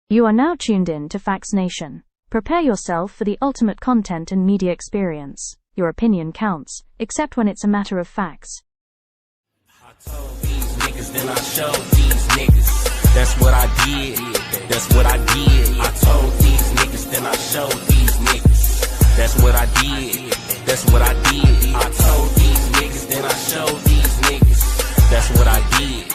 You are now tuned in to Factz Nation. Prepare yourself for the ultimate content and media experience. Your opinion counts, except when it's a matter of facts. I told these niggas, then I showed these niggas. That's what I did. That's what I did. I told these niggas, then I showed these niggas. That's what I did. That's what I did. I told these niggas, then I showed these niggas. That's what I did.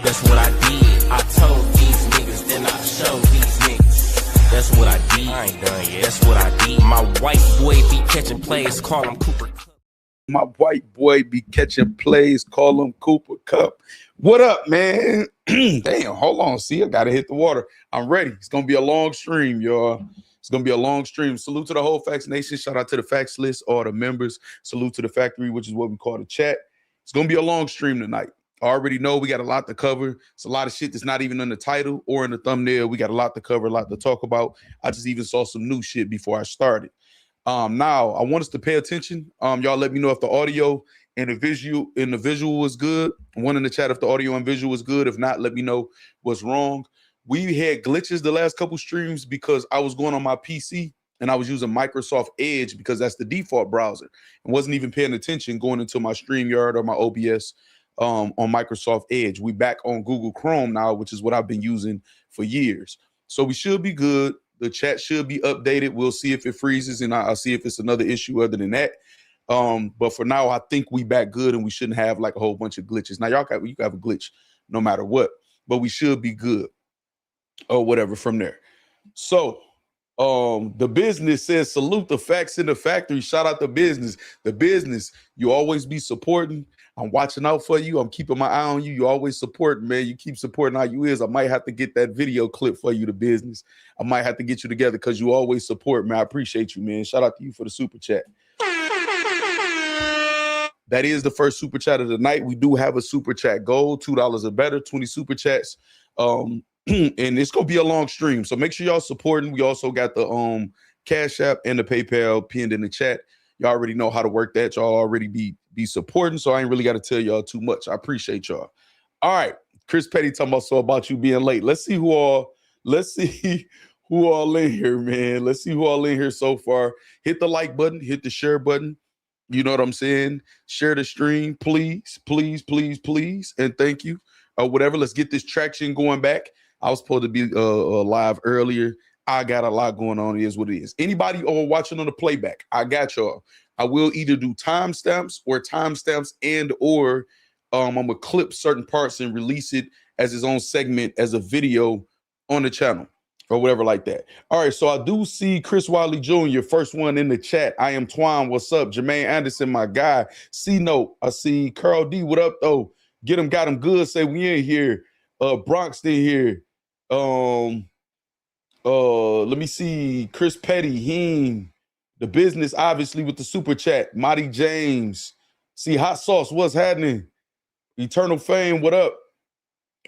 That's what I did. I told these niggas, then I showed these niggas. That's what I did. I ain't done yet. That's what I did. My white boy be catching plays, call him Cooper Cup. My white boy be catching plays, call him Cooper Cup. What up, man? Damn, hold on. See, I gotta hit the water. I'm ready. It's gonna be a long stream, y'all. It's gonna be a long stream. Salute to the whole Factz Nation. Shout out to the Factz list, all the members. Salute to the factory, which is what we call the chat. It's gonna be a long stream tonight. I already know we got a lot to cover. It's a lot of shit that's not even in the title or in the thumbnail. We got a lot to cover, a lot to talk about. I just even saw some new shit before I started. Now I want us to pay attention. Y'all let me know if the audio and the visual was good. One in the chat if the audio and visual was good. If not, let me know what's wrong. We had glitches the last couple streams because I was going on my PC and I was using Microsoft Edge because that's the default browser and wasn't even paying attention going into my StreamYard or my OBS on Microsoft Edge. We back on Google Chrome now, which is what I've been using for years. So we should be good. The chat should be updated. We'll see if it freezes and I'll see if it's another issue other than that. But for now, I think we back good and we shouldn't have like a whole bunch of glitches. Now, you can have a glitch no matter what, but we should be good or whatever from there. So the business says, salute the Factz in the factory. Shout out the business. The business, you always be supporting. I'm watching out for you. I'm keeping my eye on you. You always support, man. You keep supporting how you is. I might have to get that video clip for you, the business. I might have to get you together because you always support, man. I appreciate you, man. Shout out to you for the super chat. That is the first super chat of the night. We do have a super chat goal, $2 or better, 20 super chats. And it's going to be a long stream. So make sure y'all supporting. We also got the Cash App and the PayPal pinned in the chat. Y'all already know how to work that. Y'all already be supporting, so I ain't really got to tell y'all too much. I appreciate y'all. All right, Chris Petty talking about you being late. Let's see who all in here, man. Let's see who all in here so far. Hit the like button, hit the share button. You know what I'm saying? Share the stream, please, please, please, please, and thank you. Whatever. Let's get this traction going back. I was supposed to be live earlier. I got a lot going on. It is what it is. Anybody watching on the playback, I got y'all. I will either do timestamps and or I'm going to clip certain parts and release it as its own segment as a video on the channel or whatever like that. All right, so I do see Chris Wiley Jr., first one in the chat. I am Twine. What's up? Jermaine Anderson, my guy. C-Note. I see Carl D. What up, though? Get him, got him good. Say we in here. Bronx in here. Let me see. Chris Petty, Heen. The business, obviously, with the super chat. Marty James. See, Hot Sauce, what's happening? Eternal Fame, what up?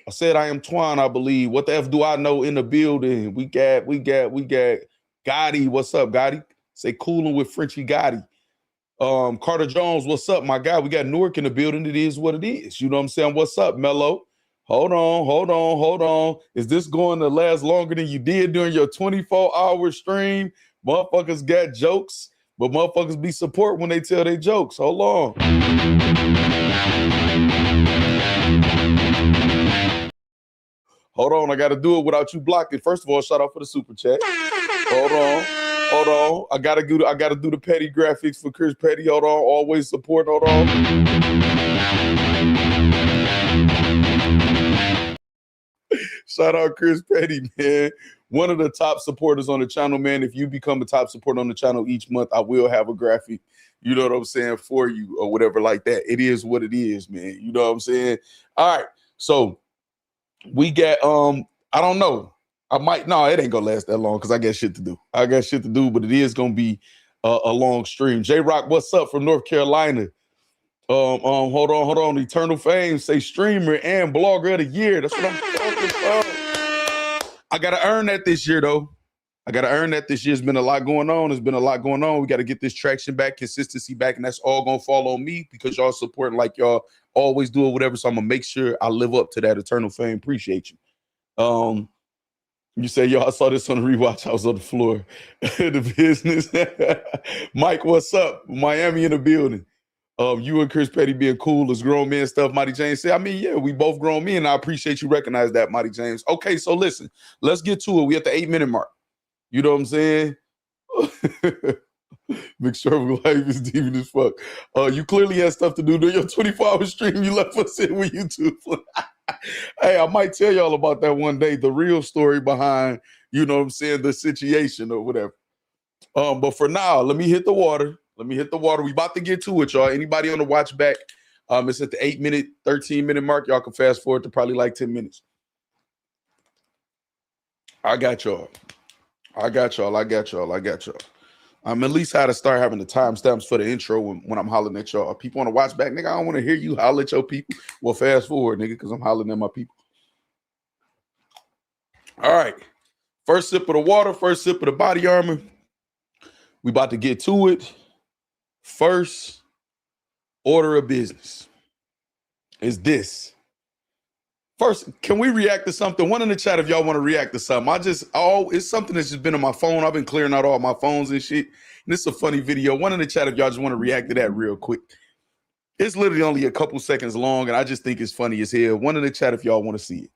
I said I am Twine, I believe. What the F do I know in the building? We got Gotti. What's up, Gotti? Say cooling with Frenchie Gotti. Carter Jones, what's up, my guy? We got Newark in the building. It is what it is. You know what I'm saying? What's up, Mello? Hold on. Is this going to last longer than you did during your 24-hour stream? Motherfuckers got jokes, but motherfuckers be support when they tell their jokes. Hold on. Hold on, I got to do it without you blocking. First of all, shout out for the super chat. Hold on. I gotta do the petty graphics for Chris Petty. Hold on, always support. Hold on. Shout out Chris Petty, man. One of the top supporters on the channel, man. If you become a top supporter on the channel each month, I will have a graphic, you know what I'm saying, for you or whatever like that. It is what it is, man. You know what I'm saying? All right. So we got, I don't know. It ain't gonna last that long because I got shit to do. But it is gonna be a long stream. J-Rock, what's up from North Carolina? Hold on. Eternal Fame, say streamer and blogger of the year. That's what I'm talking about. I gotta earn that this year, though. There's been a lot going on. We got to get this traction back, consistency back, and that's all gonna fall on me because y'all supporting like y'all always do or whatever. So I'm gonna make sure I live up to that. Eternal Fame, appreciate you. You say, yo, I saw this on the rewatch. I was on the floor. The business. Mike, what's up? Miami in the building. You and Chris Petty being cool as grown men stuff, Mighty James said. I mean, yeah, we both grown men. I appreciate you recognize that, Mighty James. Okay, so listen, let's get to it. We at the 8-minute mark. You know what I'm saying? McSherville life is demon as fuck. You clearly had stuff to do during your 24-hour stream. You left us in with YouTube. Hey, I might tell y'all about that one day, the real story behind, you know what I'm saying, the situation or whatever. But for now, let me hit the water. We about to get to it, y'all. Anybody on the watch back? It's at the 8-minute, 13-minute mark. Y'all can fast forward to probably like 10 minutes. I got y'all. I'm at least how to start having the timestamps for the intro when I'm hollering at y'all. People want to watch back, nigga. I don't want to hear you holler at your people. Well, fast forward, nigga, because I'm hollering at my people. All right. First sip of the water, first sip of the body armor. We about to get to it. First order of business is this. First, can we react to something? One in the chat if y'all want to react to something. It's something that's just been on my phone. I've been clearing out all my phones and shit. And this is a funny video. One in the chat if y'all just want to react to that real quick. It's literally only a couple seconds long, and I just think it's funny as hell. One in the chat if y'all want to see it.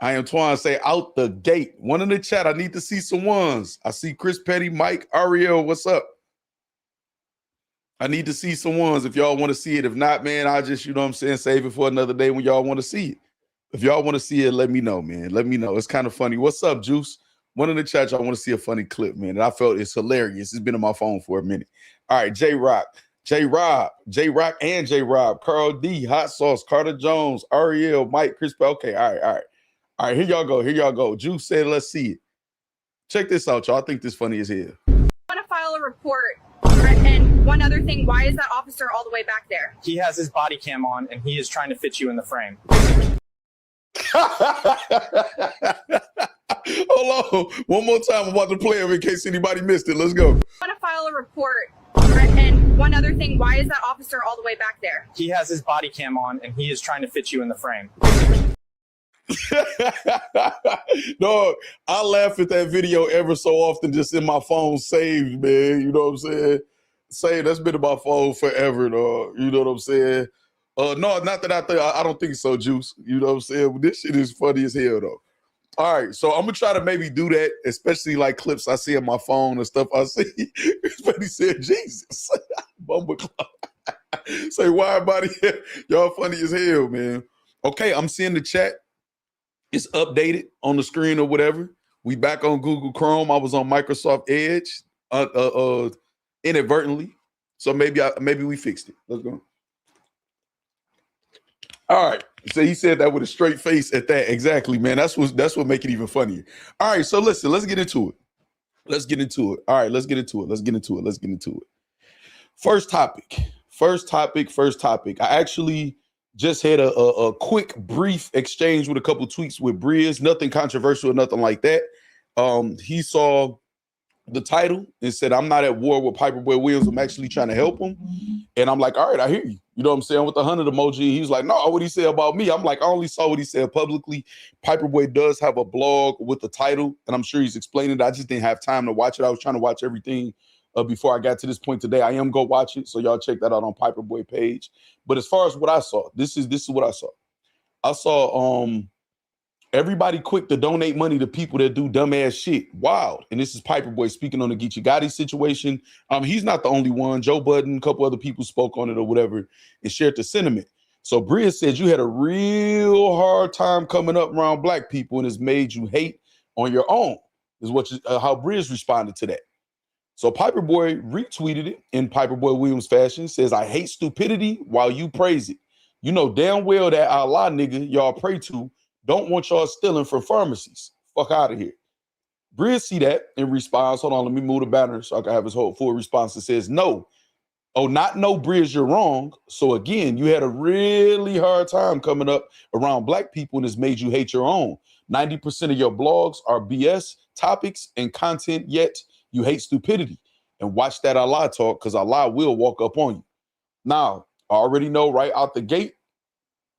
I am Twan say out the gate. One in the chat. I need to see some ones. I see Chris Petty, Mike, Ariel. What's up? I need to see some ones if y'all want to see it. If not, man, I'll just, you know what I'm saying, save it for another day when y'all want to see it. If y'all want to see it, let me know, man. Let me know. It's kind of funny. What's up, Juice? One in the chat, y'all want to see a funny clip, man. And I felt it's hilarious. It's been on my phone for a minute. All right, J-Rock, and J-Rob, Carl D, Hot Sauce, Carter Jones, Ariel, Mike, Chris. Okay, all right, here y'all go. Juice said, let's see it. Check this out, y'all. I think this funny as hell. I want to file a report. And one other thing, why is that officer all the way back there? He has his body cam on and he is trying to fit you in the frame. Hold on. One more time. I'm about to play him in case anybody missed it. Let's go. I want to file a report. And one other thing, why is that officer all the way back there? He has his body cam on and he is trying to fit you in the frame. Dog, I laugh at that video ever so often just in my phone saved, man. You know what I'm saying? Saying that's been in my phone forever, dog. You know what I'm saying? No, not that I don't think so, Juice. You know what I'm saying? But this shit is funny as hell, though. All right, so I'm gonna try to maybe do that, especially like clips I see on my phone and stuff I see. But he said, Jesus, Bumbleclaw. Say, why, buddy? Y'all funny as hell, man. Okay, I'm seeing the chat. It's updated on the screen or whatever. We back on Google Chrome. I was on Microsoft Edge inadvertently. So maybe we fixed it. Let's go. All right. So he said that with a straight face at that. Exactly, man. That's what make it even funnier. All right. So listen, let's get into it. All right, let's get into it. First topic. I actually just had a quick, brief exchange with a couple tweets with Brizz. Nothing controversial, nothing like that. He saw the title and said, I'm not at war with Piperboy Williams. I'm actually trying to help him. And I'm like, all right, I hear you. You know what I'm saying? With the 100 emoji, he's like, no, what he said about me. I'm like, I only saw what he said publicly. Piperboy does have a blog with the title, and I'm sure he's explaining it. I just didn't have time to watch it. I was trying to watch everything before I got to this point today. I am going to watch it, so y'all check that out on Piperboy page. But as far as what I saw, this is what I saw. I saw everybody quick to donate money to people that do dumbass shit. Wild. And this is Piperboy speaking on the Geechi Gotti situation. He's not the only one. Joe Budden, a couple other people spoke on it or whatever and shared the sentiment. So Brizz said you had a real hard time coming up around black people and it's made you hate on your own, is how Brizz responded to that. So Piperboy retweeted it in Piperboy Williams fashion, says, I hate stupidity while you praise it. You know damn well that Allah nigga y'all pray to don't want y'all stealing from pharmacies. Fuck out of here. Brizz see that and responds. Hold on, let me move the banner so I can have his whole full response. It says, no. Oh, not no, Brizz, you're wrong. So again, you had a really hard time coming up around black people and it's made you hate your own. 90% of your blogs are BS topics and content, yet you hate stupidity. And watch that Allah talk, because Allah will walk up on you. Now, I already know right out the gate,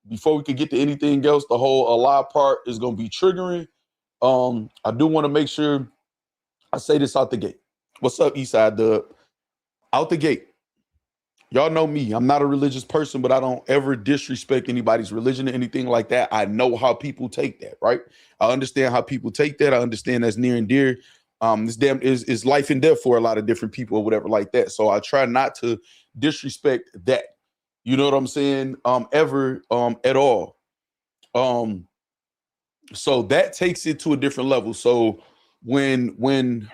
before we could get to anything else, the whole Allah part is going to be triggering. I do want to make sure I say this out the gate. What's up, Eastside Dub? Out the gate. Y'all know me. I'm not a religious person, but I don't ever disrespect anybody's religion or anything like that. I know how people take that, right? I understand how people take that. I understand that's near and dear. This damn is life and death for a lot of different people or whatever like that. So I try not to disrespect that. You know what I'm saying? Ever at all. So that takes it to a different level. So when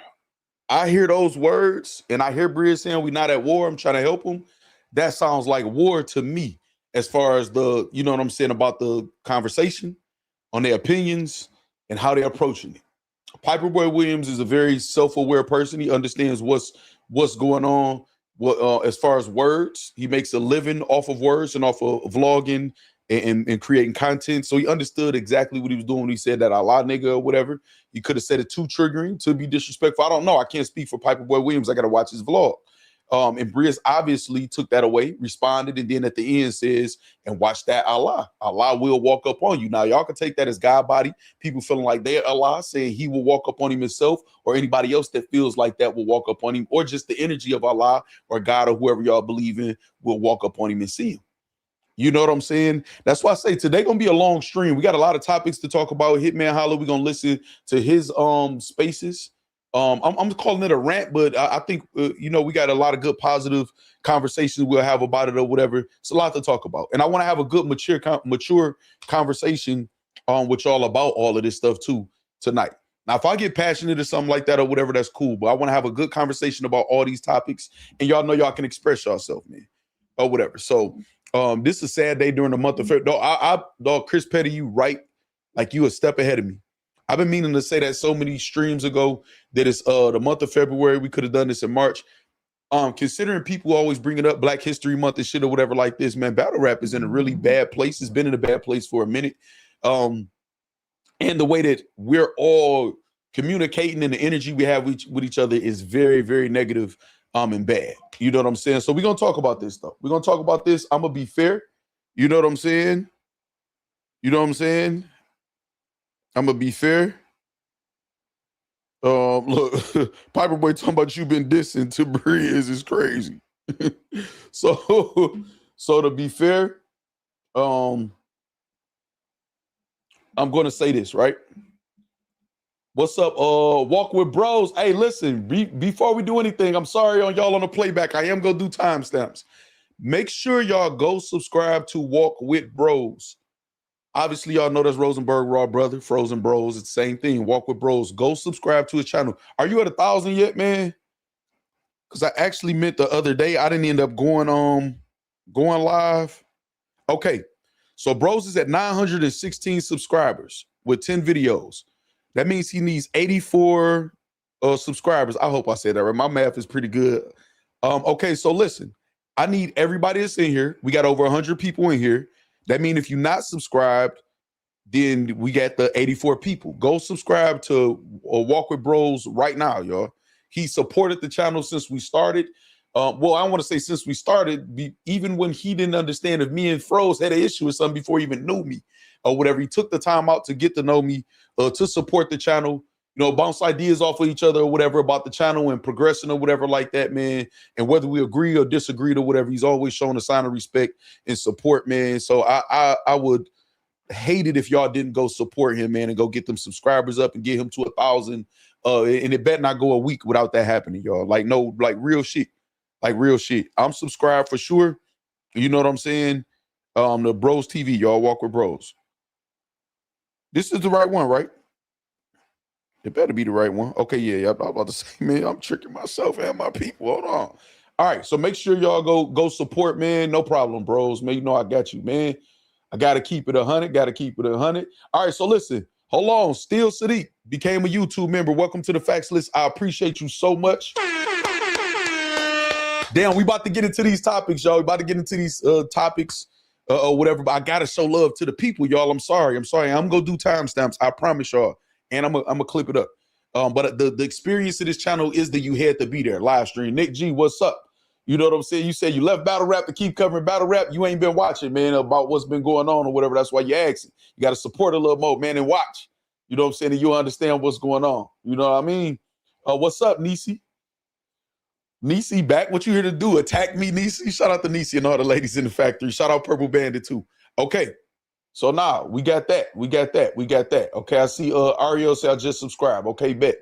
I hear those words and I hear Brizz saying we're not at war, I'm trying to help them. That sounds like war to me, as far as the, you know what I'm saying, about the conversation on their opinions and how they're approaching it. Piperboy Williams is a very self-aware person. He understands what's going on. As far as words, he makes a living off of words and off of vlogging and creating content. So he understood exactly what he was doing when he said that Allah nigga or whatever. He could have said it too triggering, to be disrespectful. I don't know. I can't speak for Piperboy Williams. I got to watch his vlog. And Brizz obviously took that away, responded, and then at the end says, and watch that Allah. Allah will walk up on you. Now, y'all can take that as God body. People feeling like they're Allah, saying he will walk up on him himself, or anybody else that feels like that will walk up on him, or just the energy of Allah or God or whoever y'all believe in will walk up on him and see him. You know what I'm saying? That's why I say today gonna be a long stream. We got a lot of topics to talk about. Hitman Holla, we're gonna listen to his spaces. I'm calling it a rant, but I think you know, we got a lot of good positive conversations we'll have about it or whatever. It's a lot to talk about, and I want to have a good mature conversation with y'all about all of this stuff too tonight. Now, if I get passionate or something like that or whatever, that's cool. But I want to have a good conversation about all these topics, and y'all know y'all can express yourself, man, or whatever. So this is a sad day during the month of February. Dog, Chris Petty, you right, like you a step ahead of me. I've been meaning to say that so many streams ago that it's the month of February. We could have done this in March. Considering people always bringing up Black History Month and shit or whatever like this, man, battle rap is in a really bad place. It's been in a bad place for a minute. And the way that we're all communicating and the energy we have with each other is very, very negative and bad. You know what I'm saying? So we're going to talk about this, though. We're going to talk about this. I'm going to be fair. You know what I'm saying? You know what I'm saying? I'm gonna be fair. Look, Piperboy talking about you been dissing to Brizz is crazy. so to be fair, I'm gonna say this, right? What's up? Walk with Bros. Hey, listen, before we do anything, I'm sorry on y'all on the playback. I am gonna do timestamps. Make sure y'all go subscribe to Walk with Bros. Obviously, y'all know that's Rosenberg Raw Brother, Frozen Bros. It's the same thing. Walk with Bros. Go subscribe to his channel. Are you at 1,000 yet, man? Because I actually meant the other day, I didn't end up going live. Okay, so Bros is at 916 subscribers with 10 videos. That means he needs 84 subscribers. I hope I said that right. My math is pretty good. Okay, so listen, I need everybody that's in here. We got over 100 people in here. That means if you're not subscribed, then we got the 84 people. Go subscribe to Walk with Bros right now, y'all. He supported the channel since we started. Well, I want to say since we started, even when he didn't understand if me and Froze had an issue with something before he even knew me or whatever. He took the time out to get to know me, to support the channel, you know, bounce ideas off of each other or whatever about the channel and progressing or whatever like that, man. And whether we agree or disagree or whatever, he's always shown a sign of respect and support, man. So I would hate it if y'all didn't go support him, man, and go get them subscribers up and get him to 1,000. And it better not go a week without that happening, y'all. Like, no, like real shit. Like real shit. I'm subscribed for sure. You know what I'm saying? The Bros TV, y'all. Walk with Bros. This is the right one, right? It better be the right one. Okay, yeah, I'm about to say, man, I'm tricking myself and my people. Hold on. All right, so make sure y'all go support, man. No problem, Bros. Man, you know I got you, man. I got to keep it 100. Got to keep it 100. All right, so listen. Hold on. Steel Sadiq became a YouTube member. Welcome to the Factz List. I appreciate you so much. Damn, we about to get into these topics, y'all. We about to get into these topics or whatever. But I got to show love to the people, y'all. I'm sorry. I'm going to do timestamps. I promise y'all. And I'm gonna clip it up. But the experience of this channel is that you had to be there. Live stream. Nick G, what's up? You know what I'm saying? You said you left battle rap to keep covering battle rap. You ain't been watching, man, about what's been going on or whatever. That's why you asking. You got to support a little more, man, and watch. You know what I'm saying? And you'll understand what's going on. You know what I mean? What's up, Nisi? Nisi back. What you here to do? Attack me, Nisi? Shout out to Nisi and all the ladies in the factory. Shout out Purple Bandit too. Okay. So now we got that. We got that. We got that. Okay. I see Ariel say I just subscribe. Okay, bet.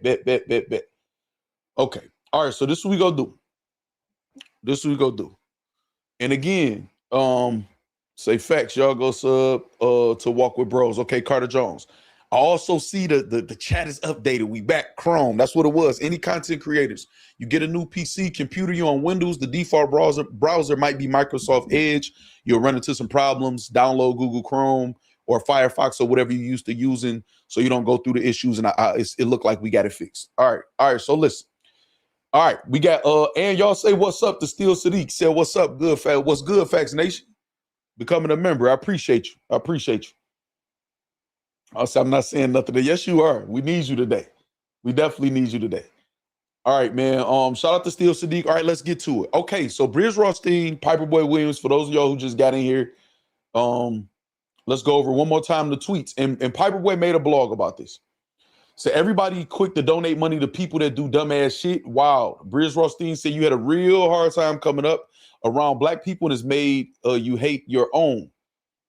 Okay. All right. So this is what we gonna do. This is what we gonna do. And again, say Factz, y'all go sub to Walk with Bros. Okay, Carter Jones. I also see the chat is updated. We back Chrome. That's what it was. Any content creators, you get a new PC, computer, you on Windows, the default browser might be Microsoft Edge. You'll run into some problems. Download Google Chrome or Firefox or whatever you used to using, so you don't go through the issues. And it looked like we got it fixed. All right. So listen. All right, we got and y'all say what's up to Steel Sadiq. Say what's up, good Factz. What's good, Factz Nation? Becoming a member. I appreciate you. Also, I'm not saying nothing. Yes, you are. We need you today. We definitely need you today. All right, man. Shout out to Steel Sadiq. All right, let's get to it. Okay, so Brizz Rawsteen, Piperboy Williams, for those of y'all who just got in here, let's go over one more time the tweets. And Piperboy made a blog about this. So everybody quick to donate money to people that do dumbass shit. Wow. Brizz Rawsteen said you had a real hard time coming up around black people and it's made you hate your own.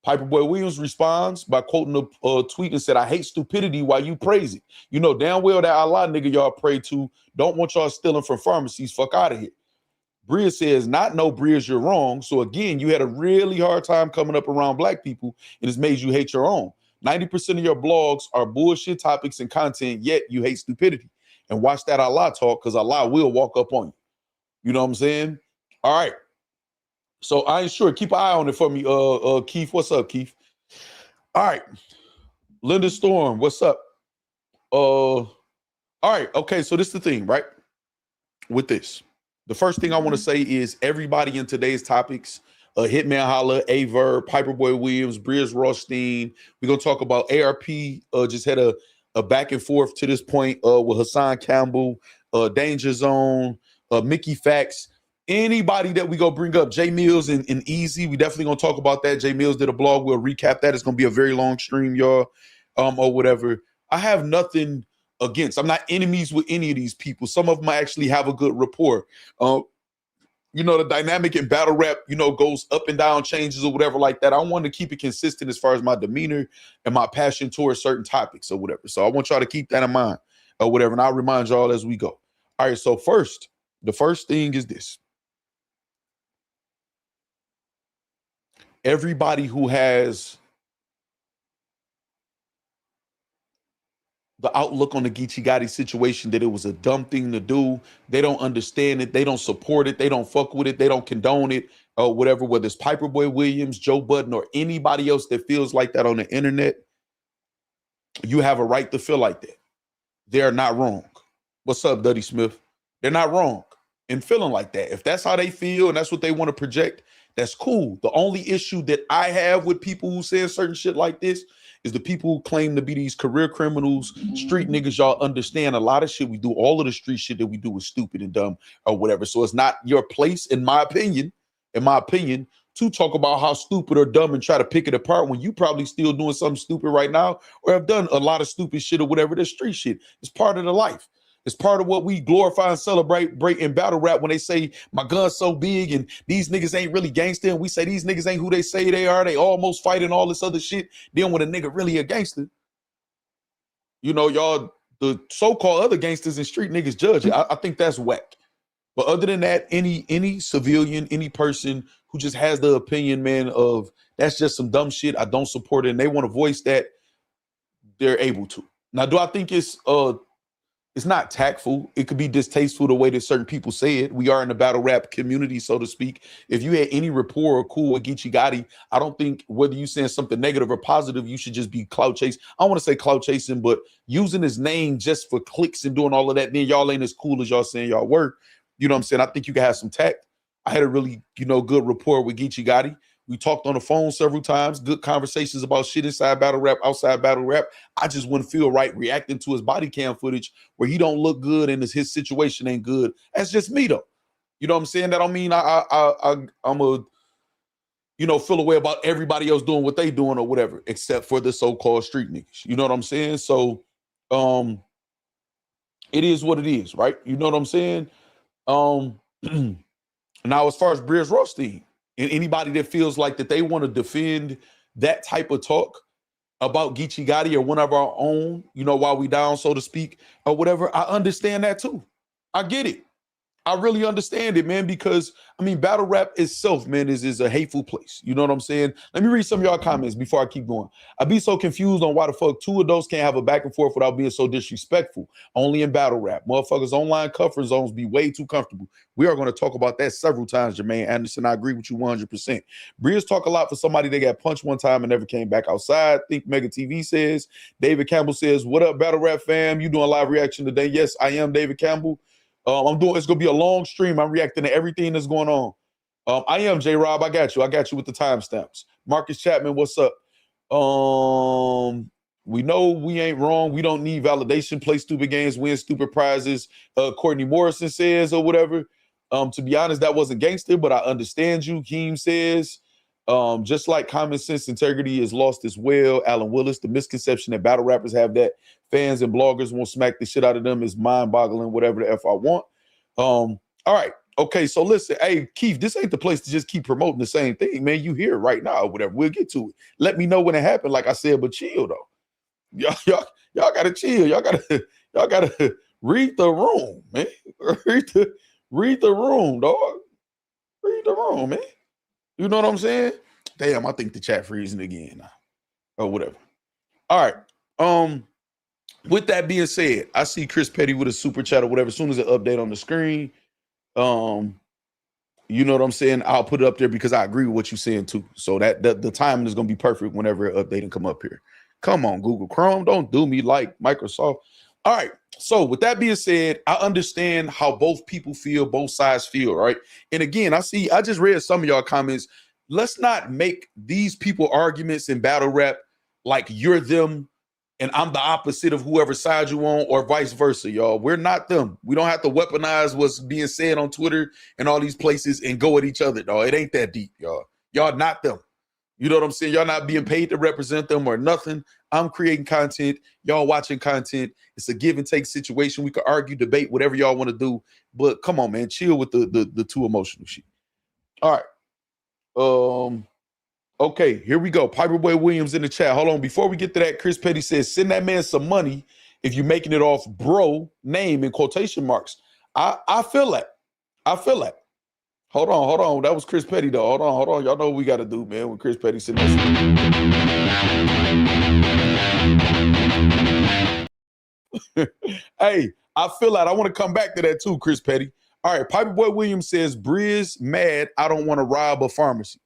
Piperboy Williams responds by quoting a tweet and said, I hate stupidity while you praise it. You know damn well that Allah nigga y'all pray to don't want y'all stealing from pharmacies. Fuck out of here. Brizz says, not no Brizz, you're wrong. So again, you had a really hard time coming up around black people and it's made you hate your own. 90% of your blogs are bullshit topics and content, yet you hate stupidity. And watch that Allah talk, because Allah will walk up on you. You know what I'm saying? All right. So I ain't sure. Keep an eye on it for me, Keith. What's up, Keith? All right. Linda Storm, what's up? All right. Okay, so this is the thing, right? With this. The first thing I want to say is everybody in today's topics, Hitman Holla, Verb, Piperboy Williams, Brizz Rawsteen. We're going to talk about ARP, just had a back and forth to this point with Hassan Campbell, Danger Zone, Mickey Factz. Anybody that we go bring up, Jae Millz and Eazy, we definitely gonna talk about that. Jae Millz did a blog. We'll recap that. It's gonna be a very long stream, y'all, or whatever. I have nothing against. I'm not enemies with any of these people. Some of them I actually have a good rapport. You know, the dynamic in battle rap, you know, goes up and down, changes or whatever like that. I want to keep it consistent as far as my demeanor and my passion towards certain topics or whatever. So I want y'all to keep that in mind or whatever. And I'll remind y'all as we go. All right. So the first thing is this. Everybody who has the outlook on the Geechi Gotti situation that it was a dumb thing to do, they don't understand it, they don't support it, they don't fuck with it, they don't condone it, or whatever, whether it's Piperboy Williams, Joe Budden, or anybody else that feels like that on the internet, you have a right to feel like that. They're not wrong. What's up, Duddy Smith? They're not wrong in feeling like that. If that's how they feel and that's what they want to project, that's cool. The only issue that I have with people who say certain shit like this is the people who claim to be these career criminals, street niggas. Y'all understand a lot of shit we do. All of the street shit that we do is stupid and dumb or whatever. So it's not your place, in my opinion, to talk about how stupid or dumb and try to pick it apart when you probably still doing something stupid right now or have done a lot of stupid shit or whatever. This street shit is part of the life. It's part of what we glorify and celebrate in battle rap when they say my gun's so big and these niggas ain't really gangster. And we say these niggas ain't who they say they are. They almost fighting all this other shit. Then when a nigga really a gangster, you know, y'all, the so-called other gangsters and street niggas judge it. I think that's whack. But other than that, any civilian, any person who just has the opinion, man, of that's just some dumb shit, I don't support it, and they want to voice that, they're able to. Now, do I think it's not tactful? It could be distasteful the way that certain people say it. We are in the battle rap community, so to speak. If you had any rapport or cool with Geechi Gotti, I don't think whether you saying something negative or positive, you should just be clout chasing. I don't want to say clout chasing, but using his name just for clicks and doing all of that, then y'all ain't as cool as y'all saying y'all were. You know what I'm saying? I think you can have some tact. I had a really, good rapport with Geechi Gotti. We talked on the phone several times, good conversations about shit inside battle rap, outside battle rap. I just wouldn't feel right reacting to his body cam footage where he don't look good and his situation ain't good. That's just me though. You know what I'm saying? That don't mean I'm a, feel a way about everybody else doing what they doing or whatever, except for the so-called street niggas. You know what I'm saying? So It is what it is, right? You know what I'm saying? Now, as far as Brizz Rawsteen and anybody that feels like that they want to defend that type of talk about Geechi Gotti or one of our own, you know, while we down, so to speak, or whatever, I understand that too. I get it. I really understand it, man, because I mean, battle rap itself, man, is a hateful place. You know what I'm saying? Let me read some of y'all comments before I keep going. I be so confused on why the fuck two adults can't have a back and forth without being so disrespectful. Only in battle rap. Motherfuckers online comfort zones be way too comfortable. We are going to talk about that several times, Jermaine Anderson. I agree with you 100%. Brizz talk a lot for somebody that got punched one time and never came back outside. Think Mega TV says. David Campbell says, what up, battle rap fam? You doing live reaction today? Yes, I am David Campbell. It's gonna be a long stream. I'm reacting to everything that's going on. I am J-Rob. I got you with the timestamps. Marcus Chapman, what's up? We know we ain't wrong. We don't need validation. Play stupid games, win stupid prizes. Courtney Morrison says, or whatever. To be honest, that wasn't gangster, but I understand you. Keem says, just like common sense, integrity is lost as well. Alan Willis, the misconception that battle rappers have that fans and bloggers won't smack the shit out of them is mind-boggling, whatever the F I want. All right. Okay, so listen, hey, Keith, this ain't the place to just keep promoting the same thing, man. You hear it right now or whatever. We'll get to it. Let me know when it happened, like I said, but chill, though. Y'all gotta chill. Y'all gotta read the room, man. Read the room, dog. Read the room, man. You know what I'm saying? Damn, I think the chat freezing again now. Or whatever. All right. With that being said, I see Chris Petty with a super chat or whatever. As soon as an update on the screen, you know what I'm saying? I'll put it up there because I agree with what you're saying too. So that the timing is gonna be perfect whenever an update and come up here. Come on, Google Chrome, don't do me like Microsoft. All right. So with that being said, I understand how both people feel, both sides feel, right? And again, I just read some of y'all comments. Let's not make these people arguments in battle rap like you're them and I'm the opposite of whoever side you on, or vice versa, y'all. We're not them. We don't have to weaponize what's being said on Twitter and all these places and go at each other, dog. It ain't that deep, y'all. Y'all not them. You know what I'm saying? Y'all not being paid to represent them or nothing. I'm creating content. Y'all watching content. It's a give and take situation. We could argue, debate, whatever y'all want to do. But come on, man. Chill with the too emotional shit. All right. Okay, here we go. Piperboy Williams in the chat. Hold on. Before we get to that, Chris Petty says, send that man some money if you're making it off bro name in quotation marks. I feel that. I feel that. Hold on. That was Chris Petty, though. Hold on. Y'all know what we got to do, man, when Chris Petty sent that. Hey, I feel that. I want to come back to that, too, Chris Petty. All right, Piperboy Williams says, Brizz mad, I don't want to rob a pharmacy.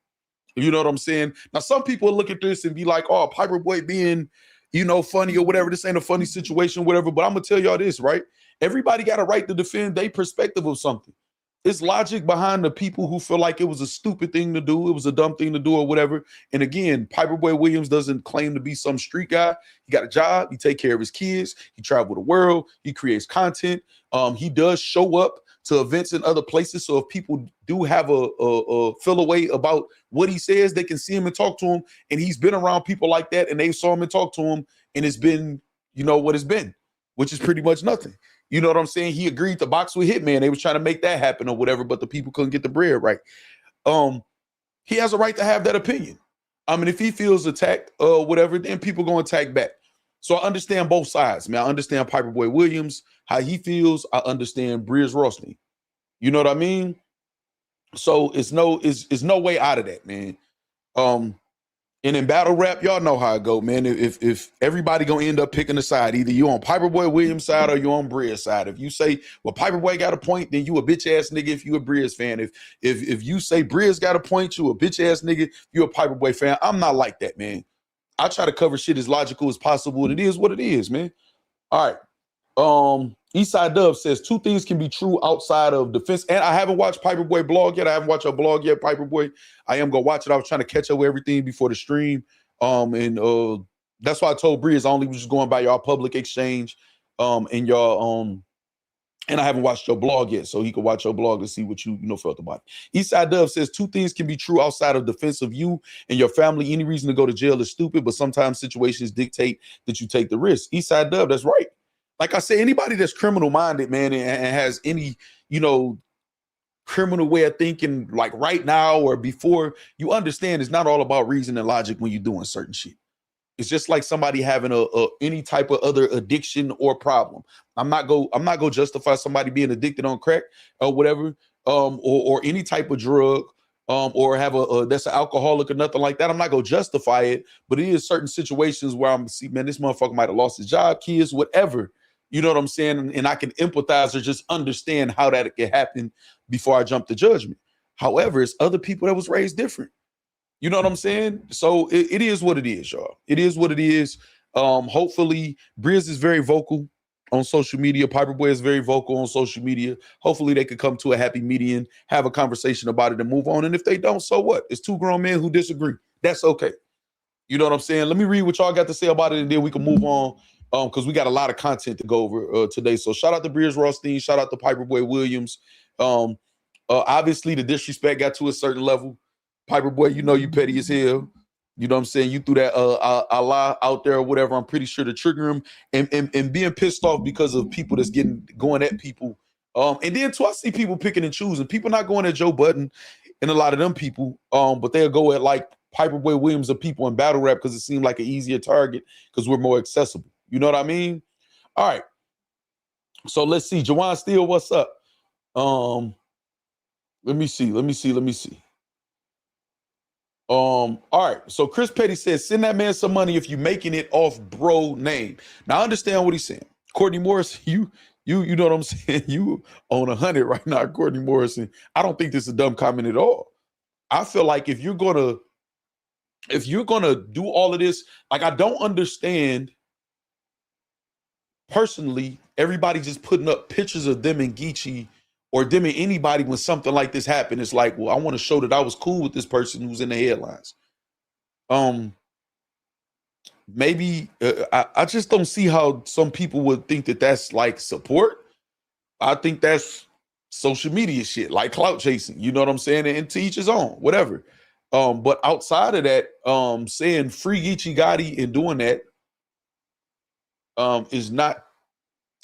You know what I'm saying? Now, some people look at this and be like, oh, Piperboy being, you know, funny or whatever. This ain't a funny situation, whatever. But I'm going to tell y'all this, right? Everybody got a right to defend their perspective of something. It's logic behind the people who feel like it was a stupid thing to do. It was a dumb thing to do or whatever. And again, Piperboy Williams doesn't claim to be some street guy. He got a job. He take care of his kids. He travel the world. He creates content. He does show up to events in other places. So if people do have a feel away about what he says, they can see him and talk to him. And he's been around people like that, and they saw him and talked to him, and it's been, you know, what it's been, which is pretty much nothing. You know what I'm saying? He agreed to box with Hitman. They was trying to make that happen or whatever, but the people couldn't get the bread right. He has a right to have that opinion. I mean, if he feels attacked or whatever, then people gonna attack back. So I understand both sides, man. I understand Piperboy Williams, how he feels. I understand Brizz Rawsteen. You know what I mean? So it's no way out of that, man. And in battle rap, y'all know how it go, man. If everybody gonna end up picking a side, either you on Piperboy Williams side or you on Brizz side. If you say, well, Piperboy got a point, then you a bitch ass nigga if you a Brizz fan. If you say Brizz got a point, you a bitch ass nigga, you a Piperboy fan. I'm not like that, man. I try to cover shit as logical as possible, and it is what it is, man. All right. Eastside Dub says 2 things can be true outside of defense. And I haven't watched Piperboy blog yet. I haven't watched your blog yet, Piperboy. I am gonna watch it. I was trying to catch up with everything before the stream. And that's why I told Brizz I only was just going by y'all public exchange and y'all And I haven't watched your blog yet, so he could watch your blog to see what you felt about it. Eastside Dove says 2 things can be true outside of defense of you and your family. Any reason to go to jail is stupid, but sometimes situations dictate that you take the risk. Eastside Dove, that's right. Like I said, anybody that's criminal minded, man, and has any, criminal way of thinking, like right now or before, you understand it's not all about reason and logic when you're doing certain shit. It's just like somebody having any type of other addiction or problem. I'm not go justify somebody being addicted on crack or whatever, or any type of drug, or have that's an alcoholic or nothing like that. I'm not gonna justify it, but it is certain situations where I'm see, man, this motherfucker might have lost his job, kids, whatever. You know what I'm saying? And I can empathize or just understand how that can happen before I jump to judgment. However, it's other people that was raised different. You know what I'm saying? So it is what it is, y'all. It is what it is. Hopefully, Brizz is very vocal on social media. Piperboy is very vocal on social media. Hopefully, they could come to a happy median, have a conversation about it, and move on. And if they don't, so what? It's 2 grown men who disagree. That's okay. You know what I'm saying? Let me read what y'all got to say about it, and then we can move on, because we got a lot of content to go over today. So shout out to Brizz Rawsteen. Shout out to Piperboy Williams. Obviously, the disrespect got to a certain level. Piperboy, you petty as hell. You know what I'm saying? You threw that Allah out there or whatever. I'm pretty sure to trigger him and being pissed off because of people that's going at people. And then too, I see people picking and choosing. People not going at Joe Budden and a lot of them people, but they'll go at like Piperboy Williams or people in battle rap because it seemed like an easier target because we're more accessible. You know what I mean? All right. So let's see. Jawan Steele, what's up? Let me see. All right. So Chris Petty says, send that man some money if you're making it off bro name. Now I understand what he's saying. Courtney Morris, you know what I'm saying? You own 100 right now, Courtney Morrison. I don't think this is a dumb comment at all. I feel like if you're gonna do all of this, like I don't understand personally, everybody just putting up pictures of them and Geechi or them and anybody when something like this happened. It's like, well, I want to show that I was cool with this person who's in the headlines. Maybe I just don't see how some people would think that that's like support. I think that's social media shit, like clout chasing. You know what I'm saying? And to each his own, whatever. But outside of that, saying free Geechi Gotti and doing that is not,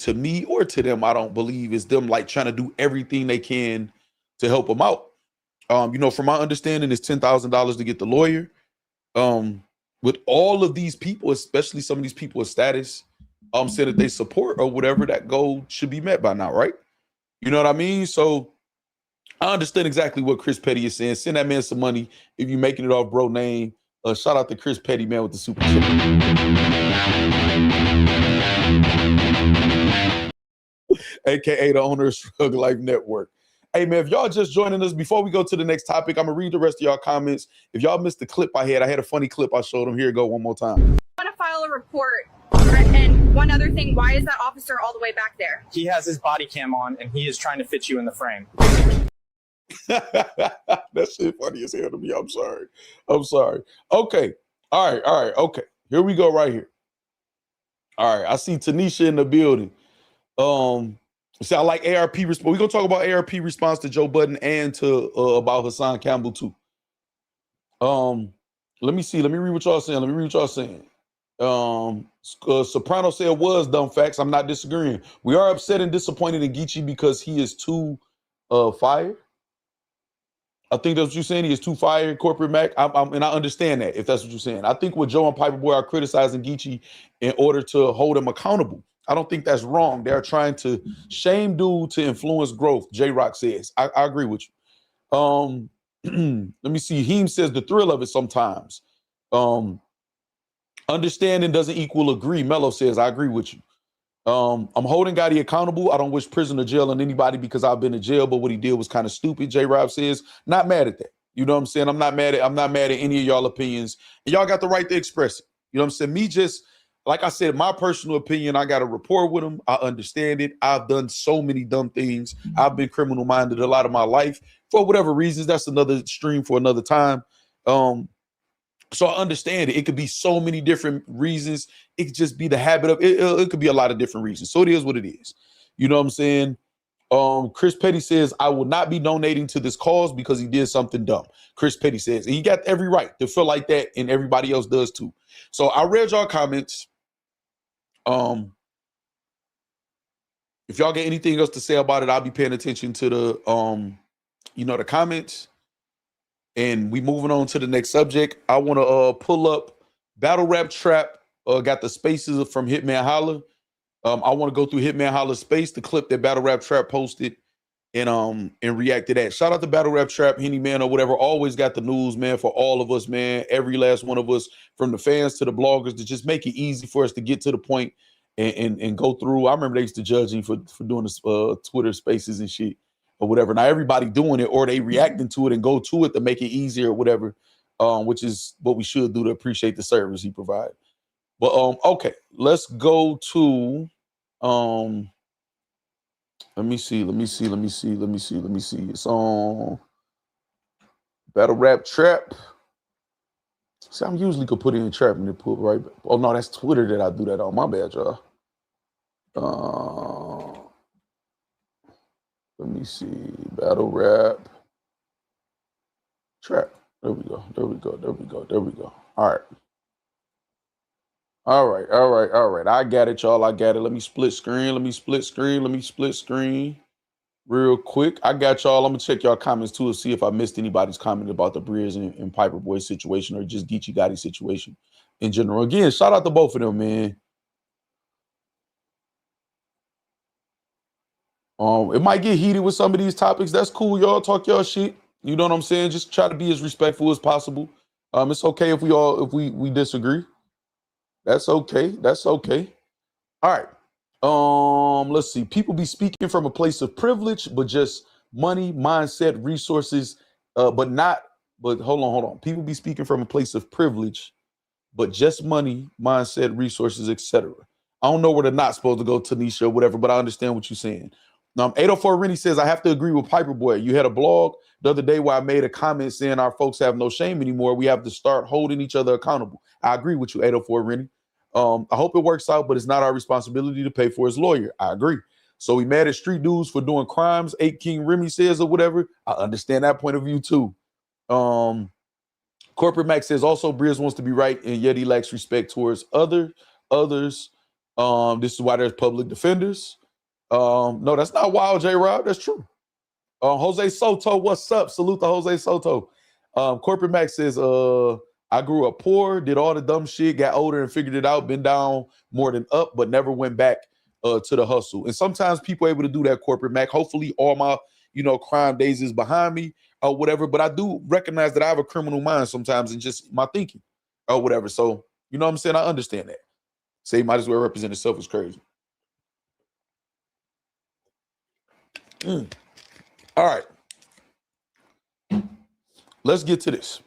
to me or to them, I don't believe is them like trying to do everything they can to help them out. From my understanding, it's $10,000 to get the lawyer. With all of these people, especially some of these people of status, say that they support or whatever, that goal should be met by now, right? You know what I mean? So I understand exactly what Chris Petty is saying. Send that man some money if you're making it off bro name. Shout out to Chris Petty, man, with the super chat. AKA the owner of Shrug Life Network. Hey, man, if y'all just joining us, before we go to the next topic, I'm going to read the rest of y'all comments. If y'all missed the clip I had a funny clip I showed them. Here you go one more time. I want to file a report. And one other thing, why is that officer all the way back there? He has his body cam on, and he is trying to fit you in the frame. That shit funny as hell to me. I'm sorry. Okay. All right. Okay. Here we go right here. All right. I see Tanisha in the building. So I like ARP response. We're gonna talk about ARP response to Joe Budden and to about Hassan Campbell too. Let me see. Let me read what y'all saying. Soprano said was dumb facts. I'm not disagreeing. We are upset and disappointed in Geechi because he is too fired. I think that's what you're saying. He is too fired, Corporate Mac. And I understand that if that's what you're saying. I think what Joe and Piperboy are criticizing Geechi in order to hold him accountable. I don't think that's wrong. They're trying to shame dude to influence growth. J-Rock says. I agree with you. Let me see. Heem says the thrill of it sometimes. Understanding doesn't equal agree. Mello says, I agree with you. I'm holding Gotti accountable. I don't wish prison or jail on anybody because I've been in jail, but what he did was kind of stupid. J-Rob says, not mad at that. You know what I'm saying? I'm not mad at any of y'all opinions. And y'all got the right to express it. You know what I'm saying? Me just, like I said, my personal opinion, I got a rapport with him. I understand it. I've done so many dumb things. I've been criminal minded a lot of my life for whatever reasons. That's another stream for another time. So I understand it. It could be so many different reasons. It could just be the habit of it. It could be a lot of different reasons. So it is what it is. You know what I'm saying? Chris Petty says, I will not be donating to this cause because he did something dumb. Chris Petty says, and he got every right to feel like that, and everybody else does too. So I read y'all comments. If y'all get anything else to say about it, I'll be paying attention to the the comments. And we moving on to the next subject. I want to pull up Battle Rap Trap. Got the spaces from Hitman Holla. I want to go through Hitman Holla's space, the clip that Battle Rap Trap posted, and react to that. Shout out to Battle Rap Trap, Henny Man, or whatever. Always got the news, man, for all of us, man. Every last one of us, from the fans to the bloggers, to just make it easy for us to get to the point and go through. I remember they used to judge me for doing this Twitter spaces and shit or whatever. Now everybody doing it, or they reacting to it and go to it to make it easier or whatever, which is what we should do to appreciate the service he provides. But okay, let's go to let me see. It's on Battle Rap Trap. See, I'm usually could put it in trap and then put right back. Oh no, that's Twitter that I do that on. My bad, y'all. Let me see. Battle Rap Trap. There we go. All right. I got it, y'all. I got it. Let me split screen real quick. I got y'all. I'm gonna check y'all comments too and see if I missed anybody's comment about the Brizz and Piperboy situation, or just Geechi Gotti situation in general. Again, shout out to both of them, man. It might get heated with some of these topics. That's cool, y'all. Talk y'all shit. You know what I'm saying? Just try to be as respectful as possible. It's okay if we disagree. That's okay. All right. Let's see. People be speaking from a place of privilege, but just money, mindset, resources, but hold on. People be speaking from a place of privilege, but just money, mindset, resources, etc. I don't know where they're not supposed to go, Tanisha, or whatever, but I understand what you're saying. 804 Rennie says, I have to agree with Piperboy. You had a blog the other day where I made a comment saying our folks have no shame anymore. We have to start holding each other accountable. I agree with you, 804 Rennie. I hope it works out, but it's not our responsibility to pay for his lawyer. I agree. So we mad at street dudes for doing crimes, 8 King Remy says, or whatever. I understand that point of view too. Corporate Max says, also Brizz wants to be right, and yet he lacks respect towards others. This is why there's public defenders. No, that's not wild, J-Rob. That's true. Jose Soto, what's up? Salute to Jose Soto. Corporate Max says, I grew up poor, did all the dumb shit, got older and figured it out, been down more than up, but never went back to the hustle. And sometimes people are able to do that, Corporate Mac. Hopefully all my, crime days is behind me or whatever. But I do recognize that I have a criminal mind sometimes in just my thinking or whatever. So, you know what I'm saying? I understand that. Say might as well represent itself is crazy. All right. Let's get to this.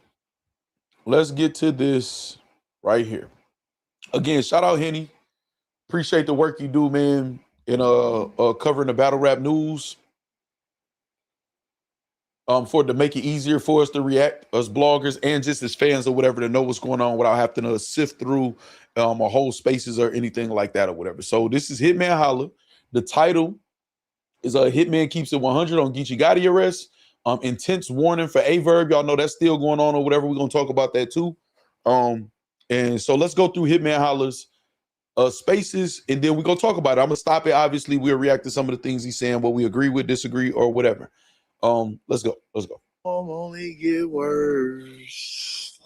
Let's get to this right here. Again, shout out Henny. Appreciate the work you do, man, in covering the battle rap news. For it to make it easier for us to react, us bloggers and just as fans or whatever, to know what's going on without having to sift through a whole spaces or anything like that or whatever. So this is Hitman Holla. The title is Hitman Keeps It 100 on Geechi Gotti arrest. Intense warning for Verb. Y'all know that's still going on or whatever. We're going to talk about that too. And so let's go through Hitman Holla's spaces, and then we're going to talk about it. I'm going to stop it. Obviously, we'll react to some of the things he's saying, what we agree with, disagree, or whatever. Let's go. Only get worse.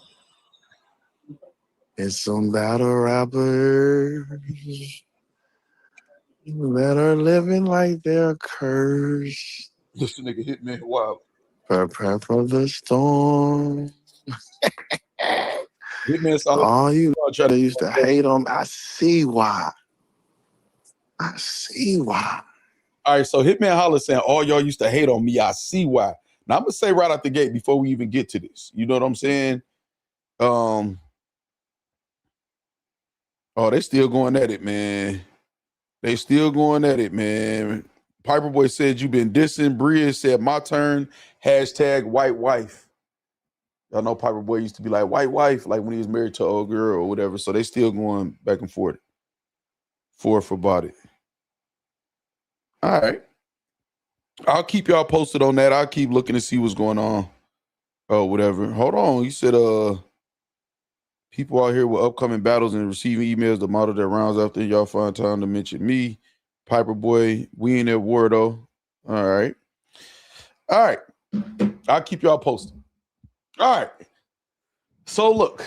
It's some battle rappers that are living like they're cursed. This nigga Hitman wild. Prepare for the storm. Hitman saw all you that used to hate on, I see why. All right, so Hitman Holla saying, all y'all used to hate on me, I see why. Now I'm gonna say right out the gate before we even get to this. You know what I'm saying? Oh, they still going at it, man. Piperboy said you been dissing. Brizz said my turn. #white wife. Y'all know Piperboy used to be like white wife, like when he was married to an old girl or whatever. So they still going back and forth about it. All right. I'll keep y'all posted on that. I'll keep looking to see what's going on. Oh, whatever. Hold on. You said people out here with upcoming battles and receiving emails to model their rounds after y'all find time to mention me. Piperboy, we ain't at war though. All right. All right. I'll keep y'all posted. All right. So look,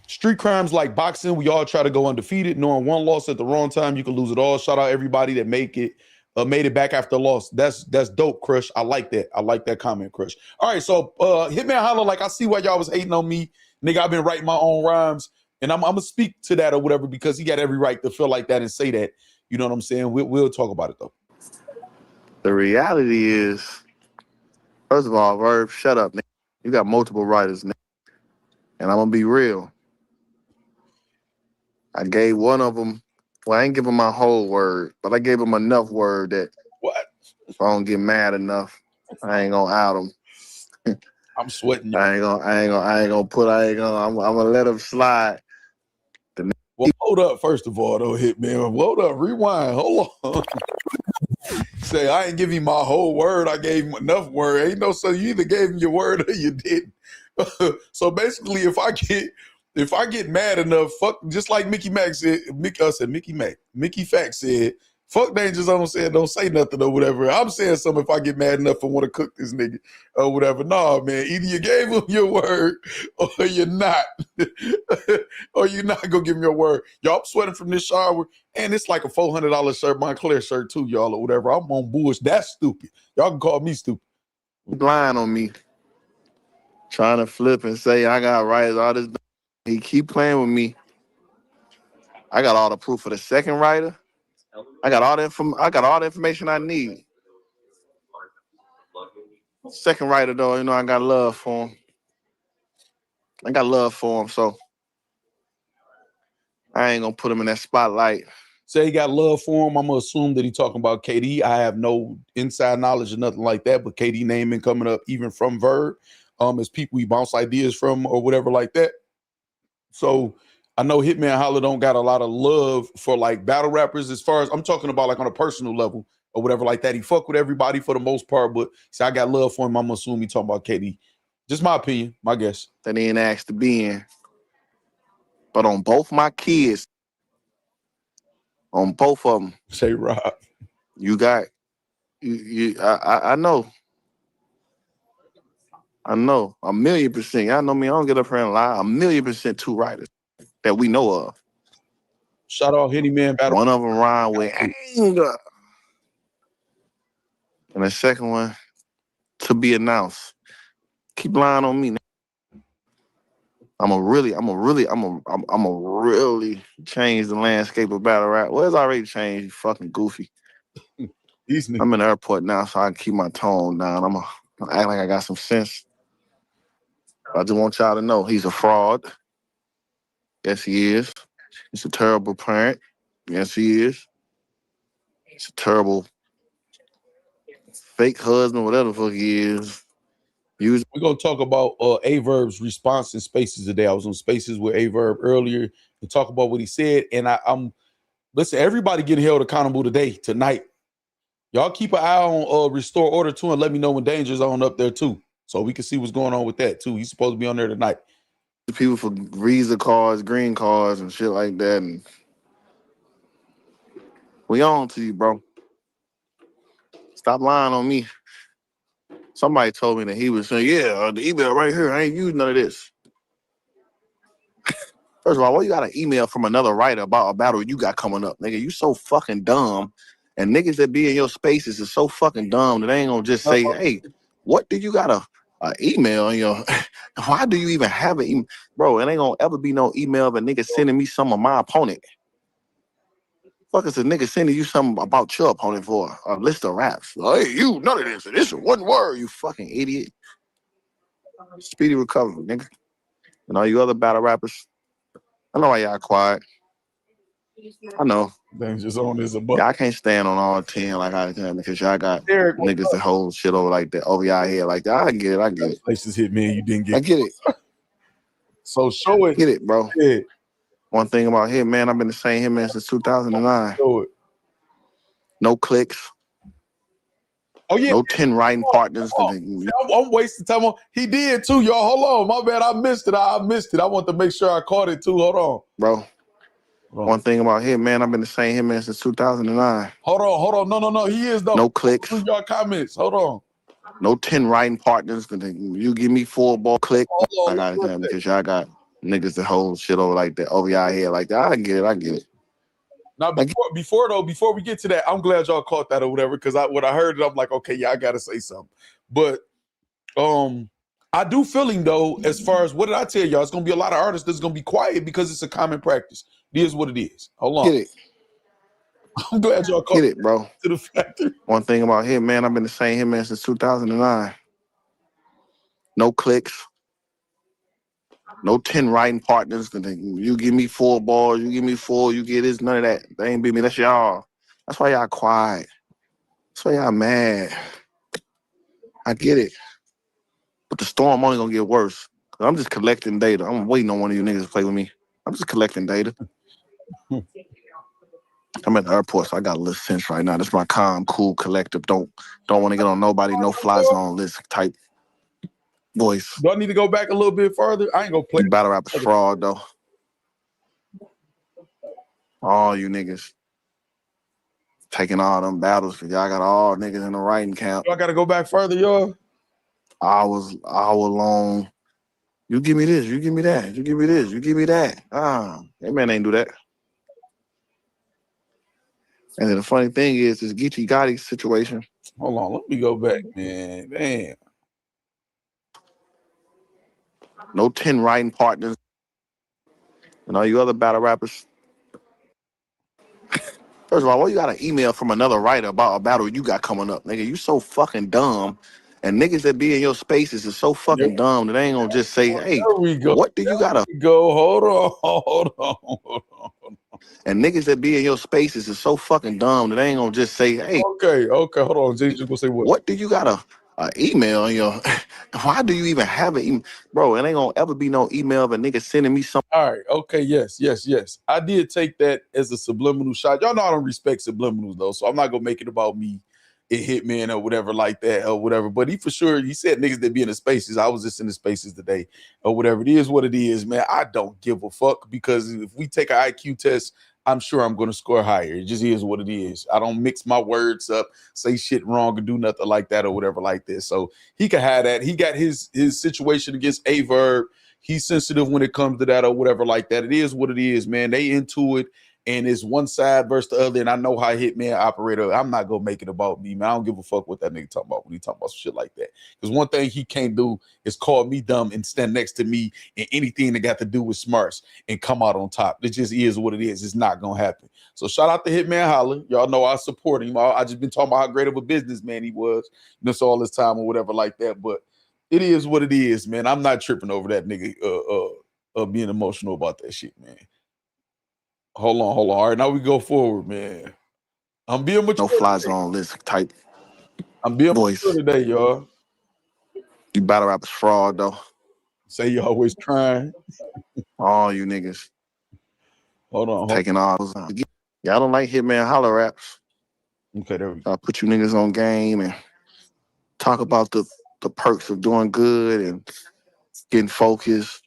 street crimes like boxing, we all try to go undefeated. Knowing one loss at the wrong time, you can lose it all. Shout out everybody that made it back after a loss. That's dope, Crush. I like that. I like that comment, Crush. All right, so Hitman Holla, like I see why y'all was hating on me. Nigga, I've been writing my own rhymes, and I'm gonna speak to that or whatever because he got every right to feel like that and say that. You know what I'm saying? We'll talk about it though. The reality is, first of all, Verb, shut up, nigga. You got multiple writers, nigga. And I'm gonna be real. I gave one of them, well, I ain't give him my whole word, but I gave him enough word that what? If I don't get mad enough, I ain't gonna out him. I'm sweating. I'm gonna let him slide. Well, hold up, first of all, though, Hitman. Hold up, rewind. Hold on. Say, I ain't give you my whole word. I gave him enough word. Ain't no, so you either gave him your word or you didn't. So basically, if I get mad enough, fuck, just like Mickey Factz said, fuck Danger Zone said, don't say nothing or whatever. I'm saying something if I get mad enough and want to cook this nigga or whatever. No, man, either you gave him your word or you're not. Or you're not going to give him your word. Y'all, I'm sweating from this shower, and it's like a $400 shirt, Montclair shirt too, y'all, or whatever. I'm on bullshit. That's stupid. Y'all can call me stupid. Lying on me. Trying to flip and say I got writers, all this. He keep playing with me. I got all the proof for the second writer. I got all the information I need. Second writer, though, you know, I got love for him. So I ain't gonna put him in that spotlight. Say he got love for him. I'm gonna assume that he talking about KD. I have no inside knowledge or nothing like that, but KD name been coming up even from Verb, as people he bounce ideas from or whatever like that. So I know Hitman Holla don't got a lot of love for like battle rappers as far as I'm talking about, like on a personal level or whatever like that. He fuck with everybody for the most part, but see, I got love for him. I'm assuming he talking about KD. Just my opinion, my guess. That he ain't asked to be in. But on both my kids, on both of them, say Rob, you got I know. I know 1,000,000%. Y'all know me. I don't get up here and lie. 1,000,000% two writers that we know of. Shout out Hitman battle. One of them rhyme with anger, and the second one to be announced. Keep lying on me. I'm a really change the landscape of battle rap. Well, it's already changed. You fucking goofy. I'm in the airport now, so I can keep my tone down. I'm act like I got some sense. I just want y'all to know he's a fraud. Yes, he is. He's a terrible parent. Yes, he is. He's a terrible fake husband, whatever the fuck he is. We're going to talk about A-Verb's response in Spaces today. I was on Spaces with A-Verb earlier to talk about what he said. And listen, everybody getting held accountable tonight. Y'all keep an eye on Restore Order 2 and let me know when Danger's on up there too. So we can see what's going on with that too. He's supposed to be on there tonight. People for Visa cards, green cards, and shit like that. And we on to you, bro. Stop lying on me. Somebody told me that he was saying, yeah, the email right here, I ain't used none of this. First of all, why you got an email from another writer about a battle you got coming up? Nigga, you so fucking dumb. And niggas that be in your spaces is so fucking dumb that they ain't gonna just say, hey, what did you got a email in your... Why do you even have an email? Bro, it ain't gonna ever be no email of a nigga sending me some of my opponent. Fuck is a nigga sending you something about your opponent for a list of raps? Hey, you, none of this. This is one word, you fucking idiot. Speedy recovery, nigga. And all you other battle rappers, I know why y'all quiet. I know. Danger's on is a buck. Yeah, I can't stand on all 10 like I can because y'all got niggas that hold shit over like that, over y'all head like that. I get it. Places hit me and you didn't get it. I get it. So show it. Get it, bro. Yeah. One thing about Hitman, I've been the same Hitman since 2009. Show it. No clicks. Oh yeah. No 10 writing partners. I'm wasting time on. He did too, y'all. Hold on, my bad. I missed it. I want to make sure I caught it too. Hold on, bro. One thing about Hitman, I've been the same Hitman since 2009. Hold on. No. He is though. No clicks. Through your comments. Hold on. No 10 writing partners. You give me 4 ball click. I got that because y'all got niggas that hold shit over like that over y'all head like that. I get it. Now before we get to that, I'm glad y'all caught that or whatever, because when I heard it, I'm like, okay, yeah, I gotta say something. But I do feeling though, as far as what did I tell y'all? It's gonna be a lot of artists that's gonna be quiet because it's a common practice. It is what it is. Hold on. Get it. I'm glad y'all caught it, bro. To the factory. One thing about Hitman, I've been the same Hitman since 2009. No clicks. No 10 writing partners. You give me 4 balls, you give me 4, you get this, none of that. They ain't beat me. That's y'all. That's why y'all quiet. That's why y'all mad. I get it. But the storm only gonna get worse. I'm just collecting data. I'm waiting on one of you niggas to play with me. I'm just collecting data. I'm at the airport, so I got a little sense right now. This is my calm, cool, collective. Don't want to get on nobody, no fly zone list type voice. Do I need to go back a little bit further? I ain't gonna play. You battle rappers fraud though. All you niggas taking all them battles because y'all got all niggas in the writing camp. Do I gotta go back further, y'all? Hour long. You give me this, you give me that, you give me this, you give me that. That man ain't do that. And then the funny thing is, this Geechi Gotti situation. Hold on, let me go back, man. Damn. No 10 writing partners. And all you other battle rappers. First of all, why you got an email from another writer about a battle you got coming up? Nigga, you so fucking dumb. And niggas that be in your spaces is so fucking dumb that they ain't gonna just say, hey, what do you gotta go? Hold on. And niggas that be in your spaces is so fucking dumb that they ain't gonna just say, hey. Okay, hold on. Jay, you gonna say what? What do you got a email in your why do you even have an email? Bro, it ain't gonna ever be no email of a nigga sending me something. All right, okay, yes. I did take that as a subliminal shot. Y'all know I don't respect subliminals though, so I'm not gonna make it about me. It hit me or whatever like that or whatever. But he said niggas that be in the spaces. I was just in the spaces today or whatever. It is what it is, man. I don't give a fuck because if we take an IQ test, I'm sure I'm going to score higher. It just is what it is. I don't mix my words up, say shit wrong, or do nothing like that or whatever like this. So he can have that. He got his situation against a Verb. He's sensitive when it comes to that or whatever like that. It is what it is, man. They into it. And it's one side versus the other, and I know how Hitman operator. I'm not gonna make it about me, man. I don't give a fuck what that nigga talking about when he talking about some shit like that. Because one thing he can't do is call me dumb and stand next to me in anything that got to do with smarts and come out on top. It just is what it is. It's not gonna happen. So shout out to Hitman Holla. Y'all know I support him. I just been talking about how great of a businessman he was this all this time or whatever like that. But it is what it is, man. I'm not tripping over that nigga being emotional about that shit, man. Hold on. All right, now we go forward, man. I'm being mature. No fly zone list type. I'm being mature today, y'all. You battle rappers fraud though. Say you always trying. All you niggas. Hold on. Taking all those. Y'all don't like Hitman Holla raps. Okay, there we go. I'll put you niggas on game and talk about the perks of doing good and getting focused.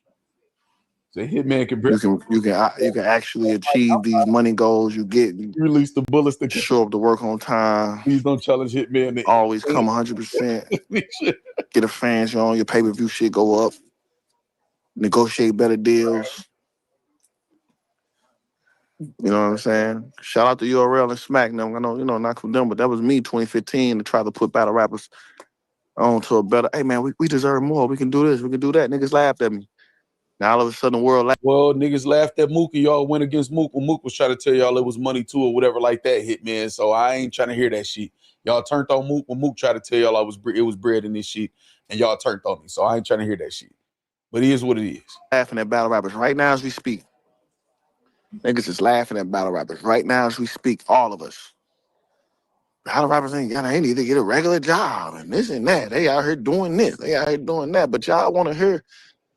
The Hitman can you can actually achieve these money goals you get. You release the bullets to show up to work on time. Please don't challenge Hitman. Always come 100%. Get a fans on your pay-per-view shit go up. Negotiate better deals. You know what I'm saying? Shout out to URL and Smack them. I know, not for them, but that was me 2015 to try to put battle rappers on to a better. Hey man, we deserve more. We can do this. We can do that. Niggas laughed at me. Now all of a sudden the world laughed. Well, niggas laughed at Mook and y'all went against Mook when Mook was trying to tell y'all it was money too or whatever like that, Hitman. So I ain't trying to hear that shit. Y'all turned on Mook when Mook tried to tell y'all it was bread in this shit, and y'all turned on me. So I ain't trying to hear that shit. But it is what it is. Laughing at battle rappers right now as we speak. Niggas is laughing at battle rappers right now as we speak. All of us. Battle rappers they need to get a regular job and this and that. They out here doing this. They out here doing that. But y'all want to hear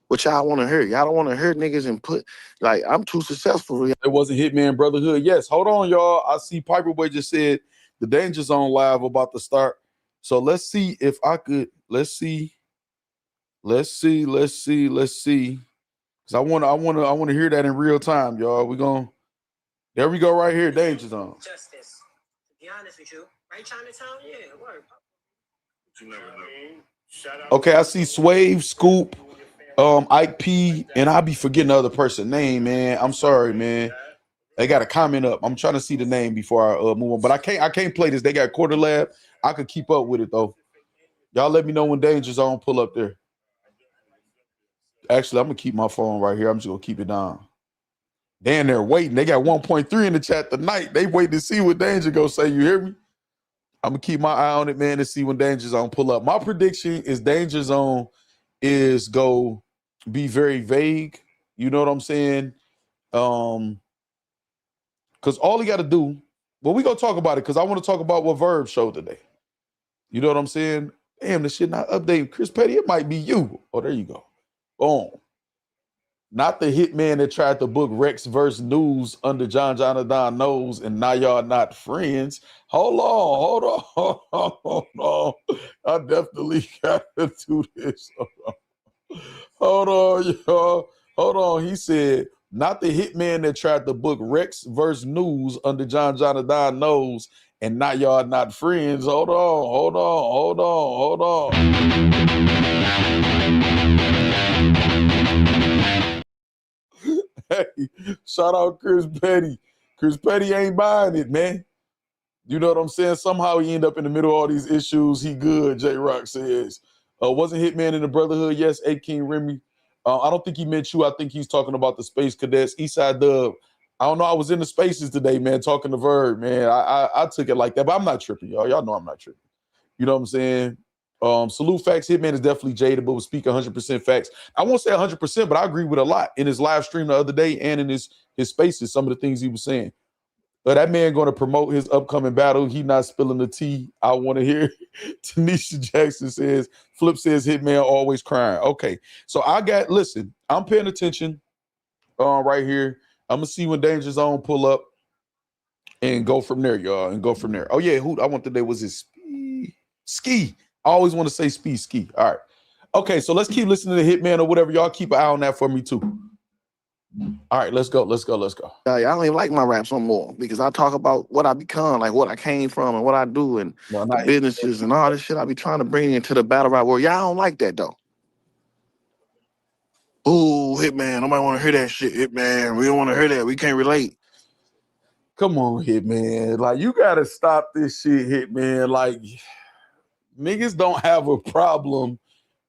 what y'all want to hear. Y'all don't want to hear niggas and put, like, I'm too successful. It wasn't Hitman Brotherhood. Yes, hold on, y'all. I see Piperboy just said the Danger Zone live about to start. So let's see if I could. Let's see. Because I want to hear that in real time, y'all. There we go, right here. Danger Zone. Justice. To be honest with you, right, Chinatown? Yeah, word. Okay, I see Swave, Scoop, Ike P, and I'll be forgetting the other person's name, man. I'm sorry, man. They got a comment up. I'm trying to see the name before I move on, but I can't play this. They got Quarter Lab. I could keep up with it though. Y'all let me know when Danger Zone pull up there. Actually, I'm gonna keep my phone right here. I'm just gonna keep it down. Damn, they're waiting. They got 1.3 in the chat tonight. They wait to see what Danger gonna say. You hear me? I'm gonna keep my eye on it, man, to see when Danger Zone pull up. My prediction is Danger Zone is go be very vague. You know what I'm saying? Because all he got to do, well, we gonna talk about it because I want to talk about what Verb showed today. You know what I'm saying? Damn, this shit not updating. Chris Petty, it might be you. Oh, there you go. Boom. Not the hitman that tried to book Rex versus News under Jonathan nose, and now y'all not friends. Hold on. I definitely got to do this. Hold on, y'all. Hold on. He said, not the hitman that tried to book Rex versus News under Jonathan nose, and now y'all not friends. Hold on. Hey, shout out Chris Petty. Chris Petty ain't buying it, man. You know what I'm saying? Somehow he end up in the middle of all these issues. He good, J-Rock says. Wasn't Hitman in the Brotherhood? Yes, A King Remy. I don't think he meant you. I think he's talking about the Space Cadets. Eastside Dub. I don't know. I was in the spaces today, man, talking to Verb, man. I took it like that, but I'm not tripping, y'all. Y'all know I'm not tripping. You know what I'm saying? Salute Factz. Hitman is definitely jaded, but will speak 100% facts. I won't say 100%, but I agree with a lot in his live stream the other day and in his spaces, some of the things he was saying. But that man going to promote his upcoming battle. He not spilling the tea. I want to hear. Tanisha Jackson says, Flip says Hitman always crying. Okay, so listen, I'm paying attention right here. I'm going to see when Danger Zone pull up and go from there, y'all, and go from there. Oh, yeah, who I want today was his Ski. I always want to say Ski. All right. Okay, so let's keep listening to Hitman or whatever. Y'all keep an eye on that for me too. All right, let's go. I don't even like my raps no more because I talk about what I become, like what I came from and what I do and the businesses and all this shit I be trying to bring into the battle rap world. Y'all don't like that though. Ooh, Hitman, nobody want to hear that shit, Hitman. We don't want to hear that. We can't relate. Come on, Hitman. Like, you got to stop this shit, Hitman. Like, niggas don't have a problem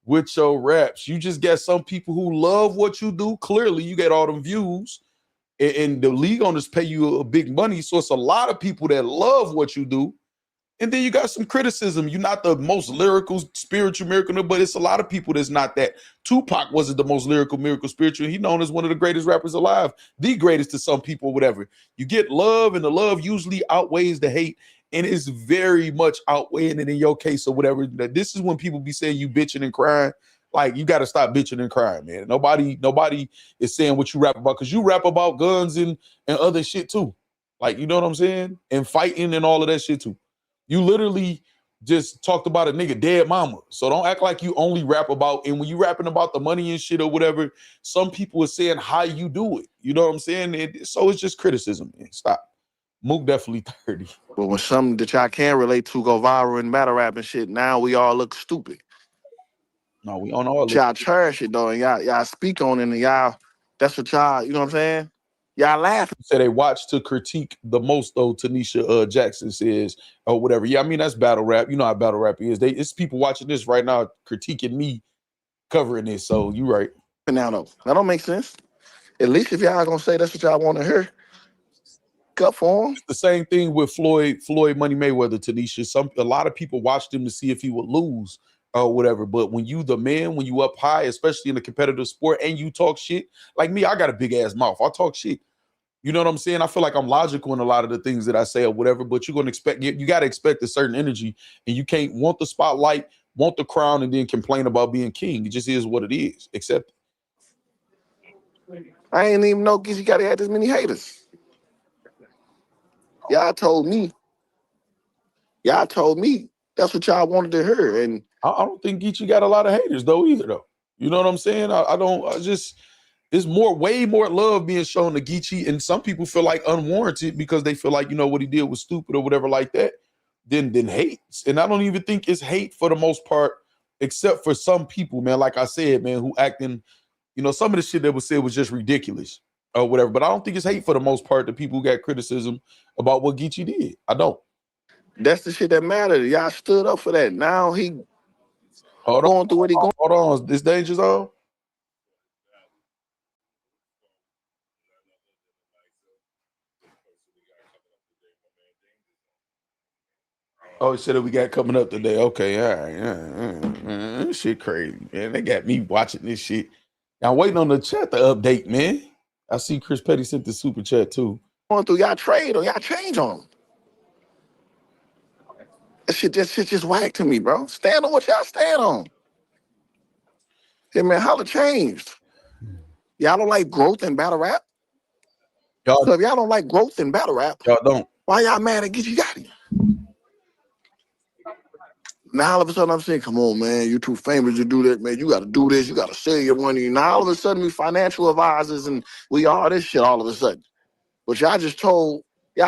with your raps. You just got some people who love what you do. Clearly, you get all them views, and the league owners pay you a big money. So it's a lot of people that love what you do. And then you got some criticism. You're not the most lyrical, spiritual miracle, but it's a lot of people that's not that. Tupac wasn't the most lyrical, miracle, spiritual. He's known as one of the greatest rappers alive, the greatest to some people, whatever. You get love, and the love usually outweighs the hate. And it's very much outweighing it in your case or whatever. This is when people be saying you bitching and crying. Like, you got to stop bitching and crying, man. Nobody is saying what you rap about, because you rap about guns and other shit too. Like, you know what I'm saying? And fighting and all of that shit too. You literally just talked about a nigga dead mama. So don't act like you only rap about, and when you rapping about the money and shit or whatever, some people are saying how you do it. You know what I'm saying? So it's just criticism, man. Stop. Mook definitely 30. But when something that y'all can relate to go viral in battle rap and shit, now we all look stupid. No, we don't all. Y'all cherish it though, and y'all speak on it, and y'all, that's what y'all, you know what I'm saying? Y'all laugh. So they watch to critique the most though. Tanisha Jackson says or whatever. Yeah, I mean that's battle rap. You know how battle rap is. It's people watching this right now critiquing me covering this. So you right. Now though, that don't make sense. At least if y'all gonna say that's what y'all want to hear, cut for him. It's the same thing with Floyd Money Mayweather. Tanisha. A lot of people watched him to see if he would lose or whatever. But when you the man, when you up high, especially in a competitive sport, and you talk shit, like me, I got a big ass mouth. I talk shit. You know what I'm saying? I feel like I'm logical in a lot of the things that I say or whatever, but you're going to expect, you got to expect a certain energy, and you can't want the spotlight, want the crown, and then complain about being king. It just is what it is. Accept it. I ain't even know Geechi Gotti had this many haters. Y'all told me That's what y'all wanted to hear. And I don't think Geechi got a lot of haters though either though. You know what I'm saying? It's way more love being shown to Geechi, and some people feel like unwarranted because they feel like, you know, what he did was stupid or whatever like that, than hate. And I don't even think it's hate for the most part, except for some people, man, like I said, man, who acting, you know, some of the shit that was said was just ridiculous or whatever. But I don't think it's hate for the most part, the people who got criticism about what Geechi did. I don't. That's the shit that mattered. Y'all stood up for that. Now he going through what he going. Hold on, this danger's on. Oh, shit that we got coming up today. Okay, all right. This shit crazy, man. They got me watching this shit. I'm waiting on the chat to update, man. I see Chris Petty sent the super chat too. Going through y'all trade or y'all change on him. That shit just whack to me, bro. Stand on what y'all stand on. Hitman Holla changed. Y'all don't like growth in battle rap? So if y'all don't like growth in battle rap, y'all don't. Why y'all mad at Geechi Gotti? Now all of a sudden I'm saying, come on, man, you're too famous to do that, man. You got to do this. You got to sell your money. Now all of a sudden we financial advisors and we all this shit all of a sudden. But y'all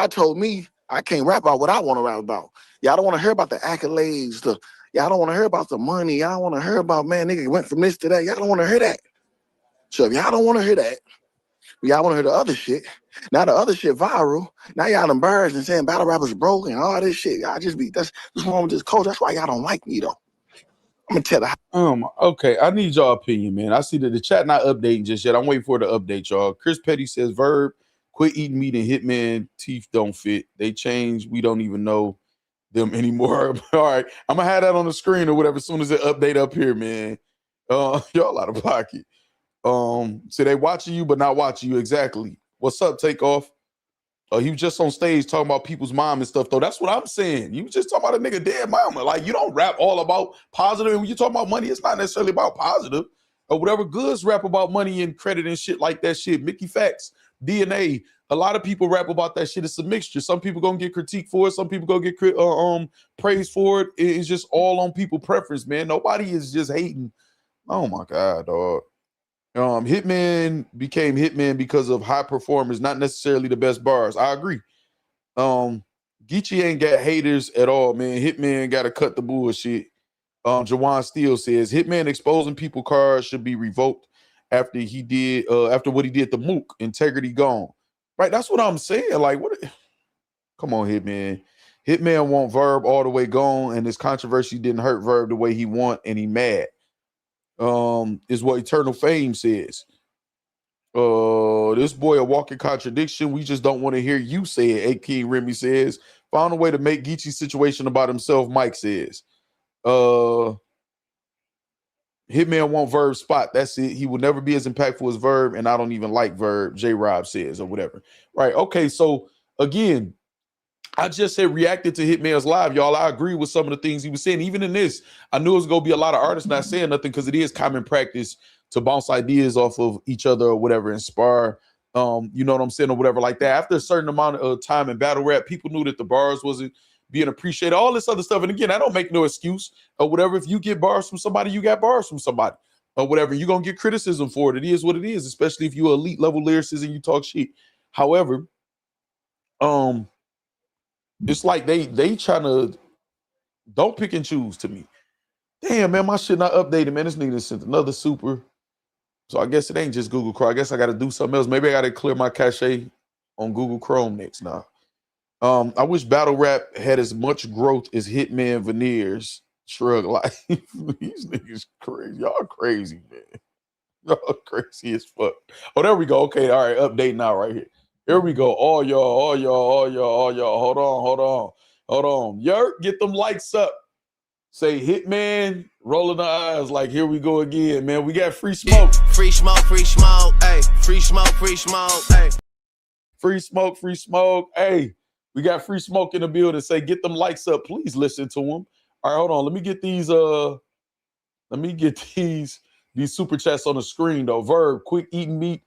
told me I can't rap about what I want to rap about. Y'all don't want to hear about the accolades. Y'all don't want to hear about the money. Y'all want to hear about, man, nigga went from this to that. Y'all don't want to hear that. So if y'all don't want to hear that, y'all want to hear the other shit. Now the other shit viral. Now y'all embarrassed and saying battle rappers broke and all this shit. Y'all just that's wrong with this culture. That's why y'all don't like me though. I'm gonna tell you. Okay, I need y'all opinion, man. I see that the chat not updating just yet. I'm waiting for it to update, y'all. Chris Petty says Verb, quit eating meat and Hitman teeth don't fit. They change. We don't even know them anymore. All right, I'm gonna have that on the screen or whatever as soon as it update up here, man. Y'all out of pocket. So they watching you but not watching you. Exactly. What's up, Takeoff? He was just on stage talking about people's mom and stuff, though. That's what I'm saying. You was just talking about a nigga dead mama. Like, you don't rap all about positive. And when you talk about money, it's not necessarily about positive or whatever. Goods rap about money and credit and shit like that shit. Mickey Factz, DNA. A lot of people rap about that shit. It's a mixture. Some people gonna get critique for it. Some people gonna get praise for it. It's just all on people preference, man. Nobody is just hating. Oh my God, dog. Hitman became Hitman because of high performers, not necessarily the best bars. I agree. Geechi ain't got haters at all, man. Hitman got to cut the bullshit. Jawan Steele says Hitman exposing people cards should be revoked after he did after what he did to Mook. Integrity gone. Right, that's what I'm saying. Like, what? Come on, Hitman. Hitman want Verb all the way gone, and this controversy didn't hurt Verb the way he want, and he mad. Is what Eternal Fame says. This boy a walking contradiction. We just don't want to hear you say it. A King Remy says. Found a way to make Geechi's situation about himself. Mike says. Hitman want Verb spot. That's it. He will never be as impactful as Verb, and I don't even like Verb. J Rob says or whatever. Right. Okay. So again, I just said reacted to Hitman's live, y'all. I agree with some of the things he was saying. Even in this, I knew it was gonna be a lot of artists not saying nothing because it is common practice to bounce ideas off of each other or whatever, inspire, you know what I'm saying, or whatever like that. After a certain amount of time in battle rap, people knew that the bars wasn't being appreciated, all this other stuff. And again, I don't make no excuse or whatever. If you get bars from somebody, you got bars from somebody or whatever. You're gonna get criticism for it. It is what it is, especially if you're elite level lyricist and you talk shit. However, it's like they trying to don't pick and choose to me. Damn, man, my shit not updated, man. This nigga sent another super. So I guess it ain't just Google Chrome. I guess I got to do something else. Maybe I got to clear my cache on Google Chrome next now. I wish battle rap had as much growth as Hitman Veneers. Shrug life. These niggas crazy. Y'all crazy, man. Y'all crazy as fuck. Oh, there we go. Okay, all right, update now right here. Here we go. All y'all. Hold on. Yurt, get them likes up. Say Hitman, rolling the eyes like here we go again, man. We got free smoke. Free smoke, hey. Free smoke, hey. Free smoke, hey. We got free smoke in the building. Say get them likes up. Please listen to them. All right, hold on. Let me get these super chats on the screen though. Verb, quit eating meat.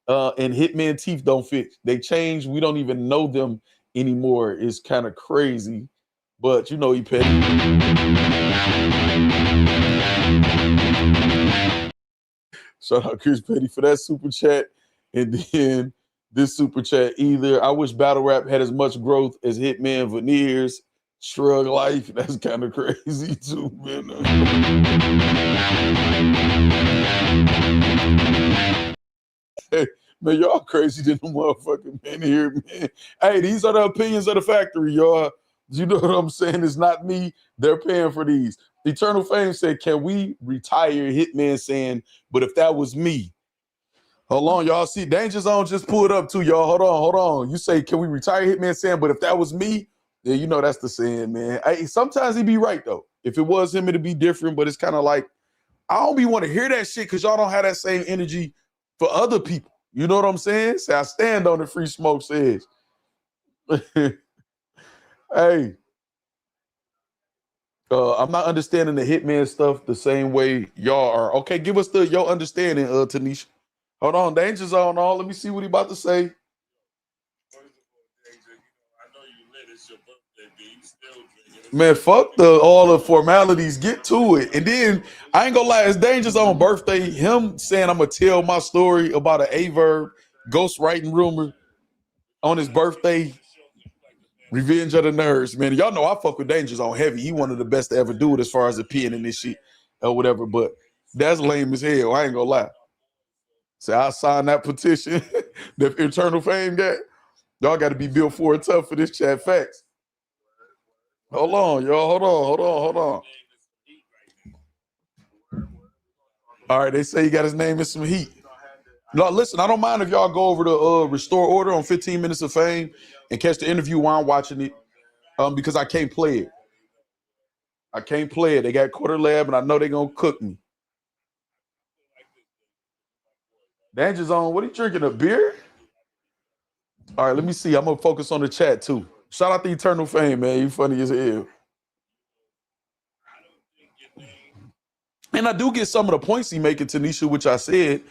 And Hitman teeth don't fit. They changed. We don't even know them anymore. It's kind of crazy. But you know he petty. Shout out Chris Petty for that super chat. And then this super chat either. I wish battle rap had as much growth as Hitman Veneers. Shrug life. That's kind of crazy too, man. Hey, man, y'all crazy than the motherfucking man here, man. Hey, these are the opinions of the factory, y'all. You know what I'm saying? It's not me. They're paying for these. Eternal Fame said, can we retire Hitman saying, but if that was me? Hold on, y'all. See, Danger Zone just pulled up too, y'all. Hold on. You say, can we retire Hitman saying, but if that was me? Yeah, you know that's the saying, man. Hey, sometimes he be right, though. If it was him, it'd be different, but it's kind of like, I don't be want to hear that shit because y'all don't have that same energy for other people. You know what I'm saying? Say, I stand on the Free Smoke says. Hey. I'm not understanding the Hitman stuff the same way y'all are. Okay, give us your understanding, Tanisha. Hold on, Danger Zone on. Let me see what he about to say. Man, fuck all the formalities. Get to it. And then, I ain't gonna lie, it's Danger Zone birthday. Him saying I'm gonna tell my story about an Verb ghostwriting rumor on his birthday. Revenge of the Nerds, man. Y'all know I fuck with Danger Zone heavy. He one of the best to ever do it as far as the pen and this shit or whatever. But that's lame as hell. I ain't gonna lie. So I signed that petition that Eternal Fame got. Y'all got to be built for it tough for this chat. Facts. Hold on, y'all. Hold on. All right, they say he got his name in some heat. No, listen, I don't mind if y'all go over to Restore Order on 15 Minutes of Fame and catch the interview while I'm watching it, because I can't play it. They got Quarter Lab, and I know they're going to cook me. Danger Zone, what are you drinking, a beer? All right, let me see. I'm going to focus on the chat, too. Shout out to Eternal Fame, man. You funny as hell. And I do get some of the points he making, Tanisha, which I said,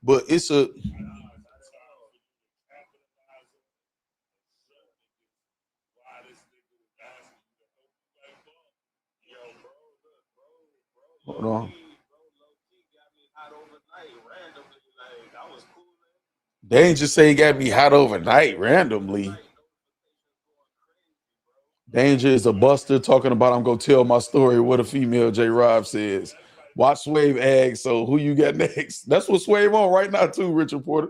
but it's a... Hold on. Danger say he got me hot overnight randomly. Danger is a buster talking about I'm gonna tell my story. What a female J Rob says. Watch Swave ag. So who you got next? That's what Swave on right now too, Richard Porter.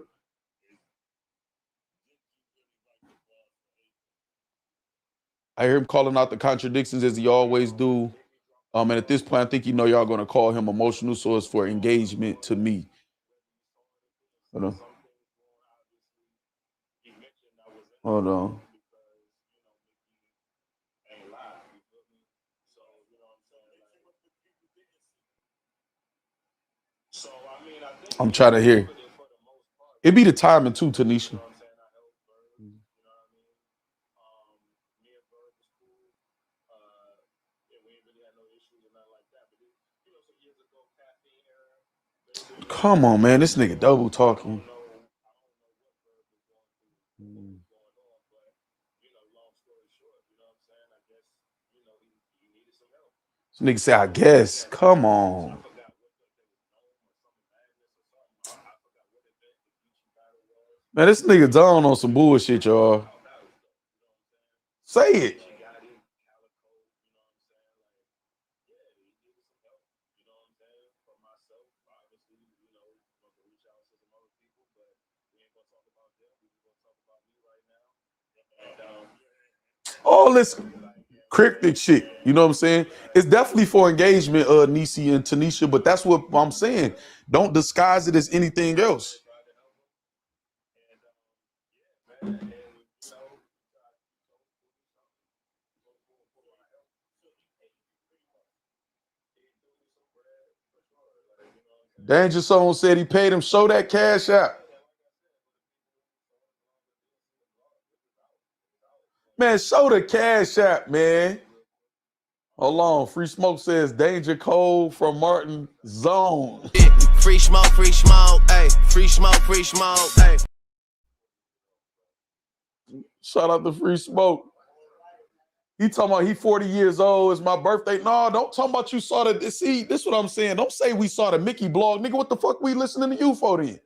I hear him calling out the contradictions as he always do. And at this point, I think y'all gonna call him emotional source for engagement to me. Hold on. I'm trying to hear. It be the timing too, Tanisha. Come on, man. This nigga double talking. This nigga say, I guess. Come on. Man, this nigga down on some bullshit, y'all. Say it. All this cryptic shit, you know what I'm saying? It's definitely for engagement, Nisi and Tanisha, but that's what I'm saying. Don't disguise it as anything else. Danger Zone said he paid him. Show that cash out. Man, show the cash out, man. Hold on. Free Smoke says Danger Code from Martin Zone. Free smoke, hey. Free smoke, hey. Shout out to Free Smoke. He talking about he 40 years old. It's my birthday. No, don't talk about you saw the. See, this is what I'm saying. Don't say we saw the Mickey blog. Nigga, what the fuck we listening to you for then?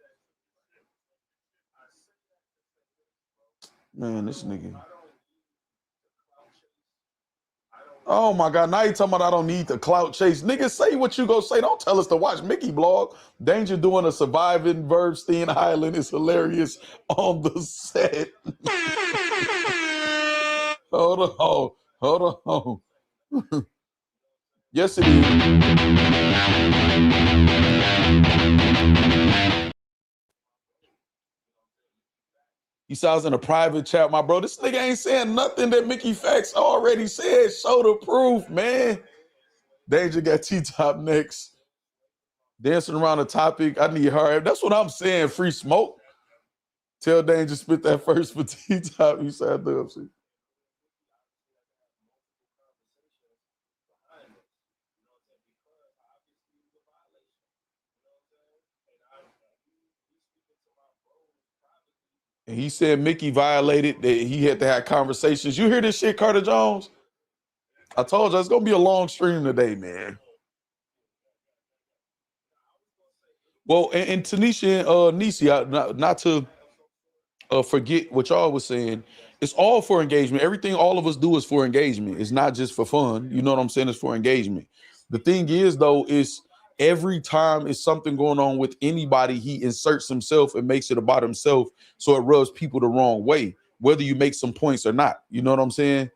Man, this nigga. Oh my God, now you talking about I don't need the clout chase. Nigga, say what you go say. Don't tell us to watch Mickey blog. Danger doing a surviving Verb Rawsteen Island is hilarious on the set. Hold on. Hold on. Yes, it is. He sounds in a private chat, my bro. This nigga ain't saying nothing that Mickey Factz already said. Show the proof, man. Danger got T-Top next. Dancing around the topic. I need her. That's what I'm saying. Free smoke. Tell Danger spit that first for T-Top. You said up. See. And he said Mickey violated, that he had to have conversations. You hear this shit, Carter Jones? I told you it's gonna be a long stream today, man. Well, and Tanisha and Nisi, not to forget what y'all was saying. It's all for engagement. Everything all of us do is for engagement. It's not just for fun. You know what I'm saying? It's for engagement. The thing is, though, is every time it's something going on with anybody, he inserts himself and makes it about himself, so it rubs people the wrong way, whether you make some points or not. You know what I'm saying?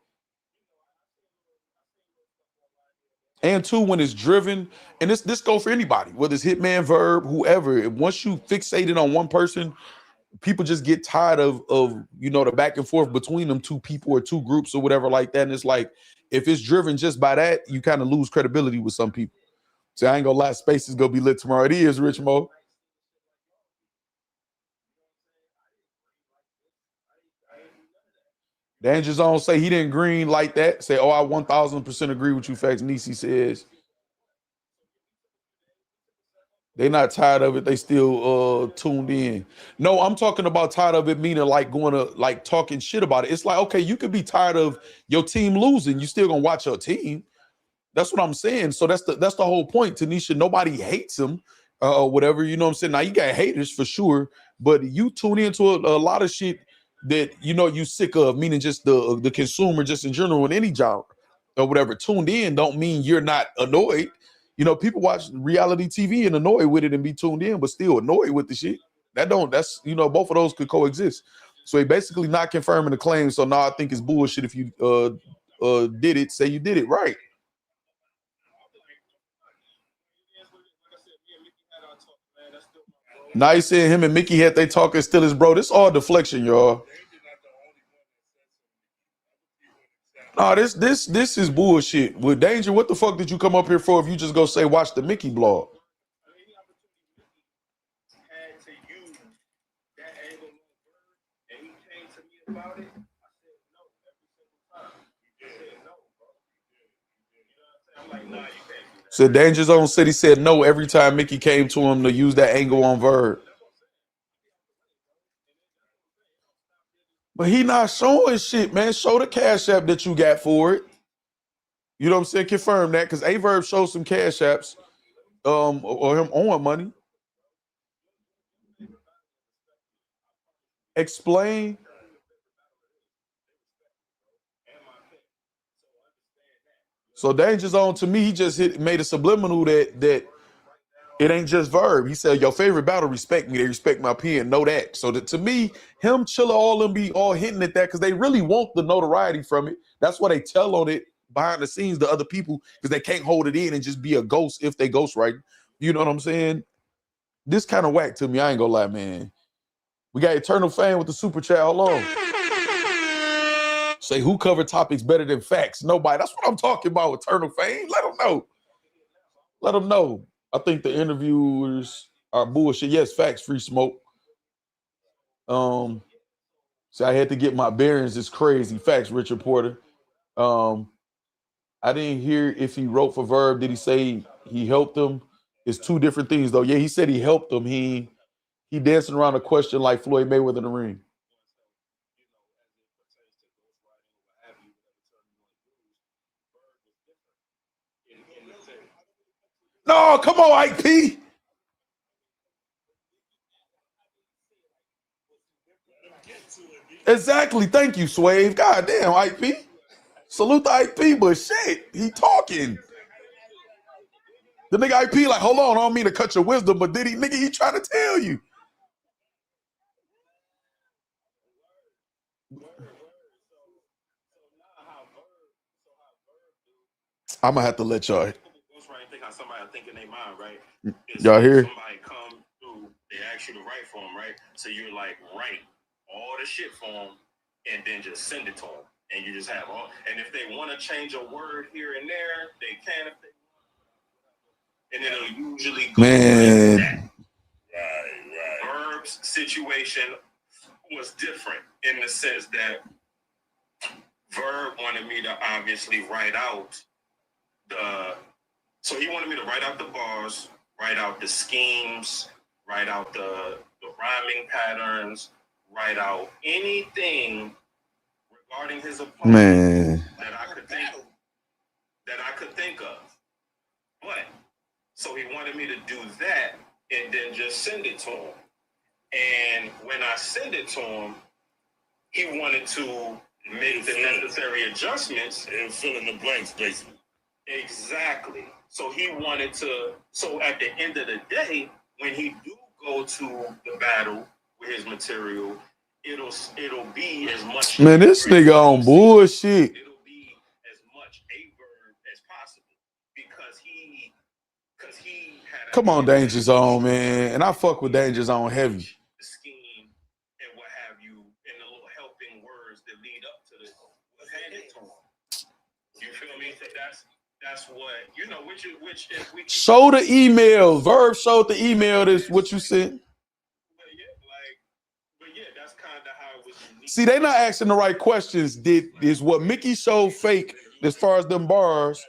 And two, when it's driven, and this go for anybody, whether it's Hitman, Verb, whoever. Once you fixated on one person, people just get tired of you know, the back and forth between them two people or two groups or whatever like that. And it's like, if it's driven just by that, you kind of lose credibility with some people. So I ain't gonna lie, space is gonna be lit tomorrow. It is, Rich Mo. Danger Zone say he didn't green like that. Say, oh, I 1000% agree with you, Factz. Nisi says they not tired of it. They still tuned in. No, I'm talking about tired of it, meaning like going to like talking shit about it. It's like, okay, you could be tired of your team losing. You still gonna watch your team. That's what I'm saying. So that's the whole point, Tanisha. Nobody hates him or whatever. You know what I'm saying? Now you got haters for sure, but you tune into a lot of shit that you know you sick of, meaning just the consumer, just in general, in any job or whatever. Tuned in don't mean you're not annoyed. You know, people watch reality TV and annoyed with it and be tuned in, but still annoyed with the shit. That's you know, both of those could coexist. So he basically not confirming the claim. So now I think it's bullshit if you did it, say you did it right. Now you saying him and Mickey had they talking still is bro. This all deflection, y'all. No, this is bullshit. With Danger, what the fuck did you come up here for if you just go say watch the Mickey blog? So Danger Zone City said no every time Mickey came to him to use that angle on Verb. But he not showing shit, man. Show the cash app that you got for it. You know what I'm saying? Confirm that, because Verb showed some cash apps or him owing money. Explain. So Danger Zone, to me, he just made a subliminal that it ain't just Verb. He said, your favorite battle respect me. They respect my pen. Know that. So to me, him, Chilla, all them be all hinting at that because they really want the notoriety from it. That's why they tell on it behind the scenes to other people, because they can't hold it in and just be a ghost if they ghostwrite. You know what I'm saying? This kind of whack to me. I ain't gonna lie, man. We got Eternal Fame with the super chat. Hold on. Say, who covered topics better than Factz? Nobody. That's what I'm talking about, Eternal Fame. Let them know. Let them know. I think the interviewers are bullshit. Yes, Factz, free smoke. So I had to get my bearings. It's crazy. Factz, Richard Porter. I didn't hear if he wrote for Verb. Did he say he helped them? It's two different things, though. Yeah, he said he helped them. He dancing around a question like Floyd Mayweather in the ring. No, come on, Ike P. Exactly. Thank you, Swave. God damn, Ike P. Salute to Ike P, but shit, he talking. The nigga Ike P like, hold on, I don't mean to cut your wisdom, but did he, nigga, he trying to tell you. I'm gonna have to let y'all. Y'all hear? Somebody come through, they ask you to write for them, right? So you're like, write all the shit for them and then just send it to them. And you just have all, and if they want to change a word here and there, they can. And it'll usually go. Man. Right. Verb's situation was different in the sense that Verb wanted me to obviously write out so he wanted me to write out the bars, write out the schemes, write out the rhyming patterns, write out anything regarding his opponent that I could think of. But so he wanted me to do that and then just send it to him. And when I send it to him, he wanted to make the necessary adjustments and fill in the blanks, basically. Exactly. So he wanted to. So at the end of the day, when he do go to the battle with his material, it'll be as much. Man, this nigga on bullshit. It'll be as much a verb as possible because he had. Come on, Danger Zone, man, and I fuck with Danger Zone heavy. The scheme and what have you, and the little helping words that lead up to the hand it to him. You feel me? So that's what you know. Which if we show the email. Verb showed the email. This what you sent. But yeah, that's kind of how it was. See, they not asking the right questions. Is what Mickey showed fake as far as them bars,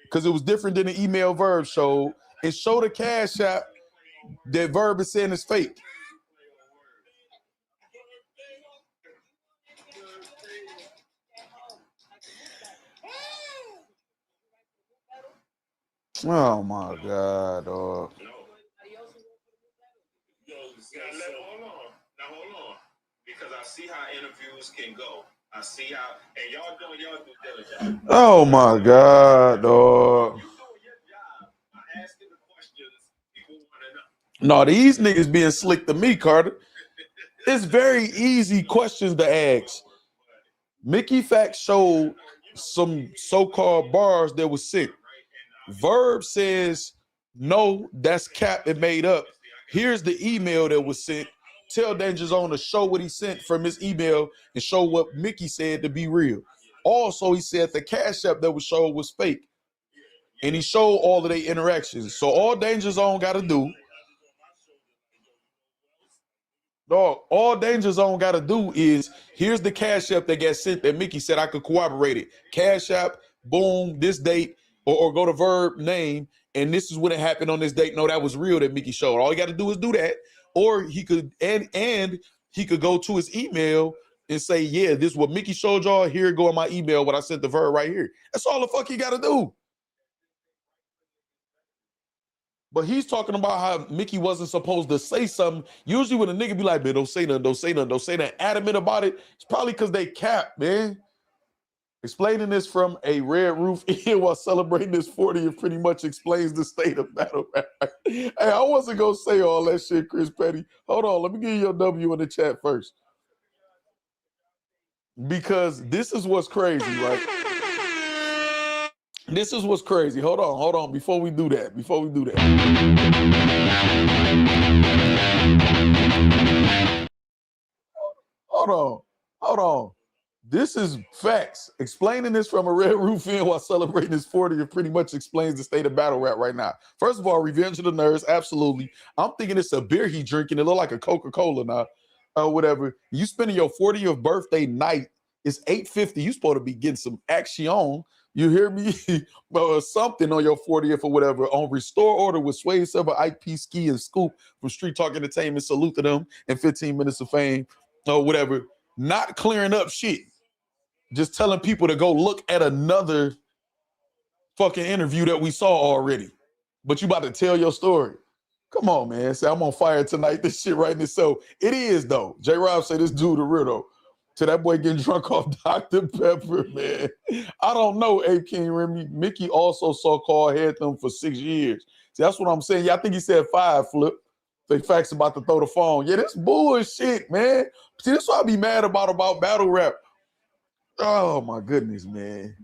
because it was different than the email Verb showed. And show the cash app that Verb is saying is fake. Oh my God, dog. Hold on. Because I see how interviews can go. I see how, and y'all doing y'all due diligence. Oh my God, dog. You doing your job by asking the questions people want to know. No, these niggas being slick to me, Carter. It's very easy questions to ask. Mickey Factz showed some so-called bars that was sick. Verb says, no, that's cap and made up. Here's the email that was sent. Tell Danger Zone to show what he sent from his email and show what Mickey said to be real. Also, he said the cash app that was showed was fake. And he showed all of their interactions. So all Danger Zone got to do, dog, all Danger Zone got to do is, here's the cash app that got sent that Mickey said I could corroborate it. Cash app, boom, this date, or go to Verb name, and this is what it happened on this date. No, that was real that Mickey showed. All you got to do is do that. Or he could, and he could go to his email and say, yeah, this is what Mickey showed y'all. Here, go in my email, what I sent to Verb right here. That's all the fuck he got to do. But he's talking about how Mickey wasn't supposed to say something. Usually when a nigga be like, man, don't say nothing, don't say nothing, don't say nothing, adamant about it, it's probably because they cap, man. Explaining this from a Red Roof Inn while celebrating this 40th pretty much explains the state of battle rap. Hey, I wasn't going to say all that shit, Chris Petty. Hold on, let me give you your W in the chat first. Because this is what's crazy, right? This is what's crazy. Hold on. Before we do that. Hold on. This is Factz. Explaining this from a Red Roof Inn while celebrating his 40th pretty much explains the state of battle rap right now. First of all, Revenge of the Nerds, absolutely. I'm thinking it's a beer he drinking. It look like a Coca-Cola now, whatever. You spending your 40th birthday night, it's 8:50. You supposed to be getting some action. You hear me? Something on your 40th or whatever. On Restore Order with Sway Silver, Ike P, Ski, and Scoop from Street Talk Entertainment. Salute to them and 15 Minutes of Fame or whatever. Not clearing up shit. Just telling people to go look at another fucking interview that we saw already. But you about to tell your story. Come on, man. Say, I'm on fire tonight. This shit right now. So it is, though. J. Rob said this dude a real, though. To that boy getting drunk off Dr. Pepper, man. I don't know, Abe King Remy. Mickey also so-called had them for 6 years. See, that's what I'm saying. Yeah, I think he said 5, Flip. Think Factz about to throw the phone. Yeah, this bullshit, man. See, this is what I be mad about battle rap. Oh, my goodness, man.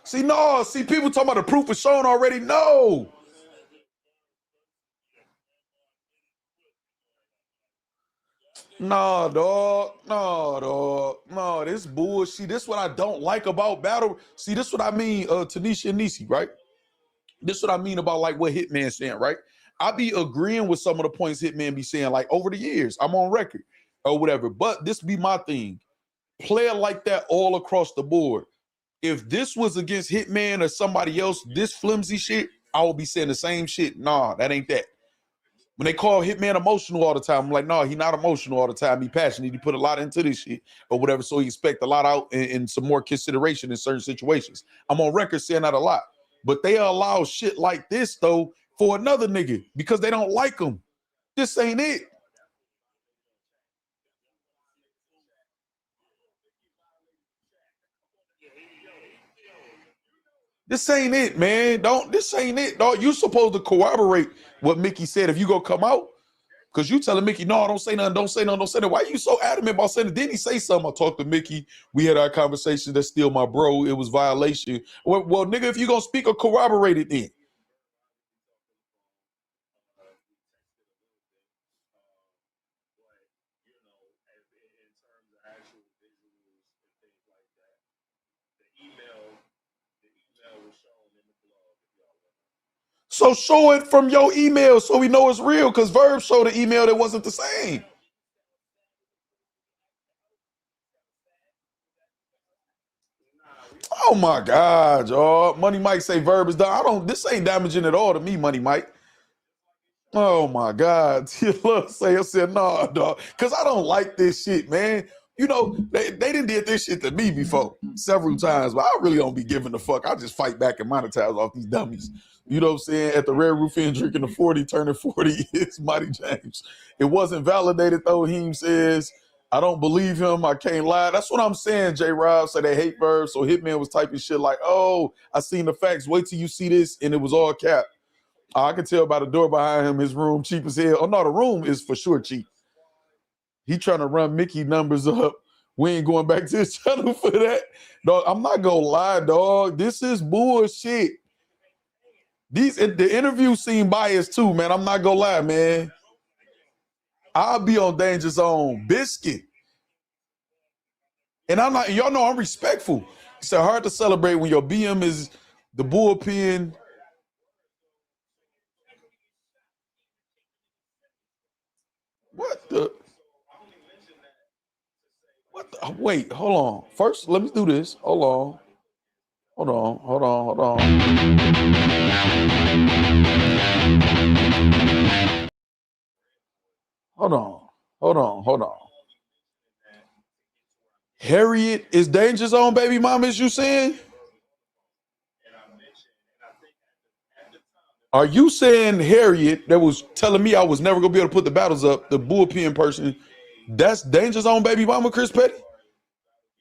See, no. See, people talking about the proof is shown already. No. No, dog. No, dog. No, this bullshit. This is what I don't like about battle. See, this is what I mean, Tanisha and Nisi, right? This is what I mean about like what Hitman's saying, right? I be agreeing with some of the points Hitman be saying, like over the years. I'm on record or whatever. But this be my thing. Play it like that all across the board. If this was against Hitman or somebody else, this flimsy shit, I would be saying the same shit. Nah, that ain't that. When they call Hitman emotional all the time, I'm like, no, he not emotional all the time. He passionate. He put a lot into this shit or whatever, so he expect a lot out and some more consideration in certain situations. I'm on record saying that a lot. But they allow shit like this, though, for another nigga because they don't like him. This ain't it. This ain't it, man. This ain't it, dog. You supposed to corroborate what Mickey said if you go come out. Because you telling Mickey, no, don't say nothing, don't say nothing, don't say nothing. Why are you so adamant about saying it? Didn't he say something? I talked to Mickey. We had our conversation. That's still my bro. It was violation. Well, nigga, if you gonna speak or corroborate it then. So show it from your email so we know it's real, because Verb showed an email that wasn't the same. Oh my God, y'all. Money Mike say Verb is done. This ain't damaging at all to me, Money Mike. Oh my God. I said, nah, dog. Because I don't like this shit, man. You know, they done did this shit to me before several times, but I really don't be giving a fuck. I just fight back and monetize off these dummies. You know what I'm saying? At the Red Roof Inn drinking the 40, turning 40 is Mighty James. It wasn't validated though, he says. I don't believe him. I can't lie. That's what I'm saying, J. Rob. So they hate Verb. So Hitman was typing shit like, oh, I seen the facts. Wait till you see this. And it was all cap. I can tell by the door behind him, his room cheap as hell. Oh, no, the room is for sure cheap. He trying to run Mickey numbers up. We ain't going back to his channel for that. Dog, I'm not going to lie, dog. This is bullshit. The interview seem biased too, man. I'm not going to lie, man. I'll be on Danger Zone biscuit. And I'm not, y'all know I'm respectful. It's hard to celebrate when your BM is the bullpen. What the? Wait, hold on. First, let me do this. Hold on. Harriet is Danger Zone, baby mama, is you saying? Are you saying Harriet that was telling me I was never going to be able to put the battles up, the bullpen person, that's Danger Zone, baby mama, Chris Petty?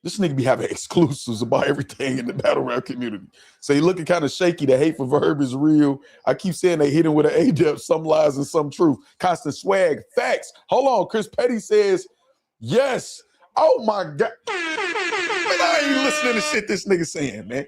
This nigga be having exclusives about everything in the battle rap community. So he looking kind of shaky. The hate for Verb is real. I keep saying they hit him with an A-depth, some lies and some truth. Constant swag. Facts. Hold on. Chris Petty says, yes. Oh, my God. Man, I ain't listening to shit this nigga saying, man.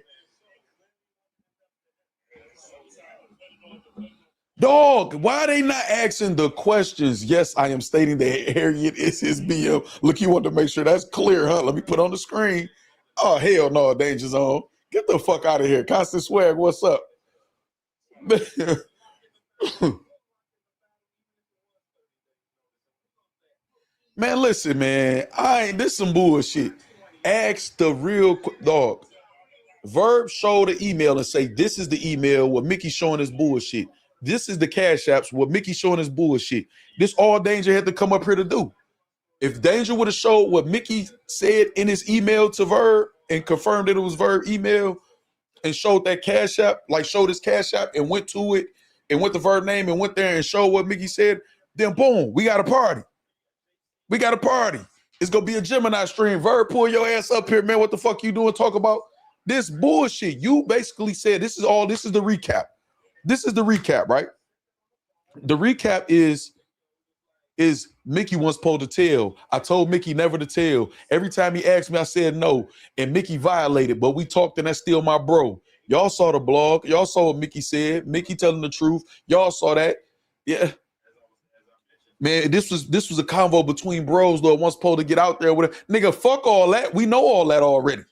Dog, why they not asking the questions? Yes, I am stating that Harriet is his BM. Look, you want to make sure that's clear, huh? Let me put on the screen. Oh, hell no, Danger Zone. Get the fuck out of here. Constant Swag, what's up? Man, listen, man. This some bullshit. Ask the real dog. Verb showed the email and say, this is the email where Mickey showing his bullshit. This is the cash apps where Mickey showing his bullshit. This all Danger had to come up here to do. If Danger would have showed what Mickey said in his email to Verb and confirmed that it was Verb email and showed that Cash App, like showed his Cash App and went to it and went to Verb name and went there and showed what Mickey said, then boom, we got a party. We got a party. It's going to be a Gemini stream. Verb, pull your ass up here, man. What the fuck you doing? Talk about this bullshit. You basically said this is the recap. This is the recap, right? The recap is Mickey once supposed to tell. I told Mickey never to tell. Every time he asked me, I said no. And Mickey violated, but we talked and that's still my bro. Y'all saw the blog. Y'all saw what Mickey said. Mickey telling the truth. Y'all saw that. Yeah. Man, this was a convo between bros that once supposed to get out there with a nigga. Fuck all that. We know all that already.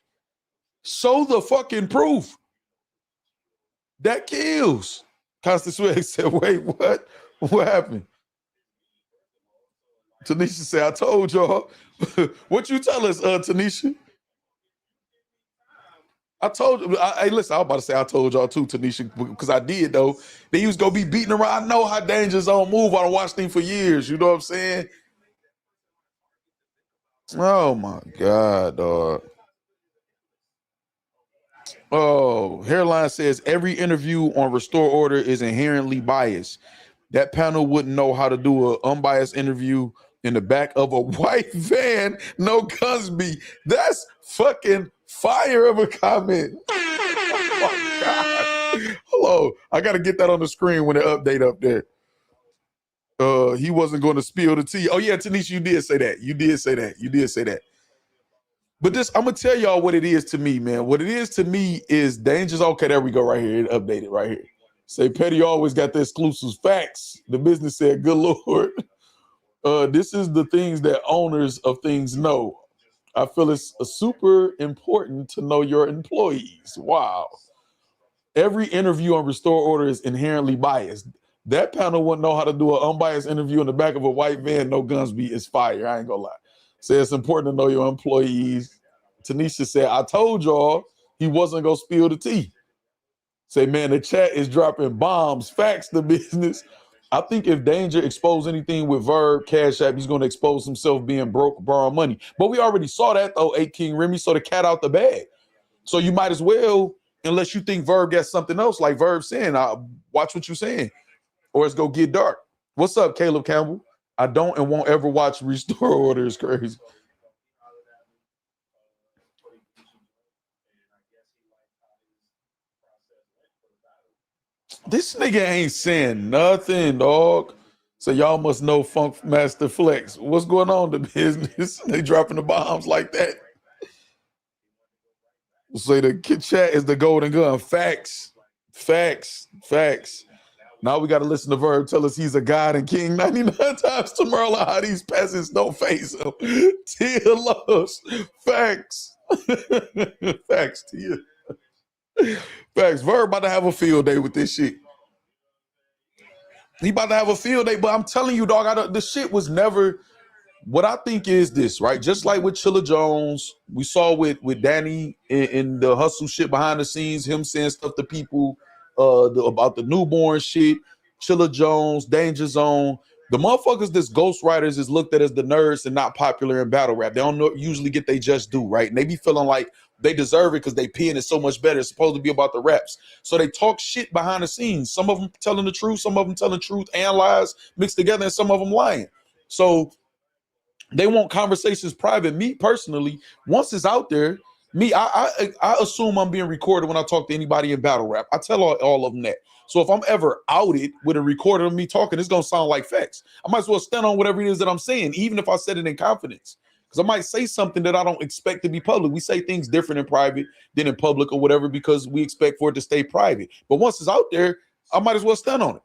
Show the fucking proof. That kills. Constant Swag said, wait, what? What happened? Tanisha said, I told y'all. What you tell us, Tanisha? I told you. Hey, listen, I was about to say I told y'all too, Tanisha, because I did, though. Then he was going to be beating around. I know how Danger's on move. I watched him for years. You know what I'm saying? Oh, my God, dog. Oh, Hairline says, every interview on Restore Order is inherently biased. That panel wouldn't know how to do an unbiased interview in the back of a white van, no Cosby. That's fucking fire of a comment. Oh my God. Hello. I got to get that on the screen when they update up there. He wasn't going to spill the tea. Oh, yeah, Tanisha, you did say that. You did say that. But this, I'm going to tell y'all what it is to me, man. What it is to me is Danger's. Okay, there we go right here. It updated right here. Say, Petty always got the exclusives. Facts. The business said, good Lord. This is the things that owners of things know. I feel it's super important to know your employees. Wow. Every interview on Restore Order is inherently biased. That panel wouldn't know how to do an unbiased interview in the back of a white van, no Gunsby. Is fire. I ain't gonna lie. Say it's important to know your employees. Tanisha said, I told y'all he wasn't gonna spill the tea. Say, man, the chat is dropping bombs. Facts, the business. I think if Danger exposed anything with Verb, Cash App, he's going to expose himself being broke, borrowing money. But we already saw that, though, 8 King Remy, so the cat out the bag. So you might as well, unless you think Verb got something else, like Verb saying, watch what you're saying, or it's going to get dark. What's up, Caleb Campbell? I don't and won't ever watch Restore Order. Is crazy. This nigga ain't saying nothing, dog. So y'all must know Funk Master Flex. What's going on in the business? They dropping the bombs like that. Say the chat is the golden gun. Facts. Now we got to listen to Verb tell us he's a god and king 99 times to Merlin. How these peasants don't face him. Tia loves. Facts. Facts to you. Facts. Verb about to have a field day with this shit. He about to have a field day, but I'm telling you, dog, the shit was never. What I think is this, right? Just like with Chilla Jones, we saw with Danny in the hustle shit behind the scenes, him saying stuff to people about the newborn shit. Chilla Jones, Danger Zone. The motherfuckers that's ghostwriters is looked at as the nerds and not popular in battle rap. They don't usually get they just do, right? And they be feeling like they deserve it because they peeing is so much better. It's supposed to be about the raps. So they talk shit behind the scenes. Some of them telling the truth, some of them telling truth and lies mixed together, and some of them lying. So they want conversations private. Me personally, once it's out there, I assume I'm being recorded when I talk to anybody in battle rap. I tell all of them that. So if I'm ever outed with a recording of me talking, it's going to sound like facts. I might as well stand on whatever it is that I'm saying, even if I said it in confidence. Because I might say something that I don't expect to be public. We say things different in private than in public or whatever because we expect for it to stay private. But once it's out there, I might as well stand on it.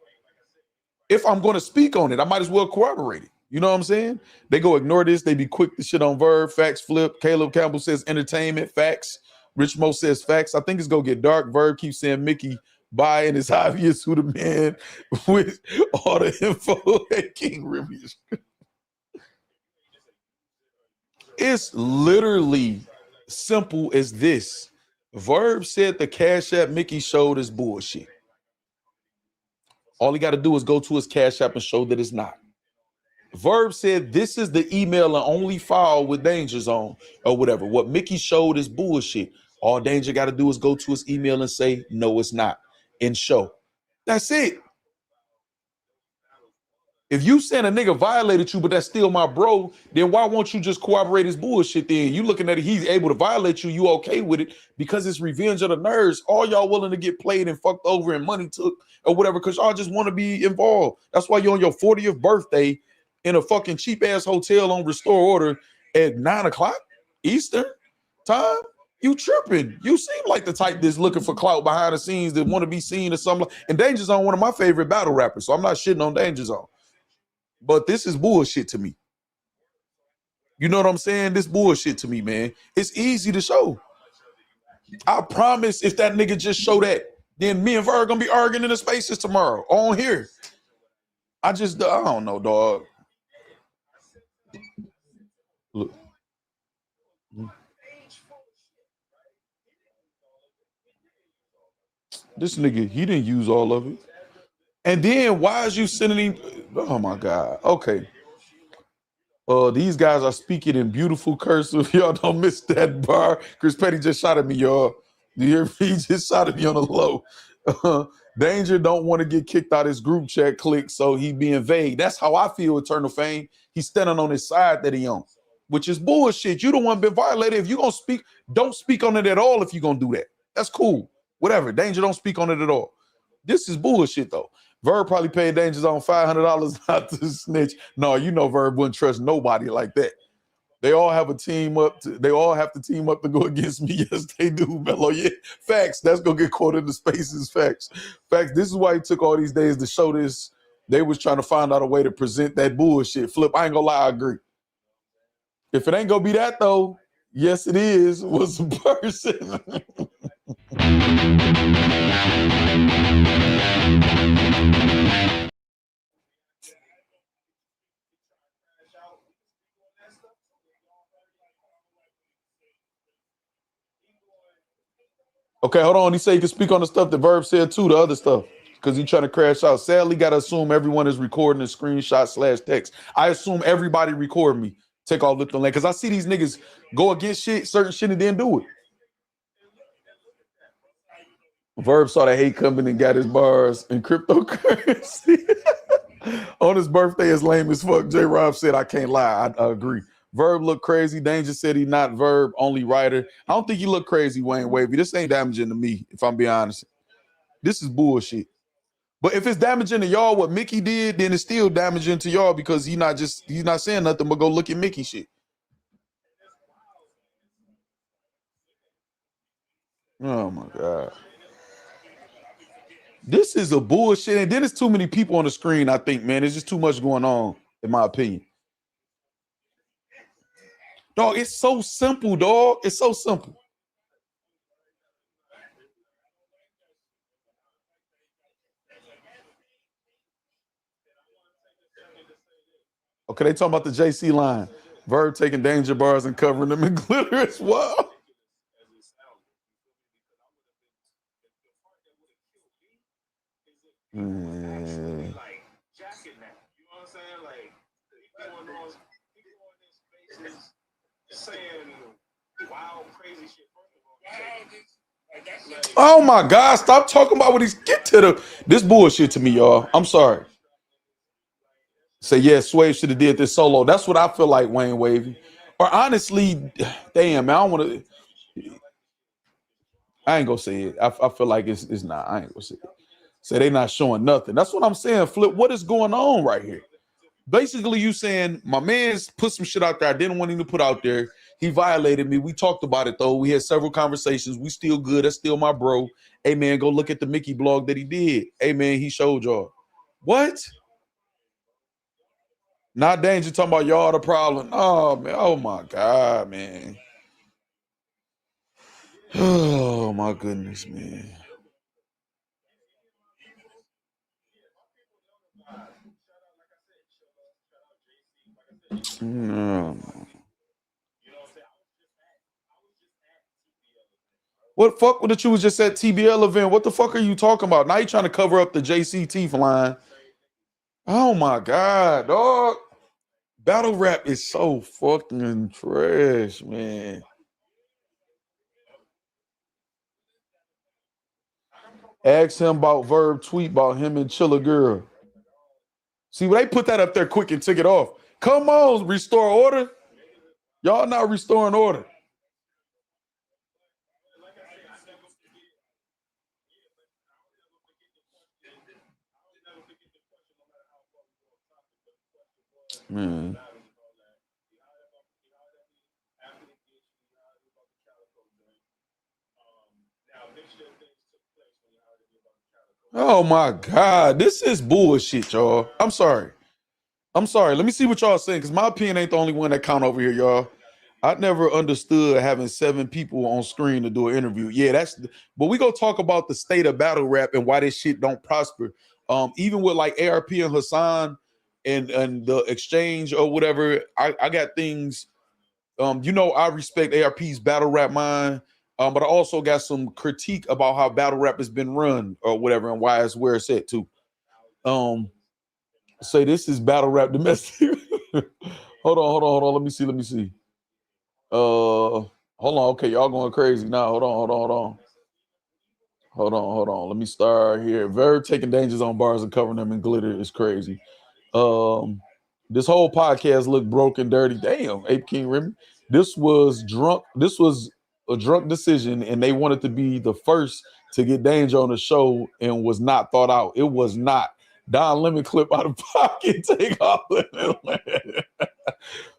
If I'm going to speak on it, I might as well corroborate it. You know what I'm saying? They go ignore this. They be quick to shit on Verb. Facts flip. Caleb Campbell says entertainment. Facts. Rich Mo says facts. I think it's going to get dark. Verb keeps saying Mickey bye, and it's obvious who the man with all the info at King Remy is. It's literally simple as this. Verb said the Cash App Mickey showed is bullshit. All he got to do is go to his Cash App and show that it's not. Verb said this is the email and only file with Danger's on or whatever. What Mickey showed is bullshit. All Danger got to do is go to his email and say, no, it's not. And show. That's it. If you saying a nigga violated you, but that's still my bro, then why won't you just cooperate his bullshit then? You looking at it, he's able to violate you, you okay with it because it's revenge of the nerds. All y'all willing to get played and fucked over and money took or whatever because y'all just want to be involved. That's why you're on your 40th birthday in a fucking cheap-ass hotel on restore order at 9 o'clock Eastern time. You tripping. You seem like the type that's looking for clout behind the scenes that want to be seen or something. And Danger Zone, one of my favorite battle rappers, so I'm not shitting on Danger Zone. But this is bullshit to me. You know what I'm saying? This bullshit to me, man. It's easy to show. I promise if that nigga just show that, then me and Verb gonna be arguing in the spaces tomorrow on here. I don't know, dog. Look. This nigga, he didn't use all of it. And then why is you sending him? Oh my God. Okay. These guys are speaking in beautiful cursive. Y'all don't miss that bar. Chris Petty just shot at me, y'all. You hear me? He just shot at me on the low. Danger don't want to get kicked out his group chat click, so he being vague. That's how I feel, Eternal Fame. He's standing on his side that he on, which is bullshit. You don't want to be violated. If you're going to speak, don't speak on it at all if you're going to do that. That's cool. Whatever. Danger don't speak on it at all. This is bullshit, though. Verb probably paid Danger's on $500 not to snitch. No, you know Verb wouldn't trust nobody like that. They all have a team up. They all have to team up to go against me. Yes, they do, Mello. Yeah, facts. That's gonna get quoted in the spaces. Facts. Facts. This is why he took all these days to show this. They was trying to find out a way to present that bullshit. Flip, I ain't gonna lie, I agree. If it ain't gonna be that though, yes, it is. Was a person. Okay, hold on. He said he can speak on the stuff that Verb said too, the other stuff, because he's trying to crash out. Sadly, got to assume everyone is recording a screenshot / text. I assume everybody record me. Take all the lane, because I see these niggas go against certain shit, and then do it. Verb saw the hate coming and got his bars in cryptocurrency. On his birthday, is lame as fuck. J. Rob said, I can't lie. I agree. Verb look crazy. Danger said he not Verb, only writer. I don't think he look crazy, Wayne Wavy. This ain't damaging to me, if I'm being honest. This is bullshit. But if it's damaging to y'all what Mickey did, then it's still damaging to y'all because he's not saying nothing but go look at Mickey shit. Oh my God. This is a bullshit. And then there's too many people on the screen, I think, man. There's just too much going on, in my opinion. Dog, it's so simple, dog. It's so simple. Okay, they talking about the JC line. Verb taking danger bars and covering them in glitter as well. Oh my God, stop talking about what he's get to this bullshit to me, y'all. I'm sorry. Say, yeah, Swave should have did this solo. That's what I feel like, Wayne Wavy. Or honestly, damn, man, I don't want to. I ain't gonna say it. I feel like it's not. I ain't gonna say it. Say they not showing nothing. That's what I'm saying, Flip. What is going on right here? Basically, you saying my man's put some shit out there I didn't want him to put out there. He violated me. We talked about it, though. We had several conversations. We still good. That's still my bro. Hey, man, go look at the Mickey blog that he did. Hey, man, he showed y'all. What? Not Danger talking about y'all the problem. Oh, man. Oh, my God, man. Oh, my goodness, man. What fuck with you was just at TBL event? What the fuck are you talking about? Now you trying to cover up the JCT line. Oh my God, dog. Battle rap is so fucking trash, man. Ask him about Verb tweet about him and Chilla Girl. See, they put that up there quick and took it off. Come on, restore order. Y'all not restoring order. Man. Oh my God, this is bullshit, y'all. I'm sorry. Let me see what y'all saying, because my opinion ain't the only one that count over here, y'all. I never understood having 7 people on screen to do an interview. Yeah, but we gonna talk about the state of battle rap and why this shit don't prosper. Even with like ARP and Hassan and the exchange or whatever, I got things. You know, I respect ARP's battle rap mind. But I also got some critique about how battle rap has been run or whatever and why it's where it's at too. Say this is battle rap domestic. hold on. Let me see. Hold on. Okay, y'all going crazy now. Hold on. Let me start here. Verb taking dangers on bars and covering them in glitter is crazy. This whole podcast looked broken, dirty. Damn, Ape King Remy. This was a drunk decision, and they wanted to be the first to get danger on the show and was not thought out. It was not. Don Lemon clip out of pocket, take off.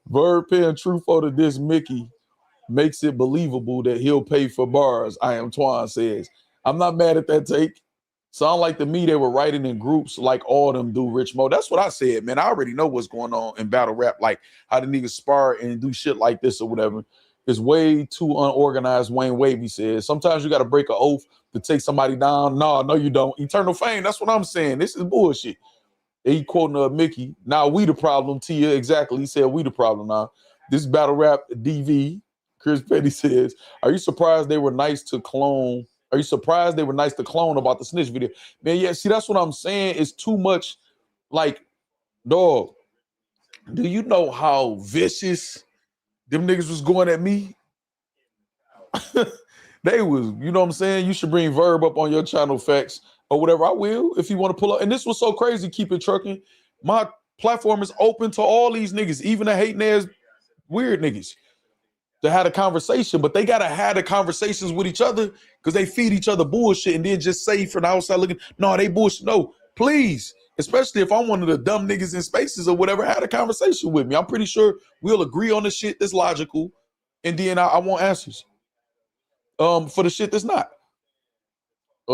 Verb paying true photo this Mickey makes it believable that he'll pay for bars. I am Twan says. I'm not mad at that take. Sound like to me they were writing in groups like all them do, Rich Mo. That's what I said, man. I already know what's going on in battle rap, like how the niggas spar and do shit like this or whatever. It's way too unorganized, Wayne Wavy says. Sometimes you got to break an oath to take somebody down. No, you don't. Eternal fame, that's what I'm saying. This is bullshit. He quoting Mickey. Now we the problem, Tia. Exactly. He said we the problem now. This battle rap DV. Chris Petty says, are you surprised they were nice to clone? Are you surprised they were nice to clone about the snitch video? Man, yeah, see, that's what I'm saying. It's too much. Like, dog, do you know how vicious them niggas was going at me? They was, you know what I'm saying? You should bring Verb up on your channel, Factz, or whatever. I will, if you want to pull up. And this was so crazy, keep it trucking. My platform is open to all these niggas, even the hating ass weird niggas, to have a conversation, but they gotta have the conversations with each other because they feed each other bullshit and then just say from the outside looking, no, they bullshit. No, please, especially if I'm one of the dumb niggas in spaces or whatever, have a conversation with me. I'm pretty sure we'll agree on the shit that's logical, and then I want answers. For the shit that's not.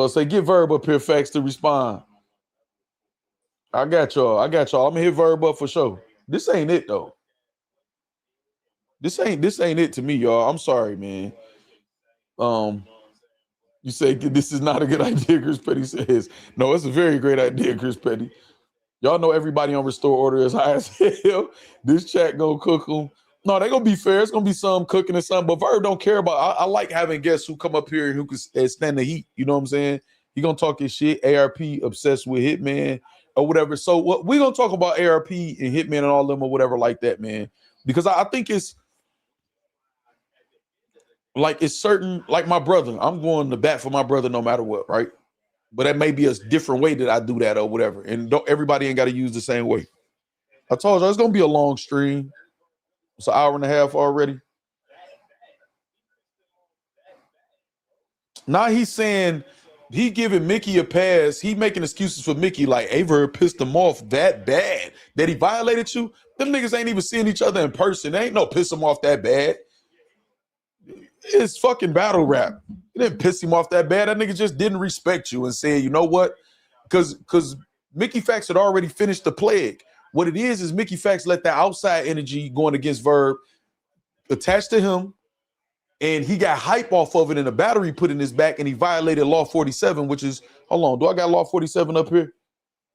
Say get Verb up here, Factz, to respond. I got y'all. I'm gonna hit Verb up for sure. This ain't it though. This ain't it to me, y'all. I'm sorry, man. You say this is not a good idea, Chris Petty says. No, it's a very great idea, Chris Petty. Y'all know everybody on Restore Order is high as hell. This chat gonna cook them. No, they gonna be fair. It's gonna be some cooking and something, but Verb don't care about. I like having guests who come up here who can stand the heat. You know what I'm saying? He gonna talk his shit. ARP obsessed with Hitman or whatever. So what we gonna talk about ARP and Hitman and all them or whatever like that, man. Because I think it's like it's certain, like my brother, I'm going to bat for my brother no matter what, right? But that may be a different way that I do that or whatever. And everybody ain't got to use the same way. I told you it's going to be a long stream. It's an hour and a half already. Now he's saying he giving Mickey a pass. He making excuses for Mickey like Verb pissed him off that bad that he violated you. Them niggas ain't even seeing each other in person. They ain't no piss him off that bad. It's fucking battle rap. It didn't piss him off that bad. That nigga just didn't respect you and said, you know what? Because Mickey Factz had already finished the plague. What it is Mickey Factz let that outside energy going against Verb attach to him, and he got hype off of it, and the battery put in his back, and he violated Law 47, which is, hold on, do I got Law 47 up here?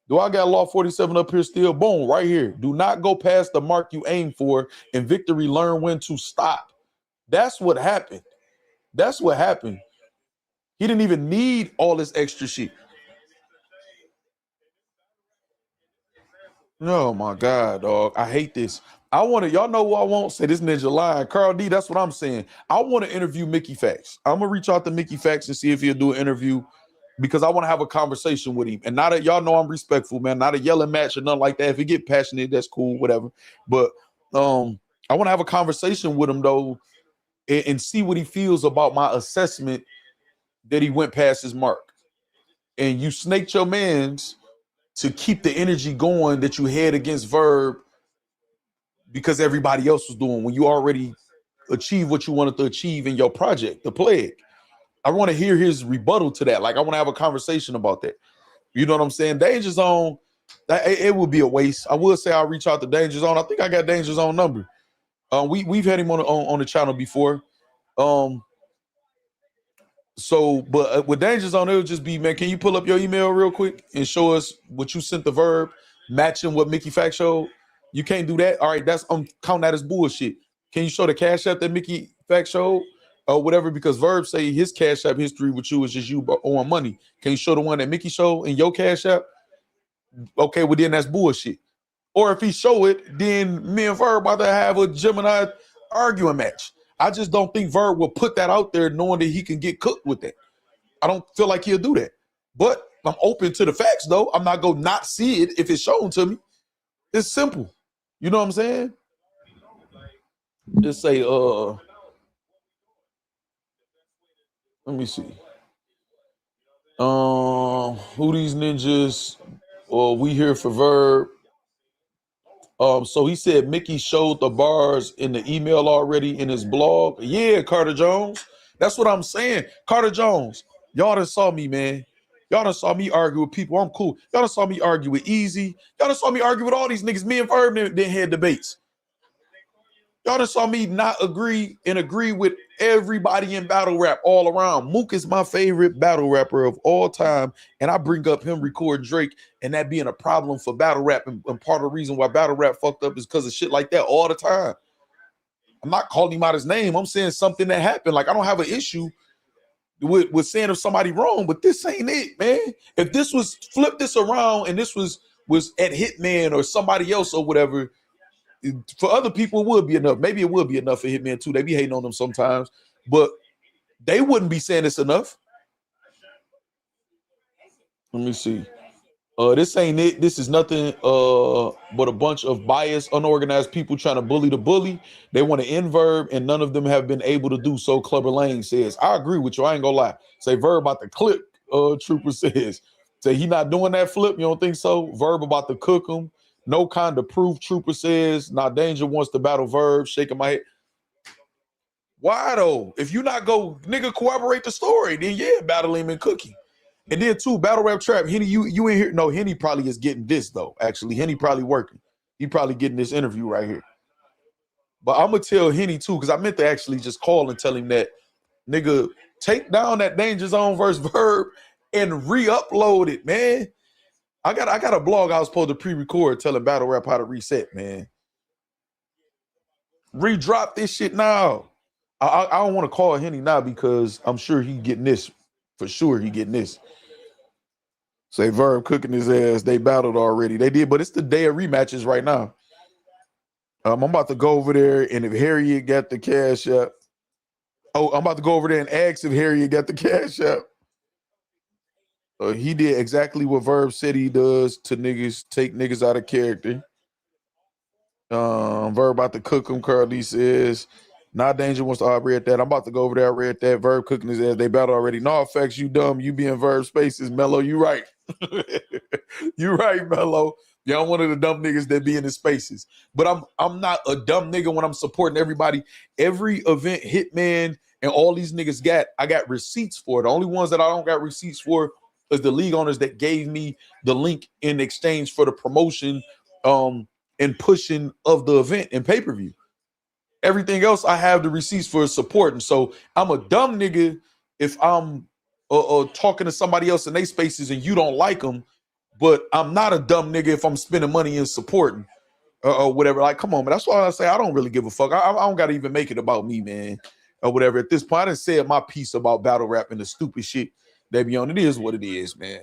Do I got Law 47 up here still? Boom, right here. Do not go past the mark you aim for. In victory, learn when to stop. That's what happened. That's what happened. He didn't even need all this extra shit. Oh my God, dog. I hate this. I want to, y'all know who I want? Say this ninja lying. Carl D, that's what I'm saying. I want to interview Mickey Factz. I'm going to reach out to Mickey Factz and see if he'll do an interview because I want to have a conversation with him. And not that y'all know I'm respectful, man. Not a yelling match or nothing like that. If he get passionate, that's cool, whatever. But I want to have a conversation with him, though, and see what he feels about my assessment that he went past his mark. And you snaked your mans to keep the energy going that you had against Verb because everybody else was doing when you already achieved what you wanted to achieve in your project, The Plague. I want to hear his rebuttal to that. Like, I want to have a conversation about that. You know what I'm saying? Danger Zone, it would be a waste. I will say I'll reach out to Danger Zone. I think I got Danger Zone number. We've had him on the channel before. So, but with Danger Zone, it would just be, man, can you pull up your email real quick and show us what you sent the Verb matching what Mickey Factz showed? You can't do that. All right, that's count that as bullshit. Can you show the Cash App that Mickey Factz showed or whatever? Because Verb say his Cash App history with you is just you owing money. Can you show the one that Mickey showed in your Cash App? Okay, well then that's bullshit. Or if he show it, then me and Verb about to have a Gemini arguing match. I just don't think Verb will put that out there knowing that he can get cooked with that. I don't feel like he'll do that. But I'm open to the facts, though. I'm not going to not see it if it's shown to me. It's simple. You know what I'm saying? Just say, let me see. Who these ninjas? We here for Verb. So he said Mickey showed the bars in the email already in his blog. Yeah, Carter Jones. That's what I'm saying. Carter Jones, y'all done saw me, man. Y'all done saw me argue with people. I'm cool. Y'all done saw me argue with Eazy. Y'all done saw me argue with all these niggas. Me and Verb didn't have debates. Y'all done saw me not agree and agree with everybody in battle rap all around. Mook is my favorite battle rapper of all time, and I bring up him recording Drake and that being a problem for battle rap. And part of the reason why battle rap fucked up is because of shit like that all the time. I'm not calling him out his name. I'm saying something that happened. Like, I don't have an issue with saying if somebody wrong, but this ain't it, man. If this was, flip this around and this was at Hitman or somebody else or whatever, for other people it would be enough. Maybe it would be enough for Hitman too. They be hating on them sometimes, but they wouldn't be saying it's enough. Let me see. This ain't it. This is nothing but a bunch of biased, unorganized people trying to bully the bully. They want to end Verb, and none of them have been able to do so. Clubber Lane says, I agree with you. I ain't gonna lie. Say Verb about to clip, Trooper says. Say he not doing that flip. You don't think so? Verb about to cook him. No kind of proof, Trooper says. Now Danger wants to battle Verb, shaking my head. Why though? If you not go, nigga, corroborate the story, then yeah, battle him and cook him. And then too, battle rap trap, Henny, you in here? No, Henny probably is getting this though. Actually, Henny probably working. He probably getting this interview right here. But I'm gonna tell Henny too, because I meant to actually just call and tell him that, nigga, take down that Danger Zone versus Verb and re-upload it, man. I got a blog I was supposed to pre-record telling battle rap how to reset, man. Redrop this shit now. I don't want to call Henny now because I'm sure he getting this. For sure he getting this. Say Verb cooking his ass. They battled already. They did, but it's the day of rematches right now. I'm about to go over there, and if Harriet got the cash up. Oh, I'm about to go over there and ask if Harriet got the cash up. He did exactly what Verb said he does to niggas, take niggas out of character. Verb about to cook him, Carly says. Not Danger wants to read that. I'm about to go over there. I read that. Verb cooking his ass. They battle already. No effects, you dumb. You be in Verb spaces, Mello. You right. You right, Mello. Y'all one of the dumb niggas that be in the spaces. But I'm not a dumb nigga when I'm supporting everybody. Every event Hitman and all these niggas got, I got receipts for. The only ones that I don't got receipts for is the league owners that gave me the link in exchange for the promotion and pushing of the event and pay-per-view. Everything else I have the receipts for supporting. So I'm a dumb nigga if I'm talking to somebody else in their spaces and you don't like them, but I'm not a dumb nigga if I'm spending money and supporting or whatever. Like, come on, man. That's why I say I don't really give a fuck. I don't got to even make it about me, man, or whatever. At this point, I done said my piece about battle rap and the stupid shit that be on. It is what it is, man.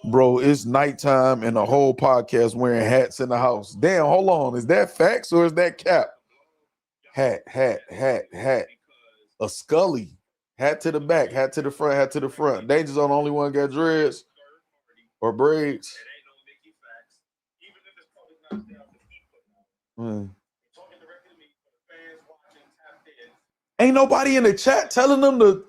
Bro, it's nighttime and the whole podcast wearing hats in the house. Damn, hold on. Is that facts or is that cap? Hat. A Scully. Hat to the back, hat to the front, hat to the front. Danger's on the only one got dreads or braids. Ain't nobody in the chat telling them to.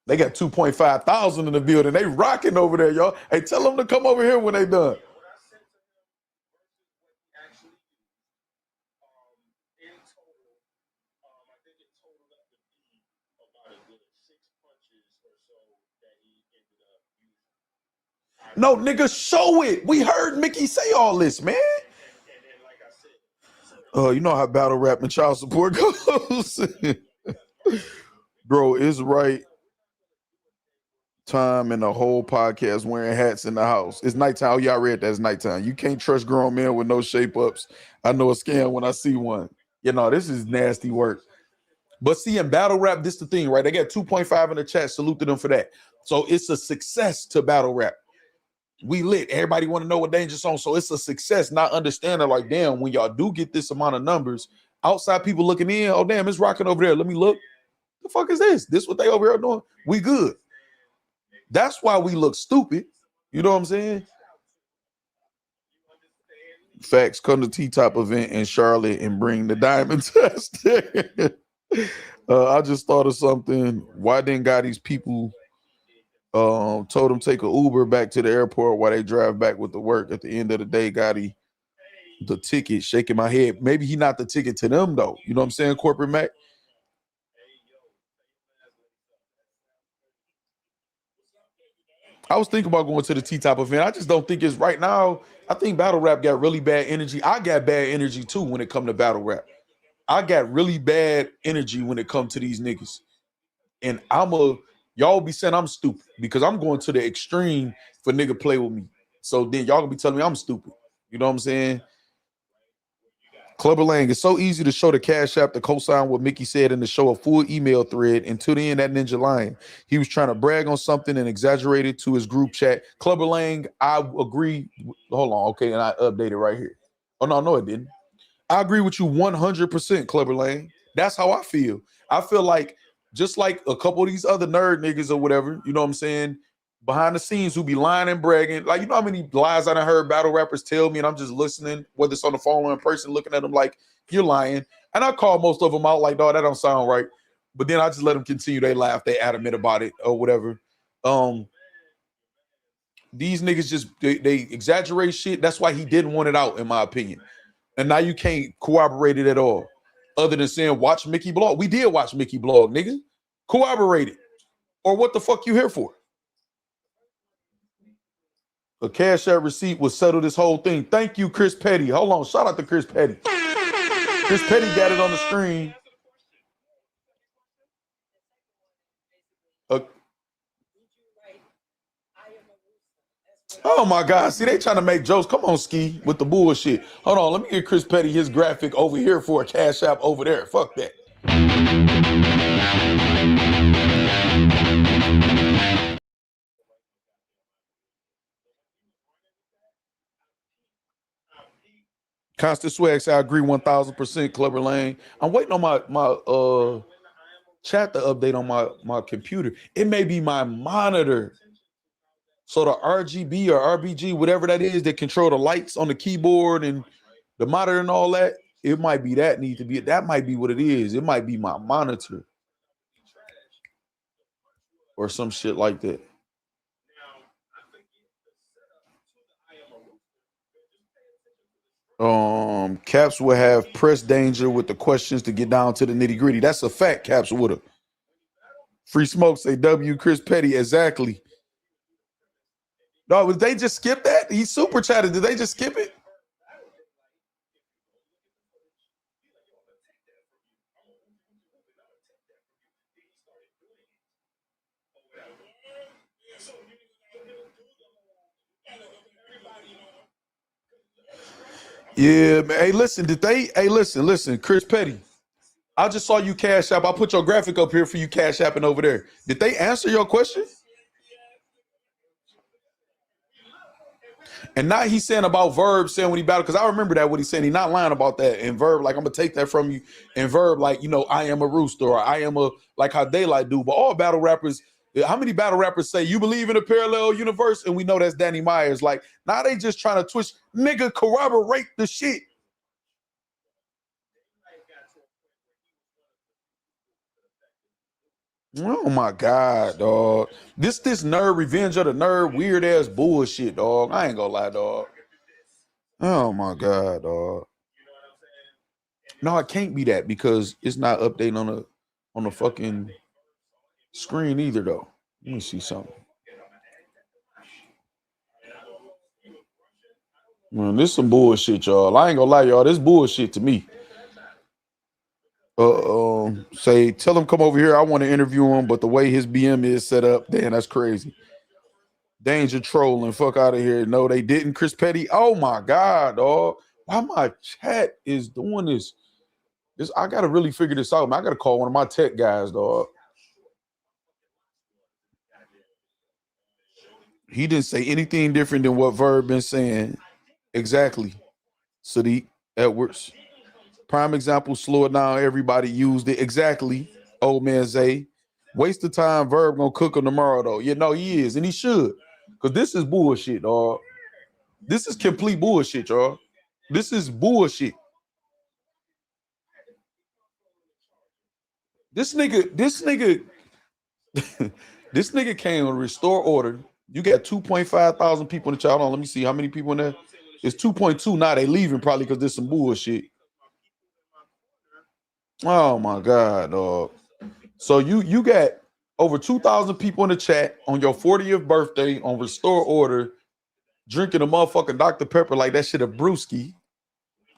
They got 2.5 thousand in the building. They rocking over there, y'all. Hey, tell them to come over here when they done. No, nigga, show it. We heard Mickey say all this, man. You know how battle rap and child support goes. Bro, it's right time and the whole podcast wearing hats in the house. It's nighttime. Oh, y'all read that it's nighttime. You can't trust grown men with no shape ups. I know a scam when I see one. You know, this is nasty work. But see, in battle rap, this the thing, right? They got 2.5 in the chat. Salute to them for that. So it's a success to battle rap. We lit. Everybody want to know what Danger's on. So it's a success, not understanding like, damn, when y'all do get this amount of numbers, outside people looking in, oh, damn, it's rocking over there. Let me look. The fuck is this? This what they over here doing? We good. That's why we look stupid. You know what I'm saying? Facts. Come to T-Top event in Charlotte and bring the diamond test. I just thought of something. Why didn't Gotti's people told him take an Uber back to the airport while they drive back with the work? At the end of the day, Gotti the ticket, shaking my head. Maybe he not the ticket to them though. You know what I'm saying, Corporate Mac? I was thinking about going to the T-Top event. I just don't think it's right now. I think battle rap got really bad energy. I got bad energy too when it come to battle rap. I got really bad energy when it come to these niggas. And y'all be saying I'm stupid because I'm going to the extreme for nigga play with me. So then y'all gonna be telling me I'm stupid. You know what I'm saying? Clubber Lang, it's so easy to show the Cash App to co-sign what Mickey said and to show a full email thread. And to the end, that ninja lying. He was trying to brag on something and exaggerate it to his group chat. Clubber Lang, I agree. Hold on, okay, and I updated right here. Oh, no, it didn't. I agree with you 100%, Clubber Lang. That's how I feel. I feel like just like a couple of these other nerd niggas or whatever, you know what I'm saying, behind the scenes who be lying and bragging. Like, you know how many lies I done heard battle rappers tell me and I'm just listening, whether it's on the phone or in person, looking at them like, you're lying. And I call most of them out like, dog, that don't sound right. But then I just let them continue. They laugh, they adamant about it or whatever. These niggas just, they exaggerate shit. That's why he didn't want it out, in my opinion. And now you can't corroborate it at all. Other than saying, watch Mickey blog. We did watch Mickey blog, nigga. Corroborate it. Or what the fuck you here for? A Cash App receipt will settle this whole thing. Thank you, Chris Petty. Hold on. Shout out to Chris Petty. Chris Petty got it on the screen. Oh my God. See, they trying to make jokes. Come on, Ski, with the bullshit. Hold on. Let me get Chris Petty his graphic over here for a Cash App over there. Fuck that. Constant Swag say I agree 1,000%, Clubber Lane. I'm waiting on my chat to update on my computer. It may be my monitor. So the RGB or RBG, whatever that is, that control the lights on the keyboard and the monitor and all that, it might be that need to be. That might be what it is. It might be my monitor or some shit like that. Caps will have press danger with the questions to get down to the nitty gritty. That's a fact. Caps would have. Free Smoke say W. Chris Petty. Exactly. No, did they just skip that? He super chatted. Did they just skip it? Yeah, man. Hey, listen, did they? Hey, listen, Chris Petty. I just saw you Cash App. I put your graphic up here for you Cash Apping over there. Did they answer your question? And now he's saying about Verb saying when he battled, because I remember that what he's saying. He's not lying about that. And Verb, like, I'm gonna take that from you. And Verb, like, you know, I am a rooster, or I am a, like how Daylight do. But all battle rappers, how many battle rappers say you believe in a parallel universe? And we know that's Danny Myers. Like, now they just trying to twist, nigga, corroborate the shit. Oh my God, dog. This nerd revenge of the nerd weird ass bullshit, dog. I ain't gonna lie, dog. Oh my God, dog. No, it can't be that because it's not updating on the fucking screen either, though. Let me see something. Man, this some bullshit, y'all. I ain't gonna lie, y'all. This bullshit to me. Say, tell him come over here. I want to interview him, but the way his BM is set up, damn, that's crazy. Danger trolling, fuck out of here. No, they didn't. Chris Petty. Oh my God, dog. Why my chat is doing this? I gotta really figure this out, man. I gotta call one of my tech guys, dog. He didn't say anything different than what Verb been saying. Exactly. Sadiq Edwards. Prime example, slow it down. Everybody used it. Exactly. Old man Zay. Waste of time. Verb gonna cook him tomorrow, though. You know he is, and he should. Because this is bullshit, dog. This is complete bullshit, y'all. This is bullshit. This nigga, this nigga came to restore order. You got 2.5 thousand people in the chat. Hold on, let me see how many people in there. It's 2.2 now. They leaving probably because there's some bullshit. Oh my God, dog. So you got over 2,000 people in the chat on your 40th birthday on restore order, drinking a motherfucking Dr. Pepper like that shit a brewski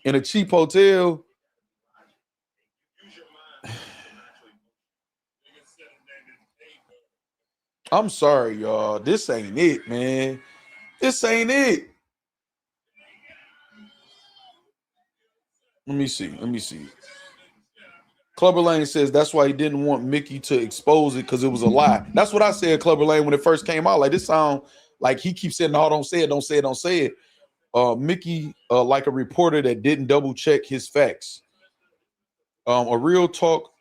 in a cheap hotel. I'm sorry, y'all. This ain't it, man. This ain't it. Let me see. Clubber Lane says that's why he didn't want Mickey to expose it because it was a lie. That's what I said, Clubber Lane, when it first came out. Like, this sound like he keeps saying, no, don't say it, don't say it, don't say it. Mickey, like a reporter that didn't double check his facts. A real talk,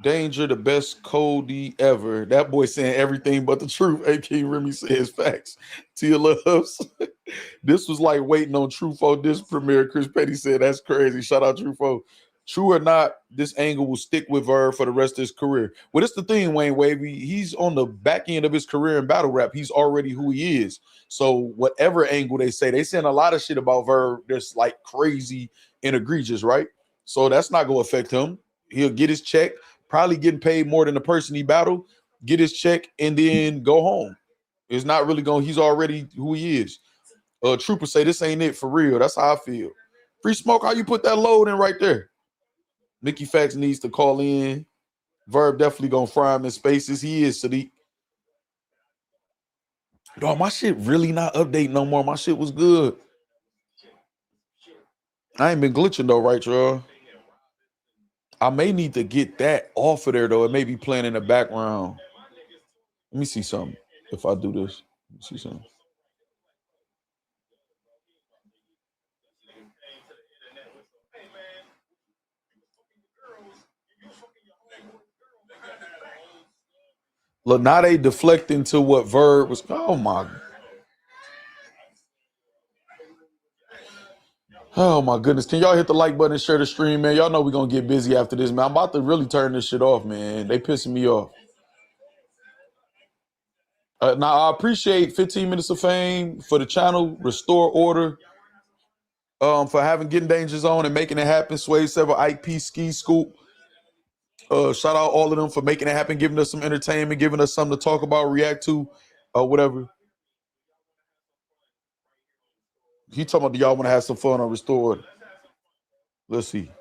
Danger, the best Cody ever. That boy saying everything but the truth. AK Remy says facts. Tia Loves. This was like waiting on Truffaut this premiere. Chris Petty said that's crazy. Shout out Truffaut. True or not, this angle will stick with Verb for the rest of his career. Well, it's the thing, Wayne Wavy. He's on the back end of his career in battle rap. He's already who he is. So whatever angle they say, they saying a lot of shit about Verb that's like crazy and egregious, right? So that's not going to affect him. He'll get his check, probably getting paid more than the person he battled, get his check, and then go home. It's not really going, he's already who he is. Trooper say this ain't it for real. That's how I feel. Free Smoke, how you put that load in right there? Mickey Factz needs to call in. Verb definitely gonna fry him in spaces. He is, Sadiq. Dog, my shit really not updating no more. My shit was good. I ain't been glitching though, right, y'all? I may need to get that off of there though. It may be playing in the background. Let me see something. If I do this, let me see something. Look, now they deflecting to what Verb was. Oh my goodness. Can y'all hit the like button and share the stream, man? Y'all know we're gonna get busy after this, man. I'm about to really turn this shit off, man. They pissing me off. Now I appreciate 15 minutes of fame for the channel, restore order, for having Getting Dangerous on and making it happen. Sway Sever, IP, Ski Scoop. Shout out all of them for making it happen, giving us some entertainment, giving us something to talk about, react to, whatever. He talking about, do y'all want to have some fun on Restored? Let's see.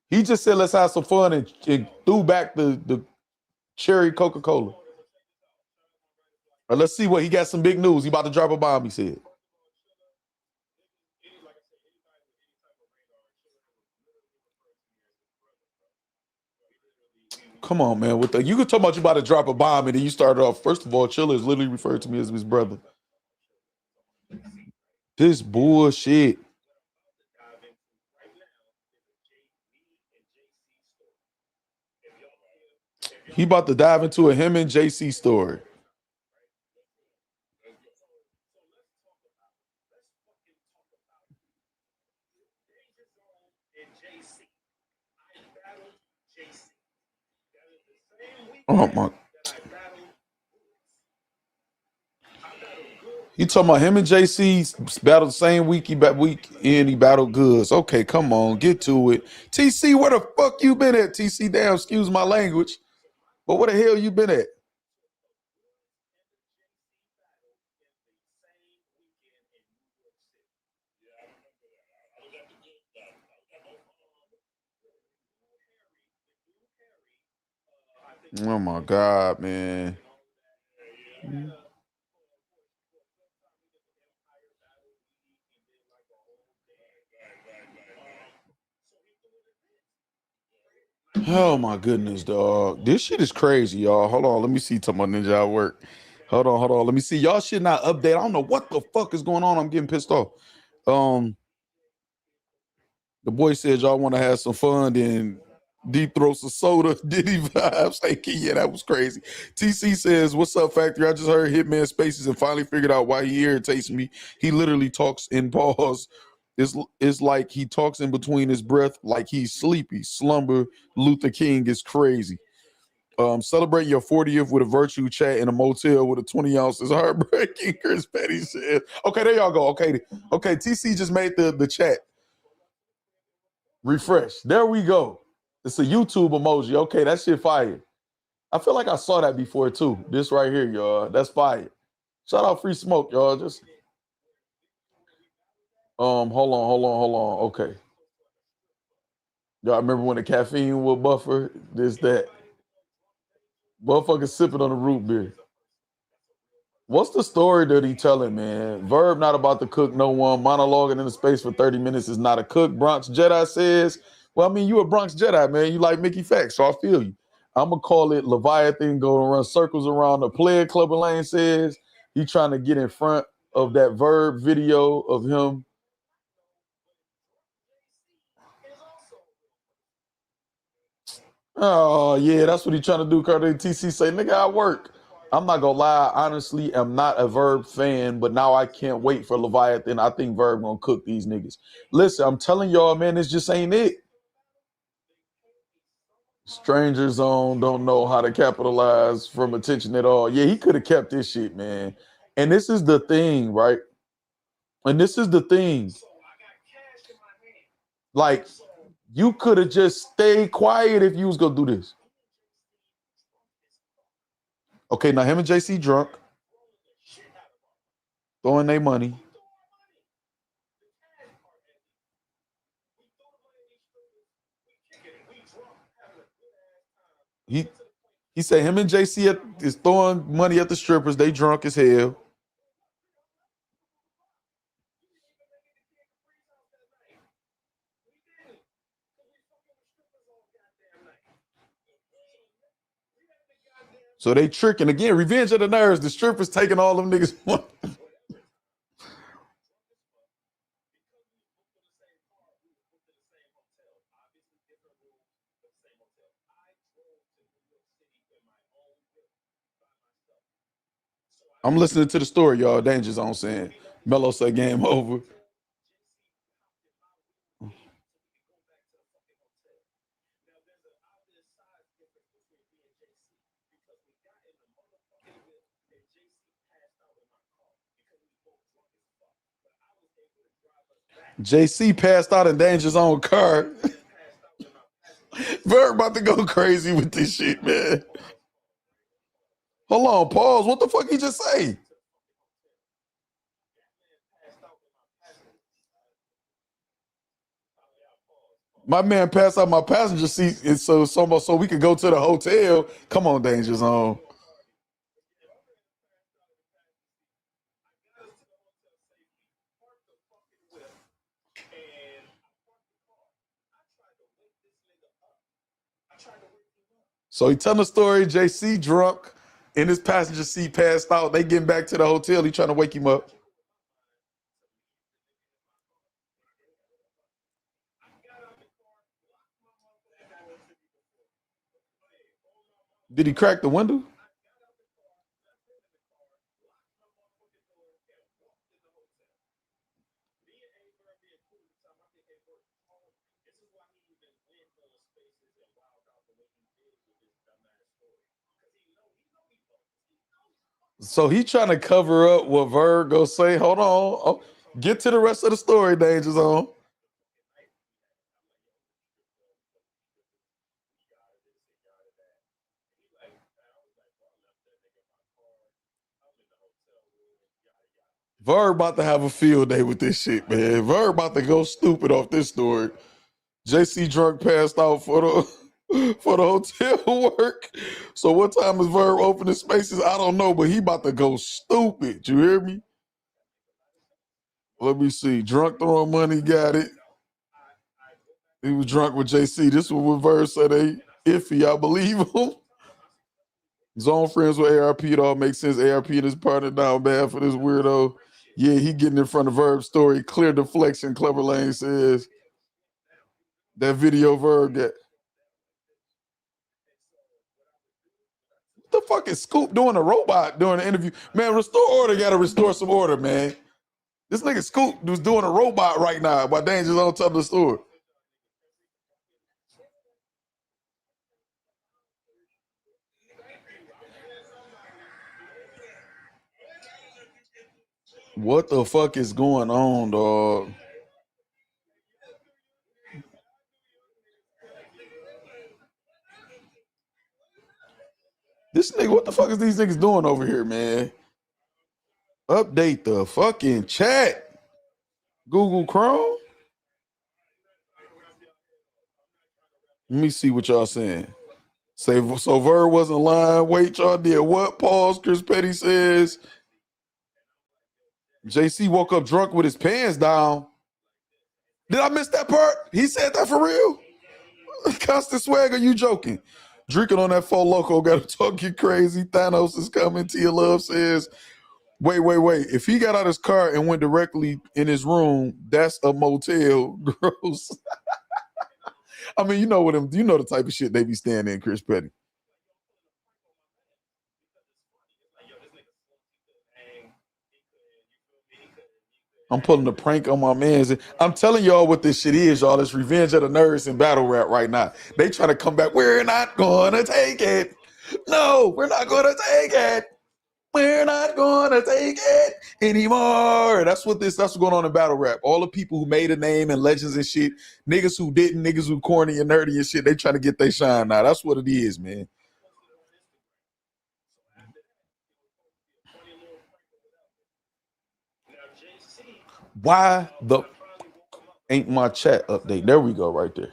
He just said, let's have some fun and threw back the cherry Coca-Cola. Let's see what he got. Some big news. He about to drop a bomb, he said. Come on, man. With the you could talk about you about to drop a bomb and then you started off. First of all, Chilla is literally referred to me as his brother. This bullshit. He about to dive into a him and JC story. Oh my. You talking about him and JC battled the same week he battled Goods. Okay, come on, get to it. TC, where the fuck you been at? TC, damn, excuse my language. But where the hell you been at? Oh my God, man. Oh my goodness, dog. This shit is crazy, y'all. Hold on, let me see. Talking about Ninja at work. Hold on. Let me see. Y'all shit not update. I don't know what the fuck is going on. I'm getting pissed off. The boy said y'all want to have some fun, then deep throat some soda. Diddy vibes. Hey, yeah, that was crazy. TC says, "What's up, Factory? I just heard Hitman Spaces and finally figured out why he irritates me. He literally talks in pause. It's like he talks in between his breath, like he's sleepy. Slumber. Luther King is crazy. Celebrate your 40th with a virtue chat in a motel with a 20 ounces heartbreaking." Chris Petty said, "Okay, there y'all go. Okay, TC just made the chat. Refresh. There we go. It's a YouTube emoji. Okay, that shit fire. I feel like I saw that before too. This right here, y'all. That's fire. Shout out Free Smoke, y'all. Just hold on. Okay. Y'all remember when the caffeine would buffer? This, that. Motherfucker sipping on the root beer. What's the story that he telling, man? Verb not about to cook no one. Monologuing in the space for 30 minutes is not a cook. Bronx Jedi says, well, I mean, you a Bronx Jedi, man. You like Mickey Factz, so I feel you. I'm going to call it Leviathan, go and run circles around the player. Clubber Lane says he trying to get in front of that Verb video of him. Oh, yeah, that's what he trying to do. Carter TC say, nigga, I work. I'm not gonna lie, I honestly am not a Verb fan, but now I can't wait for Leviathan. I think Verb gonna cook these niggas. Listen, I'm telling y'all, man, this just ain't it. Stranger Zone don't know how to capitalize from attention at all. Yeah, he could have kept this shit, man. And this is the thing, right? And this is the thing. Like, you could have just stayed quiet if you was gonna do this. Okay, now him and JC drunk, throwing their money. He said him and JC is throwing money at the strippers. They drunk as hell. So they tricking again. Revenge of the Nerds. The strippers taking all them niggas' money. I'm listening to the story, y'all. Danger Zone saying Mello said game over. JC passed out in Danger Zone car. Verb about to go crazy with this shit, man. Hold on, pause. What the fuck he just say? My man passed out my passenger seat, and so we could go to the hotel. Come on, Danger Zone. So he telling the story, JC drunk in his passenger seat, passed out. They getting back to the hotel. He trying to wake him up. Did he crack the window? So he trying to cover up what Verb go say. Hold on. Oh, get to the rest of the story, Danger Zone. Verb about to have a field day with this shit, man. Verb about to go stupid off this story. JC drunk passed out for the hotel work. So what time is Verb opening spaces? I don't know, but he about to go stupid. You hear me? Let me see. Drunk throwing money, got it. He was drunk with JC. This was what Verb said they iffy. I believe him. Zone friends with ARP. It all makes sense. ARP and his partner down bad for this weirdo. Yeah, he getting in front of Verb's story. Clear deflection. Clever Lane says that video Verb got. What the fuck is Scoop doing a robot during the interview? Man, restore order. Got to restore some order, man. This nigga Scoop was doing a robot right now while Danger's on telling the story. What the fuck is going on, dog? This nigga, what the fuck is these niggas doing over here, man? Update the fucking chat. Google Chrome. Let me see what y'all saying. Say, so Verb wasn't lying. Wait, y'all did what? Pause. Chris Petty says JC woke up drunk with his pants down. Did I miss that part? He said that for real? Constant swag, are you joking? Drinking on that Four Loco got to talk you crazy. Thanos is coming. Tia Love says, wait. If he got out his car and went directly in his room, that's a motel. Gross. I mean, you know what you know the type of shit they be staying in, Chris Petty. I'm pulling a prank on my mans. I'm telling y'all what this shit is, y'all. It's Revenge of the Nerds in battle rap right now. They trying to come back. We're not gonna take it. No, we're not gonna take it. We're not gonna take it anymore. That's what's going on in battle rap. All the people who made a name and legends and shit, niggas who didn't, niggas who corny and nerdy and shit, they trying to get their shine now. That's what it is, man. Why the ain't my chat update? There we go, right there.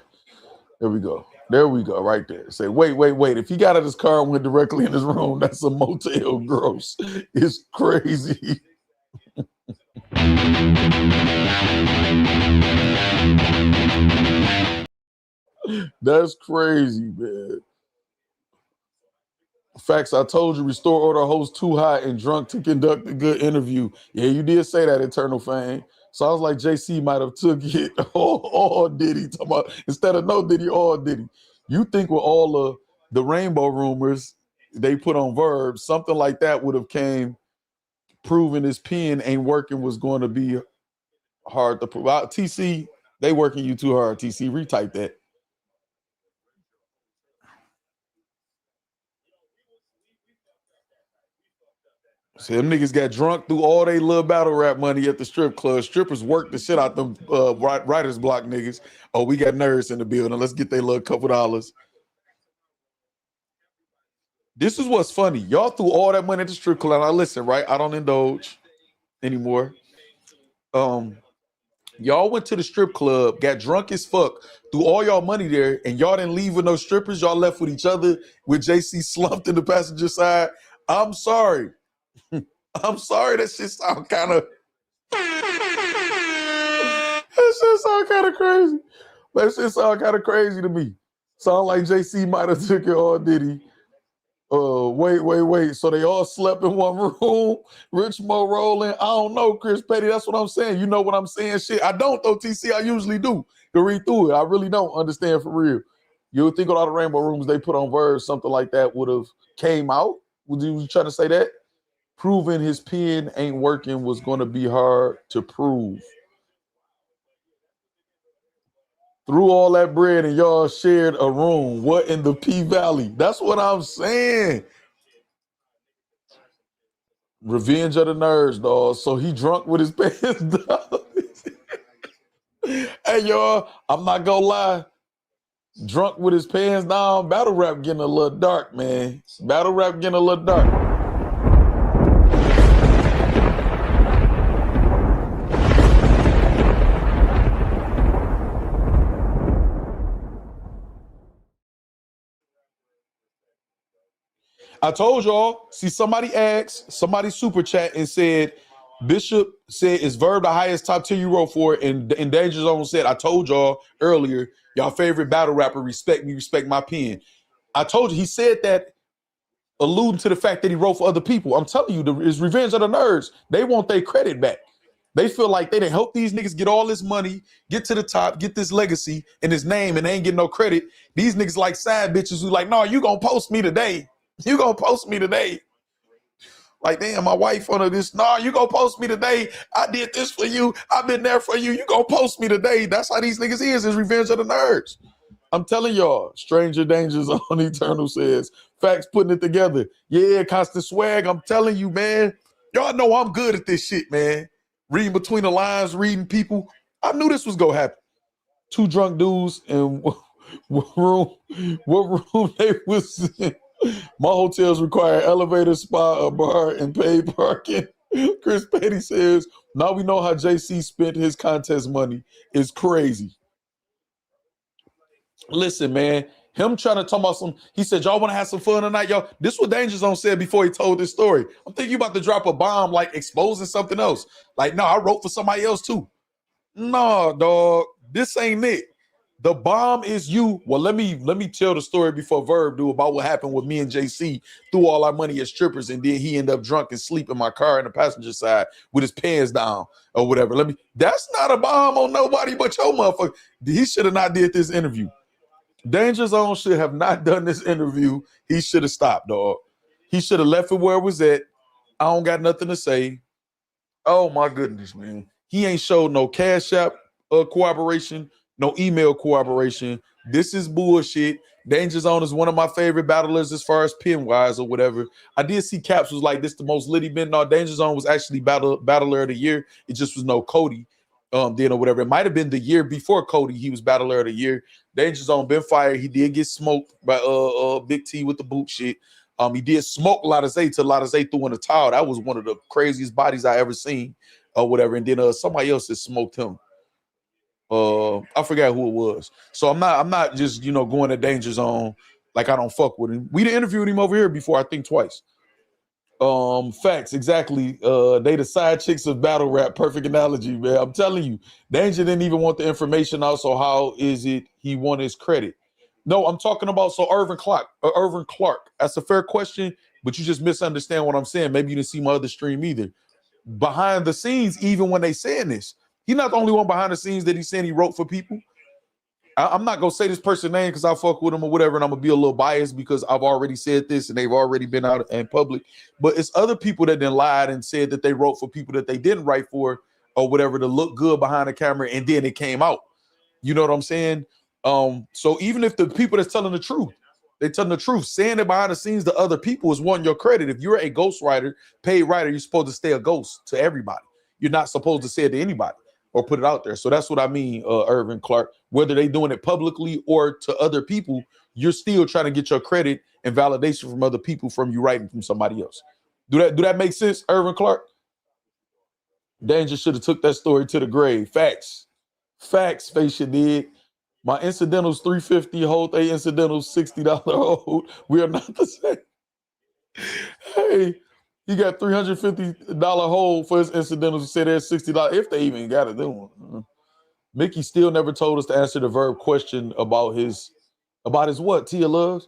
There we go. There we go, right there. Say, wait. If he got out of his car and went directly in his room, that's a motel. Gross. It's crazy. That's crazy, man. Factz, I told you, restore order host too hot and drunk to conduct a good interview. Yeah, you did say that, Eternal Fame. Sounds like JC might have took it all Diddy. Instead of no Diddy, all Diddy. You think with all of the rainbow rumors they put on Verb, something like that would have came proving his pen ain't working was going to be hard to prove. TC, they working you too hard, TC. Retype that. So them niggas got drunk through all they little battle rap money at the strip club. Strippers worked the shit out them writer's block niggas. Oh, we got nerds in the building. Let's get their little couple dollars. This is what's funny. Y'all threw all that money at the strip club. Now listen, right? I don't indulge anymore. Y'all went to the strip club, got drunk as fuck, threw all y'all money there, and y'all didn't leave with no strippers. Y'all left with each other with JC slumped in the passenger side. I'm sorry. I'm sorry, that shit sound kind of crazy. That shit sound kind of crazy to me. Sound like JC might have took it all, did he? Wait. So they all slept in one room. Rich Mo rolling. I don't know, Chris Petty. That's what I'm saying. You know what I'm saying? Shit. I don't though, TC. I usually do. To read through it. I really don't understand for real. You would think with all the rainbow rooms they put on Verb, something like that would have came out. Was you trying to say that? Proving his pen ain't working was going to be hard to prove. Threw all that bread and y'all shared a room. What in the P-Valley? That's what I'm saying. Revenge of the nerds, dog. So he drunk with his pants down. Hey, y'all, I'm not gonna lie. Drunk with his pants down. Battle rap getting a little dark, man. Battle rap getting a little dark. I told y'all, see, somebody asked, somebody super chat and said, Bishop said, is Verb the highest top 10 you wrote for? And Danger Zone said, I told y'all earlier, y'all favorite battle rapper, respect me, respect my pen. I told you, he said that alluding to the fact that he wrote for other people. I'm telling you, it's Revenge of the Nerds. They want their credit back. They feel like they didn't help these niggas get all this money, get to the top, get this legacy and his name, and they ain't getting no credit. These niggas like side bitches who like, no, you gonna post me today. You gonna post me today. Like, damn, my wife under this. Nah, you gonna post me today. I did this for you. I've been there for you. You gonna post me today. That's how these niggas is Revenge of the Nerds. I'm telling y'all, Stranger Dangers on Eternal says, Factz putting it together. Yeah, Constant Swag. I'm telling you, man. Y'all know I'm good at this shit, man. Reading between the lines, reading people. I knew this was gonna happen. Two drunk dudes in what room they was in. My hotels require elevator, spa, a bar, and paid parking. Chris Petty says, now we know how JC spent his contest money. It's crazy. Listen, man, him trying to talk about he said, y'all want to have some fun tonight, y'all? This is what Danger Zone said before he told this story. I'm thinking you about to drop a bomb, like exposing something else. Like, no, I wrote for somebody else too. No, dog, this ain't it. The bomb is you. Well, let me tell the story before Verb do about what happened with me and JC. Threw all our money as strippers, and then he ended up drunk and sleep in my car in the passenger side with his pants down or whatever. That's not a bomb on nobody but your motherfucker. He should have not did this interview. Danger Zone should have not done this interview. He should have stopped, dog. He should have left it where it was at. I don't got nothing to say. Oh my goodness, man. He ain't showed no Cash App cooperation. No email cooperation. This is bullshit. Danger Zone is one of my favorite battlers as far as pin-wise or whatever. I did see Caps was like, this the most litty been. No, Danger Zone was actually battler of the year. It just was no Cody then or whatever. It might have been the year before Cody. He was battler of the year. Danger Zone been fired. He did get smoked by Big T with the boot shit. He did smoke Latazay till Latazay threw in the towel. That was one of the craziest bodies I ever seen or whatever. And then somebody else has smoked him. I forgot who it was. So I'm not just going to Danger Zone like I don't fuck with him. We done interviewed him over here before, I think twice. Facts, exactly. They the side chicks of battle rap. Perfect analogy, man. I'm telling you, Danger didn't even want the information. Also, how is it he won his credit? No, I'm talking about Irvin Clark. That's a fair question, but you just misunderstand what I'm saying. Maybe you didn't see my other stream either. Behind the scenes, even when they saying this. He's not the only one behind the scenes that he's saying he wrote for people. I'm not going to say this person's name because I fuck with him or whatever, and I'm going to be a little biased because I've already said this and they've already been out in public. But it's other people that then lied and said that they wrote for people that they didn't write for or whatever to look good behind the camera, and then it came out. You know what I'm saying? So even if the people that's telling the truth, they're telling the truth, saying it behind the scenes to other people is wanting your credit. If you're a ghostwriter, paid writer, you're supposed to stay a ghost to everybody. You're not supposed to say it to anybody or put it out there. So that's what I mean, Irvin Clark. Whether they doing it publicly or to other people, you're still trying to get your credit and validation from other people from you writing from somebody else. Do that make sense, Irvin Clark? Danger should have took that story to the grave. Facts, face you did. My incidentals $350 hold, a incidentals $60 hold. We are not the same. Hey, he got $350 hold for his incidentals. Say there's $60 if they even got to do one. Mickey still never told us to answer the Verb question about his About his what? Tia loves.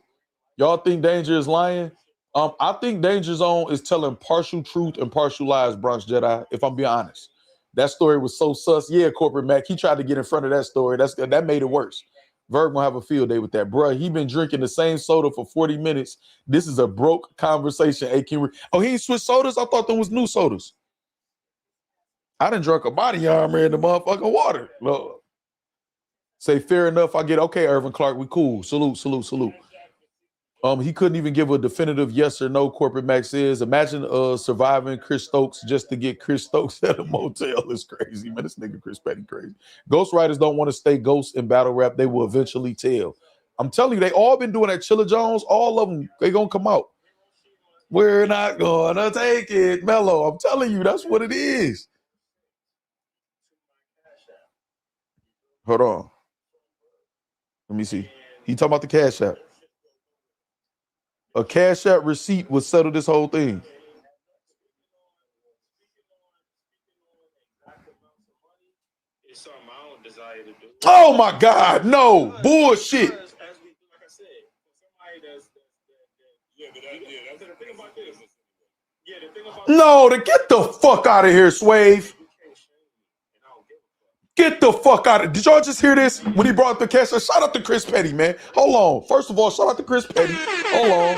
Y'all think Danger is lying? I think Danger Zone is telling partial truth and partial lies, Bronx Jedi, if I'm being honest. That story was so sus. Yeah, Corporate Mac, he tried to get in front of that story. That made it worse. Verb gonna have a field day with that. Bruh, he been drinking the same soda for 40 minutes. This is a broke conversation. Oh, he ain't switched sodas? I thought there was new sodas. I done drunk a body armor in the motherfucking water. Look. Say, fair enough, I get, okay, Irvin Clark, we cool. Salute, salute, salute. He couldn't even give a definitive yes or no, Corporate Max says. Imagine surviving Chris Stokes just to get Chris Stokes at a motel. Is crazy, man. This nigga Chris Petty crazy. Ghostwriters don't want to stay ghosts in battle rap. They will eventually tell. I'm telling you, they all been doing that. Chilla Jones, all of them, they gonna come out. We're not gonna take it, Mello. I'm telling you, that's what it is. Hold on. Let me see. He talking about the Cash App. A Cash App receipt would settle this whole thing. Oh my God, no bullshit. No, to get the fuck out of here, Swave. Get the fuck out of. Did y'all just hear this when he brought up the Cash App? Shout out to Chris Petty, man. Hold on. First of all, shout out to Chris Petty. Hold on.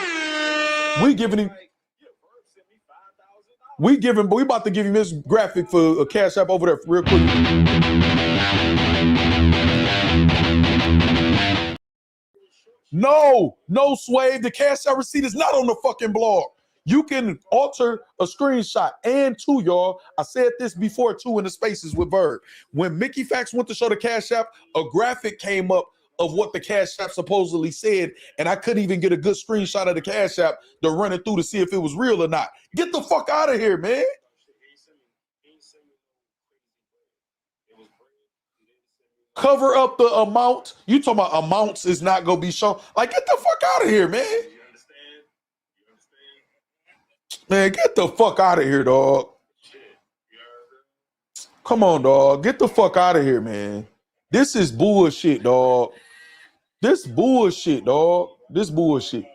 We about to give him this graphic for a Cash App over there real quick. No, Swave. The Cash App receipt is not on the fucking blog. You can alter a screenshot. And two, y'all, I said this before too in the spaces with Verb. When Mickey Factz went to show the Cash App, a graphic came up of what the Cash App supposedly said, and I couldn't even get a good screenshot of the Cash App to run it through to see if it was real or not. Get the fuck out of here, man. Cover up the amount. You talking about amounts is not gonna be shown. Like, get the fuck out of here, man. Man, get the fuck out of here, dog. Come on, dog. Get the fuck out of here, man. This is bullshit, dog. This bullshit, dog. This bullshit.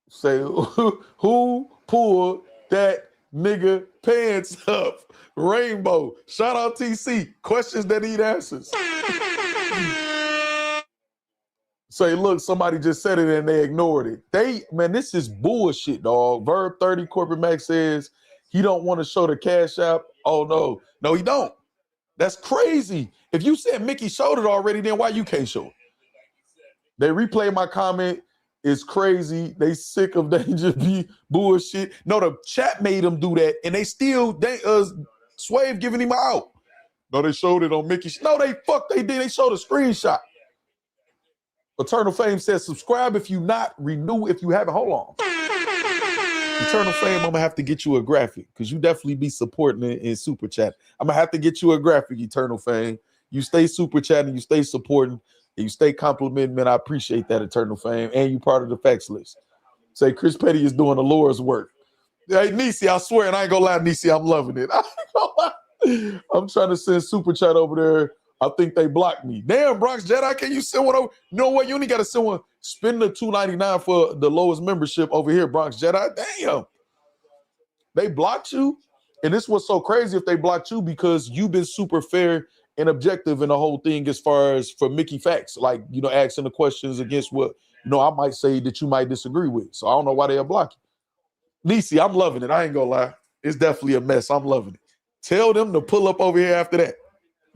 Say, who pulled that nigga pants up? Rainbow. Shout out TC. Questions that need answers. Say, look, somebody just said it and they ignored it. Man, this is bullshit, dog. Verb 30 Corporate Max says he don't want to show the Cash App. Oh, no. No, he don't. That's crazy. If you said Mickey showed it already, then why you can't show it? They replay my comment. It's crazy. They sick of Danger B bullshit. No, the chat made them do that, and they still, Swave giving him out. No, they showed it on Mickey. No, they did. They showed a screenshot. Eternal Fame says, subscribe if you not, renew if you haven't. Hold on. Eternal Fame, I'm going to have to get you a graphic because you definitely be supporting it in Super Chat. I'm going to have to get you a graphic, Eternal Fame. You stay Super Chatting, you stay supporting, and you stay complimenting, man. I appreciate that, Eternal Fame. And you part of the Factz list. Say, Chris Petty is doing the Lord's work. Hey, Nisi, I swear, and I ain't going to lie, Nisi, I'm loving it. I ain't gonna lie. I'm trying to send Super Chat over there. I think they blocked me. Damn, Bronx Jedi, can you send one over? You know what? You only got to send one. Spend the $2.99 for the lowest membership over here, Bronx Jedi. Damn. They blocked you? And this was so crazy if they blocked you because you've been super fair and objective in the whole thing as far as for Mickey Factz. Like, you know, asking the questions against what, you know, I might say that you might disagree with. So I don't know why they'll block you. Nisi, I'm loving it. I ain't going to lie. It's definitely a mess. I'm loving it. Tell them to pull up over here after that,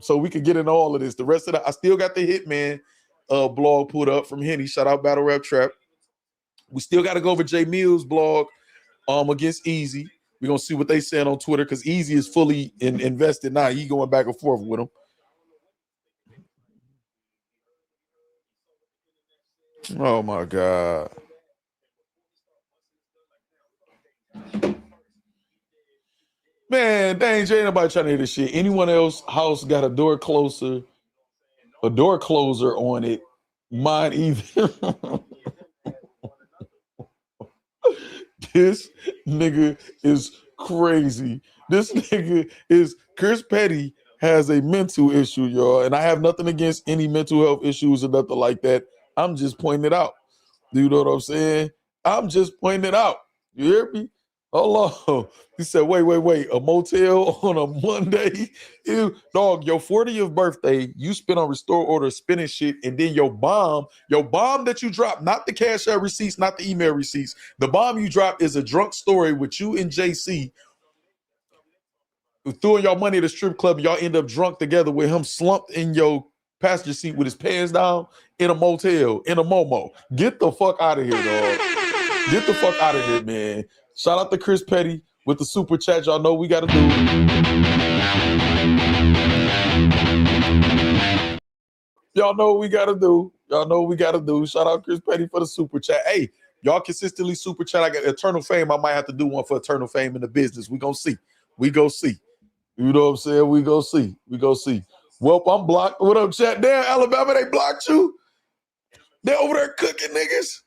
so we can get into all of this. The rest of I still got the Hitman blog pulled up from Henny. Shout out Battle Rap Trap. We still got to go over Jae Millz blog against Eazy. We're going to see what they said on Twitter because Eazy is fully invested now. He going back and forth with him. Oh, my God. Man, Danger, ain't nobody trying to hear this shit. Anyone else house got a door closer on it. Mine either. This nigga is crazy. This nigga is Chris Petty has a mental issue, y'all. And I have nothing against any mental health issues or nothing like that. I'm just pointing it out. Do you know what I'm saying? I'm just pointing it out. You hear me? Hold on. He said, wait. A motel on a Monday? Ew. Dog, your 40th birthday, you spent on restore order spinning shit, and then your bomb that you dropped, not the cash out receipts, not the email receipts. The bomb you dropped is a drunk story with you and JC throwing y'all money at a strip club, and y'all end up drunk together with him slumped in your passenger seat with his pants down in a motel, in a Momo. Get the fuck out of here, dog. Get the fuck out of here, man. Shout out to Chris Petty with the super chat. Y'all know we got to do. Y'all know what we got to do. Y'all know what we got to do. Shout out Chris Petty for the super chat. Hey, y'all consistently super chat. I got Eternal Fame. I might have to do one for Eternal Fame in the business. We gonna see. We go see. You know what I'm saying? We go see. We go see. Well, I'm blocked. What up, chat? Damn, Alabama, they blocked you? They over there cooking niggas?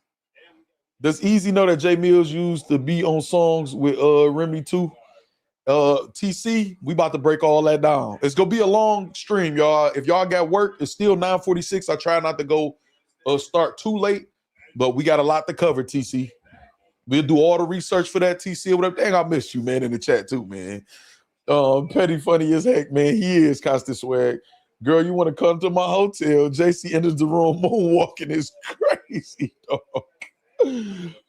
Does Eazy know that Jae Millz used to be on songs with Remy too? TC, we about to break all that down. It's gonna be a long stream, y'all. If y'all got work, it's still 9:46. I try not to go start too late, but we got a lot to cover, TC. We'll do all the research for that, TC. Whatever. Dang, I missed you, man, in the chat too, man. Petty funny as heck, man. He is constant swag. Girl, you want to come to my hotel? JC enters the room, moonwalking is crazy, dog.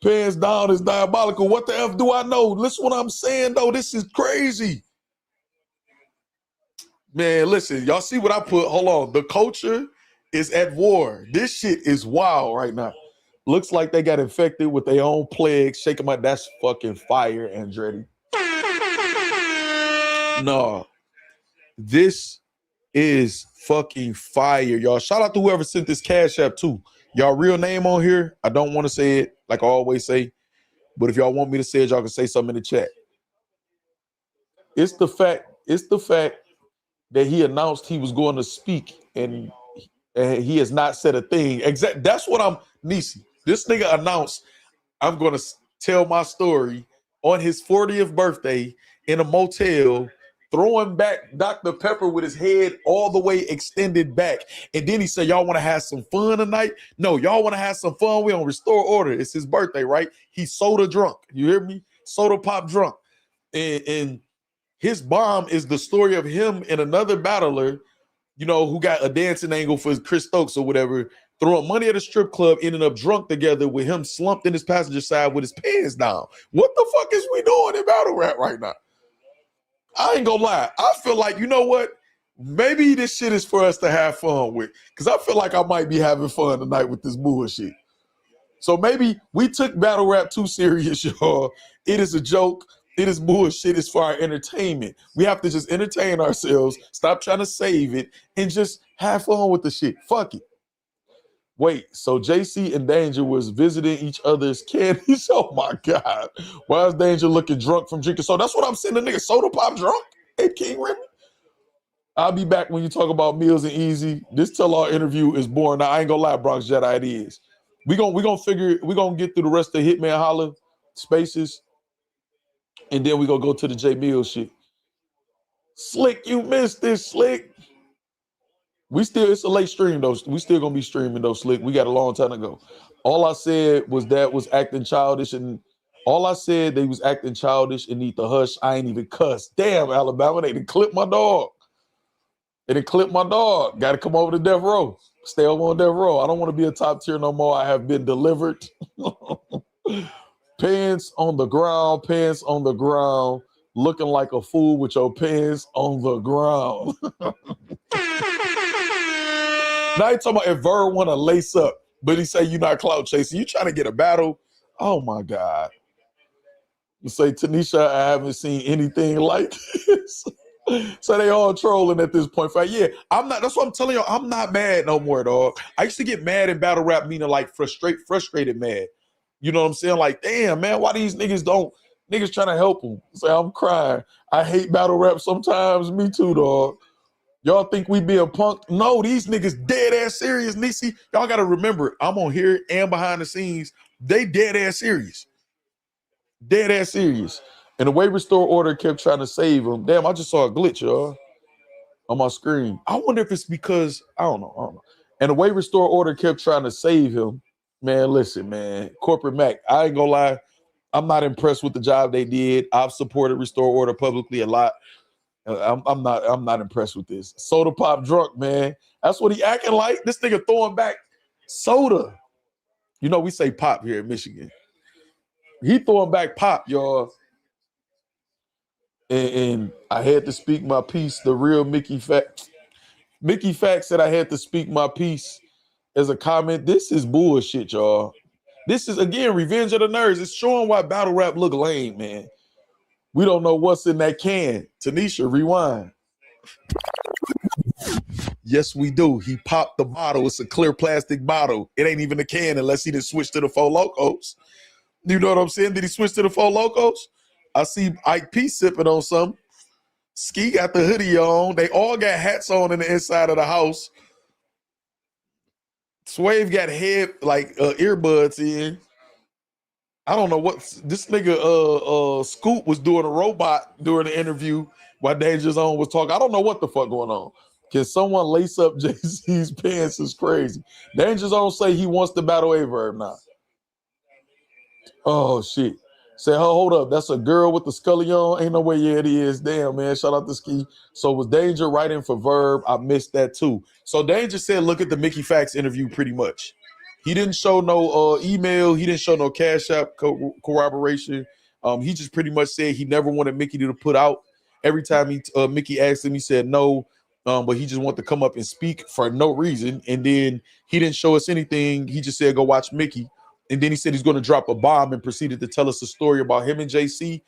Pants down is diabolical. What the F do I know? Listen what I'm saying, though. This is crazy. Man, listen, y'all see what I put? Hold on. The culture is at war. This shit is wild right now. Looks like they got infected with their own plague. Shake them out. That's fucking fire, Andretti. No. This is fucking fire, y'all. Shout out to whoever sent this cash app too. Y'all real name on here. I don't want to say it like I always say, but if y'all want me to say it, y'all can say something in the chat. It's the fact that he announced he was going to speak and he has not said a thing. That's what I'm Nisi. This nigga announced I'm going to tell my story on his 40th birthday in a motel, throwing back Dr. Pepper with his head all the way extended back. And then he said, y'all want to have some fun tonight? No, y'all want to have some fun? We on restore order. It's his birthday, right? He's soda drunk. You hear me? Soda pop drunk. And his bomb is the story of him and another battler, you know, who got a dancing angle for Chris Stokes or whatever, throwing money at a strip club, ending up drunk together with him slumped in his passenger side with his pants down. What the fuck is we doing in battle rap right now? I ain't gonna lie. I feel like, you know what? Maybe this shit is for us to have fun with. Because I feel like I might be having fun tonight with this bullshit. So maybe we took battle rap too serious, y'all. It is a joke. It is bullshit. It's for our entertainment. We have to just entertain ourselves, stop trying to save it, and just have fun with the shit. Fuck it. Wait, so JC and Danger was visiting each other's candies? Oh my God. Why is Danger looking drunk from drinking? So that's what I'm saying. The nigga soda pop drunk at King Remy. I'll be back when you talk about Millz and Eazy. This tell-all interview is boring. Now I ain't gonna lie, Bronx Jedi, it is. We're gonna get through the rest of Hitman Holla spaces, and then we're gonna go to the Jae Millz shit. Slick, you missed this, Slick. It's a late stream though. We still gonna be streaming though, Slick. We got a long time to go. All I said was that was acting childish, and all I said they was acting childish and need to hush. I ain't even cuss. Damn, Alabama, they done clipped my dog. They done clipped my dog. Got to come over to Death Row. Stay over on Death Row. I don't want to be a top tier no more. I have been delivered. Pants on the ground, looking like a fool with your pants on the ground. Now you talking about if Verb want to lace up, but he say you not clout chasing. You trying to get a battle? Oh my God. You say, Tanisha, I haven't seen anything like this. So they all trolling at this point. Yeah, I'm not. That's what I'm telling you. I'm not mad no more, dog. I used to get mad in battle rap, meaning like frustrated mad. You know what I'm saying? Like, damn, man, why these niggas trying to help them? Say, I'm crying. I hate battle rap sometimes. Me too, dog. Y'all think we being punked? No, these niggas dead ass serious, Nisi. Y'all got to remember, I'm on here and behind the scenes. They dead ass serious. Dead ass serious. And the way Restore Order kept trying to save them. Damn, I just saw a glitch, y'all. on my screen. I wonder if it's because I don't know. And the way Restore Order kept trying to save him, man. Listen, man, Corporate Mac. I ain't gonna lie, I'm not impressed with the job they did. I've supported Restore Order publicly a lot. I'm not impressed with this. Soda Pop drunk, man. That's what he acting like. This nigga throwing back soda. You know we say pop here in Michigan. He throwing back pop, y'all. And I had to speak my piece. The real Mickey Factz. Mickey Factz said I had to speak my piece as a comment. This is bullshit, y'all. This is, again, Revenge of the Nerds. It's showing why battle rap look lame, man. We don't know what's in that can. Tanisha, rewind. Yes, we do. He popped the bottle. It's a clear plastic bottle. It ain't even a can unless he didn't switch to the Four Locos. You know what I'm saying? Did he switch to the Four Locos? I see Ike P sipping on some. Ski got the hoodie on. They all got hats on in the inside of the house. Swave got earbuds in. I don't know what this nigga Scoop was doing a robot during the interview while Danger Zone was talking. I don't know what the fuck going on. Can someone lace up Jay-Z's pants? Is crazy. Danger Zone say he wants to battle a Verb now. Oh shit. Say, hold up, that's a girl with the scully on. Ain't no way, yeah, it is. Damn, man. Shout out to Ski. So was Danger writing for Verb? I missed that too. So Danger said, look at the Mickey Factz interview pretty much. He didn't show no email. He didn't show no Cash App corroboration. He just pretty much said he never wanted Mickey to put out. Every time Mickey asked him, he said no. But he just wanted to come up and speak for no reason. And then he didn't show us anything. He just said, go watch Mickey. And then he said he's going to drop a bomb and proceeded to tell us a story about him and JC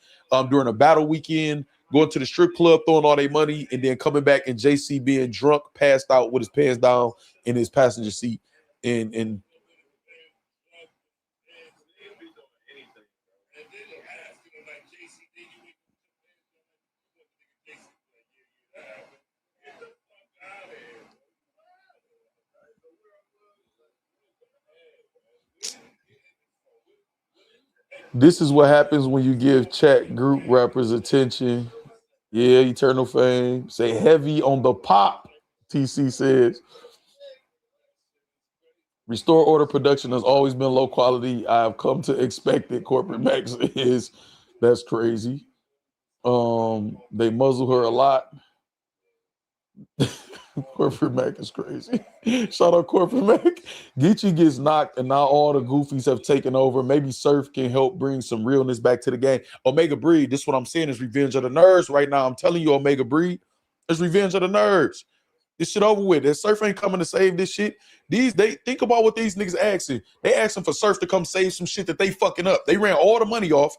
during a battle weekend, going to the strip club, throwing all their money, and then coming back and JC being drunk, passed out with his pants down in his passenger seat. And this is what happens when you give chat group rappers attention. Yeah, Eternal Fame. Say heavy on the pop, TC says. Restore Order production has always been low quality. I've come to expect it. Corporate Max is. That's crazy. They muzzle her a lot. Corporate Mac is crazy. Shout out Corporate Mac. Geechi gets knocked, and now all the goofies have taken over. Maybe Surf can help bring some realness back to the game. Omega Breed, this is what I'm saying, is Revenge of the Nerds right now. I'm telling you, Omega Breed, it's Revenge of the Nerds. This shit over with. That Surf ain't coming to save this shit. They think about what these niggas asking. They asking for Surf to come save some shit that they fucking up. They ran all the money off.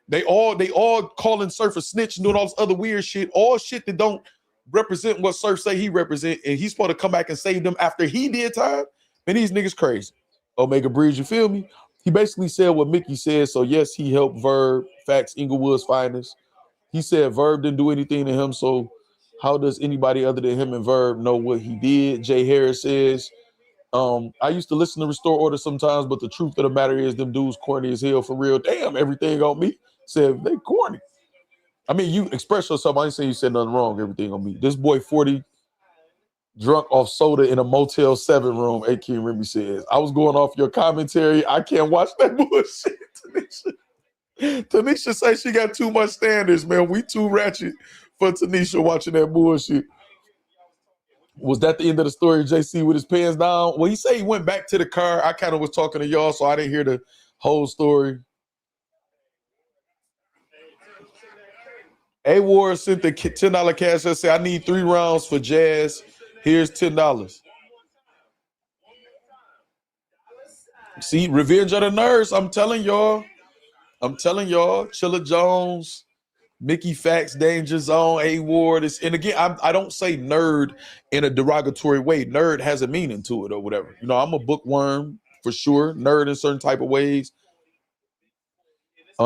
They all calling Surf a snitch and doing all this other weird shit. All shit that don't represent what Surf say he represent, and he's supposed to come back and save them after he did time. Man, these niggas crazy. Omega Breeze, you feel me? He basically said what Mickey said. So yes, he helped Verb, Factz, Inglewood's finest. He said Verb didn't do anything to him, so how does anybody other than him and Verb know what he did? Jay Harris says, I used to listen to Restore Order sometimes, but the truth of the matter is them dudes corny as hell for real. Damn, everything on me. Said they corny. I mean, you express yourself. I ain't saying you said nothing wrong. Everything on me. This boy 40 drunk off soda in a Motel 7 room. A.K. Remy says, I was going off your commentary. I can't watch that bullshit. Tanisha says she got too much standards, man. We too ratchet for Tanisha watching that bullshit. Was that the end of the story? JC with his pants down? Well, he said he went back to the car. I kind of was talking to y'all, so I didn't hear the whole story. A-Ward sent the $10 cash and said, I need 3 rounds for Jazz. Here's $10. See, Revenge of the Nerds. I'm telling y'all. Chilla Jones, Mickey Factz, Danger Zone, A-Ward. And again, I don't say nerd in a derogatory way. Nerd has a meaning to it or whatever. You know, I'm a bookworm for sure. Nerd in certain type of ways.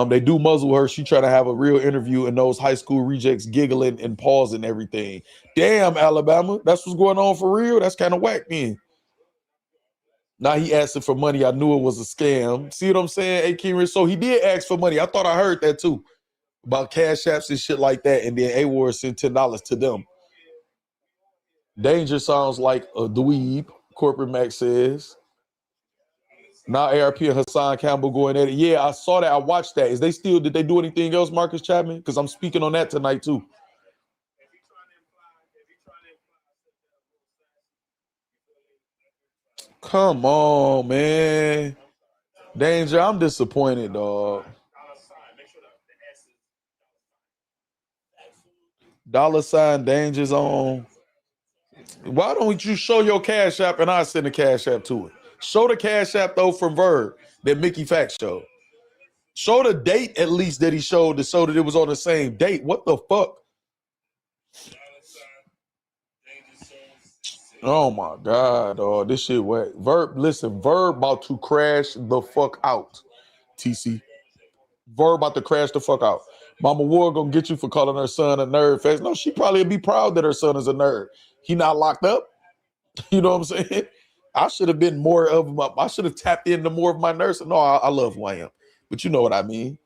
They do muzzle her. She trying to have a real interview, and those high school rejects giggling and pausing everything. Damn, Alabama. That's what's going on for real. That's kind of whack, man. Now he asking for money. I knew it was a scam. See what I'm saying, A-King? So he did ask for money. I thought I heard that too, about cash apps and shit like that. And then A-Ward sent $10 to them. Danger sounds like a dweeb, Corporate Max says. Now ARP and Hassan Campbell going at it. Yeah, I saw that. I watched that. Did they do anything else, Marcus Chapman? Because I'm speaking on that tonight too. Come on, man. Danger, I'm disappointed, dog. $ Danger's on. Why don't you show your Cash App and I send the Cash App to it? Show the Cash App though from Verb that Mickey Factz showed. Show the date at least that he showed to show that it was on the same date. What the fuck? Oh my God, dog. This shit wet. Verb, listen, Verb about to crash the fuck out. TC. Verb about to crash the fuck out. Mama Ward gonna get you for calling her son a nerd face. No, she probably would be proud that her son is a nerd. He not locked up. You know what I'm saying? I should have been more of I should have tapped into more of my nurse. No, I love who I am. But you know what I mean.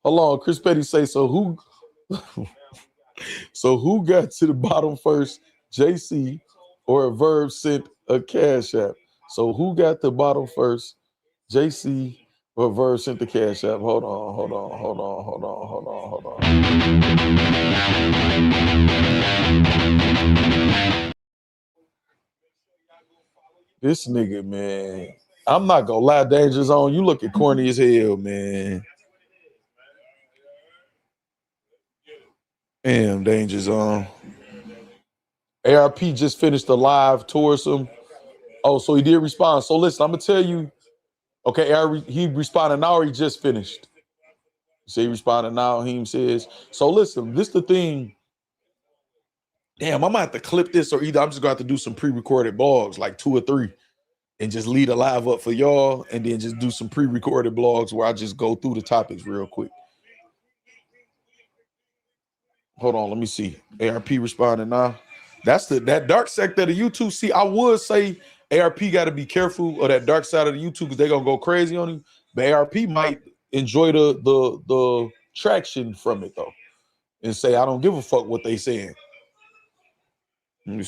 Hold on, Chris Petty say, so who got to the bottom first, JC or a Verb sent a Cash App? So who got the bottom first, JC or Verb sent the Cash App? Hold on. This nigga, man. I'm not gonna lie, Danger Zone. You looking corny as hell, man. Damn, Danger Zone. ARP just finished the live tourism. Oh, so he did respond. So listen, I'm gonna tell you. Okay, he responded now. Or he just finished. So he responded now. He says. So listen, this the thing. Damn, I might have to clip this, or either I'm just gonna have to do some pre-recorded blogs, like 2 or 3, and just lead a live up for y'all, and then just do some pre-recorded blogs where I just go through the topics real quick. Hold on, let me see. ARP responding now. That's that dark sector of the YouTube. See, I would say ARP got to be careful of that dark side of the YouTube because they're gonna go crazy on him. But ARP might enjoy the traction from it though, and say I don't give a fuck what they saying. Let me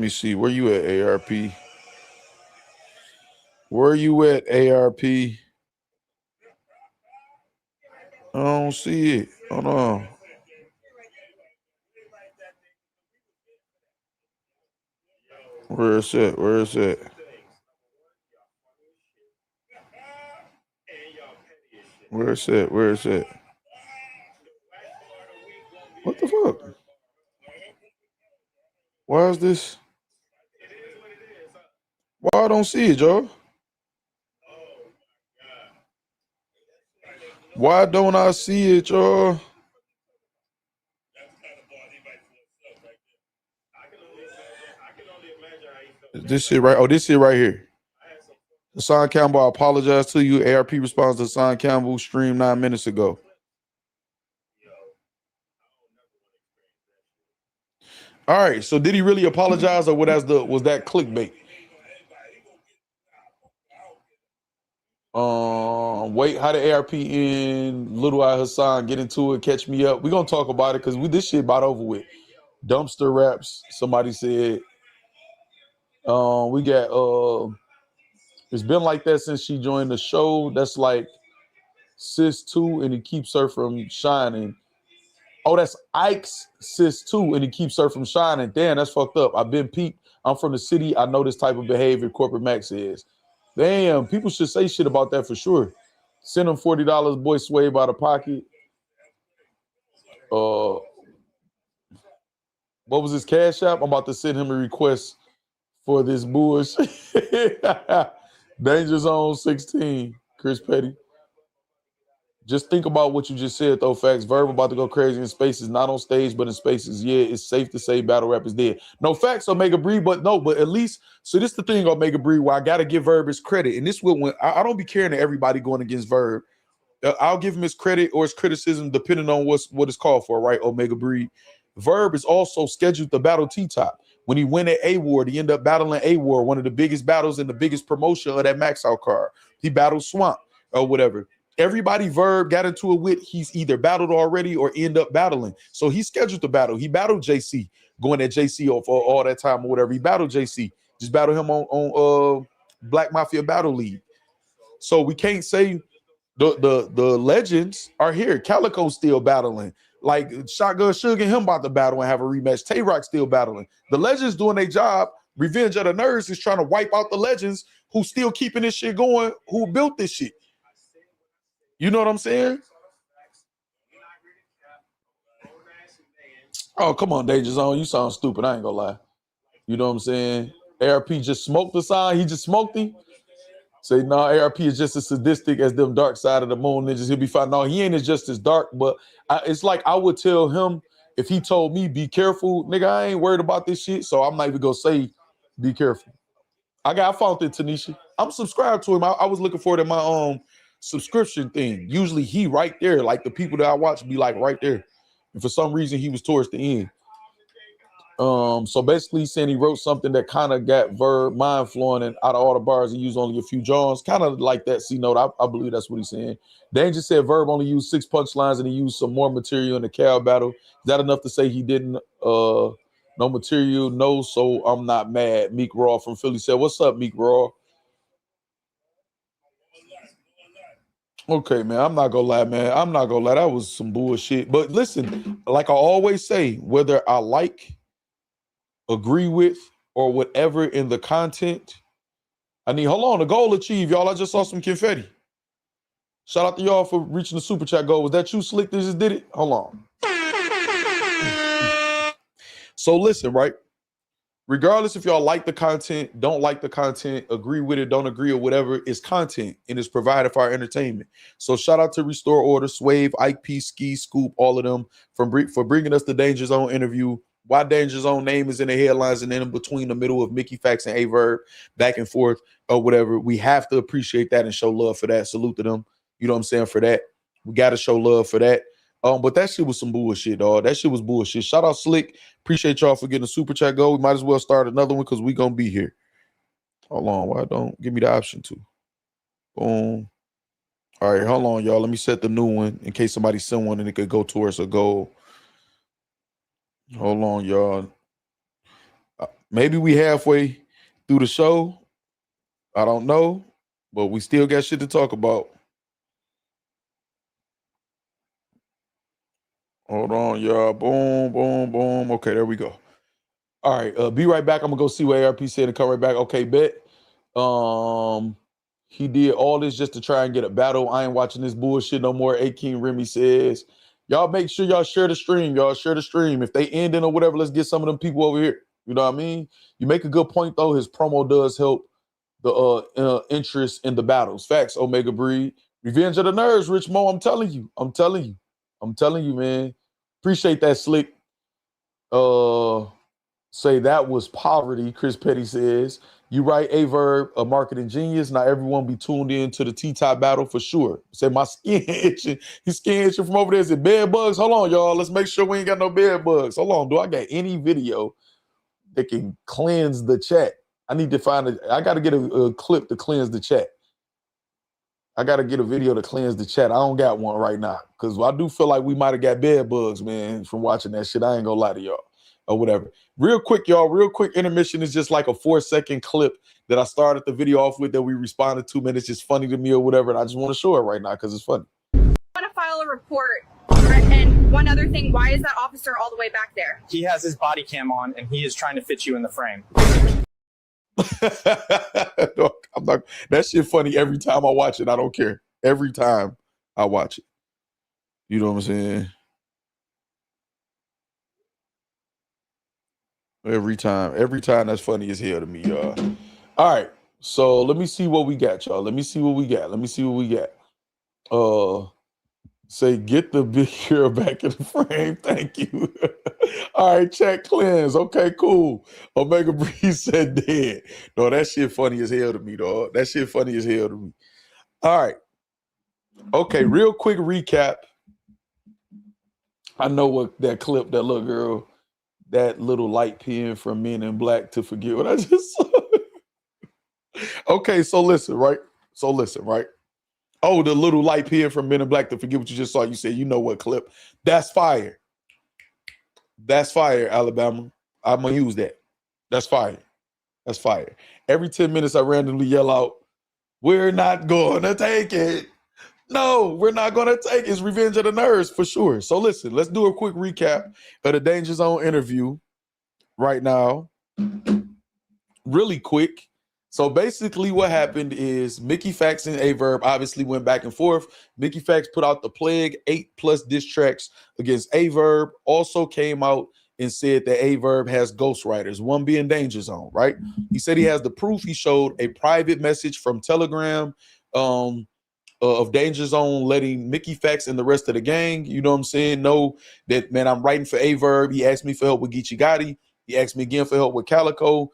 see. Where you at, ARP? Where you at, ARP? I don't see it. Hold on. Where is it? What the fuck? Why is this? Why I don't see it, Joe? Why don't I see it, y'all? This shit right. Oh, this shit right here. Hassan Campbell, I apologize to you. ARP responds to Hassan Campbell stream 9 minutes ago. All right. So did he really apologize, or was that clickbait? Wait, how did ARP and Little Eye Hassan get into it? Catch me up. We're gonna talk about it because this shit about over with. Dumpster raps. Somebody said. We got it's been like that since she joined the show. That's like sis 2, and he keeps her from shining. Oh, that's Ike's sis 2, and he keeps her from shining. Damn, that's fucked up. I've been peeped. I'm from the city. I know this type of behavior Corporate Max is. Damn, people should say shit about that for sure. Send him $40, boy, swayed by the pocket. What was his Cash App? I'm about to send him a request for this bullshit. Danger Zone 16, Chris Petty. Just think about what you just said, though, Factz. Verb about to go crazy in spaces, not on stage, but in spaces. Yeah, it's safe to say battle rap is dead. No, Factz, Omega Breed, but at least, so this is the thing, Omega Breed, where I got to give Verb his credit. And this will, when I don't be caring to everybody going against Verb. I'll give him his credit or his criticism depending on what it's called for, right, Omega Breed? Verb is also scheduled to battle T-Top. When he went at A-Ward, he ended up battling A-Ward, one of the biggest battles and the biggest promotion of that Max Out card. He battled Swamp or whatever. Everybody Verb got into it with, he's either battled already or end up battling. So he scheduled the battle. He battled JC, going at JC for all that time or whatever. He battled JC. Just battled him on Black Mafia Battle League. So we can't say the legends are here. Calico's still battling. Like Shotgun Suge and him about to battle and have a rematch. Tay-Rock still battling. The legends doing their job. Revenge of the Nerds is trying to wipe out the legends who still keeping this shit going, who built this shit. You know what I'm saying? Oh, come on, Danger Zone. You sound stupid. I ain't gonna lie. You know what I'm saying? ARP just smoked the sign. He just smoked him. Say, no, ARP is just as sadistic as them Dark Side of the Moon niggas. He'll be fine. No, he ain't just as dark, but it's like I would tell him if he told me, be careful, nigga, I ain't worried about this shit, so I'm not even gonna say, be careful. I found it, Tanisha. I'm subscribed to him. I was looking for it in my subscription thing. Usually he right there, like the people that I watch be like right there. And for some reason he was towards the end. So basically saying he wrote something that kind of got Verb mind flowing, and out of all the bars he used only a few Johns, kind of like that C note. I believe that's what he's saying. Danger said Verb only used 6 punchlines and he used some more material in the cow battle. Is that enough to say he didn't no material? No, so I'm not mad. Meek Raw from Philly said, what's up, Meek Raw? Okay, man, I'm not gonna lie, man. I'm not gonna lie, that was some bullshit. But listen, like I always say, whether I like, agree with, or whatever in the content, hold on, the goal achieved, y'all. I just saw some confetti. Shout out to y'all for reaching the super chat goal. Was that you, Slick, that just did it? Hold on. So listen, right? Regardless if y'all like the content, don't like the content, agree with it, don't agree, or whatever, it's content and it's provided for our entertainment. So shout out to Restore Order, Swave, Ike P, Ski, Scoop, all of them for bringing us the Danger Zone interview. Why Danger Zone name is in the headlines and then in between the middle of Mickey Factz and A-Verb, back and forth or whatever. We have to appreciate that and show love for that. Salute to them. You know what I'm saying? For that. We got to show love for that. But that shit was some bullshit, dog. That shit was bullshit. Shout out Slick. Appreciate y'all for getting a super chat go. We might as well start another one because we gonna be here. Hold on. Why don't give me the option to? Boom. All right, hold on, y'all. Let me set the new one in case somebody send one and it could go towards a goal. Hold on, y'all. Maybe we halfway through the show. I don't know, but we still got shit to talk about. Hold on, y'all. Boom, boom, boom. Okay, there we go. All right, be right back. I'm gonna go see what ARP said and come right back. Okay, bet. He did all this just to try and get a battle. I ain't watching this bullshit no more. A-King Remy says, y'all make sure y'all share the stream. Y'all share the stream. If they ending or whatever, let's get some of them people over here. You know what I mean? You make a good point, though. His promo does help the interest in the battles. Facts, Omega Breed. Revenge of the Nerds, Rich Mo. I'm telling you, man. Appreciate that, Slick. Say that was poverty, Chris Petty says. You right, A-Verb, a marketing genius. Not everyone be tuned in to the T-Top battle for sure. Say my skin itching. His skin itching from over there. Is it bed bugs? Hold on, y'all. Let's make sure we ain't got no bed bugs. Hold on. Do I got any video that can cleanse the chat? I need to find it. I got to get a clip to cleanse the chat. I got to get a video to cleanse the chat. I don't got one right now because I do feel like we might have got bed bugs, man, from watching that shit. I ain't going to lie to y'all or whatever. Real quick, y'all, real quick intermission is just like a 4-second clip that I started the video off with that we responded to, man. It's just funny to me or whatever, and I just want to show it right now because it's funny. I want to file a report. And one other thing, why is that officer all the way back there? He has his body cam on and he is trying to fit you in the frame. No, I'm not, that shit funny every time I watch it. I don't care. Every time I watch it. You know what I'm saying? Every time that's funny as hell to me, y'all. All right, so let me see what we got, y'all. Let me see what we got. Say, get the big girl back in the frame. Thank you. All right, chat cleanse. Okay, cool. Omega Breeze said dead. No, that shit funny as hell to me, dog. That shit funny as hell to me. All right. Okay, real quick recap. I know what that clip, that little girl, that little light pen from Men in Black to forget what I just saw. Okay, so listen, right? Oh, the little light pin from Men in Black to forget what you just saw. You said, you know what clip? That's fire. That's fire, Alabama. I'm gonna use that. That's fire. That's fire. Every 10 minutes, I randomly yell out, "We're not gonna take it." No, we're not gonna take it. It's Revenge of the Nerds for sure. So listen, let's do a quick recap of the Danger Zone interview right now. Really quick. So basically what happened is Mickey Factz and A-Verb obviously went back and forth. Mickey Factz put out the Plague 8+ diss tracks against A-Verb. Also came out and said that A-Verb has ghostwriters, one being Danger Zone, right? He said he has the proof. He showed a private message from Telegram of Danger Zone letting Mickey Factz and the rest of the gang, you know what I'm saying, know that, man, I'm writing for A-Verb. He asked me for help with Geechi Gotti. He asked me again for help with Calico.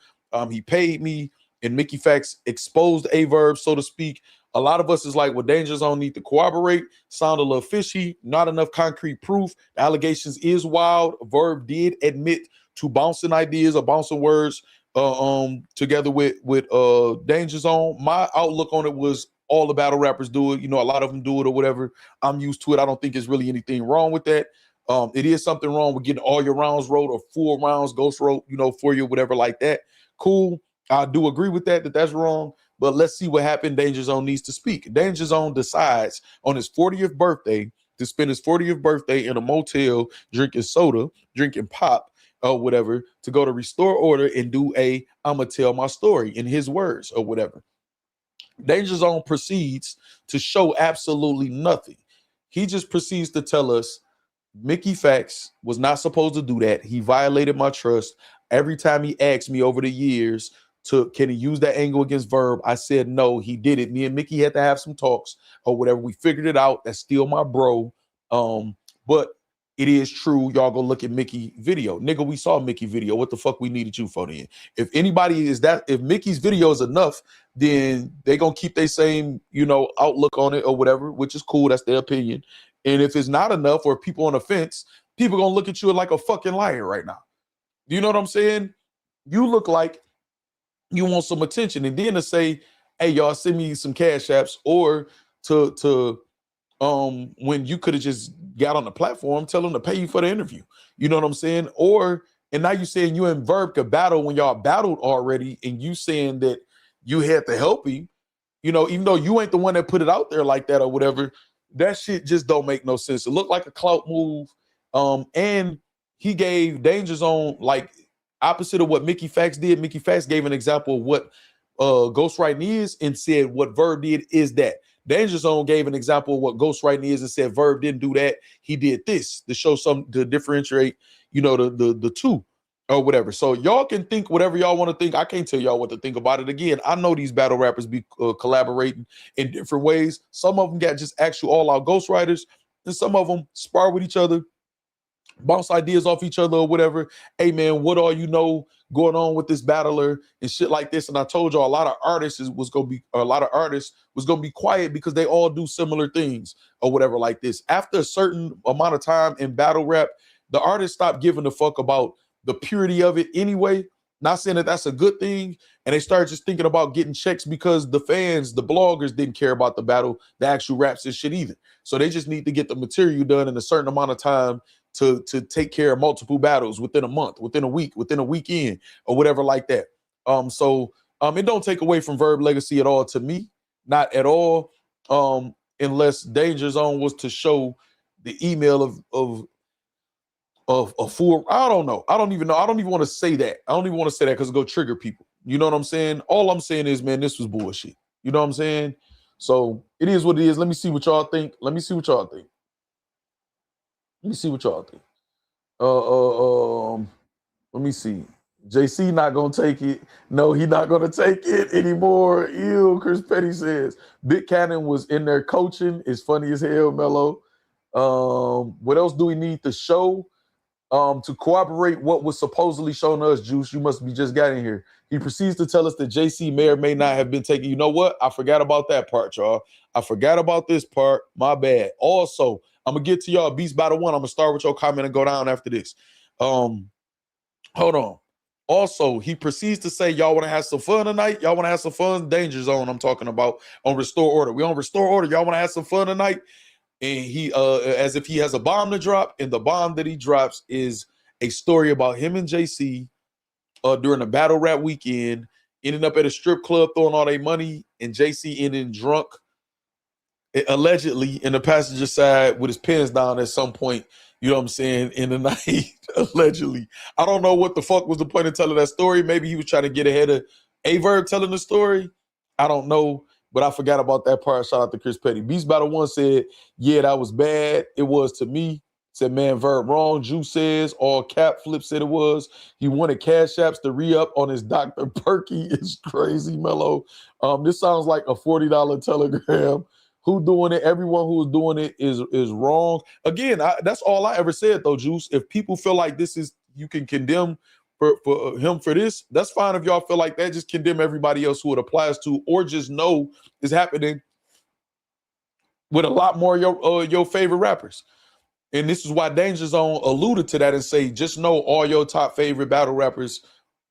He paid me. And Mickey Factz exposed A-Verb, so to speak. A lot of us is like, well, Danger Zone need to corroborate. Sound a little fishy. Not enough concrete proof. The allegations is wild. Verb did admit to bouncing ideas or bouncing words together with Danger Zone. My outlook on it was all the battle rappers do it. You know, a lot of them do it or whatever. I'm used to it. I don't think there's really anything wrong with that. It is something wrong with getting all your rounds wrote or full rounds ghost wrote, you know, for you, whatever like that. Cool. I do agree with that that's wrong, but let's see what happened. Danger Zone needs to speak. Danger Zone decides on his 40th birthday to spend his 40th birthday in a motel drinking soda, drinking pop, or whatever, to go to Restore Order and do a I'ma tell my story in his words or whatever. Danger Zone proceeds to show absolutely nothing. He just proceeds to tell us Mickey Factz was not supposed to do that. He violated my trust. Every time he asked me over the years, can he use that angle against Verb? I said no, he did it. Me and Mickey had to have some talks or whatever. We figured it out. That's still my bro. But it is true. Y'all go look at Mickey video. Nigga, we saw Mickey video. What the fuck we needed you for then? If anybody is that, if Mickey's video is enough, then they gonna keep their same, you know, outlook on it or whatever, which is cool. That's their opinion. And if it's not enough or people on the fence, people gonna look at you like a fucking liar right now. You know what I'm saying? You look like you want some attention, and then to say, hey, y'all send me some cash apps, or to when you could have just got on the platform, tell them to pay you for the interview. You know what I'm saying? Or, and now you saying you and Verb could battle when y'all battled already, and you saying that you had to help him, you know, even though you ain't the one that put it out there like that or whatever. That shit just don't make no sense. It looked like a clout move. And he gave Danger Zone, like, opposite of what Mickey Factz did. Mickey Factz gave an example of what ghostwriting is and said what Verb did is that. Danger Zone gave an example of what ghostwriting is and said Verb didn't do that. He did this to show some, to differentiate, you know, the two or whatever. So y'all can think whatever y'all want to think. I can't tell y'all what to think about it. Again, I know these battle rappers be collaborating in different ways. Some of them got just actual all-out ghostwriters, and some of them spar with each other, bounce ideas off each other or whatever. Hey man, what all you know going on with this battler and shit like this? And I told y'all a lot of artists was gonna be quiet because they all do similar things or whatever like this. After a certain amount of time in battle rap, the artists stopped giving a fuck about the purity of it anyway. Not saying that that's a good thing, and they started just thinking about getting checks because the fans, the bloggers didn't care about the battle, the actual raps and shit either. So they just need to get the material done in a certain amount of time to take care of multiple battles within a month, within a week, within a weekend, or whatever like that. So it don't take away from Verb legacy at all to me, not at all. Unless Danger Zone was to show the email of a full, I don't know. I don't even know. I don't even want to say that. I don't even want to say that because it go trigger people. You know what I'm saying? All I'm saying is, man, this was bullshit. You know what I'm saying? So it is what it is. Let me see what y'all think. Let me see what y'all think. Let me see what y'all think. Let me see. JC not gonna take it. No, he not gonna take it anymore. Ew, Chris Petty says. Big Cannon was in there coaching. It's funny as hell, Mello. What else do we need to show? To corroborate what was supposedly shown to us, Juice, you must be just getting here. He proceeds to tell us that JC may or may not have been taken. You know what? I forgot about that part, y'all. I forgot about this part. My bad. Also, I'm going to get to y'all Beast Battle 1. I'm going to start with your comment and go down after this. Hold on. Also, he proceeds to say, y'all want to have some fun tonight? Y'all want to have some fun? Danger Zone, I'm talking about on Restore Order. We on Restore Order. Y'all want to have some fun tonight? And he, as if he has a bomb to drop, and the bomb that he drops is a story about him and JC during a battle rap weekend, ending up at a strip club throwing all their money, and JC ending drunk, allegedly in the passenger side with his pants down at some point, you know what I'm saying, in the night, allegedly. I don't know what the fuck was the point of telling that story. Maybe he was trying to get ahead of Verb telling the story. I don't know, but I forgot about that part. Shout out to Chris Petty. Beast Battle 1 said, yeah, that was bad. It was to me. Said, man, Verb wrong. Juice says, all cap. Flip said it was. He wanted Cash Apps to re-up on his Dr. Perky. It's crazy, Mellow. This sounds like a $40 telegram. Who doing it? Everyone who's doing it is wrong. Again, that's all I ever said, though, Juice. If people feel like this is, you can condemn for him for this, that's fine. If y'all feel like that, just condemn everybody else who it applies to, or just know it's happening with a lot more of your favorite rappers. And this is why Danger Zone alluded to that and say, just know all your top favorite battle rappers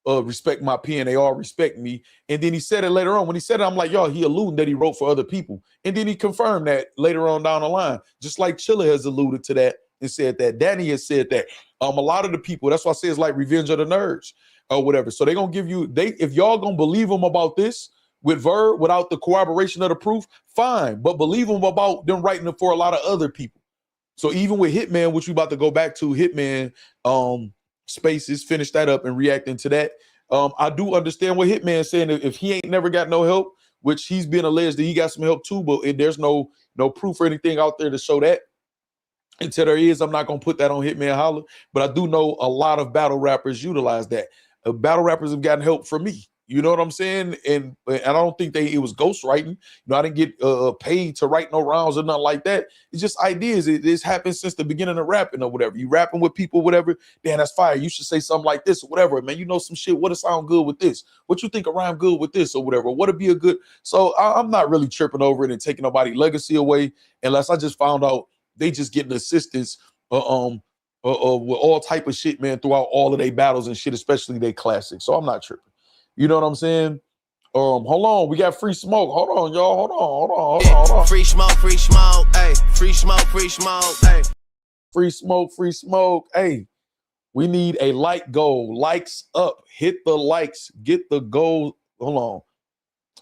respect my pen. They all respect me. And then he said it later on. When he said it, I'm like, yo, he alluding that he wrote for other people. And then he confirmed that later on down the line, just like Chilla has alluded to that and said that. Danny has said that. A lot of the people, that's why I say it's like Revenge of the Nerds or whatever. So they're going to give you, if y'all going to believe them about this with Verb without the corroboration of the proof, fine. But believe them about them writing it for a lot of other people. So even with Hitman, which we about to go back to, Hitman Spaces, finish that up and reacting to that. I do understand what Hitman saying. If he ain't never got no help, which he's been alleged that he got some help too, but there's no proof or anything out there to show that. Until there is, I'm not going to put that on Hitman Holla. But I do know a lot of battle rappers utilize that. Battle rappers have gotten help from me. You know what I'm saying? And I don't think it was ghostwriting. You know, I didn't get paid to write no rounds or nothing like that. It's just ideas. This happened since the beginning of rapping or whatever. You rapping with people, whatever. Damn, that's fire. You should say something like this or whatever. Man, you know some shit. What'll sound good with this? What you think will rhyme good with this or whatever? What'll be a good? So I'm not really tripping over it and taking nobody's legacy away unless I just found out they just getting assistance with all type of shit, man, throughout all of their battles and shit, especially their classics. So I'm not tripping. You know what I'm saying? Hold on, we got free smoke. Hold on, y'all. Hold on. Free smoke, hey. Free smoke, hey. Free smoke. Hey, we need a like goal. Likes up. Hit the likes. Get the goal. Hold on.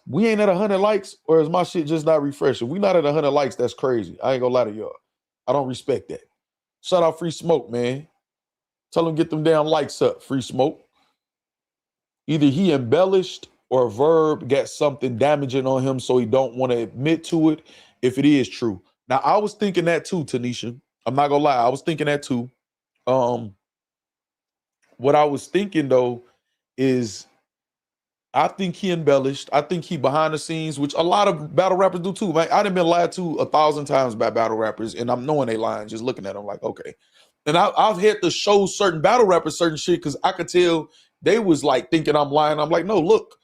We ain't at 100 likes, or is my shit just not refreshing? We not at 100 likes. That's crazy. I ain't gonna lie to y'all. I don't respect that. Shout out Free Smoke, man. Tell them get them damn likes up. Free Smoke. Either he embellished or Verb got something damaging on him, so he don't want to admit to it if it is true. Now, I was thinking that too, Tanisha. I'm not gonna lie, I was thinking that too. What I was thinking though is I think he embellished. I think he behind the scenes, which a lot of battle rappers do too. Man, I done been lied to 1,000 times by battle rappers, and I'm knowing they lying, just looking at them like, okay. And I've had to show certain battle rappers certain shit because I could tell they was like thinking I'm lying. I'm like, no, look.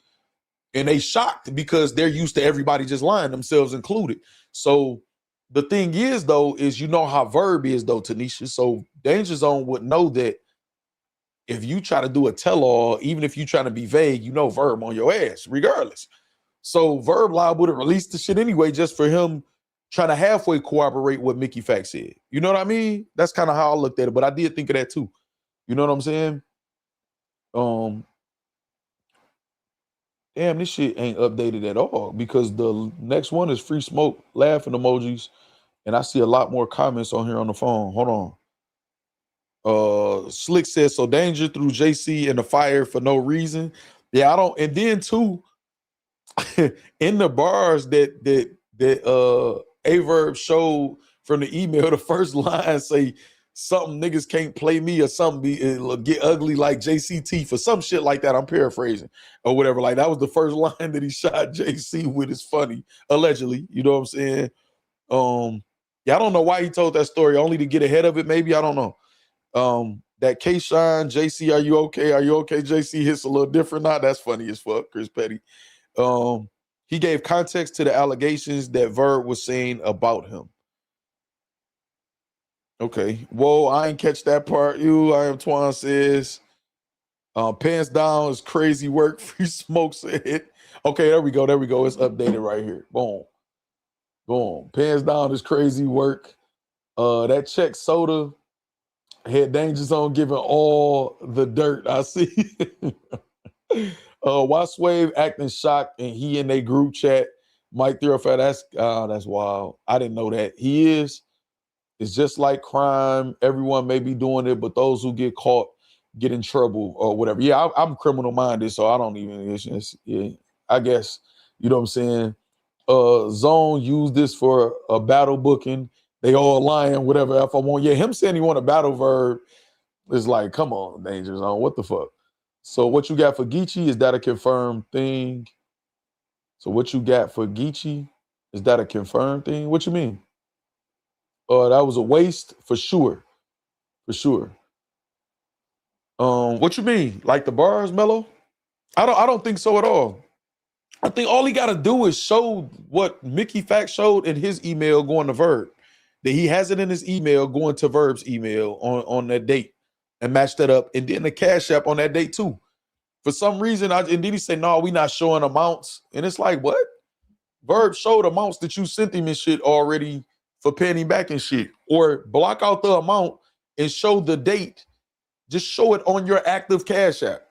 And they shocked because they're used to everybody just lying, themselves included. So the thing is, though, is you know how Verb is, though, Tanisha. So Danger Zone would know that if you try to do a tell-all, even if you trying to be vague, you know Verb on your ass, regardless. So Verb liable to release the shit anyway just for him trying to halfway corroborate what Mickey Factz said. You know what I mean? That's kind of how I looked at it, but I did think of that too. You know what I'm saying? Damn, this shit ain't updated at all because the next one is Free Smoke laughing emojis, and I see a lot more comments on here on the phone. Hold on. Slick says, so Danger threw JC in the fire for no reason. Yeah, I don't. And then too, in the bars that Verb showed from the email, the first line say something niggas can't play me or something it'll get ugly like JCT for some shit like that. I'm paraphrasing or whatever. Like that was the first line that he shot JC with. Is funny, allegedly. You know what I'm saying? Yeah, I don't know why he told that story, only to get ahead of it. Maybe, I don't know. That K-Shine, JC, are you okay? Are you okay? JC hits a little different now. That's funny as fuck, Chris Petty. He gave context to the allegations that Verb was saying about him. Okay. Whoa, I ain't catch that part. I am Twan says. Pants down is crazy work. Free smoke said. Okay, there we go. There we go. It's updated right here. Boom. Boom. Pants down is crazy work. That check soda had danger zone giving all the dirt. I see. Why Swave acting shocked and he in their group chat. Mike Thoroughfare, that's wild. I didn't know that. He is. It's just like crime. Everyone may be doing it, but those who get caught get in trouble or whatever. Yeah, I'm criminal minded, so I don't even. Yeah, I guess you know what I'm saying. Zone used this for a battle booking. They all lying, whatever. If I want, yeah, him saying he want a battle Verb is like, come on, Danger Zone, what the fuck? So what you got for Geechi? Is that a confirmed thing? So what you got for Geechi? Is that a confirmed thing? What you mean? That was a waste for sure. For sure. What you mean? Like the bars, Mello? I don't think so at all. I think all he gotta do is show what Mickey Factz showed in his email going to Verb. That he has it in his email going to Verb's email on that date and match that up. And then the Cash App on that date too. For some reason, and then he said, no, we not showing amounts. And it's like, what? Verb showed amounts that you sent him and shit already for paying him back and shit. Or block out the amount and show the date. Just show it on your active Cash App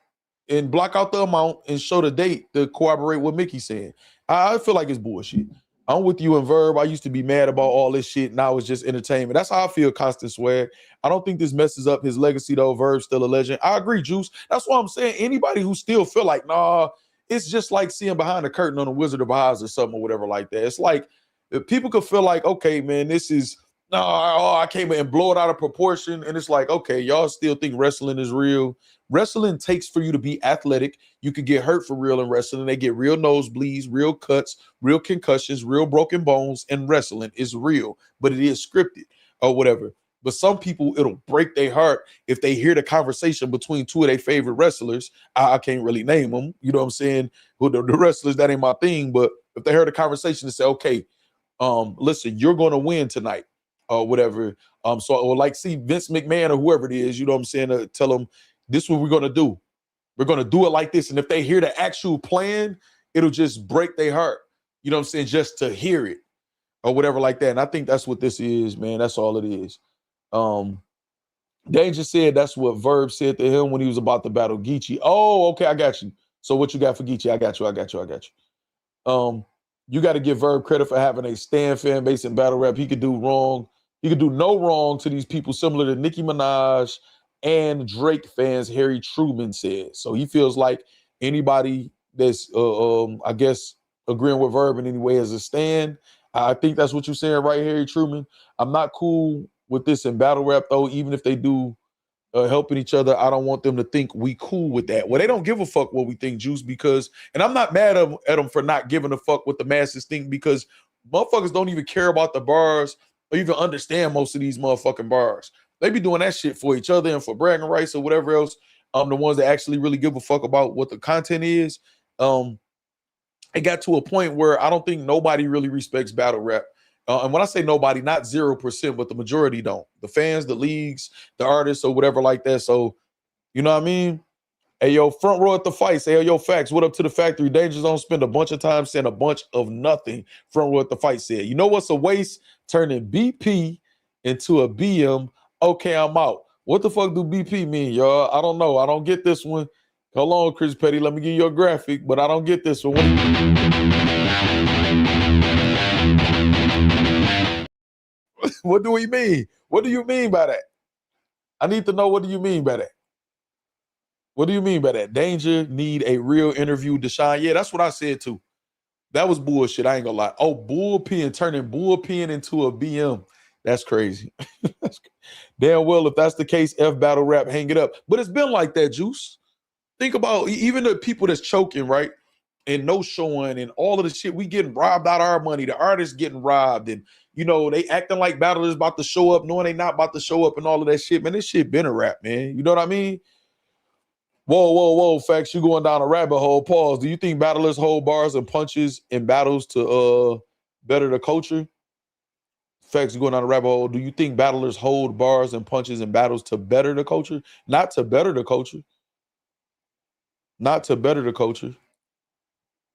and block out the amount and show the date to corroborate what Mickey's saying. I feel like it's bullshit. I'm with you in Verb. I used to be mad about all this shit. Now it's just entertainment. That's how I feel, Constant Swag. I don't think this messes up his legacy, though. Verb's still a legend. I agree, Juice. That's why I'm saying anybody who still feel like, nah, it's just like seeing behind the curtain on the Wizard of Oz or something or whatever like that. It's like if people could feel like, okay, man, this is, no, I came and blow it out of proportion. And it's like, okay, y'all still think wrestling is real. Wrestling takes for you to be athletic. You could get hurt for real in wrestling. They get real nosebleeds, real cuts, real concussions, real broken bones, and wrestling is real, but it is scripted or whatever. But some people, it'll break their heart if they hear the conversation between two of their favorite wrestlers. I can't really name them. You know what I'm saying? Who the wrestlers, that ain't my thing. But if they heard the conversation and say, okay, listen, you're going to win tonight or whatever. Or like see Vince McMahon or whoever it is, you know what I'm saying? Tell them, this is what we're going to do. We're going to do it like this. And if they hear the actual plan, it'll just break their heart. You know what I'm saying? Just to hear it or whatever like that. And I think that's what this is, man. That's all it is. Danger said that's what Verb said to him when he was about to battle Geechi. Oh, okay. I got you. So what you got for Geechi? I got you. You got to give Verb credit for having a stand fan base in battle rap. He could do wrong. He could do no wrong to these people similar to Nicki Minaj and Drake fans, Harry Truman said. So he feels like anybody that's, I guess, agreeing with Verb in any way as a stand. I think that's what you're saying, right, Harry Truman? I'm not cool with this in battle rap, though, even if they do helping each other. I don't want them to think we cool with that. Well, they don't give a fuck what we think, Juice, because, and I'm not mad at them for not giving a fuck what the masses think, because motherfuckers don't even care about the bars or even understand most of these motherfucking bars. They be doing that shit for each other and for bragging rights or whatever else. The ones that actually really give a fuck about what the content is. It got to a point where I don't think nobody really respects battle rap. And when I say nobody, not 0%, but the majority don't. The fans, the leagues, the artists, or whatever like that. So, you know what I mean? Hey, yo, front row at the fight. Say, yo, Factz, what up to the factory? Danger Zone spend a bunch of time saying a bunch of nothing. Front row at the fight said, you know what's a waste? Turning BP into a BM. Okay, I'm out. What the fuck do BP mean, y'all? I don't know. I don't get this one. Hold on, Chris Petty. Let me give you a graphic, but I don't get this one. What do we mean? What do you mean by that? I need to know, what do you mean by that? What do you mean by that? Danger need a real interview, Deshaun. Yeah, that's what I said too. That was bullshit. I ain't gonna lie. Oh, bullpen, turning bullpen into a BM. That's crazy. Damn well, if that's the case, F battle rap, hang it up. But it's been like that, Juice. Think about even the people that's choking, right? And no showing and all of the shit. We getting robbed out of our money. The artists getting robbed. And, you know, they acting like battlers about to show up, knowing they not about to show up and all of that shit. Man, this shit been a rap, man. You know what I mean? Whoa, Factz, you going down a rabbit hole. Pause. Do you think battlers hold bars and punches in battles to better the culture? Factz, going down a rabbit hole. Do you think battlers hold bars and punches in battles to better the culture? Not to better the culture. not to better the culture.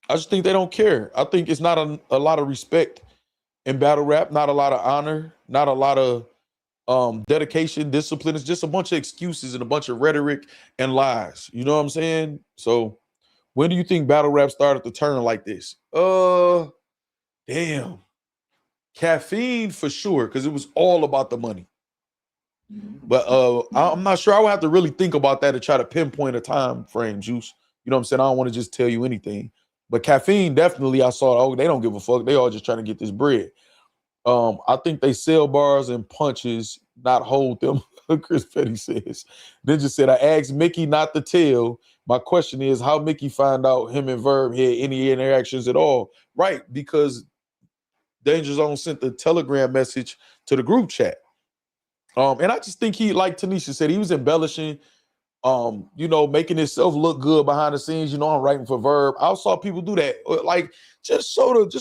I just think they don't care. I think it's not a lot of respect in battle rap, not a lot of honor, not a lot of dedication, discipline. It's just a bunch of excuses and a bunch of rhetoric and lies. You know what I'm saying? So when do you think battle rap started to turn like this? Damn. Caffeine for sure, because it was all about the money. But I'm not sure. I would have to really think about that to try to pinpoint a time frame, Juice. You know what I'm saying? I don't want to just tell you anything. But caffeine, definitely, I saw, oh, they don't give a fuck. They all just trying to get this bread. I think they sell bars and punches, not hold them. Chris Petty says. Ninja said, I asked Mickey not to tell. My question is, how Mickey find out him and Verb had any interactions at all? Right, because Danger Zone sent the telegram message to the group chat. And I just think he, like Tanisha said, he was embellishing, you know, making himself look good behind the scenes. You know, I'm writing for Verb. I saw people do that. Like, just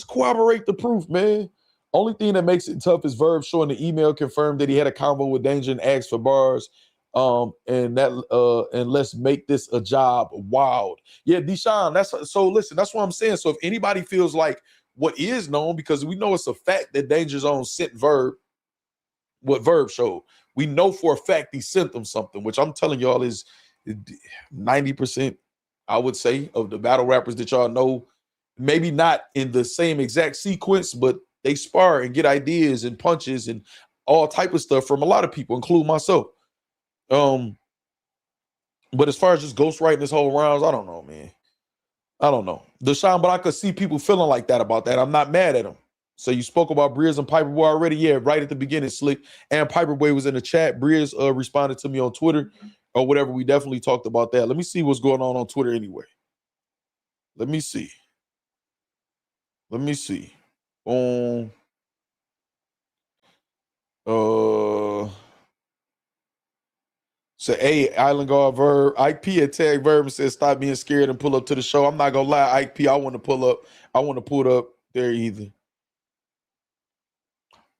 corroborate the proof, man. Only thing that makes it tough is Verb showing the email confirmed that he had a convo with Danger and asked for bars. And let's make this a job wild. Yeah, Deshaun, listen, that's what I'm saying. So if anybody feels like what is known, because we know it's a fact that Danger Zone sent Verb what Verb showed. We know for a fact he sent them something, which I'm telling y'all is 90%, I would say, of the battle rappers that y'all know, maybe not in the same exact sequence, but they spar and get ideas and punches and all type of stuff from a lot of people, including myself. But as far as just ghostwriting this whole rounds, I don't know, man. I don't know. Deshaun, but I could see people feeling like that about that. I'm not mad at them. So you spoke about Brizz and Piperboy already? Yeah, right at the beginning, Slick. And Piperboy was in the chat. Brizz responded to me on Twitter or whatever. We definitely talked about that. Let me see what's going on Twitter anyway. Let me see. Say, hey, Island Guard Verb. Ike P had tagged Verb and said, stop being scared and pull up to the show. I'm not going to lie, Ike P, I want to pull up. I want to pull up there either.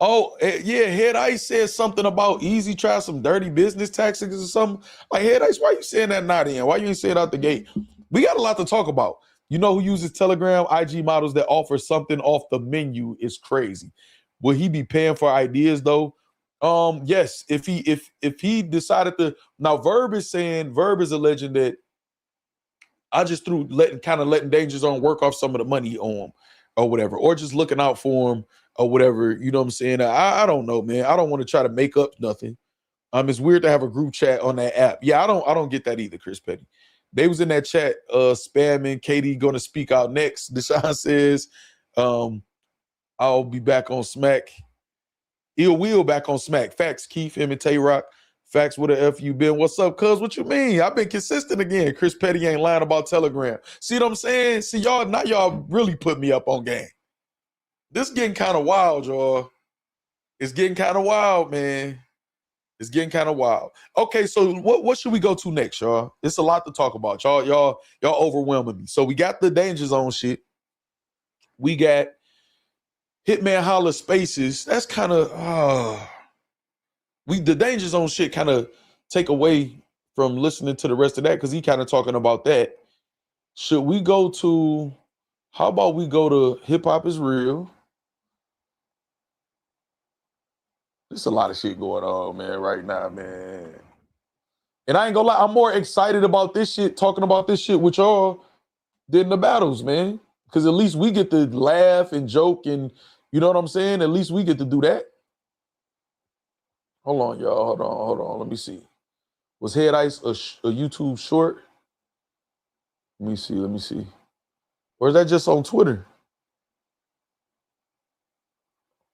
Oh, yeah, Head Ice said something about Eazy try some dirty business tactics or something. Like, Head Ice, why you saying that not in? Why you ain't say it out the gate? We got a lot to talk about. You know who uses Telegram? IG models that offer something off the menu is crazy. Will he be paying for ideas, though? Yes, if he decided to. Now, Verb is alleging that I just threw letting Danger Zone work off some of the money on him or whatever, or just looking out for him or whatever. You know what I'm saying? I don't know, man. I don't want to try to make up nothing. It's weird to have a group chat on that app. Yeah, I don't get that either, Chris Petty. They was in that chat spamming. Katie gonna speak out next. Deshaun says, I'll be back on Smack. Ill Will back on Smack. Factz, Keith, him and Tay-Rock. Factz, where the F you been? What's up, cuz? What you mean? I've been consistent again. Chris Petty ain't lying about Telegram. See what I'm saying? See, y'all really put me up on game. This getting kind of wild, y'all. It's getting kind of wild, man. It's getting kind of wild. Okay, so what should we go to next, y'all? It's a lot to talk about. Y'all overwhelming me. So we got the Danger Zone shit. We got Hitman Holla Spaces. That's kind of the Danger Zone shit kind of take away from listening to the rest of that because he kind of talking about that. Should we go to? How about we go to Hip Hop Is Real? There's a lot of shit going on, man, right now, man. And I ain't gonna lie, I'm more excited about this shit, talking about this shit with y'all than the battles, man. Because at least we get to laugh and joke and, you know what I'm saying? At least we get to do that. Hold on, y'all. Hold on. Let me see. Was Head Ice a YouTube short? Let me see. Or is that just on Twitter?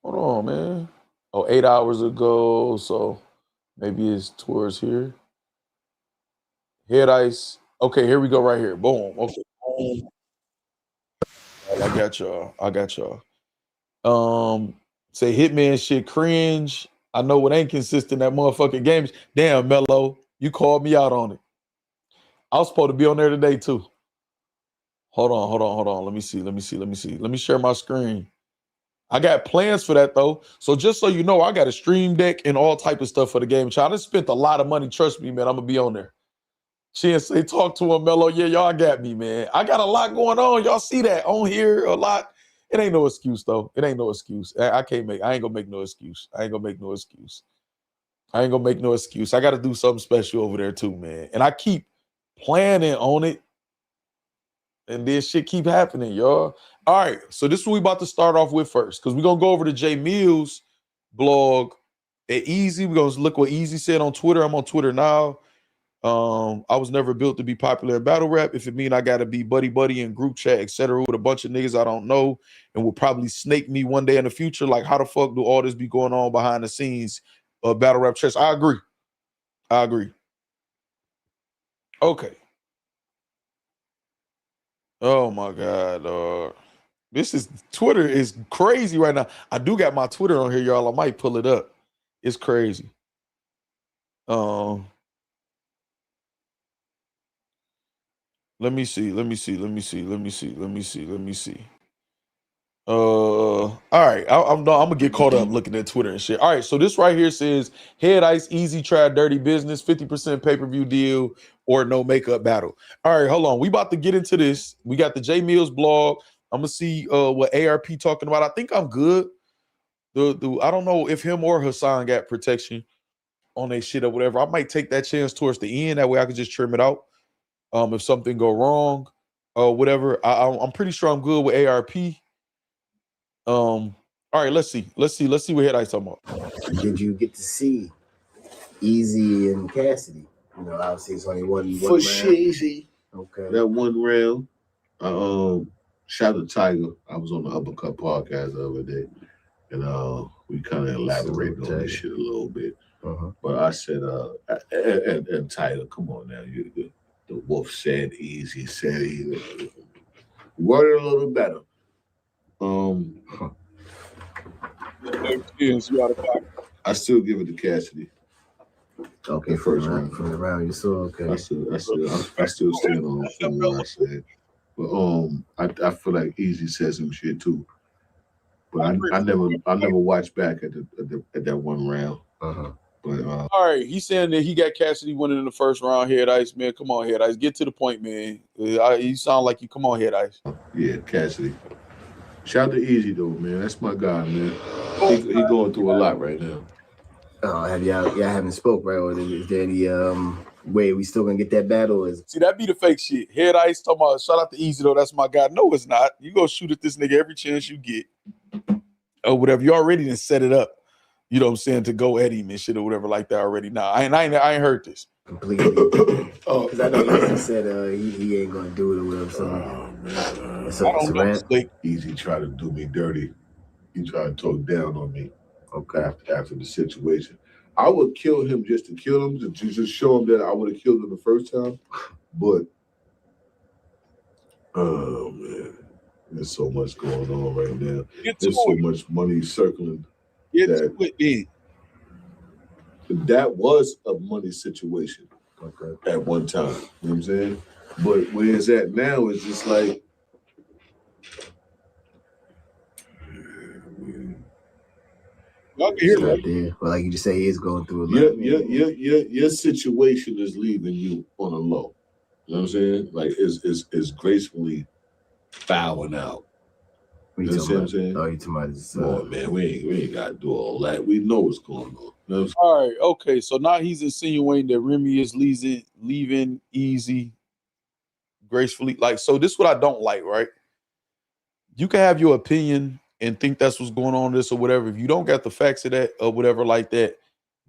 Hold on, man. Oh, 8 hours ago, so maybe it's towards here. Head Ice. Okay, here we go right here. Boom. Okay. Boom. I got y'all. Say Hitman shit cringe. I know it ain't consistent, that motherfucking games. Damn, Mello, you called me out on it. I was supposed to be on there today, too. Hold on. Let me see. Let me share my screen. I got plans for that, though. So just so you know, I got a stream deck and all type of stuff for the game. I done spent a lot of money. Trust me, man, I'm going to be on there. Chance say, talk to him, Mello. Yeah, y'all got me, man. I got a lot going on. Y'all see that on here a lot. It ain't no excuse, though. It ain't no excuse. I ain't gonna make no excuse. I ain't gonna make no excuse. I got to do something special over there, too, man. And I keep planning on it. And this shit keep happening, y'all. All right, so this is what we about to start off with first, because we're going to go over to Jae Millz blog at Eazy. We're going to look what Eazy said on Twitter. I'm on Twitter now. I was never built to be popular in battle rap. If it mean I got to be buddy in group chat, etc. with a bunch of niggas I don't know and will probably snake me one day in the future, like how the fuck do all this be going on behind the scenes of battle rap chess? I agree. Okay. Oh my God, Twitter is crazy right now. I do got my Twitter on here, y'all. I might pull it up. It's crazy. Let me see. All right, I'm gonna get caught up looking at Twitter and shit. All right, so this right here says Head Ice Eazy tried dirty business, 50% pay-per-view deal or no makeup battle. All right, hold on. We about to get into this. We got the Jae Millz blog. I'm gonna see what ARP talking about. I think I'm good. I don't know if him or Hassan got protection on their shit or whatever. I might take that chance towards the end. That way I can just trim it out. If something go wrong or whatever. I'm pretty sure I'm good with ARP. All right, let's see what Head Ice talking about. Did you get to see Eazy and Cassidy? You know, obviously it's only one for Eazy. Okay. That one round. Shout out to Tiger. I was on the Uppercut podcast the other day, and we kind of elaborated on this shit a little bit. But I said, and Tiger, come on now, the wolf said Eazy said he worded a little better. I still give it to Cassidy. Okay, first round. From the round, you saw okay. I still stand on what I said. But I feel like Eazy said some shit too. But I never watched back at that one round. But all right, he's saying that he got Cassidy winning in the first round. Head Ice, man, come on, Head Ice, get to the point, man. You sound like you. Come on, Head Ice. Yeah, Cassidy. Shout out to Eazy though, man. That's my guy, man. He going through a lot right now. Have y'all haven't spoke, right? Or is there any way we still gonna get that battle? See, that be the fake shit. Head Ice talking about shout out to Eazy though. That's my guy. No, it's not. You go shoot at this nigga every chance you get, or whatever. You already done set it up. You know what I'm saying, to go at him and shit or whatever like that already. Nah, I ain't heard this. Completely. Because I know Eazy said he ain't gonna do it or whatever. So I don't know. Eazy tried to do me dirty. He tried to talk down on me. Okay, after the situation, I would kill him just to kill him, to just show him that I would have killed him the first time. But oh man, there's so much going on right now. There's so much money circling. That was a money situation at one time. You know what I'm saying? But where it's at now is just like, y'all can hear that. Well, like you just say, he is going through a lot. Your situation is leaving you on a low. You know what I'm saying? Like it's gracefully bowing out. You know what I'm saying? Oh, you talking about this? Oh man, we ain't got to do all that. We know what's going on. You know all right, okay. So now he's insinuating that Remy is leaving Eazy gracefully. Like, so this is what I don't like, right? You can have your opinion and think that's what's going on in this or whatever. If you don't got the facts of that or whatever like that,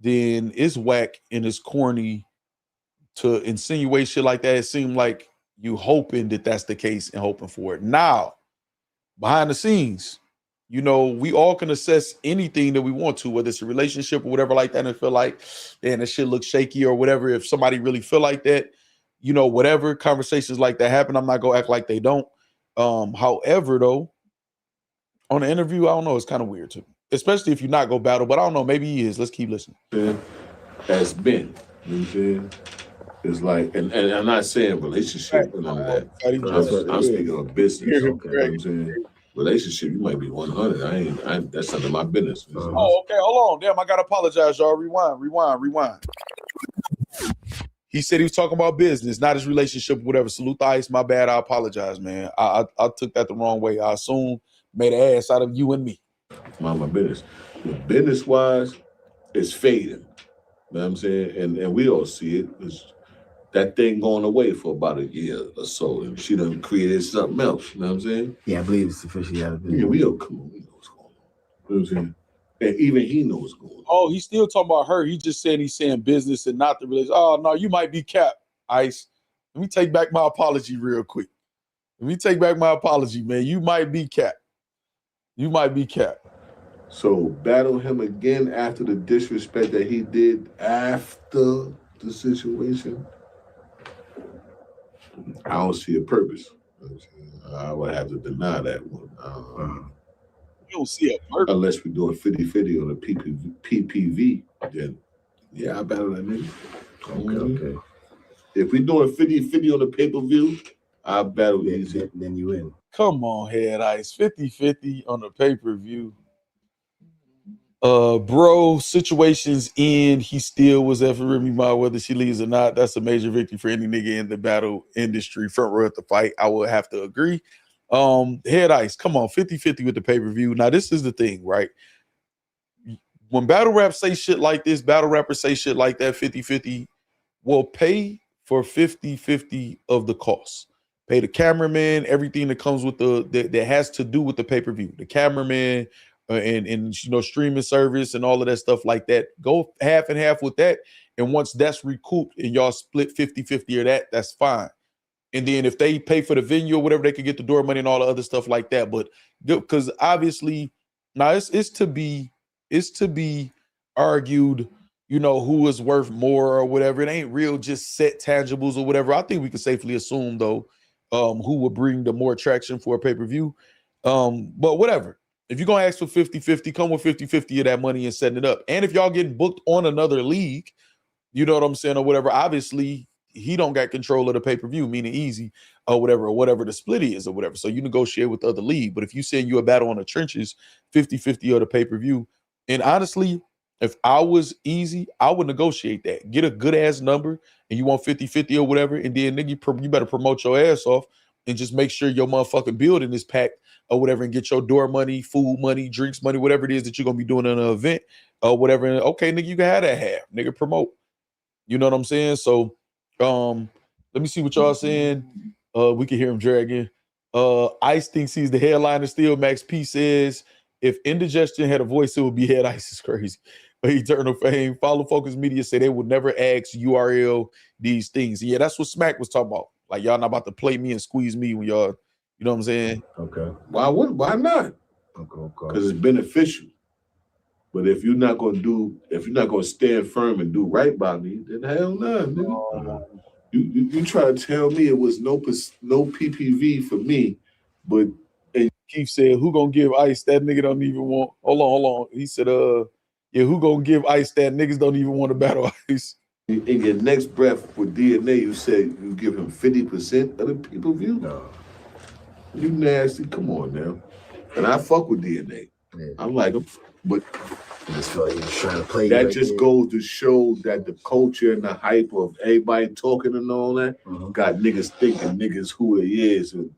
then it's whack and it's corny to insinuate shit like that. It seemed like you hoping that that's the case and hoping for it. Now, behind the scenes, you know, we all can assess anything that we want to, whether it's a relationship or whatever like that, and feel like, damn, that shit looks shaky or whatever. If somebody really feel like that, you know, whatever conversations like that happen, I'm not gonna act like they don't. However, though, on the interview, I don't know, it's kind of weird too, especially if you're not go battle, but I don't know, maybe he is. Let's keep listening. Has been, you know what I'm saying? It's like, and I'm not saying relationship and all that. I'm speaking of business. Okay, you know what I'm saying? Relationship, you might be 100. That's none of my business. Oh, okay, hold on. Damn, I gotta apologize, y'all. Rewind. He said he was talking about business, not his relationship, whatever. Salute the Ice. My bad. I apologize, man. I took that the wrong way. I assumed made an ass out of you and me. Mind my business. Business-wise, it's fading. You know what I'm saying? And we all see it. It's that thing going away for about a year or so. And she done created something else. You know what I'm saying? Yeah, I believe it's officially out of business. Yeah, we all come on. We know what's going on. You know what I'm saying? And even he knows what's going on. Oh, he's still talking about her. He just said he's saying business and not the relationship. Oh, no, you might be capped, Ice. Let me take back my apology real quick. Let me take back my apology, man. You might be capped. You might be capped. So battle him again after the disrespect that he did after the situation. I don't see a purpose. I would have to deny that one. You don't see a purpose. Unless we're doing 50-50 on the PPV, then yeah, I battle that nigga. Okay. If we're doing 50-50 on the pay-per-view, I battle Eazy. Then you win. Come on, Head Ice. 50-50 on the pay-per-view. Bro, situations end. He still was ever Remy Ma, whether she leaves or not. That's a major victory for any nigga in the battle industry. Front row at the fight. I would have to agree. Head Ice, come on, 50-50 with the pay-per-view. Now, this is the thing, right? When battle rap say shit like this, battle rappers say shit like that, 50-50, will pay for 50-50 of the costs. Pay the cameraman, everything that comes with that has to do with the pay-per-view. The cameraman, and you know, streaming service and all of that stuff like that. Go half and half with that. And once that's recouped and y'all split 50-50 of that, that's fine. And then if they pay for the venue or whatever, they can get the door money and all the other stuff like that. But because obviously now it's to be argued, you know, who is worth more or whatever. It ain't real just set tangibles or whatever. I think we can safely assume though, who would bring the more traction for a pay-per-view. But whatever. If you're going to ask for 50-50, come with 50-50 of that money and setting it up. And if y'all getting booked on another league, you know what I'm saying, or whatever, obviously he don't got control of the pay-per-view, meaning Eazy or whatever the split is or whatever. So you negotiate with the other league. But if you saying you a battle on the trenches, 50-50 of the pay-per-view. And honestly, if I was Eazy, I would negotiate that. Get a good-ass number and you want 50-50 or whatever, and then nigga, you better promote your ass off and just make sure your motherfucking building is packed or whatever, and get your door money, food money, drinks money, whatever it is that you're going to be doing in an event or whatever. And okay, nigga, you can have that half. Nigga, promote. You know what I'm saying? So let me see what y'all saying. We can hear him dragging. Ice thinks he's the headliner still. Max P says, if Indigestion had a voice, it would be Head Ice. Is crazy. Eternal Fame. Follow Focus Media say they would never ask URL these things. And yeah, that's what Smack was talking about. Like, y'all not about to play me and squeeze me when y'all, you know what I'm saying? Okay. Why not? Okay. Because it's beneficial. But if you're not gonna stand firm and do right by me, then hell no, nigga. You try to tell me it was no PPV for me, but and Keith said, who gonna give Ice that nigga don't even want? Hold on. He said, yeah, who gonna give Ice that niggas don't even want to battle Ice? In your next breath with DNA, you say you give him 50% of the pay-per-view? No. You nasty. Come on now. And I fuck with DNA. Yeah. I'm like him, but I just feel like you're trying to play. That just goes to show that the culture and the hype of everybody talking and all that got niggas thinking niggas who it is, and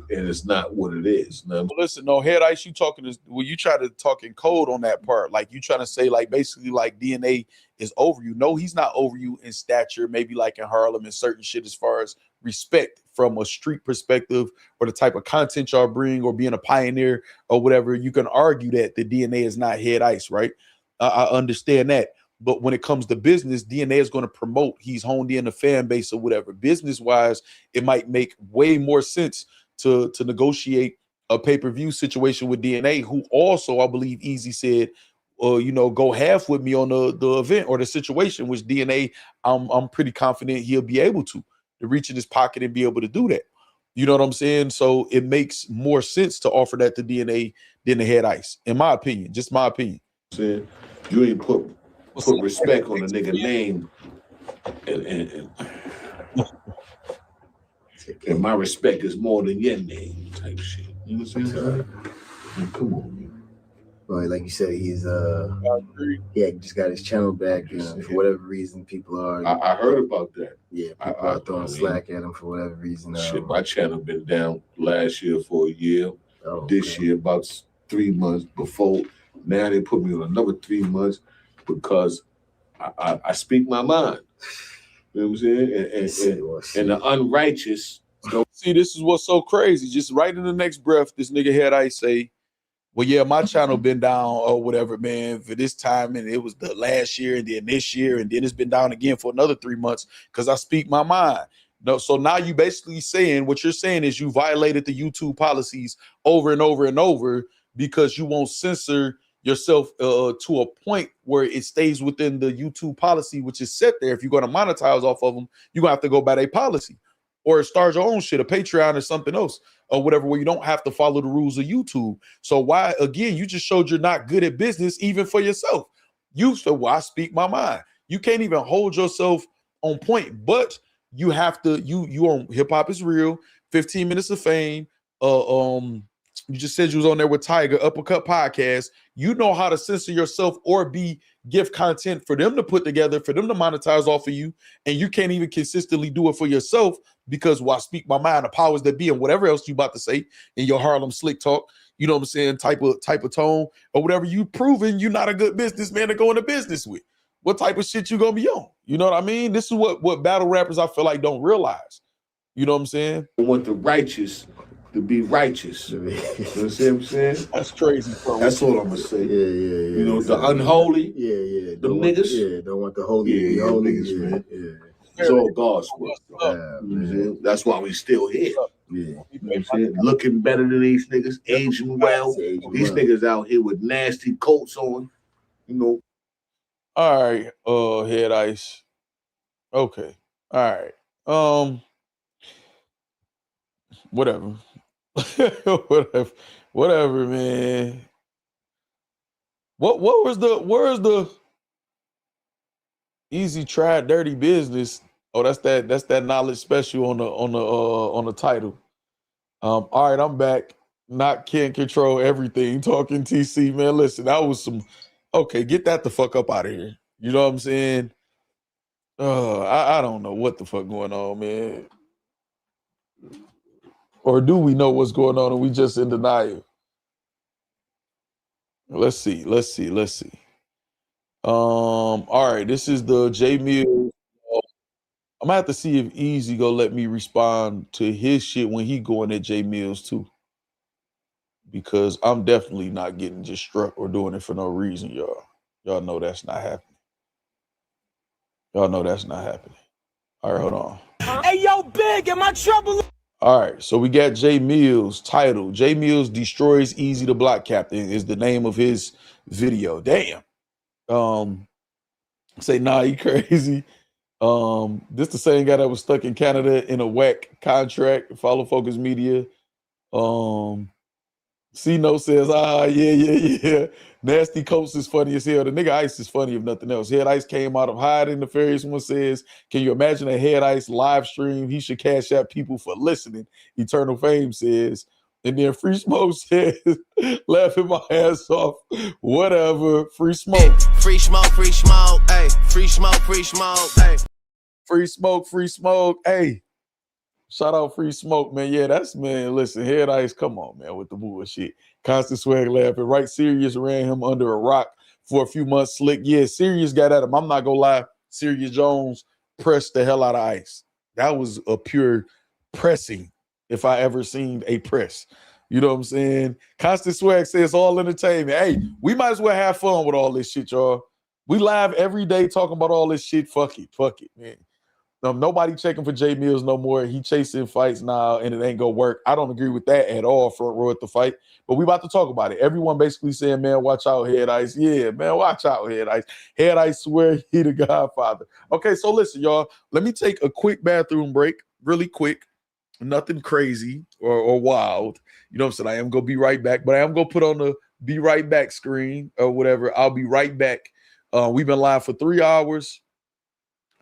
it's not what it is. You know? Listen, no, Head Ice, you talking this when you try to talk in code on that part, like you trying to say like basically like DNA is over you. No, he's not over you in stature, maybe like in Harlem and certain shit as far as respect from a street perspective or the type of content y'all bring or being a pioneer or whatever. You can argue that the DNA is not Head Ice, right? I understand that. But when it comes to business, DNA is going to promote. He's honed in the fan base or whatever. Business-wise, it might make way more sense to negotiate a pay-per-view situation with DNA, who also, I believe, Eazy said, go half with me on the event or the situation, which DNA, I'm pretty confident he'll be able to reach in his pocket and be able to do that. You know what I'm saying? So it makes more sense to offer that to DNA than the Head Ice, in my opinion. Just my opinion. You ain't put respect on a nigga name, and my respect is more than your name type shit. You know what I'm saying? Come on, man. Well, like you said, he's just got his channel back, and for whatever reason, people are. I heard about that. Yeah, people are throwing slack at him for whatever reason. Shit, my channel been down last year for a year. This year about 3 months before. Now they put me on another 3 months because I speak my mind. You know what I'm saying? And the unrighteous. See, this is what's so crazy. Just right in the next breath, this nigga Head Ice say, well, yeah, my channel been down or whatever, man, for this time. And it was the last year and then this year. And then it's been down again for another 3 months because I speak my mind. No, so now you basically saying what you're saying is you violated the YouTube policies over and over and over because you won't censor yourself to a point where it stays within the YouTube policy, which is set there. If you're going to monetize off of them, you're going to have to go by their policy or start your own shit, a Patreon or something else or whatever, where you don't have to follow the rules of YouTube. So why, again, you just showed you're not good at business, even for yourself. You said, well, I speak my mind. You can't even hold yourself on point, but you have to, you on Hip Hop Is Real, 15 Minutes of Fame. You just said you was on there with Tiger, Uppercut Podcast. You know how to censor yourself or give content for them to put together, for them to monetize off of you. And you can't even consistently do it for yourself because I speak my mind, the powers that be, and whatever else you about to say in your Harlem slick talk, you know what I'm saying, type of tone or whatever, you proven you're not a good businessman to go into business with. What type of shit you gonna be on? You know what I mean? This is what battle rappers I feel like don't realize. You know what I'm saying? I want the righteous to be righteous. You know what I'm saying? That's crazy, bro. That's all I'm gonna say. Yeah. You know, the unholy. Yeah. The niggas. Don't want the holy. Yeah, the holy niggas, man. Yeah. It's all God's work. That's why we still here. Yeah. You know what I'm saying? Looking better than these niggas, aging well. These niggas out here with nasty coats on, you know. All right, Head Ice. Okay. All right. Whatever. whatever, man. Where's the Eazy Tried Dirty Business? Oh, that's that knowledge special on the title. All right, I'm back. Not Can't Control Everything. Talking TC, man. Listen, that was some. Okay, get that the fuck up out of here. You know what I'm saying? I don't know what the fuck going on, man. Or do we know what's going on and we just in denial? Let's see. All right, this is the Jae Millz. I'm gonna have to see if Eazy gonna let me respond to his shit when he going at Jae Millz too. Because I'm definitely not getting just struck or doing it for no reason, y'all. Y'all know that's not happening. All right, hold on. Hey, yo, Big, am I trouble? All right, so we got Jae Millz title. Jae Millz destroys Eazy the Block Captain is the name of his video. Damn. Say, nah, he crazy. This the same guy that was stuck in Canada in a whack contract. Follow Focus Media. C-No says, yeah. Nasty Coats is funny as hell. The nigga Ice is funny if nothing else. Head Ice came out of hiding. The Nefarious One says, can you imagine a Head Ice live stream? He should cash out people for listening. Eternal Fame says. And then Free Smoke says, laughing my ass off. Whatever. Free Smoke. Free smoke, hey. Free smoke, hey. Free Smoke, hey. Shout out Free Smoke, man. Yeah, that's, man, listen, Head Ice, come on, man, with the bullshit. Constant Swag laughing. Right, Sirius ran him under a rock for a few months. Slick. Yeah, Sirius got at him. I'm not going to lie. Sirius Jones pressed the hell out of Ice. That was a pure pressing, if I ever seen a press. You know what I'm saying? Constant Swag says all entertainment. Hey, we might as well have fun with all this shit, y'all. We live every day talking about all this shit. Fuck it, man. Nobody checking for Jae Millz no more. He chasing fights now, and it ain't gonna work. I don't agree with that at all. Front row at the fight, but we about to talk about it. Everyone basically saying, "Man, watch out, Head Ice." Yeah, man, watch out, Head Ice. Head Ice swear he the Godfather. Okay, so listen, y'all. Let me take a quick bathroom break, really quick. Nothing crazy or wild. You know what I'm saying? I am gonna be right back, but I am gonna put on the "be right back" screen or whatever. I'll be right back. We've been live for 3 hours.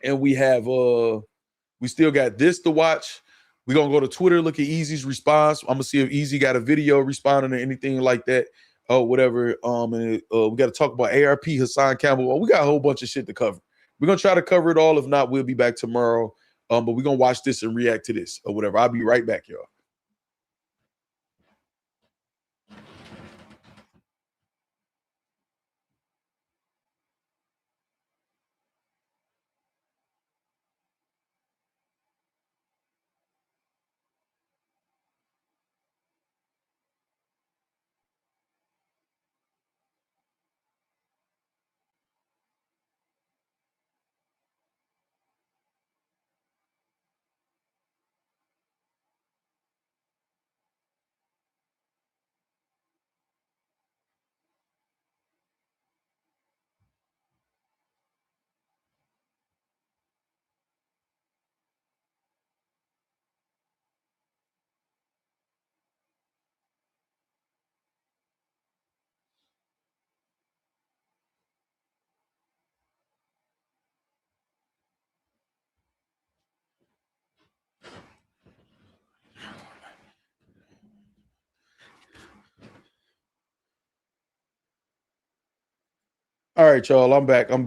And we have we still got this to watch. We're gonna go to Twitter, look at Eazy's response. I'm gonna see if Eazy got a video responding or anything like that. whatever. And we got to talk about ARP, Hassan Campbell. We got a whole bunch of shit to cover. We're gonna try to cover it all. If not, we'll be back tomorrow. But we're gonna watch this and react to this or whatever. I'll be right back, y'all. All right, y'all. I'm back. All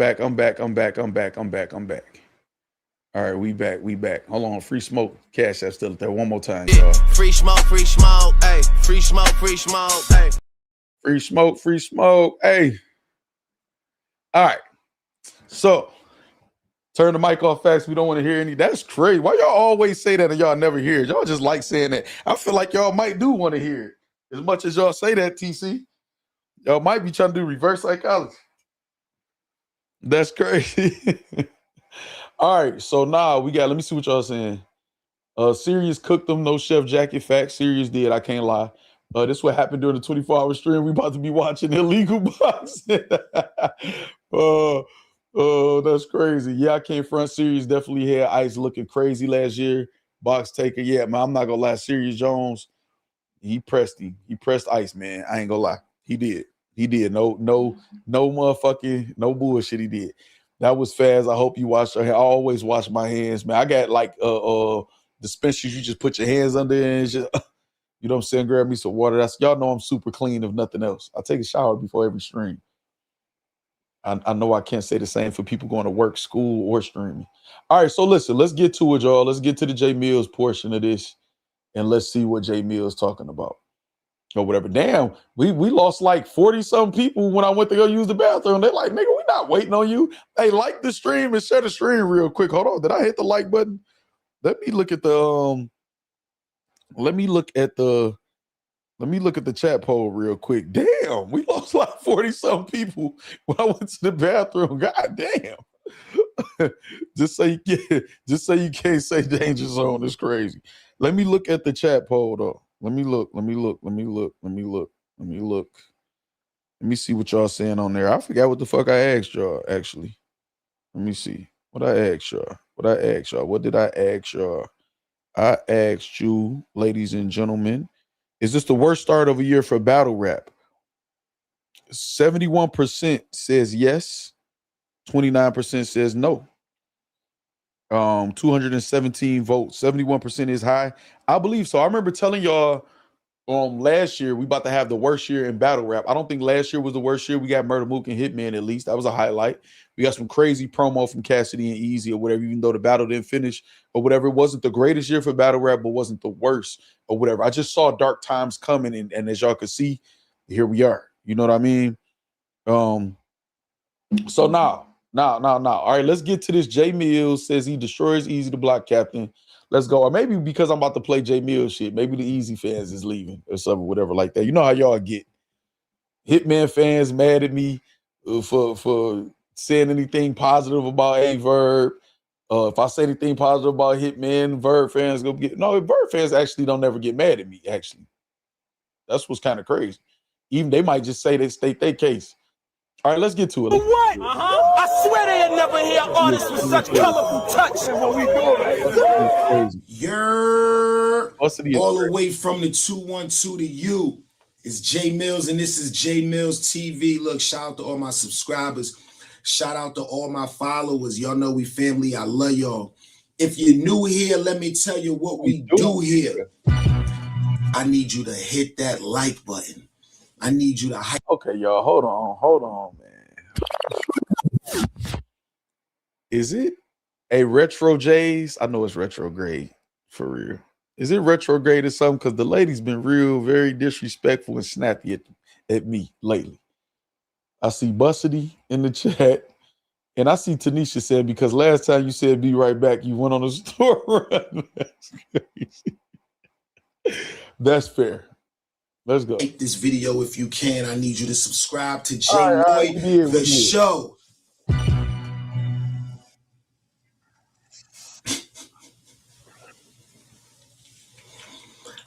right, we back. Hold on. Free smoke. Cash App still there. One more time, y'all. Free smoke, hey. Free smoke, hey. Free smoke, hey. All right. So turn the mic off, Factz. We don't want to hear any. That's crazy. Why y'all always say that and y'all never hear it? Y'all just like saying that. I feel like y'all might do want to hear it. As much as y'all say that, TC. Y'all might be trying to do reverse psychology. That's crazy. All right, so now we got, let me see what y'all saying. Sirius cooked them, no chef jacket. Facts, Sirius did, I can't lie. This is what happened during the 24-hour stream. We about to be watching illegal boxing. That's crazy. Yeah, I can't front. Sirius definitely had Ice looking crazy last year. Box taker, yeah, man, I'm not gonna lie. Sirius Jones, he pressed him. He pressed Ice, man. I ain't gonna lie. He did. No motherfucking, no bullshit. He did. That was fast. I hope you wash your hands. I always wash my hands, man. I got like dispensers you just put your hands under and just, you know what I'm saying, grab me some water. That's, y'all know I'm super clean if nothing else. I take a shower before every stream. I know I can't say the same for people going to work, school, or streaming. All right, so listen, let's get to it, y'all. Let's get to the Jae Millz portion of this, and let's see what Jae Millz talking about. Or whatever. Damn, we lost like 40-some people when I went to go use the bathroom. They're like, nigga, we not waiting on you. Hey, like the stream and share the stream real quick. Hold on. Did I hit the like button? Let me look at the let me look at the chat poll real quick. Damn, we lost like 40-some people when I went to the bathroom. God damn. just so you can't say danger zone is crazy. Let me look at the chat poll though. Let me look. Let me see what y'all saying on there. I forgot what the fuck I asked y'all, actually. Let me see. What I asked y'all. What did I ask y'all? I asked you, ladies and gentlemen, is this the worst start of a year for battle rap? 71% says yes. 29% says no. 217 votes. 71% is high. I believe so. I remember telling y'all last year we about to have the worst year in battle rap. I don't think last year was the worst year. We got Murder Mook and Hitman at least. That was a highlight. We got some crazy promo from Cassidy and Eazy or whatever, even though the battle didn't finish or whatever. It wasn't the greatest year for battle rap, but wasn't the worst or whatever. I just saw dark times coming, and as y'all can see, here we are. You know what I mean? So now. All right, let's get to this. Jae Millz says he destroys Eazy the Block Captain. Let's go. Or maybe because I'm about to play Jae Millz shit, maybe the Eazy fans is leaving or something, whatever like that. You know how y'all get. Hitman fans mad at me for saying anything positive about Verb. If I say anything positive about Hitman, Verb fans go get. No, Verb fans actually don't ever get mad at me, actually. That's what's kind of crazy. Even they might just say they state their case. All right, let's get to it. What? I swear they had never hear artists with such colorful touch. What we doing? You're all the way from the 212 to you. It's Jae Millz, and this is Jae Millz TV. Look, shout out to all my subscribers. Shout out to all my followers. Y'all know we family. I love y'all. If you're new here, let me tell you what we do here. I need you to hit that like button. I need you to hype. Okay, y'all, hold on, man. Is it a retro Jays? I know it's retrograde for real. Is it retrograde or something? Because the lady's been very disrespectful and snappy at me lately. I see Bussity in the chat, and I see Tanisha said, because last time you said be right back, you went on a store run. That's crazy. That's fair. Let's go. Like this video if you can. I need you to subscribe to Jae the show.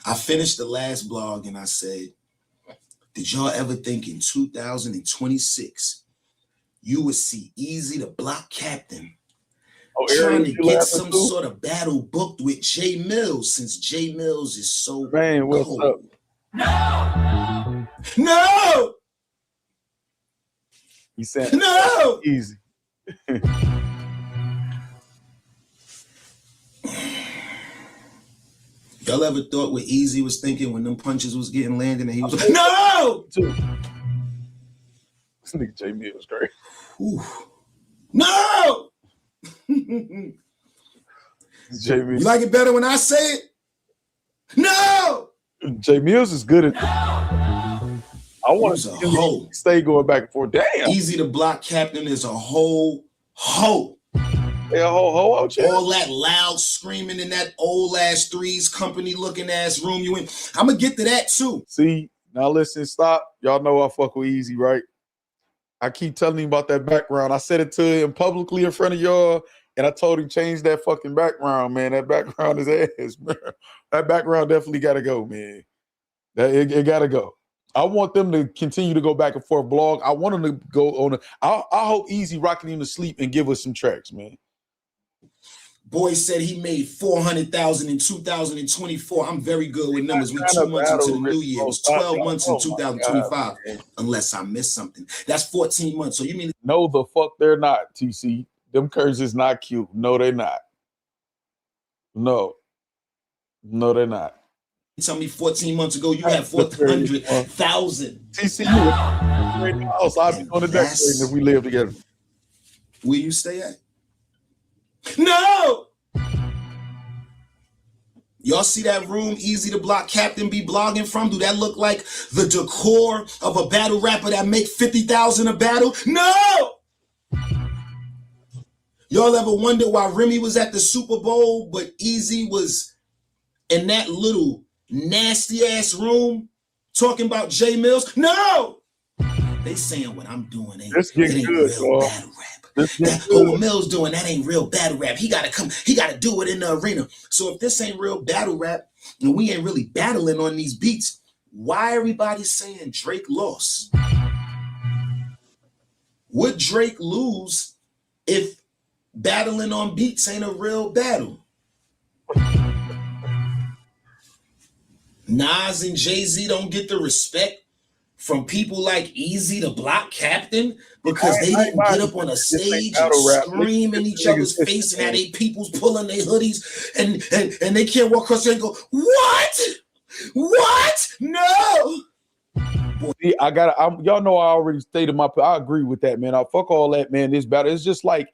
I finished the last blog and I said, did y'all ever think in 2026 you would see Eazy the Block Captain trying to get some sort of battle booked with Jae Millz, since Jae Millz is so what's cold? up? No! He said no! Easy. Y'all ever thought what Eazy was thinking when them punches was getting landed and he was like, no! This nigga Jae Millz was great. No! Jae Millz. You like it better when I say it? No! Jae Millz is good at I want to stay going back and forth. Damn. Eazy the Block Captain is a whole hoe. Yeah, ho out here. All that loud screaming in that old ass Threes Company looking ass room you in. I'm gonna get to that too. See, now listen, stop. Y'all know I fuck with Eazy, right? I keep telling him about that background. I said it to him publicly in front of y'all, and I told him change that fucking background, man. That background is ass, man. That background definitely gotta go, man. It gotta go. I want them to continue to go back and forth blog. I want them to go on. I hope Eazy rocking him to sleep and give us some tracks, man. Boy said he made 400,000 in 2024. I'm very good with numbers. We 2 months into the new year. It was 12 months in 2025, unless I missed something. That's 14 months. So you mean? No, the fuck they're not, TC. Them curves is not cute. No, they're not. No, they're not. You tell me 14 months ago you had 400,000. TC, I'll be on the deck if we live together. Where you stay at? No! Y'all see that room Eazy the Block Captain be blogging from? Do that look like the decor of a battle rapper that make 50,000 a battle? No! Y'all ever wonder why Remy was at the Super Bowl, but Eazy was in that little nasty ass room talking about Jae Millz? No! They saying what I'm doing ain't real battle rap. What Millz doing, that ain't real battle rap. He gotta do it in the arena. So if this ain't real battle rap and we ain't really battling on these beats, why everybody saying Drake lost? Would Drake lose if battling on beats ain't a real battle? Nas and Jay-Z don't get the respect from people like Eazy the Block Captain because they didn't get up on a stage and scream in each other's face and had they peoples pulling their hoodies and they can't walk across there and go, what? No. See, y'all know I already stated I agree with that, man. I fuck all that, man. This battle, it's just like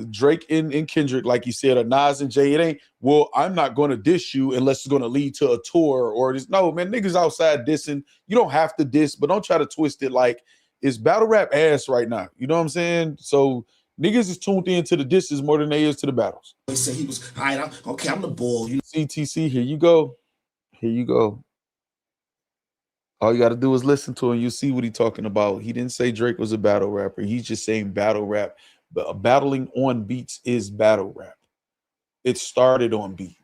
Drake and Kendrick, like you said, or Nas and Jay. It ain't, well, I'm not going to diss you unless it's going to lead to a tour or this. No, man, niggas outside dissing. You don't have to diss, but don't try to twist it like it's battle rap ass right now. You know what I'm saying? So niggas is tuned into the disses more than they is to the battles. They say he was, all right, I'm the bull. You know? CTC, here you go. Here you go. All you got to do is listen to him. You see what he's talking about. He didn't say Drake was a battle rapper. He's just saying battle rap. But battling on beats is battle rap. It started on beat.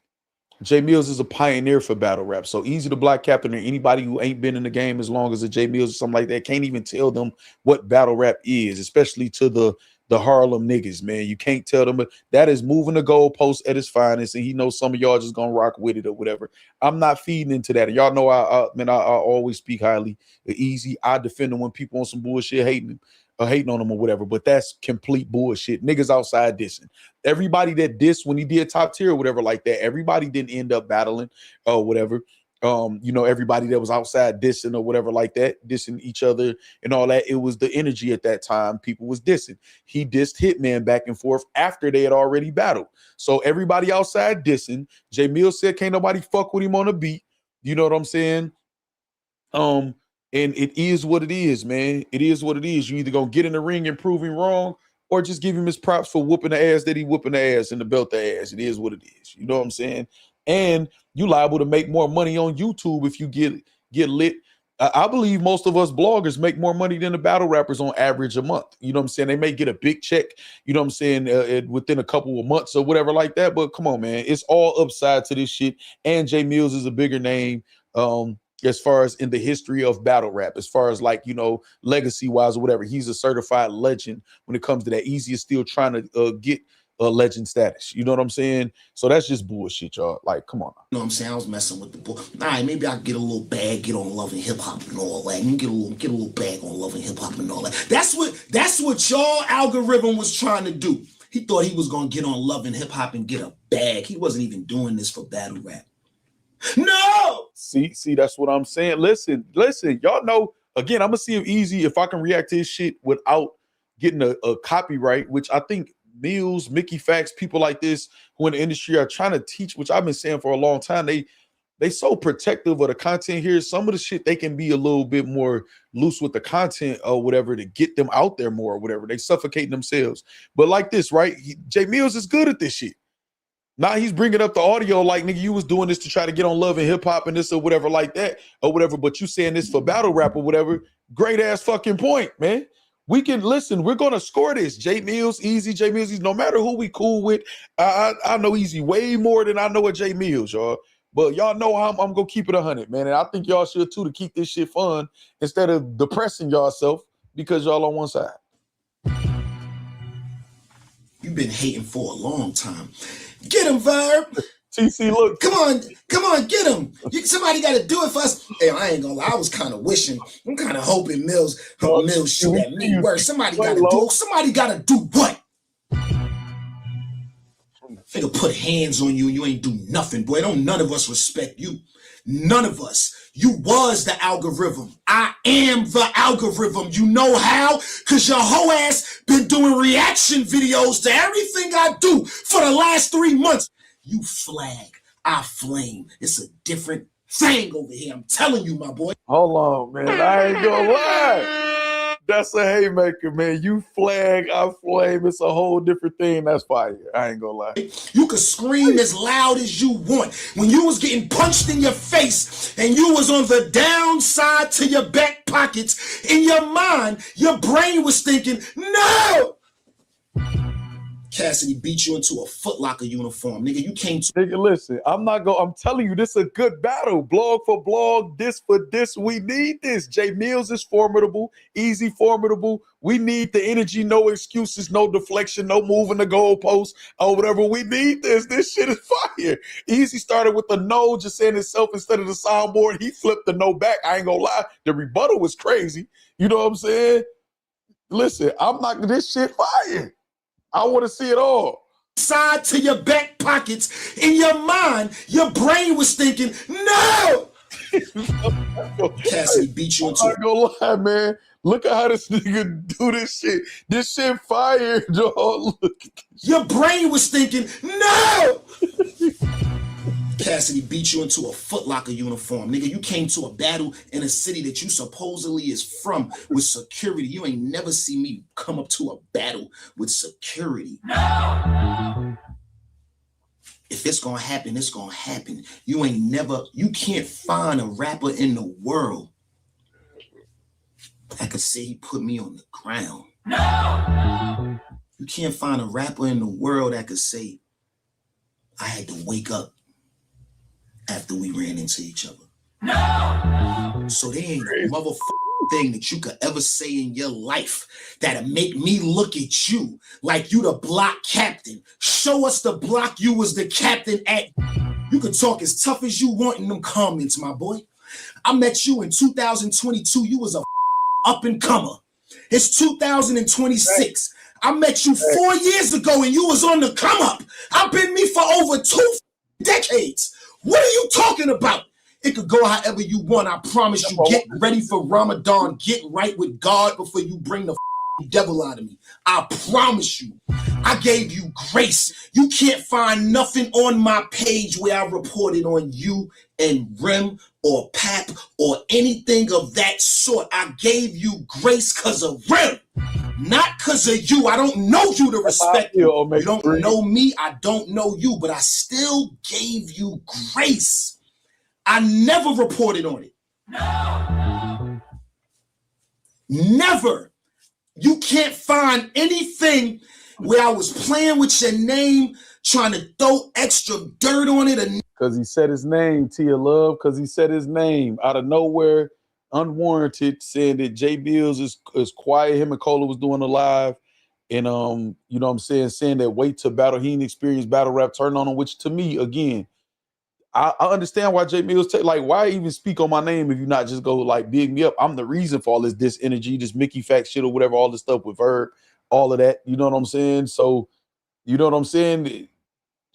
Jae Millz is a pioneer for battle rap. So Eazy the Block Captain or anybody who ain't been in the game as long as a Jae Millz or something like that can't even tell them what battle rap is, especially to the Harlem niggas, man. You can't tell them. That is moving the goalpost at its finest, and he knows some of y'all just gonna rock with it or whatever. I'm not feeding into that. And y'all know I always speak highly of Eazy. I defend him when people on some bullshit hating him. Hating on him or whatever, but that's complete bullshit. Niggas outside dissing. Everybody that dissed when he did top tier or whatever like that, everybody didn't end up battling or whatever. you know, everybody that was outside dissing or whatever like that, dissing each other and all that. It was the energy at that time. People was dissing. He dissed Hitman back and forth after they had already battled. So everybody outside dissing. Jae Millz said can't nobody fuck with him on a beat. You know what I'm saying? And it is what it is, man. It is what it is. You either gonna get in the ring and prove him wrong, or just give him his props for whooping the ass that he whooping the ass and the belt the ass. It is what it is. You know what I'm saying? And you liable to make more money on YouTube if you get lit. I believe most of us bloggers make more money than the battle rappers on average a month. You know what I'm saying? They may get a big check, you know what I'm saying, within a couple of months or whatever like that. But come on, man. It's all upside to this shit. And Jae Millz is a bigger name as far as in the history of battle rap, as far as like, you know, legacy wise or whatever. He's a certified legend when it comes to that. Eazy is still trying to get legend status. You know what I'm saying? So that's just bullshit, y'all. Like, come on. You know what I'm saying? I was messing with the boy. All right, maybe I get a little bag, get on Love and Hip Hop and all that. And get a little bag on Love and Hip Hop and all that. That's what y'all algorithm was trying to do. He thought he was gonna get on Love and Hip Hop and get a bag. He wasn't even doing this for battle rap. No! See, that's what I'm saying. Listen, y'all know, again, I'm gonna see if I can react to his shit without getting a copyright, which I think Millz, Mickey Factz, people like this who in the industry are trying to teach, which I've been saying for a long time. They so protective of the content here. Some of the shit they can be a little bit more loose with the content or whatever to get them out there more or whatever. They suffocating themselves. But like this, right? Jae Millz is good at this shit. Now he's bringing up the audio like, nigga, you was doing this to try to get on Love and Hip Hop and this or whatever like that or whatever. But you saying this for battle rap or whatever. Great ass fucking point, man. We can listen. We're gonna score this. Jae Millz, Eazy, Jae Millz. No matter who we cool with, I know Eazy way more than I know a Jae Millz, y'all. But y'all know I'm gonna keep it 100, man. And I think y'all should too, to keep this shit fun instead of depressing yourself because y'all on one side. You've been hating for a long time. Get him, Verb. TC, look. Come on, get him. Somebody got to do it for us. Hey, I ain't gonna lie. I was kind of wishing. I'm kind of hoping Millz shoot at me worse. Somebody got to do. Somebody got to do what? Nigga put hands on you and you ain't do nothing, boy. Don't none of us respect you. None of us. You was the algorithm. I am the algorithm. You know how? Because your whole ass been doing reaction videos to everything I do for the last 3 months. You flag, I flame. It's a different thing over here. I'm telling you, my boy. Hold on, man. I ain't gonna lie. That's a haymaker, man. You flag, I flame. It's a whole different thing. That's fire. I ain't gonna lie. You could scream as loud as you want. When you was getting punched in your face and you was on the downside to your back pockets, in your mind, your brain was thinking, no! Cassidy beat you into a Foot Locker uniform. Nigga, you came to... Nigga, listen, I'm telling you, this is a good battle. Blog for blog, this for this. We need this. Jae Millz is formidable. Eazy formidable. We need the energy, no excuses, no deflection, no moving the goalpost or whatever. We need this. This shit is fire. Eazy started with the no, just saying itself instead of the soundboard. He flipped the no back. I ain't gonna lie. The rebuttal was crazy. You know what I'm saying? Listen, this shit fire. I want to see it all. Side to your back pockets. In your mind, your brain was thinking, no! Cassidy beat you into... I'm not gonna lie, man. Look at how this nigga do this shit. This shit fire, dog. Look. Your brain was thinking, no! Cassidy beat you into a Foot Locker uniform. Nigga, you came to a battle in a city that you supposedly is from with security. You ain't never see me come up to a battle with security. No! If it's gonna happen, it's gonna happen. You can't find a rapper in the world that could say he put me on the ground. No! You can't find a rapper in the world that could say I had to wake up after we ran into each other. No! So there ain't a motherfucking thing that you could ever say in your life that'll make me look at you like you the block captain. Show us the block you was the captain at. You can talk as tough as you want in them comments, my boy. I met you in 2022. You was a up and comer. It's 2026. I met you 4 years ago and you was on the come up. I've been me for over 2 decades. What are you talking about? It could go however you want. I promise you. Get ready for Ramadan. Get right with God before you bring the devil out of me. I promise you. I gave you grace. You can't find nothing on my page where I reported on you and Rem or Pap or anything of that sort. I gave you grace because of Rem, not because of you. I don't know you to respect you. You don't know me. I don't know you, but I still gave you grace. I never reported on it. No. Never. You can't find anything where I was playing with your name, trying to throw extra dirt on it. Because he said his name, Tia Love, because he said his name out of nowhere, unwarranted, saying that Jae Millz is quiet. Him and Cola was doing a live. And, you know what I'm saying that wait to battle. He ain't experienced battle rap turn on him, which to me, again, I understand why Jae Millz like, why even speak on my name if you not just go like big me up? I'm the reason for all this energy, this Mickey Factz shit or whatever, all this stuff with Verb, all of that. You know what I'm saying? So, you know what I'm saying?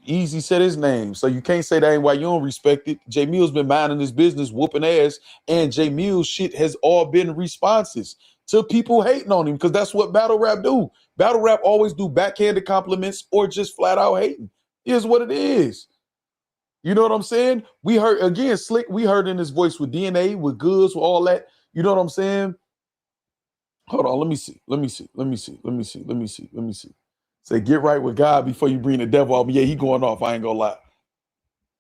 Eazy said his name. So you can't say that ain't why you don't respect it. Jae Millz been minding his business, whooping ass, and Jae Millz shit has all been responses to people hating on him because that's what battle rap do. Battle rap always do backhanded compliments or just flat out hating. Is what it is. You know what I'm saying? We heard, again, Slick, we heard in his voice with DNA, with Goods, with all that. You know what I'm saying? Hold on, let me see. Say, get right with God before you bring the devil out. Yeah, he going off, I ain't gonna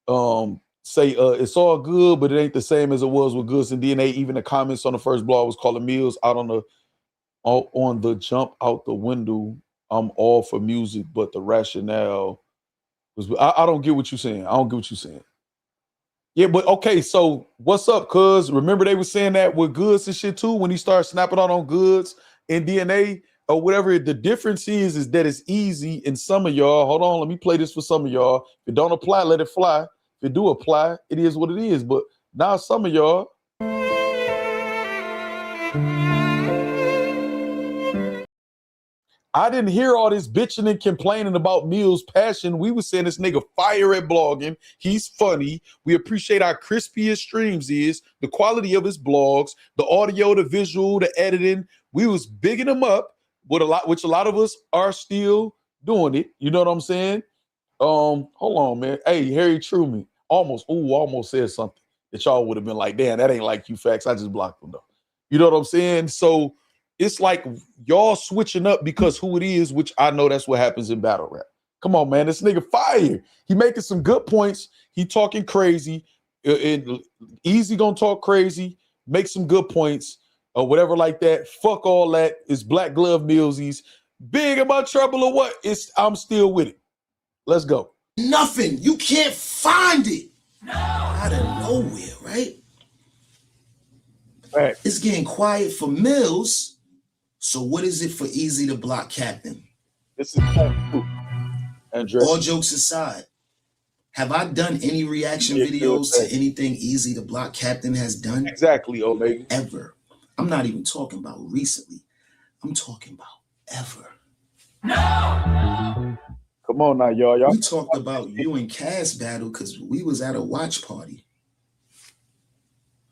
lie. Say, it's all good, but it ain't the same as it was with Goods and DNA. Even the comments on the first blog was calling Millz out on the jump out the window. I'm all for music, but the rationale was, I don't get what you're saying. I don't get what you're saying. Yeah, but okay, so what's up, cuz? Remember they were saying that with Goods and shit too when he started snapping out on Goods and DNA or whatever. The difference is that it's easy in some of y'all. Hold on, let me play this for some of y'all. If it don't apply, let it fly. If it do apply, it is what it is. But now some of y'all. I didn't hear all this bitching and complaining about Millz' passion. We was saying this nigga fire at blogging. He's funny. We appreciate how crispy his streams is, the quality of his blogs, the audio, the visual, the editing. We was bigging him up with which a lot of us are still doing it. You know what I'm saying? Hold on, man. Hey, Harry Truman. Almost said something that y'all would have been like, damn, that ain't like you, Factz. I just blocked him though. You know what I'm saying? So it's like y'all switching up because who it is, which I know that's what happens in battle rap. Come on, man. This nigga fire. He making some good points. He talking crazy. Easy gonna talk crazy, make some good points or whatever like that. Fuck all that. It's Black Glove Millsies. Big about trouble or what? I'm still with it. Let's go. Nothing. You can't find it. No. Out of nowhere, right? Right. It's getting quiet for Millz. So what is it for Eazy the Block Captain? This is all jokes aside. Have I done any reaction videos to anything Eazy the Block Captain has done? Exactly, Omega. Ever. I'm not even talking about recently. I'm talking about ever. No. Come on now, y'all. We talked about you and Cass battle because we was at a watch party.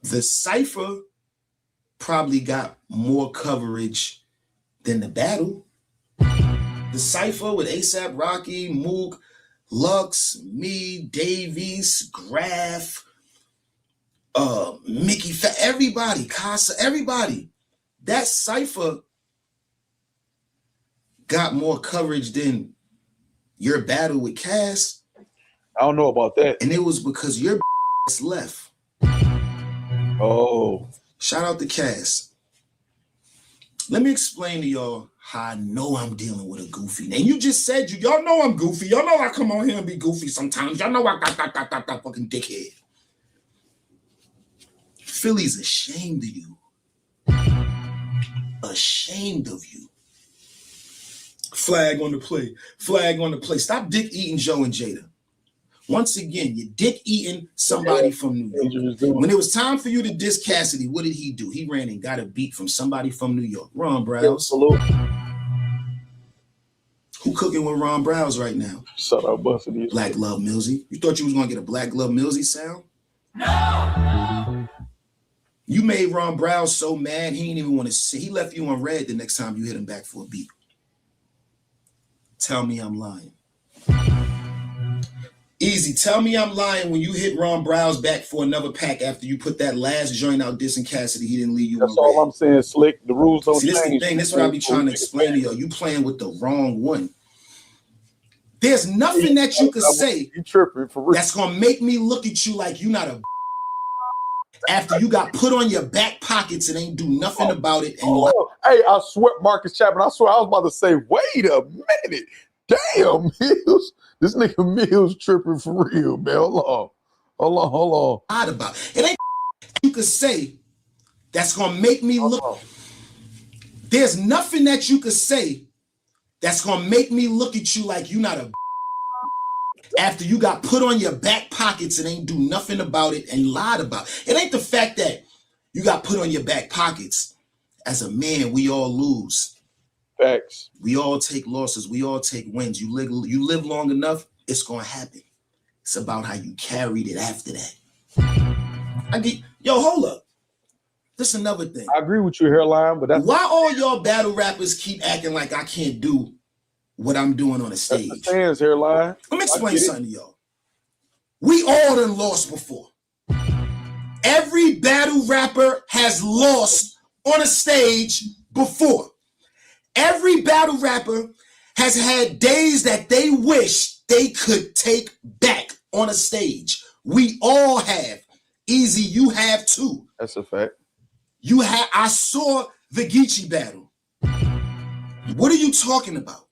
The Cypher probably got more coverage than the battle. The Cypher with ASAP Rocky, Mook, Lux, me, Davies, Graf, Mickey, everybody, Casa, everybody. That Cypher got more coverage than your battle with Cass. I don't know about that. And it was because your left. Oh. Shout out to Cass. Let me explain to y'all how I know I'm dealing with a goofy name. You just said y'all know I'm goofy. Y'all know I come on here and be goofy sometimes. Y'all know I got fucking dickhead. Philly's ashamed of you. Ashamed of you. Flag on the play. Flag on the play. Stop dick eating Joe and Jada. Once again, you dick eating somebody from New York. When it was time for you to diss Cassidy, what did he do? He ran and got a beat from somebody from New York. Ron Browse. Who cooking with Ron Browse right now? Shut up, Bussity. Black Glove Millsy. You thought you was gonna get a Black Glove Millsy sound? No. You made Ron Brown so mad he didn't even want to see. He left you on red the next time you hit him back for a beat. Tell me I'm lying. Easy, tell me I'm lying when you hit Ron Brow's back for another pack after you put that last joint out dissing Cassidy. He didn't leave you. That's all I'm saying, Slick. The rules don't change. This is the thing. This is what I be trying to explain to you. You playing with the wrong one. There's nothing that you could say that's gonna make me look at you like you not a after you got put on your back pockets and ain't do nothing about it. And hey, I swear, Marcus Chapman, I swear I was about to say, wait a minute. Damn, Mills. This nigga Mills tripping for real, man. Hold on. Odd about it ain't you could say that's gonna make me look. There's nothing that you could say that's gonna make me look at you like you not a after you got put on your back pockets and ain't do nothing about it and lied about it. It ain't the fact that you got put on your back pockets. As a man, we all lose. Facts. We all take losses. We all take wins. You live long enough, it's gonna happen. It's about how you carried it after that. Yo, hold up. This is another thing. I agree with you, Hairline, but that's why all y'all battle rappers keep acting like I can't do what I'm doing on the stage. That's the fans, Hairline. Let me explain something to y'all. We all done lost before. Every battle rapper has lost on a stage before. Every battle rapper has had days that they wish they could take back on a stage. We all have. Easy, you have too. That's a fact. You have. I saw the Geechi battle. What are you talking about?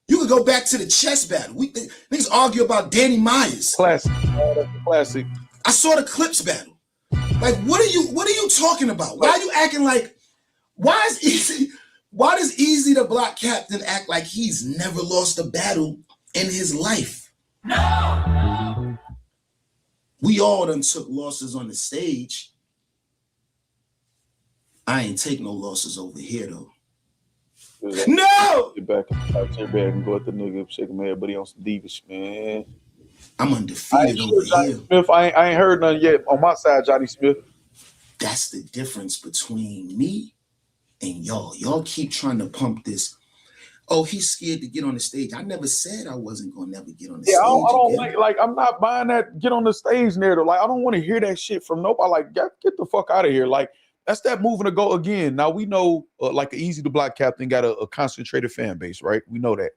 You could go back to the chess battle. Niggas argue about Danny Myers. Classic. That's a classic. I saw the Clips battle. Like, what are you talking about? Why are you acting like? Why does Eazy the Block Captain act like he's never lost a battle in his life? No. We all done took losses on the stage. I ain't take no losses over here though. No! Get back and go at the nigga, shake him head, but he on some Devish, man. I'm undefeated over here. Smith, I ain't heard none yet on my side, Johnny Smith. That's the difference between me and y'all. Y'all keep trying to pump this. Oh, he's scared to get on the stage. I never said I wasn't gonna never get on the stage. I don't like I'm not buying that get on the stage narrative. Like, I don't want to hear that shit from nobody. Like, get the fuck out of here. Like, that's that moving to go again. Now we know like Eazy the Block Captain got a concentrated fan base, right? We know that.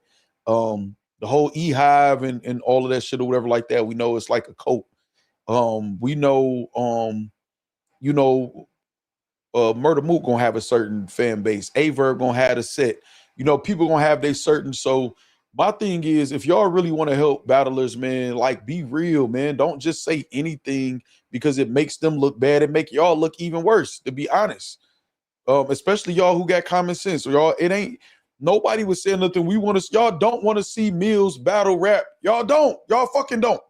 The whole E-Hive and all of that shit or whatever like that, we know it's like a cult. We know Murder Mook gonna have a certain fan base. Verb gonna have a set. People gonna have their certain. So my thing is, if y'all really want to help battlers, man, like, be real, man. Don't just say anything because it makes them look bad. It make y'all look even worse, to be honest. Especially y'all who got common sense. Or y'all, it ain't nobody was saying nothing. Y'all don't want to see Millz battle rap. Y'all don't. Y'all fucking don't.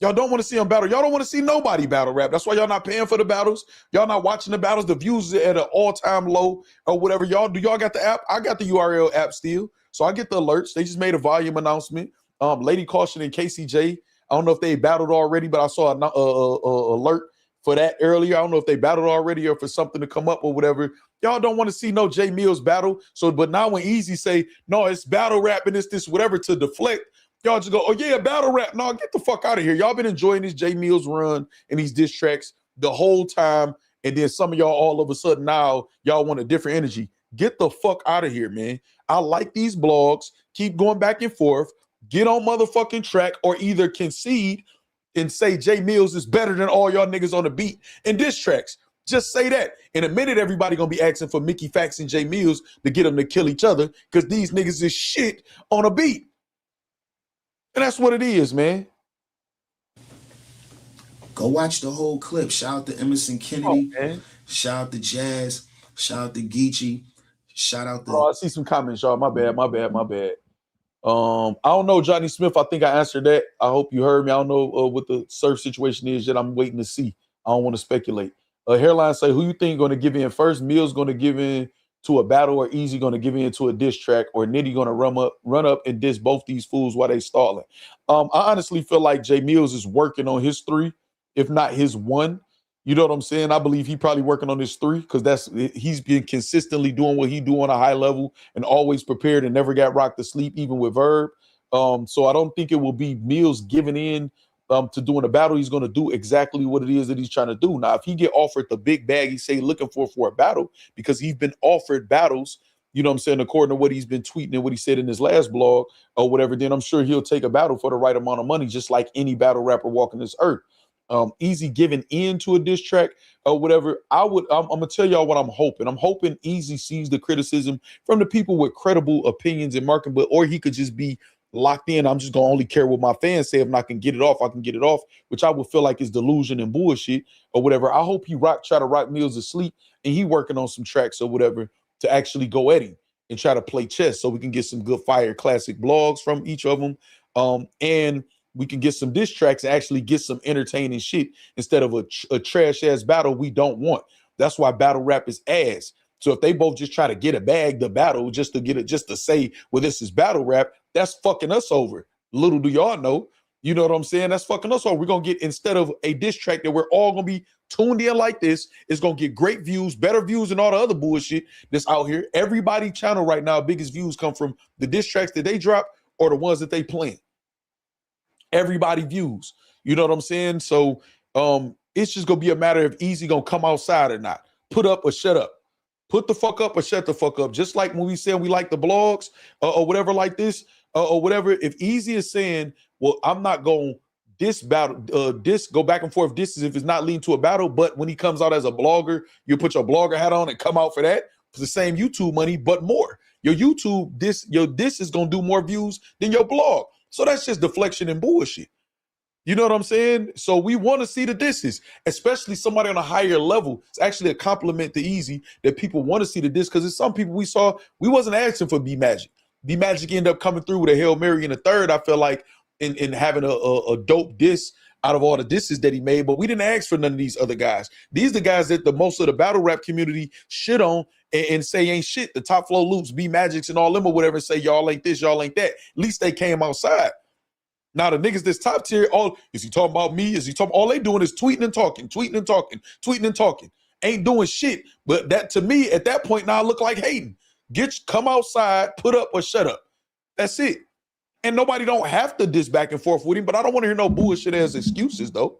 Y'all don't want to see him battle. Y'all don't want to see nobody battle rap. That's why y'all not paying for the battles. Y'all not watching the battles. The views are at an all-time low or whatever. Y'all got the app? I got the URL app still. So I get the alerts. They just made a volume announcement. Lady Caution and KCJ. I don't know if they battled already, but I saw an alert for that earlier. I don't know if they battled already or for something to come up or whatever. Y'all don't want to see no Jae Millz battle. So, but now when Eazy say, no, it's battle rap and it's this whatever to deflect, y'all just go, oh yeah, battle rap. No, get the fuck out of here. Y'all been enjoying this Jae Millz run and these diss tracks the whole time. And then some of y'all all of a sudden now, y'all want a different energy. Get the fuck out of here, man. I like these blogs. Keep going back and forth. Get on motherfucking track or either concede and say Jae Millz is better than all y'all niggas on the beat in diss tracks. Just say that. In a minute, everybody gonna be asking for Mickey Factz and Jae Millz to get them to kill each other because these niggas is shit on a beat. And that's what it is, man. Go watch the whole clip. Shout out to Emerson Kennedy. Shout out to Jazz. Shout out to Geechi. Shout out to... Oh, I see some comments, y'all. My bad. I don't know, Johnny Smith. I think I answered that. I hope you heard me. I don't know what the surf situation is yet. I'm waiting to see. I don't want to speculate. Hairline say, who you think going to give in first? Millz going to give in to a battle or Eazy going to give in to a diss track or Nitty going to run up and diss both these fools while they stalling? I honestly feel like Jae Millz is working on his 3 if not his 1. You know what I'm saying? I believe he probably working on his 3 because he's been consistently doing what he do on a high level and always prepared and never got rocked to sleep, even with Verb. So I don't think it will be Millz giving in to doing a battle. He's going to do exactly what it is that he's trying to do. Now, if he get offered the big bag, he say looking for a battle, because he's been offered battles, you know what I'm saying, according to what he's been tweeting and what he said in his last blog or whatever, then I'm sure he'll take a battle for the right amount of money, just like any battle rapper walking this earth. Eazy giving in to a diss track or whatever, I'm gonna tell y'all what I'm hoping. I'm hoping Eazy sees the criticism from the people with credible opinions and marketing, or he could just be locked in. I'm just gonna only care what my fans say. If I can get it off, I can get it off, which I would feel like is delusion and bullshit or whatever. I hope he try to rock Millz to sleep and he working on some tracks or whatever to actually go at him and try to play chess so we can get some good fire classic blogs from each of them. And we can get some diss tracks and actually get some entertaining shit instead of a trash ass battle we don't want. That's why battle rap is ass. So if they both just try to get a bag, the battle, just to get it, just to say, well, this is battle rap, that's fucking us over. Little do y'all know. You know what I'm saying? That's fucking us over. We're going to get, instead of a diss track that we're all going to be tuned in like this, it's going to get great views, better views than all the other bullshit that's out here. Everybody channel right now, biggest views come from the diss tracks that they drop or the ones that they playing. Everybody views, you know what I'm saying? So it's just gonna be a matter of Eazy gonna come outside or not. Put up or shut up. Put the fuck up or shut the fuck up. Just like when we said we like the blogs or whatever like this or whatever. If Eazy is saying, well, I'm not gonna go back and forth. This is if it's not leading to a battle, but when he comes out as a blogger, you put your blogger hat on and come out for that for the same YouTube money, but more. Your YouTube, this is gonna do more views than your blog. So that's just deflection and bullshit. You know what I'm saying? So we want to see the disses, especially somebody on a higher level. It's actually a compliment to Eazy that people want to see the diss, because there's some people we saw, we wasn't asking for B Magic. B Magic ended up coming through with a Hail Mary in the third, I feel like, in having a dope diss out of all the disses that he made, but we didn't ask for none of these other guys. These are the guys that the most of the battle rap community shit on and say ain't shit. The Top Flow Loops, B Magics, and all them or whatever, say y'all ain't this, y'all ain't that. At least they came outside. Now the niggas that's top tier, is he talking about me? Is he talking? All they doing is tweeting and talking, tweeting and talking, tweeting and talking. Ain't doing shit. But that, to me, at that point now, look like hating. Come outside, put up or shut up. That's it. And nobody don't have to diss back and forth with him, but I don't want to hear no bullshit as excuses, though.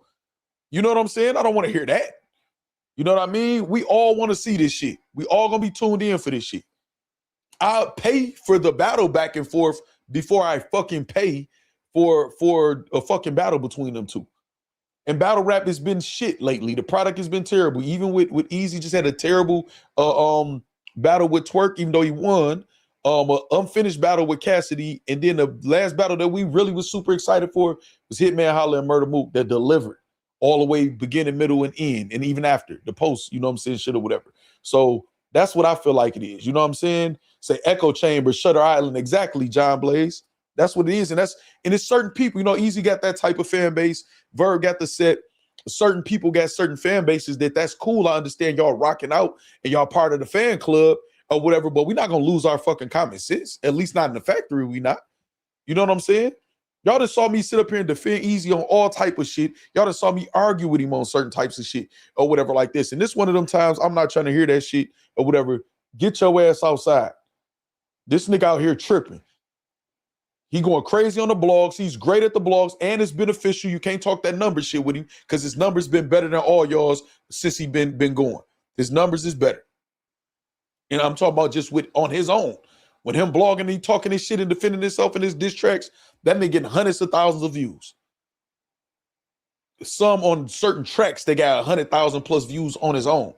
You know what I'm saying? I don't want to hear that. You know what I mean? We all want to see this shit. We all gonna be tuned in for this shit. I'll pay for the battle back and forth before I fucking pay for a fucking battle between them two. And battle rap has been shit lately. The product has been terrible. Even with Eazy just had a terrible battle with Twerk, even though he won. An unfinished battle with Cassidy, and then the last battle that we really was super excited for was Hitman Holla and Murder Mook, that delivered all the way beginning, middle, and end, and even after the post, you know what I'm saying, shit or whatever. So that's what I feel like it is. You know what I'm saying? Say Echo Chamber, Shutter Island, exactly, John Blaze. That's what it is, and it's certain people. You know, Eazy got that type of fan base. Verb got the set. Certain people got certain fan bases that's cool. I understand y'all rocking out and y'all part of the fan club or whatever, but we're not gonna lose our fucking common sense. At least not in the factory, we not. You know what I'm saying? Y'all just saw me sit up here and defend Eazy on all type of shit. Y'all just saw me argue with him on certain types of shit or whatever like this. And this one of them times I'm not trying to hear that shit or whatever. Get your ass outside. This nigga out here tripping. He going crazy on the blogs. He's great at the blogs, and it's beneficial. You can't talk that number shit with him because his numbers been better than all y'all's since he been going. His numbers is better. And I'm talking about just on his own. When him blogging, he talking his shit and defending himself in his diss tracks, that nigga getting hundreds of thousands of views. Some on certain tracks, they got 100,000 plus views on his own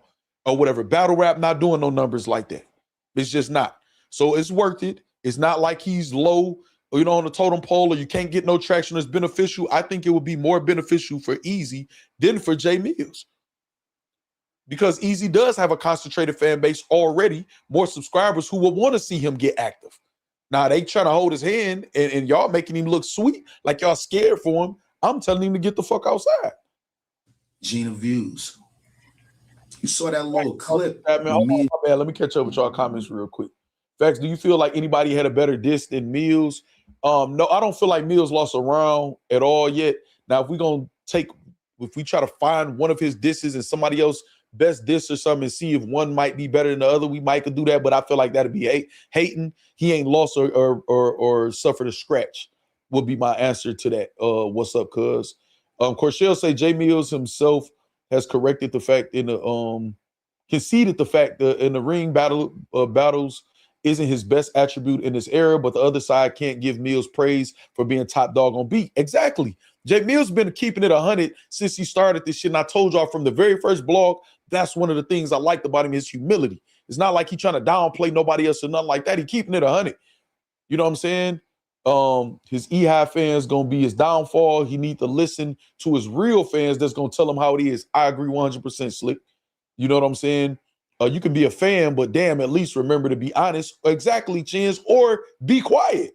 or whatever. Battle rap not doing no numbers like that. It's just not. So it's worth it. It's not like he's low, or, you know, on the totem pole, or you can't get no traction. It's beneficial. I think it would be more beneficial for Eazy than for Jae Millz. Because Eazy does have a concentrated fan base already, more subscribers who will want to see him get active. Now, they trying to hold his hand, and y'all making him look sweet, like y'all scared for him. I'm telling him to get the fuck outside. Gina Views. You saw that little clip. Man, my bad. Let me catch up with y'all comments real quick. Factz, do you feel like anybody had a better diss than Millz? No, I don't feel like Millz lost a round at all yet. Now, if we're going to take if we try to find one of his disses and somebody else best diss or something and see if one might be better than the other, we might could do that. But I feel like that'd be hating. He ain't lost or suffered a scratch. Would be my answer to that. What's up, cuz? Corshell say Jae Millz himself has corrected the fact in the conceded the fact that in the ring battles isn't his best attribute in this era, but the other side can't give Millz praise for being top dog on beat. Exactly. Jae Millz been keeping it 100 since he started this shit. And I told y'all from the very first blog, that's one of the things I liked about him, his humility. It's not like he trying to downplay nobody else or nothing like that. He keeping it 100. You know what I'm saying? His E-High fans gonna be his downfall. He need to listen to his real fans that's gonna tell him how it is. I agree 100%, Slick. You know what I'm saying? You can be a fan, but damn, at least remember to be honest. Exactly, Chins, or be quiet.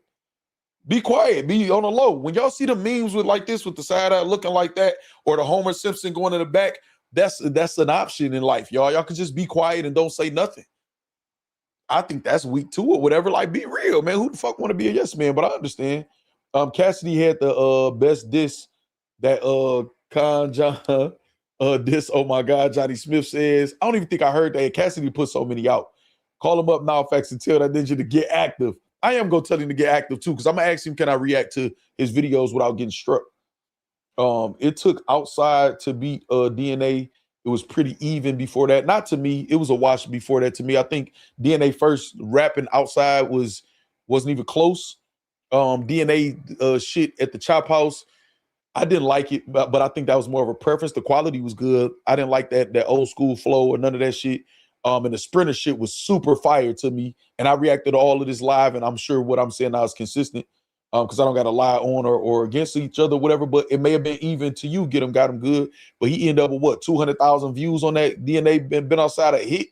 Be quiet. Be on the low. When y'all see the memes with like this, with the side eye looking like that, or the Homer Simpson going in the back, that's an option in life, y'all. Y'all can just be quiet and don't say nothing. I think that's weak too, or whatever. Like, be real, man. Who the fuck want to be a yes man? But I understand. Cassidy had the best diss that Con John diss. Oh my God, Johnny Smith says. I don't even think I heard that. Cassidy put so many out. Call him up now, Factz, and tell that ninja to get active. I am gonna tell him to get active too, because I'm gonna ask him, can I react to his videos without getting struck? It took Outside to beat DNA. It was pretty even before that. Not to me, it was a wash before that to me. I think DNA first rapping Outside wasn't even close. DNA shit at the Chop House, I didn't like it, but I think that was more of a preference. The quality was good. I didn't like that old school flow or none of that shit. And the Sprinter shit was super fire to me. And I reacted to all of this live, and I'm sure what I'm saying now is consistent. Because I don't got to lie on or against each other, whatever, but it may have been even to you, got him good. But he ended up with what, 200,000 views on that DNA, been outside a hit.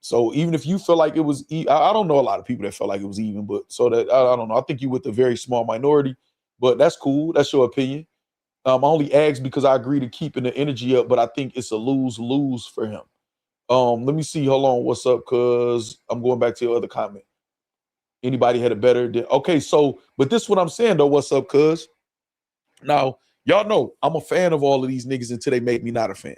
So even if you feel like it was, I don't know a lot of people that felt like it was even, but so that, I don't know. I think you with a very small minority, but that's cool. That's your opinion. I only asked because I agree to keeping the energy up, but I think it's a lose-lose for him. Let me see. Hold on. What's up? Cause I'm going back to your other comment. Anybody had a better day? Okay, so, but this is what I'm saying though. What's up, cuz? Now, y'all know I'm a fan of all of these niggas until they make me not a fan.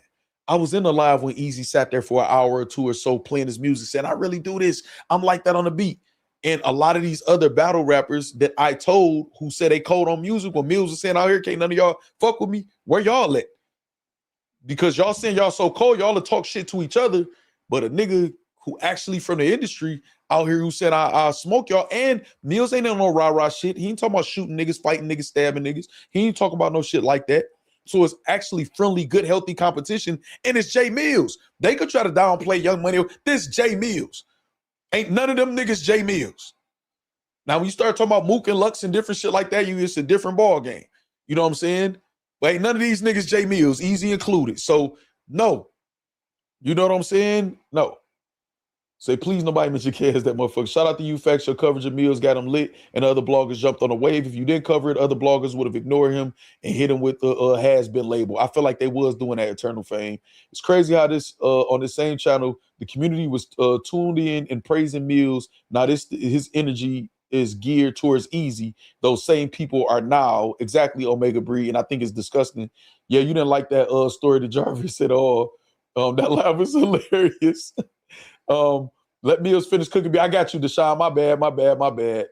I was in the live when Eazy sat there for an hour or two or so playing his music, saying, I really do this. I'm like that on the beat. And a lot of these other battle rappers that I told who said they cold on music, when Millz was saying out here, can't none of y'all fuck with me, where y'all at? Because y'all saying y'all so cold, y'all to talk shit to each other, but a nigga who actually from the industry out here who said I'll smoke y'all, and Millz ain't on no rah-rah shit. He ain't talking about shooting niggas, fighting niggas, stabbing niggas. He ain't talking about no shit like that. So it's actually friendly, good, healthy competition, and it's Jae Millz. They could try to downplay Young Money. This Jae Millz. Ain't none of them niggas Jae Millz. Now, when you start talking about Mook and Lux and different shit like that, it's a different ball game. You know what I'm saying? But ain't none of these niggas Jae Millz, Eazy included. So, no. You know what I'm saying? No. Say, please, nobody mention cares that motherfucker. Shout out to you, Factz. Your coverage of Millz got him lit, and other bloggers jumped on the wave. If you didn't cover it, other bloggers would have ignored him and hit him with the has-been label. I feel like they was doing that Eternal Fame. It's crazy how this, on the same channel, the community was tuned in and praising Millz. Now, his energy is geared towards Eazy. Those same people are now exactly Omega Breed, and I think it's disgusting. Yeah, you didn't like that story that Jarvis at all. That live was hilarious. Let Millz finish cooking. I got you, Deshaun. My bad.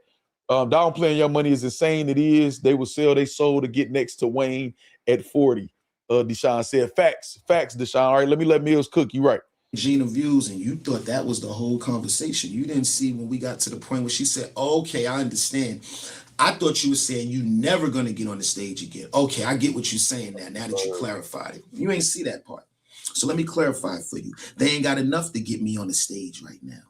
Downplaying Young Money is insane. It is. They will sell their soul to get next to Wayne at 40. Deshaun said, Factz, Deshaun. All right, let Millz cook. You right. Gina views, and you thought that was the whole conversation. You didn't see when we got to the point where she said, okay, I understand. I thought you were saying you never going to get on the stage again. Okay, I get what you're saying now that you clarified it. You ain't see that part. So let me clarify for you. They ain't got enough to get me on the stage right now.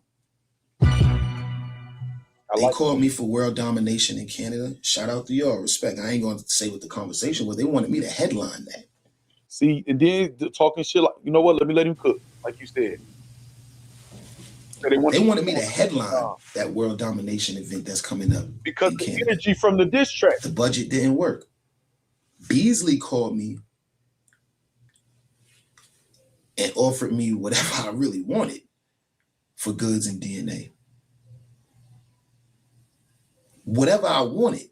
They called me for world domination in Canada. Shout out to y'all. Respect. I ain't going to say what the conversation was. They wanted me to headline that. See, and then talking shit like, you know what? Let him cook, like you said. So they wanted me to headline that world domination event that's coming up. Because the energy from the diss track. The budget didn't work. Beasley called me and offered me whatever I really wanted for goods and DNA. Whatever I wanted.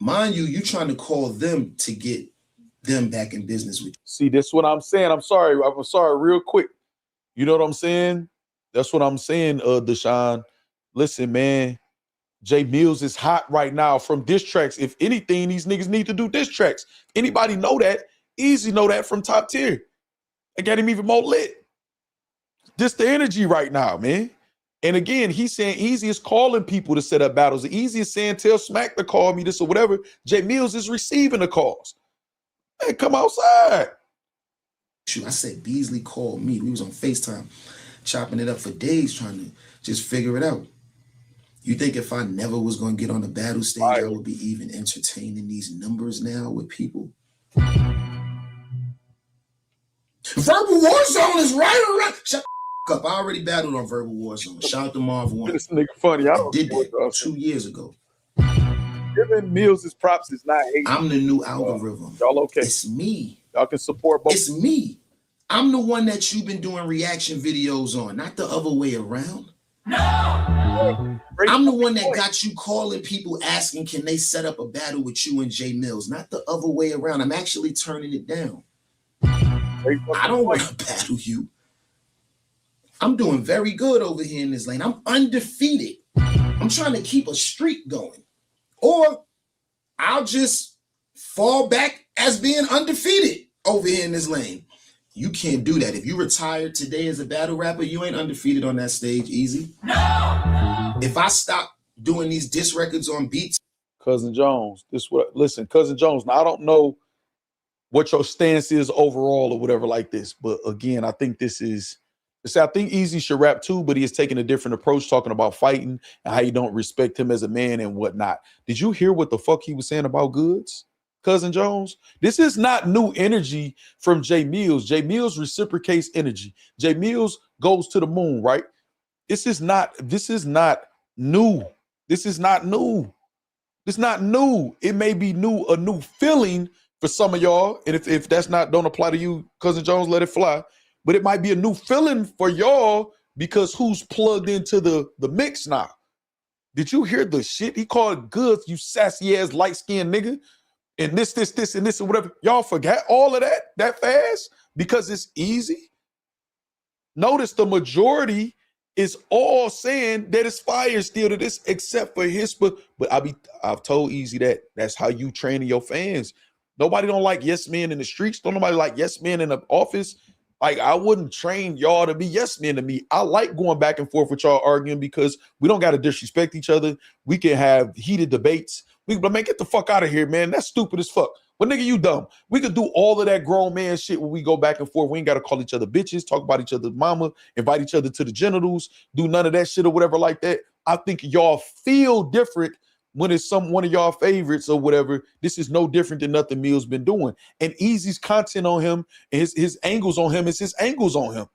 Mind you, you trying to call them to get them back in business with you. See, that's what I'm saying. I'm sorry real quick. You know what I'm saying? That's what I'm saying, Deshaun. Listen, man, Jae Millz is hot right now from diss tracks. If anything, these niggas need to do diss tracks. Anybody know that? Easy know that from Top Tier. I got him even more lit. This the energy right now, man. And again, he's saying Eazy is calling people to set up battles. Eazy is saying, tell Smack to call me this or whatever. Jae Millz is receiving the calls. Man, come outside. Shoot, I said Beasley called me. We was on FaceTime, chopping it up for days, trying to just figure it out. You think if I never was going to get on the battle stage, I would be even entertaining these numbers now with people? Verbal Warzone is right around. Shut up. I already battled on Verbal Warzone. Shout out to Marv One. This nigga funny. I did that 2 years ago. Giving Millz' props is not hating. I'm the new algorithm. Y'all okay? It's me. Y'all can support both. It's me. I'm the one that you've been doing reaction videos on, not the other way around. No. I'm the one that got you calling people asking, can they set up a battle with you and Jae Millz, not the other way around. I'm actually turning it down. I don't want to battle you. I'm doing very good over here in this lane. I'm undefeated. I'm trying to keep a streak going. Or I'll just fall back as being undefeated over here in this lane. You can't do that. If you retired today as a battle rapper, you ain't undefeated on that stage, Easy. No. If I stop doing these diss records on beats. Cousin Jones, listen, Cousin Jones, now I don't know what your stance is overall or whatever like this, but again, I think I think Eazy should rap too, but he is taking a different approach, talking about fighting and how you don't respect him as a man and whatnot. Did you hear what the fuck he was saying about Goods, Cousin Jones? This is not new energy from Jae Millz. Jae Millz reciprocates energy. Jae Millz goes to the moon, right? This is not new. This is not new. It's not new. It may be new, a new feeling for some of y'all. And if that's don't apply to you, Cousin Jones, let it fly. But it might be a new feeling for y'all because who's plugged into the mix now? Did you hear the shit he called Goods, you sassy ass light-skinned nigga? And this, and this, and whatever. Y'all forgot all of that fast because it's easy. Notice the majority is all saying that it's fire still to this, except for his. But I've told Eazy that's how you train your fans. Nobody don't like yes men in the streets. Don't nobody like yes men in the office. Like, I wouldn't train y'all to be yes men to me. I like going back and forth with y'all arguing because we don't got to disrespect each other. We can have heated debates. But man, get the fuck out of here, man. That's stupid as fuck. But nigga, you dumb. We could do all of that grown man shit when we go back and forth. We ain't got to call each other bitches, talk about each other's mama, invite each other to the genitals, do none of that shit or whatever like that. I think y'all feel different when it's one of y'all favorites or whatever. This is no different than nothing Millz been doing. And Eazy's content on him, and his angles on him is his angles on him.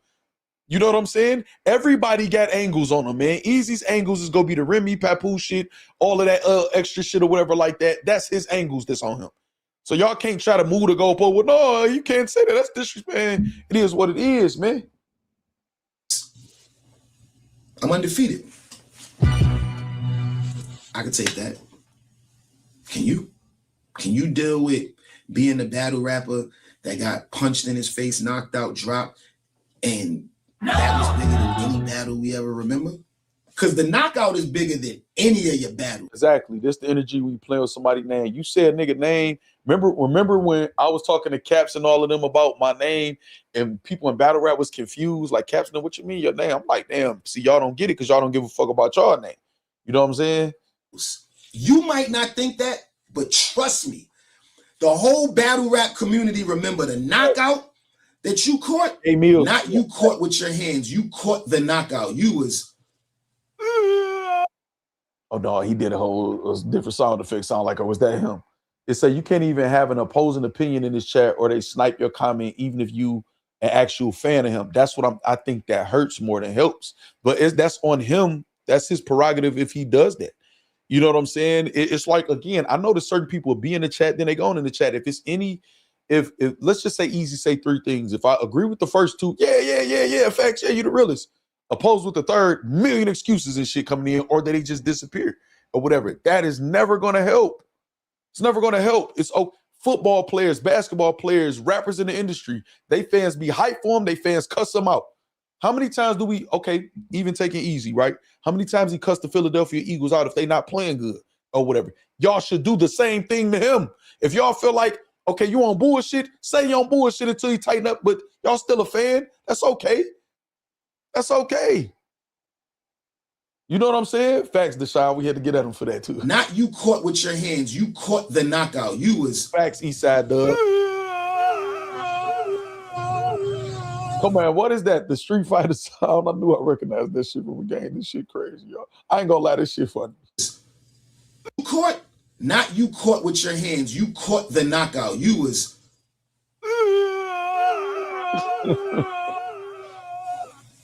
You know what I'm saying? Everybody got angles on him, man. Eazy's angles is gonna be the Remy Papoose shit, all of that extra shit or whatever like that. That's his angles that's on him. So y'all can't try to move the goalpost. Well, no, you can't say that. That's disrespect, man. It is what it is, man. I'm undefeated. I can take that. Can you? Can you deal with being a battle rapper that got punched in his face, knocked out, dropped, and that was bigger than any battle we ever remember? Because the knockout is bigger than any of your battles. Exactly. This the energy when you play with somebody's name. You said nigga name. Remember when I was talking to Caps and all of them about my name, and people in battle rap was confused, like, Caps, what you mean your name? I'm like, damn, see, y'all don't get it because y'all don't give a fuck about y'all name. You know what I'm saying? You might not think that, but trust me, the whole battle rap community remember the knockout that you caught. Hey, Millz. Not you caught with your hands. You caught the knockout. You was. Oh no, he did a different sound effect. Sound like, or was that him? It said you can't even have an opposing opinion in this chat, or they snipe your comment, even if you an actual fan of him. That's what I think that hurts more than helps. But that's on him. That's his prerogative if he does that. You know what I'm saying? It's like, again, I know that certain people will be in the chat, then they go in the chat. If it's if let's just say Eazy say three things. If I agree with the first two, yeah, facts, yeah, you the realest. Opposed with the third, million excuses and shit coming in, or that they just disappear or whatever. That is never going to help. It's never going to help. football players, basketball players, rappers in the industry, they fans be hyped for them, they fans cuss them out. How many times do we, okay, even taking Eazy, right? How many times he cussed the Philadelphia Eagles out if they not playing good or whatever? Y'all should do the same thing to him. If y'all feel like, okay, you on bullshit, say you on bullshit until you tighten up, but y'all still a fan, that's okay. That's okay. You know what I'm saying? Factz, Deshaun, we had to get at him for that too. Not you caught with your hands, you caught the knockout. You was Factz, Eastside Dub. Come on, what is that? The Street Fighter sound? I knew I recognized that shit from the game. This shit crazy, y'all. I ain't gonna lie, this shit funny. You caught, not you caught with your hands, you caught the knockout. You was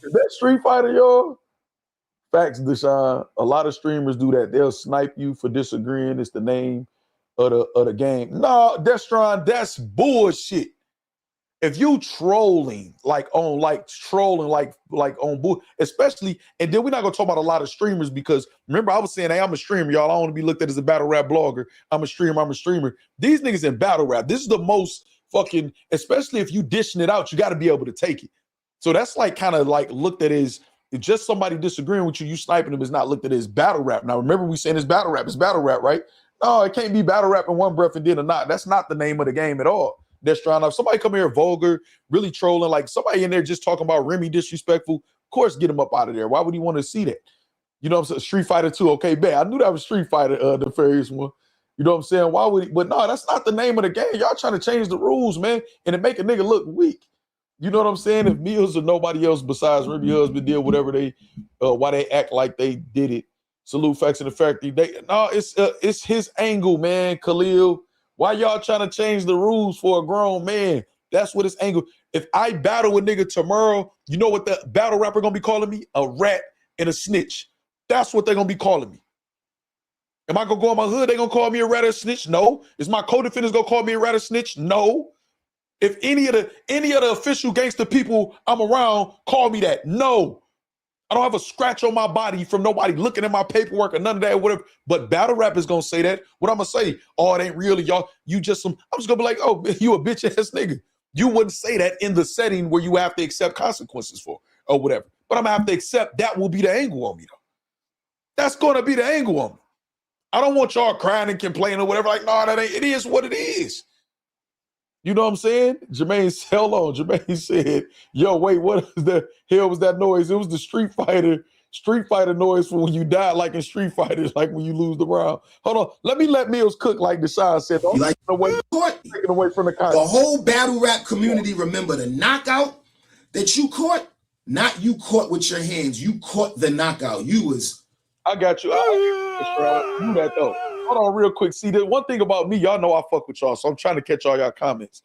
Is that Street Fighter, y'all? Factz, Deshaun. A lot of streamers do that. They'll snipe you for disagreeing. It's the name of the game. No, Destron, that's bullshit. If you trolling on bull, especially, and then we're not gonna talk about a lot of streamers because remember I was saying, hey, I'm a streamer, y'all. I don't want to be looked at as a battle rap blogger. I'm a streamer. These niggas in battle rap, this is the most fucking, especially if you dishing it out, you got to be able to take it. So that's like kind of like looked at as just somebody disagreeing with you, you sniping them is not looked at as battle rap. Now remember we saying it's battle rap, right? No, it can't be battle rap in one breath and then or not. That's not the name of the game at all. That's trying to, somebody come here vulgar, really trolling, like somebody in there just talking about Remy disrespectful, of course get him up out of there. Why would he want to see that? You know what I'm saying? Street Fighter 2, okay, bet. I knew that was Street Fighter, the various one. You know what I'm saying? Why would he? But no, that's not the name of the game. Y'all trying to change the rules, man, and it make a nigga look weak. You know what I'm saying? If Millz or nobody else besides Remy husband did whatever they, why they act like they did it. Salute Factz in the Factory. It's his angle, man, Khalil. Why y'all trying to change the rules for a grown man? That's what his angle. If I battle with nigga tomorrow, you know what the battle rapper gonna be calling me? A rat and a snitch. That's what they're gonna be calling me. Am I gonna go in my hood? They gonna call me a rat or a snitch? No. Is my co-defendants gonna call me a rat or snitch? No. If any of the official gangster people I'm around call me that, no. I don't have a scratch on my body from nobody looking at my paperwork or none of that, whatever. But battle rap is gonna say that. What I'm gonna say? Oh, it ain't really y'all. You just some. I'm just gonna be like, oh, you a bitch ass nigga. You wouldn't say that in the setting where you have to accept consequences for or whatever. But I'm gonna have to accept that will be the angle on me though. That's gonna be the angle on me. I don't want y'all crying and complaining or whatever. Like, no, that ain't. It is what it is. You know what I'm saying? Jermaine, hold on. Jermaine said, yo, wait, what the hell was that noise? It was the Street Fighter noise for when you die, like in Street Fighter, like when you lose the round. Hold on. Let Millz cook like Deshaun said. Don't take it away from the content. The whole battle rap community remember the knockout that you caught, not you caught with your hands. You caught the knockout. You was. I got you. I do that though. Hold on real quick. See, the one thing about me, y'all know I fuck with y'all, so I'm trying to catch all y'all comments.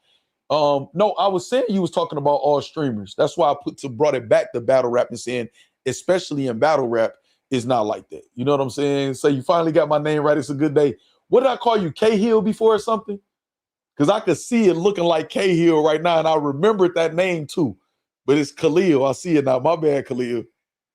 No, I was saying you was talking about all streamers. That's why I brought it back to battle rap and saying, especially in battle rap, it's not like that. You know what I'm saying? So you finally got my name right. It's a good day. What did I call you? K-Hill before or something? Because I could see it looking like K-Hill right now, and I remembered that name too. But it's Khalil. I see it now. My bad, Khalil.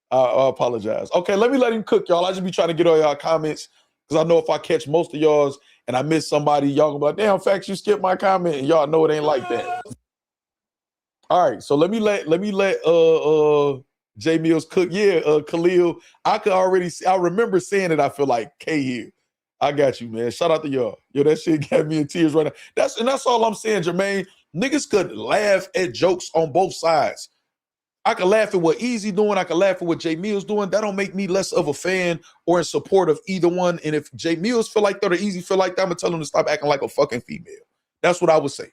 I apologize. Okay, let me let him cook, y'all. I just be trying to get all y'all comments. Because I know if I catch most of y'all's and I miss somebody, y'all gonna be like, damn, Factz, you skipped my comment, and y'all know it ain't like that. All right, so let me let Jae Millz cook. Yeah, Khalil, I remember saying it, I feel like K-Hill. I got you, man. Shout out to y'all. Yo, that shit got me in tears right now. That's all I'm saying, Jermaine. Niggas could laugh at jokes on both sides. I can laugh at what Eazy doing. I can laugh at what Jae Millz doing. That don't make me less of a fan or in support of either one. And if Jae Millz feel like that or Eazy feel like that, I'm going to tell them to stop acting like a fucking female. That's what I would say.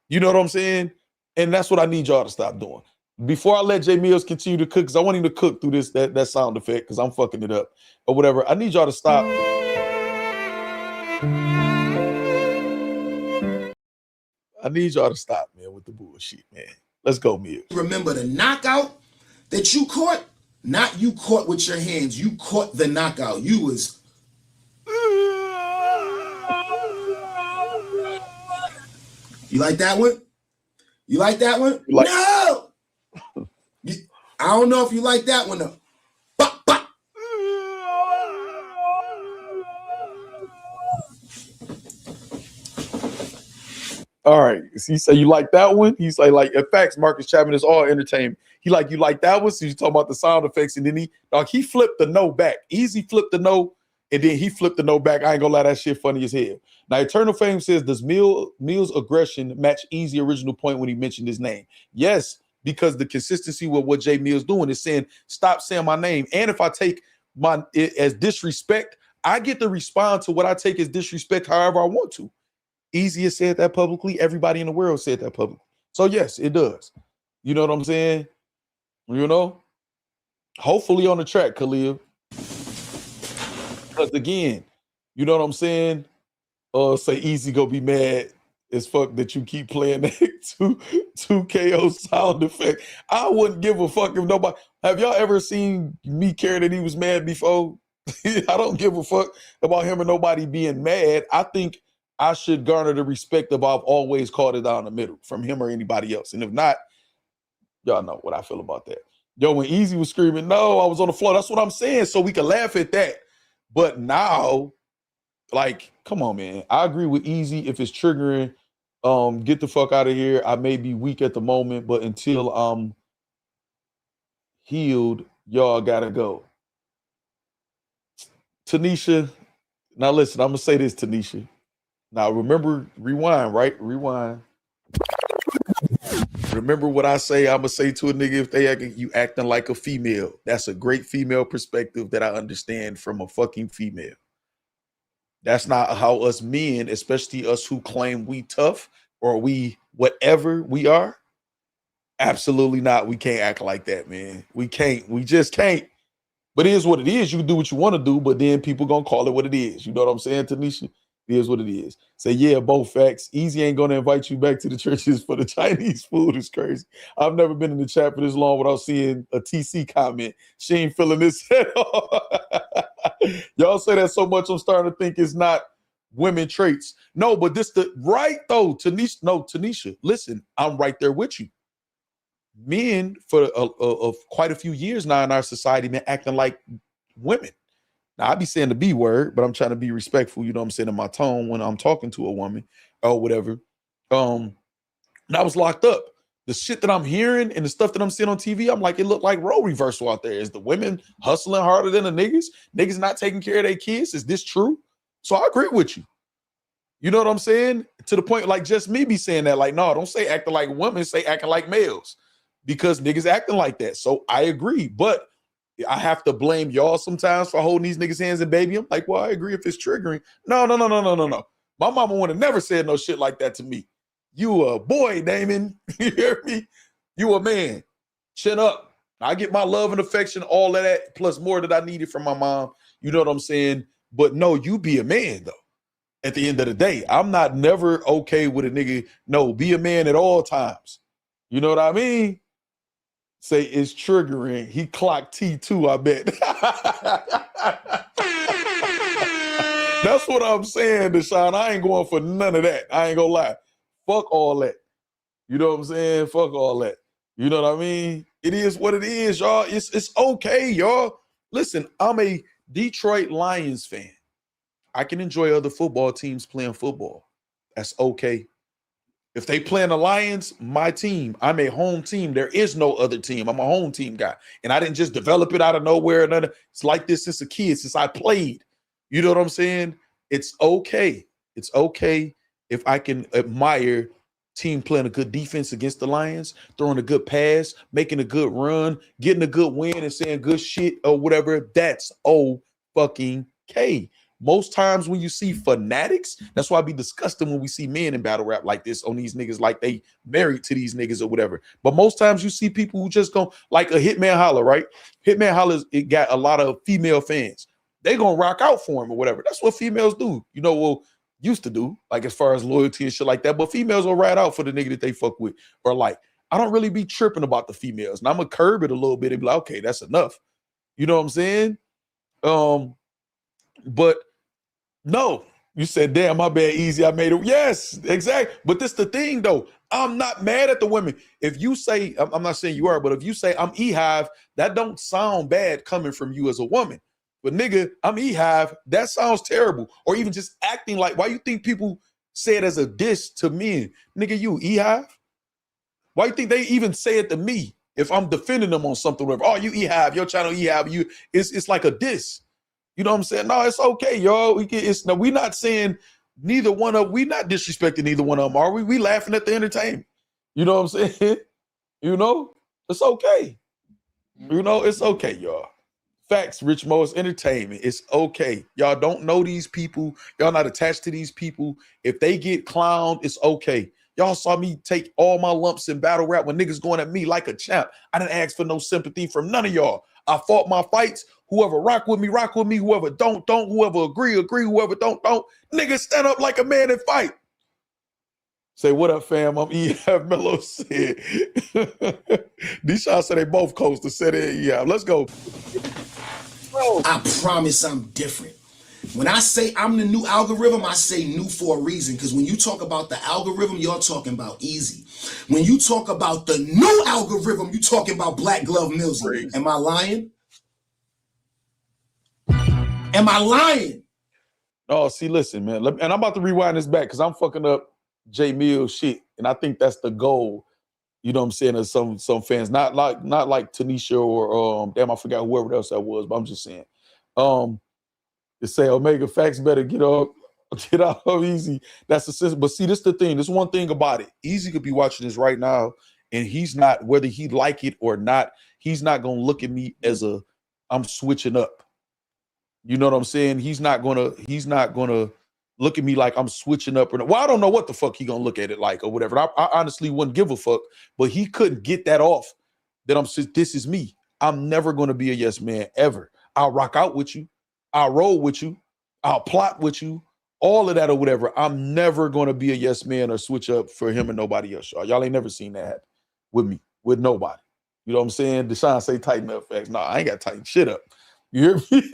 You know what I'm saying? And that's what I need y'all to stop doing. Before I let Jae Millz continue to cook, because I want him to cook through that sound effect because I'm fucking it up or whatever, I need y'all to stop. I need y'all to stop, man, with the bullshit, man. Let's go, Millz. Remember the knockout that you caught? Not you caught with your hands. You caught the knockout. You was. You like that one? You like that one? No! I don't know if you like that one, though. Bop, bop. All right. He say you like that one? He's like in fact, Marcus Chapman is all entertainment. He like, you like that one? So you talking about the sound effects, and then he flipped the no back. Eazy flipped the no, and then he flipped the no back. I ain't gonna lie, that shit funny as hell. Now, Eternal Fame says, does Millz' aggression match Eazy's original point when he mentioned his name? Yes, because the consistency with what Jae Millz doing is saying, stop saying my name. And if I take it as disrespect, I get to respond to what I take as disrespect however I want to. Eazy has said that publicly. Everybody in the world said that publicly. So yes, it does. You know what I'm saying? You know? Hopefully on the track, Khalil. Because again, you know what I'm saying? Say Eazy go be mad as fuck that you keep playing that 2 KO sound effect. I wouldn't give a fuck if nobody. Have y'all ever seen me care that he was mad before? I don't give a fuck about him or nobody being mad. I think I should garner the respect of I've always called it down the middle from him or anybody else. And if not, y'all know what I feel about that. Yo, when Eazy was screaming, no, I was on the floor. That's what I'm saying. So we can laugh at that. But now, like, come on, man. I agree with Eazy. If it's triggering, get the fuck out of here. I may be weak at the moment, but until I'm healed, y'all gotta go. Tanisha, now listen, I'm gonna say this, Tanisha. Now remember, rewind, right? Rewind. Remember what I say, I'm gonna say to a nigga if they acting like a female. That's a great female perspective that I understand from a fucking female. That's not how us men, especially us who claim we tough or we whatever we are. Absolutely not. We can't act like that, man. We can't. We just can't. But it is what it is. You can do what you want to do, but then people gonna call it what it is. You know what I'm saying, Tanisha? It is what it is. Say, yeah, both facts. Eazy ain't gonna invite you back to the churches for the Chinese food. Is crazy. I've never been in the chat for this long without seeing a TC comment. She ain't feeling this at all. Y'all say that so much, I'm starting to think it's not women traits. No, but this the right though, Tanisha. No, Tanisha, listen, I'm right there with you. Men for quite a few years now in our society been acting like women. Now I be saying the B word, but I'm trying to be respectful, you know what I'm saying, in my tone when I'm talking to a woman or whatever. And I was locked up. The shit that I'm hearing and the stuff that I'm seeing on TV, I'm like, it looked like role reversal out there. Is the women hustling harder than the niggas? Niggas not taking care of their kids? Is this true? So I agree with you. You know what I'm saying? To the point, like just me be saying that, like, no, don't say acting like women, say acting like males. Because niggas acting like that. So I agree. But I have to blame y'all sometimes for holding these niggas' hands and baby them. Like, well, I agree if it's triggering. No. My mama would have never said no shit like that to me. You a boy, Damon. You hear me? You a man. Chin up. I get my love and affection, all of that, plus more that I needed from my mom. You know what I'm saying? But no, you be a man, though. At the end of the day, I'm not never okay with a nigga. No, be a man at all times. You know what I mean? Say it's triggering. He clocked T2, I bet. That's what I'm saying, Deshaun. I ain't going for none of that. I ain't gonna lie. Fuck all that. You know what I'm saying? Fuck all that. You know what I mean? It is what it is, y'all. It's okay, y'all. Listen, I'm a Detroit Lions fan. I can enjoy other football teams playing football. That's okay. If they playing the Lions, my team, I'm a home team. There is no other team. I'm a home team guy. And I didn't just develop it out of nowhere. It's like this since a kid, since I played. You know what I'm saying? It's okay. It's okay if I can admire team playing a good defense against the Lions, throwing a good pass, making a good run, getting a good win and saying good shit or whatever. That's O-fucking-K. Most times when you see fanatics, that's why I be disgusted when we see men in battle rap like this on these niggas, like they married to these niggas or whatever. But most times you see people who just go like a Hitman Holla, right? Hitman Holla, it got a lot of female fans. They gonna rock out for him or whatever. That's what females do. You know, well, used to do, like as far as loyalty and shit like that. But females will ride out for the nigga that they fuck with. Or like, I don't really be tripping about the females. And I'm gonna curb it a little bit and be like, okay, that's enough. You know what I'm saying? But no, you said, damn, my bad, Eazy, I made it. Yes, exactly. But this the thing, though. I'm not mad at the women. If you say, I'm not saying you are, but if you say I'm E-Hive, that don't sound bad coming from you as a woman. But nigga, I'm E-Hive, that sounds terrible. Or even just acting like, why you think people say it as a diss to men. Nigga, you Ehive? Why you think they even say it to me if I'm defending them on something? Whatever. Oh, you Ehive, your channel Ehive, you. It's like a diss. You know what I'm saying? No, it's okay, y'all. We're not saying neither one of. We not disrespecting neither one of them, are we? We laughing at the entertainment. You know what I'm saying? You know, it's okay. You know, it's okay, y'all. Facts, Rich Mo, it's entertainment. It's okay. Y'all don't know these people. Y'all not attached to these people. If they get clowned, it's okay. Y'all saw me take all my lumps in battle rap when niggas going at me like a champ. I didn't ask for no sympathy from none of y'all. I fought my fights. Whoever rock with me, rock with me. Whoever don't. Whoever agree. Whoever don't. Niggas stand up like a man and fight. Say, what up, fam? I'm E.F. Mello said. These shots say they both coast to set it. Yeah, let's go. I promise I'm different. When I say I'm the new algorithm, I say new for a reason. Because when you talk about the algorithm, you're talking about Eazy. When you talk about the new algorithm, you're talking about Black Glove Millz. Am I lying? Am I lying? Oh, see, listen, man. And I'm about to rewind this back because I'm fucking up Jae Millz shit. And I think that's the goal. You know what I'm saying? As some fans, not like Tanisha or damn, I forgot whoever else that was, but I'm just saying. To say Omega Factz better get out of Eazy. That's the system. But see, this is the thing. There's one thing about it. Eazy could be watching this right now, and he's not, whether he like it or not, he's not gonna look at me as I'm switching up. You know what I'm saying? He's not gonna look at me like I'm switching up or not. Well, I don't know what the fuck he gonna look at it like or whatever. I honestly wouldn't give a fuck, but he couldn't get that off that this is me. I'm never gonna be a yes man ever. I'll rock out with you. I'll roll with you. I'll plot with you. All of that or whatever. I'm never gonna be a yes man or switch up for him and nobody else, y'all. Y'all ain't never seen that happen with me, with nobody. You know what I'm saying? Deshaun say tighten up facts. No, I ain't got to tighten shit up. You hear me?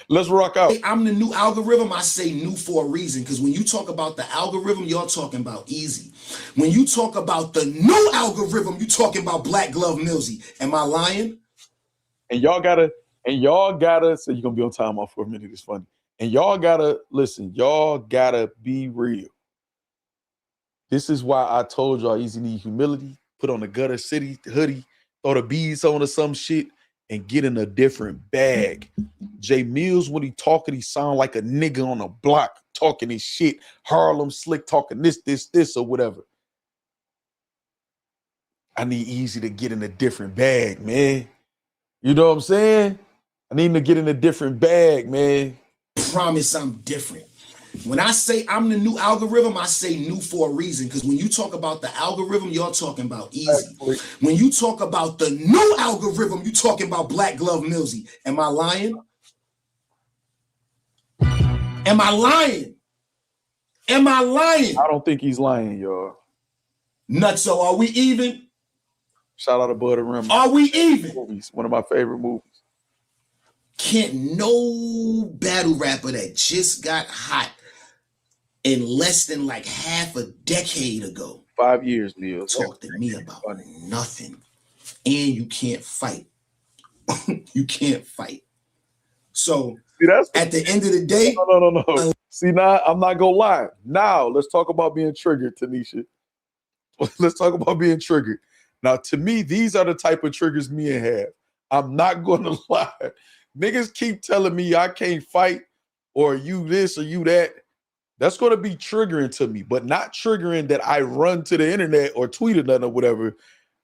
Let's rock out. I'm the new algorithm. I say new for a reason. Because when you talk about the algorithm, you're talking about Eazy. When you talk about the new algorithm, you're talking about Black Glove Millz. Am I lying? And y'all gotta, so you're gonna be on time off for a minute. It's funny. And y'all gotta listen, y'all gotta be real. This is why I told y'all Eazy need humility, put on the Gutter City hoodie, throw the beads on or some shit, and get in a different bag. Jae Millz, when he talking, he sound like a nigga on a block talking his shit. Harlem Slick talking this, or whatever. I need Eazy to get in a different bag, man. You know what I'm saying? I need him to get in a different bag, man. Promise I'm different. When I say I'm the new algorithm, I say new for a reason. Because when you talk about the algorithm, you're talking about Eazy. When you talk about the new algorithm, you're talking about Black Glove Millz. Am I lying? Am I lying? Am I lying? I don't think he's lying, y'all. Nutso, are we even? Shout out to Bud and Rim. Are we even? Movies, one of my favorite movies. Can't no battle rapper that just got hot in less than like half a decade ago. 5 years, Neil. Talk to me about nothing. And you can't fight. You can't fight. So see, at the end of the day. No. See, now I'm not gonna lie. Now let's talk about being triggered, Tanisha. Let's talk about being triggered. Now, to me, these are the type of triggers me and have. I'm not gonna lie. Niggas keep telling me I can't fight or you this or you that. That's going to be triggering to me, but not triggering that I run to the internet or tweet or nothing or whatever.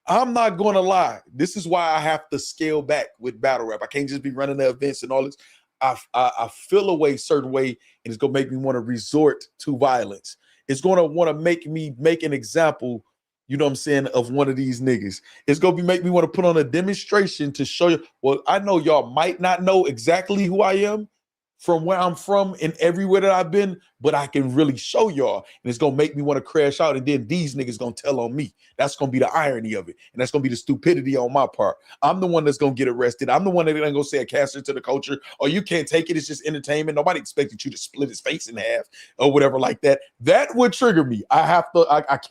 I'm not going to lie. This is why I have to scale back with battle rap. I can't just be running the events and all this. I feel a way, certain way, and it's going to make me want to resort to violence. It's going to want to make me make an example, you know what I'm saying, of one of these niggas. It's going to make me want to put on a demonstration to show you. Well, I know y'all might not know exactly who I am from where I'm from and everywhere that I've been, but I can really show y'all. And it's going to make me want to crash out. And then these niggas going to tell on me. That's going to be the irony of it. And that's going to be the stupidity on my part. I'm the one that's going to get arrested. I'm the one that ain't going to say a cancer to the culture, or you can't take it. It's just entertainment. Nobody expected you to split his face in half or whatever like that. That would trigger me. I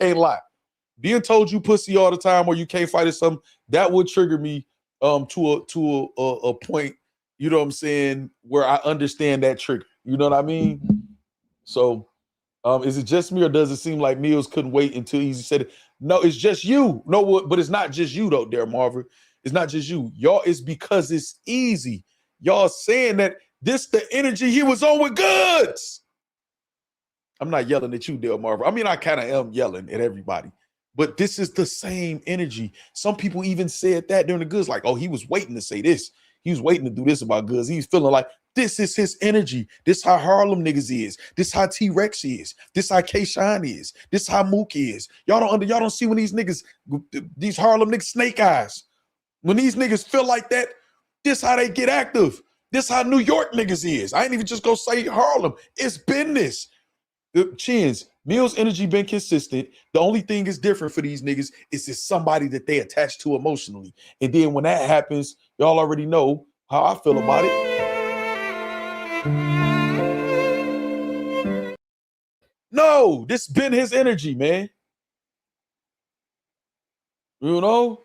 can't lie. Being told you pussy all the time or you can't fight or something, that would trigger me to a point, you know what I'm saying, where I understand that trigger. You know what I mean? So Is it just me, or does it seem like Millz couldn't wait until Eazy said it? No, it's just you. No, but it's not just you though, Dare Marvin. It's not just you. Y'all, it's because it's Eazy. Y'all saying that this the energy he was on with Goods. I'm not yelling at you, Dale Marvin. I mean, I kind of am yelling at everybody, but this is the same energy. Some people even said that during the Goods, like, oh, he was waiting to say this. He was waiting to do this about Goods. He's feeling like this is his energy. This how Harlem niggas is. This how T-Rex is. This how K-Shine is. This how Mook is. Y'all don't see when these niggas, these Harlem niggas snake eyes. When these niggas feel like that, this how they get active. This how New York niggas is. I ain't even just gonna say Harlem. It's business. Chins, Millz energy been consistent. The only thing is different for these niggas is it's somebody that they attach to emotionally. And then when that happens, y'all already know how I feel about it. No, this been his energy, man. You know?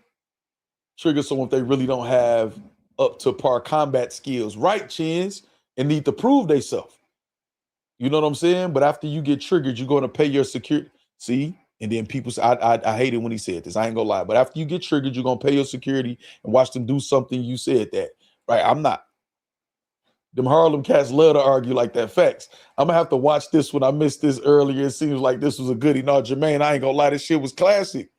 Trigger someone if they really don't have up to par combat skills, right, Chins, and need to prove themselves. You know what I'm saying? But after you get triggered, you're going to pay your security. See? And then people say, I hate it when he said this. I ain't going to lie. But after you get triggered, you're going to pay your security and watch them do something. You said that. Right? I'm not. Them Harlem cats love to argue like that. Facts. I'm going to have to watch this when I missed this earlier. It seems like this was a goodie. No, Jermaine, I ain't going to lie. This shit was classic.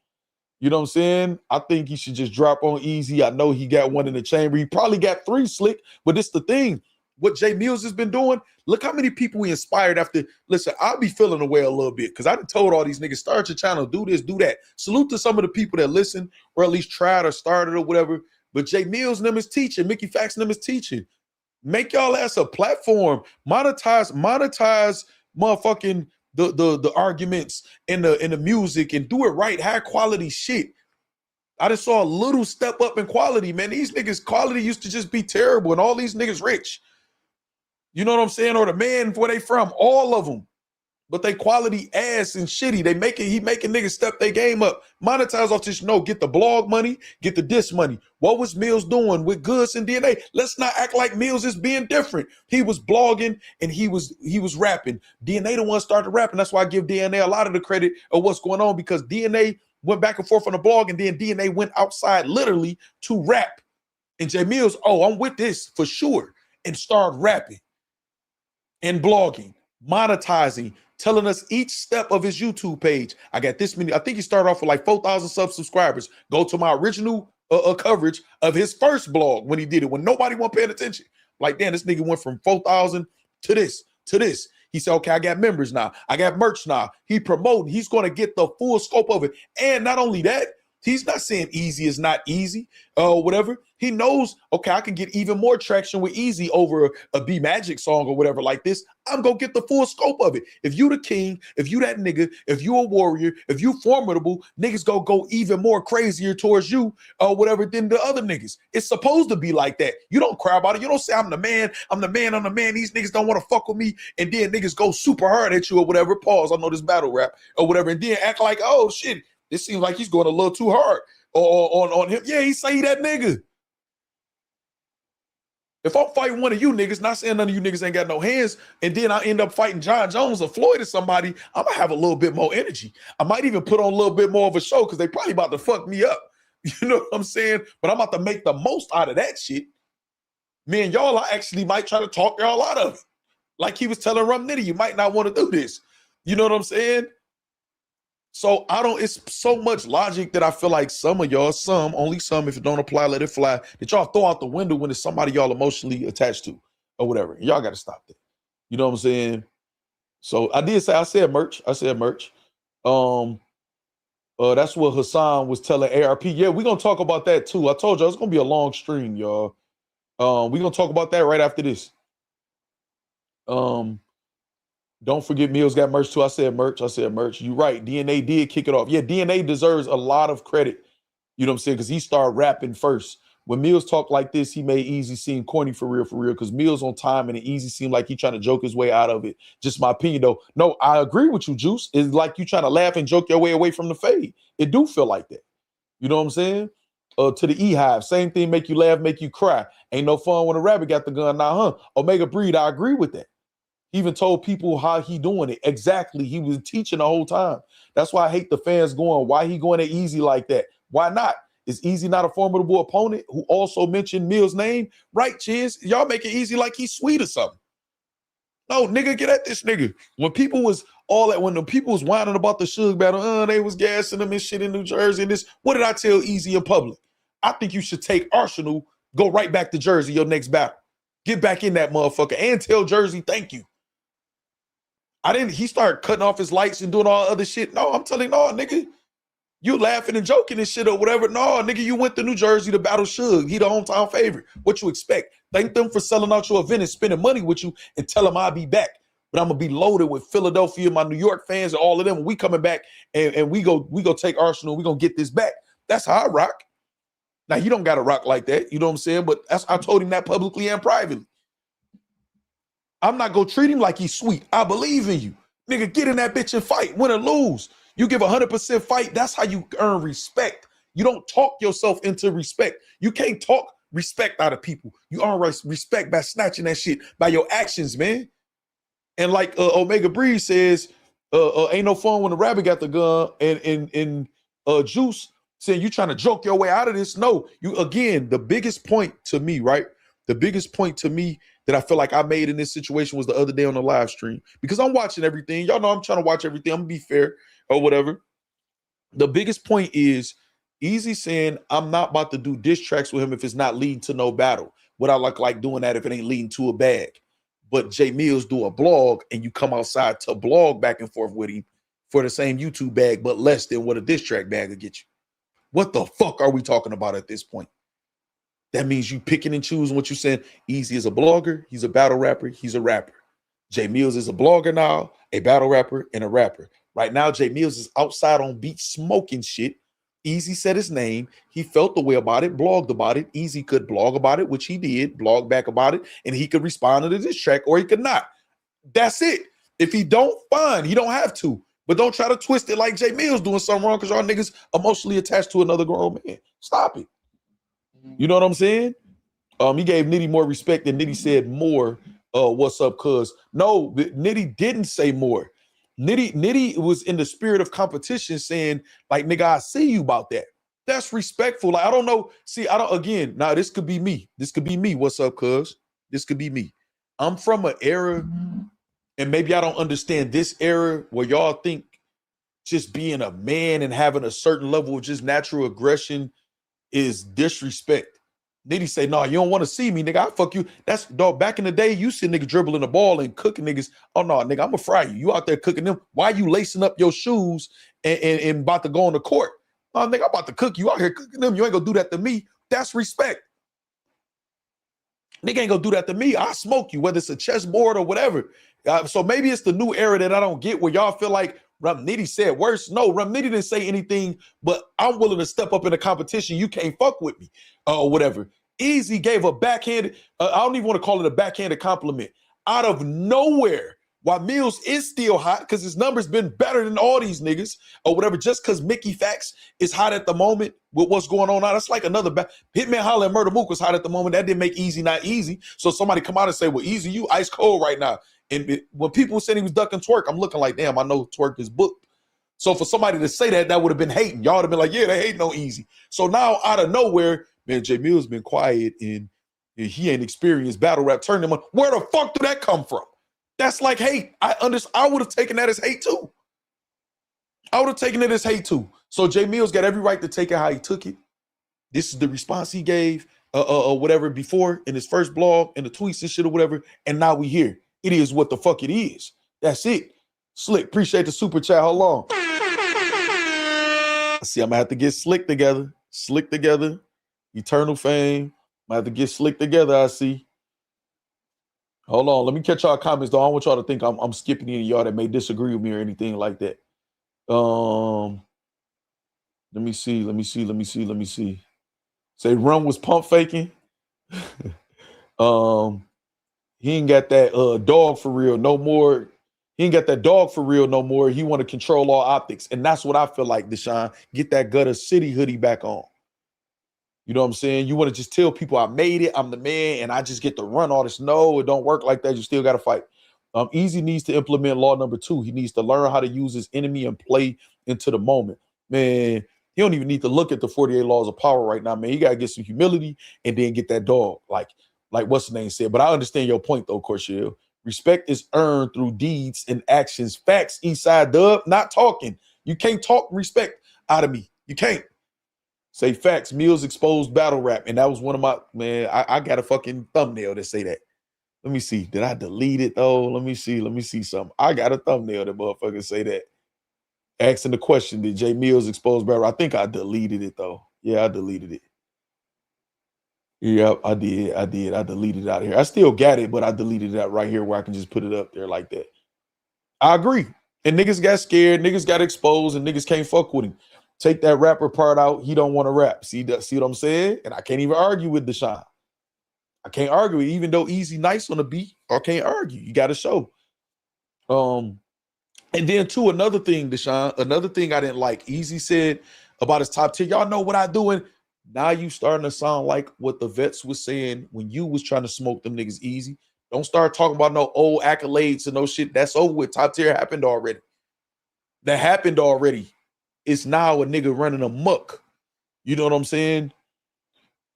You know what I'm saying? I think he should just drop on Eazy. I know he got one in the chamber. He probably got 3 slick. But it's the thing. What Jae Millz has been doing, look how many people we inspired after. Listen, I'll be feeling away a little bit because I done told all these niggas, start your channel, do this, do that. Salute to some of the people that listen or at least tried or started or whatever. But Jae Millz and them is teaching. Mickey Factz and them is teaching. Make y'all ass a platform. Monetize motherfucking the arguments in the music and do it right. High quality shit. I just saw a little step up in quality, man. These niggas' quality used to just be terrible and all these niggas rich. You know what I'm saying? Or the man, where they from, all of them. But they quality ass and shitty. He making niggas step their game up. Monetize off this, get the blog money, get the diss money. What was Millz doing with Goods and DNA? Let's not act like Millz is being different. He was blogging and he was rapping. DNA the one started rapping. That's why I give DNA a lot of the credit of what's going on, because DNA went back and forth on the blog, and then DNA went outside literally to rap. And Jae Millz, oh, I'm with this for sure, and started rapping and blogging, monetizing, telling us each step of his YouTube page. I got this many. I think he started off with like 4,000 subscribers. Go to my original coverage of his first blog when he did it, when nobody wasn't paying attention. Like, damn, this nigga went from 4,000 to this, to this. He said, okay, I got members now. I got merch now. He promoting. He's going to get the full scope of it. And not only that, he's not saying Eazy is not easy or whatever. He knows, okay, I can get even more traction with Eazy over a B Magic song or whatever like this. I'm going to get the full scope of it. If you the king, if you that nigga, if you a warrior, if you formidable, niggas go even more crazier towards you or whatever than the other niggas. It's supposed to be like that. You don't cry about it. You don't say, I'm the man, I'm the man, I'm the man. These niggas don't want to fuck with me. And then niggas go super hard at you or whatever. Pause. I know this battle rap or whatever. And then act like, oh, shit, it seems like he's going a little too hard on him. Yeah, he say that nigga. If I'm fighting one of you niggas, not saying none of you niggas ain't got no hands, and then I end up fighting John Jones or Floyd or somebody, I'm gonna have a little bit more energy. I might even put on a little bit more of a show because they probably about to fuck me up. You know what I'm saying? But I'm about to make the most out of that shit. Me and y'all, I actually might try to talk y'all out of it. Like he was telling Rum Nitty, you might not want to do this. You know what I'm saying? So it's so much logic that I feel like some of y'all, only some, if it don't apply, let it fly, that y'all throw out the window when it's somebody y'all emotionally attached to or whatever. Y'all got to stop that. You know what I'm saying? So I said merch. That's what Hassan was telling ARP. Yeah, we're going to talk about that too. I told y'all it's going to be a long stream, y'all. We're going to talk about that right after this. Don't forget Millz got merch too. I said merch. You're right. DNA did kick it off. Yeah, DNA deserves a lot of credit. You know what I'm saying? Because he started rapping first. When Millz talked like this, he made Eazy seem corny for real. Because Millz on time and Eazy seemed like he trying to joke his way out of it. Just my opinion though. No, I agree with you, Juice. It's like you trying to laugh and joke your way away from the fade. It do feel like that. You know what I'm saying? To the E-Hive, same thing, make you laugh, make you cry. Ain't no fun when a rabbit got the gun now, huh? Omega Breed, I agree with that. He even told people how he doing it. Exactly. He was teaching the whole time. That's why I hate the fans going, why he going at Eazy like that? Why not? Is Eazy not a formidable opponent who also mentioned Millz' name? Right, Chiz? Y'all make it Eazy like he's sweet or something. No, nigga, get at this nigga. When people was when the people was whining about the Suge battle, they was gassing them and shit in New Jersey and this. What did I tell Eazy in public? I think you should take Arsenal, go right back to Jersey, your next battle. Get back in that motherfucker and tell Jersey thank you. He started cutting off his lights and doing all other shit. No, I'm telling you, no, nigga. You laughing and joking and shit or whatever. No, nigga, you went to New Jersey to battle Suge. He the hometown favorite. What you expect? Thank them for selling out your event and spending money with you and tell them I'll be back. But I'm going to be loaded with Philadelphia, my New York fans and all of them. When we coming back and we go take Arsenal, we going to get this back. That's how I rock. Now, you don't got to rock like that. You know what I'm saying? But I told him that publicly and privately. I'm not going to treat him like he's sweet. I believe in you. Nigga, get in that bitch and fight. Win or lose. You give 100% fight. That's how you earn respect. You don't talk yourself into respect. You can't talk respect out of people. You earn respect by snatching that shit by your actions, man. And like Omega Breeze says, ain't no fun when the rabbit got the gun and Juice saying you trying to joke your way out of this. No, again, the biggest point to me, right? The biggest point to me that I feel like I made in this situation was the other day on the live stream, because I'm watching everything. Y'all know I'm trying to watch everything. I'm gonna be fair or whatever. The biggest point is Eazy saying I'm not about to do diss tracks with him if it's not leading to no battle. Would I like doing that if it ain't leading to a bag? But Jae Millz do a blog and you come outside to blog back and forth with him for the same YouTube bag, but less than what a diss track bag will get you. What the fuck are we talking about at this point? That means you picking and choosing what you're saying. Eazy is a blogger. He's a battle rapper. He's a rapper. Jae Millz is a blogger now, a battle rapper, and a rapper. Right now, Jae Millz is outside on beat smoking shit. Eazy said his name. He felt the way about it, blogged about it. Eazy could blog about it, which he did, blog back about it, and he could respond to this track or he could not. That's it. If he don't, fine. He don't have to. But don't try to twist it like Jae Millz doing something wrong because y'all niggas emotionally attached to another grown man. Stop it. You know what I'm saying? He gave Nitty more respect than Nitty said more. What's up, cuz? No, Nitty didn't say more. Nitty was in the spirit of competition saying, like, nigga, I see you about that. That's respectful. Like, I don't know. See, again, now this could be me. This could be me. What's up, cuz? This could be me. I'm from an era, and maybe I don't understand this era where y'all think just being a man and having a certain level of just natural aggression is disrespect. Nitty say, no, you don't want to see me, nigga. I fuck you. That's, dog, back in the day, you see nigga dribbling the ball and cooking niggas. Oh, no, nigga, I'm going to fry you. You out there cooking them. Why you lacing up your shoes and about to go on the court? Oh, nigga, I'm about to cook you out here cooking them. You ain't going to do that to me. That's respect. Nigga ain't going to do that to me. I'll smoke you, whether it's a chessboard or whatever. So maybe it's the new era that I don't get where y'all feel like Rum Nitty said worse. No, Rum Nitty didn't say anything, but I'm willing to step up in the competition. You can't fuck with me or whatever. Eazy gave a backhanded, I don't even want to call it a backhanded compliment, out of nowhere. While Millz is still hot because his number's been better than all these niggas or whatever, just because Mickey Factz is hot at the moment with what's going on now. That's like another Hitman Holla and Murder Mook was hot at the moment. That didn't make Eazy not easy. So somebody come out and say, well, Eazy, you ice cold right now. And when people said he was ducking twerk, I'm looking like, damn, I know twerk is booked. So for somebody to say that, that would have been hating. Y'all would have been like, yeah, they hating on Eazy. So now out of nowhere, man, Jae Millz been quiet and he ain't experienced battle rap tournament. Where the fuck did that come from? That's like hate. I would have taken that as hate too. I would have taken it as hate too. So Jae Millz got every right to take it how he took it. This is the response he gave, whatever before in his first blog and the tweets and shit or whatever. And now we here. It is what the fuck it is. That's it. Slick, appreciate the super chat. Hold on. See, I'm gonna have to get Slick together. Slick together. Eternal fame. I have to get Slick together, I see. Hold on. Let me catch y'all comments, though. I don't want y'all to think I'm skipping any of y'all that may disagree with me or anything like that. Let me see. Say Rum was pump faking. He ain't got that dog for real no more. He ain't got that dog for real no more. He want to control all optics. And that's what I feel like, Deshaun. Get that Gutter City hoodie back on. You know what I'm saying? You want to just tell people I made it, I'm the man, and I just get to run all this. No, it don't work like that. You still got to fight. Eazy needs to implement law number 2. He needs to learn how to use his enemy and play into the moment. Man, he don't even need to look at the 48 laws of power right now, man. You got to get some humility and then get that dog. Like what's the name said. But I understand your point, though, Corshell. Respect is earned through deeds and actions. Facts, Eastside Dub, not talking. You can't talk respect out of me. You can't. Say facts, Millz exposed battle rap. And that was one of my, man, I got a fucking thumbnail that say that. Let me see. Did I delete it though? Let me see something. I got a thumbnail that motherfucker say that. Asking the question, did Jae Millz expose battle? I think I deleted it though. Yeah, I deleted it. Yeah, I did. I deleted it out of here. I still got it, but I deleted it out right here where I can just put it up there like that. I agree. And niggas got scared, niggas got exposed, and niggas can't fuck with him. Take that rapper part out. He don't want to rap. See what I'm saying? And I can't even argue with Deshaun. I can't argue, even though Eazy nice on the beat. I can't argue. You got to show. And then too, another thing, Deshaun, another thing I didn't like. Eazy said about his top 10. Y'all know what I doing. Now you starting to sound like what the vets was saying when you was trying to smoke them niggas Eazy. Don't start talking about no old accolades and no shit. That's over with. Top tier happened already. That happened already. It's now a nigga running amok. You know what I'm saying?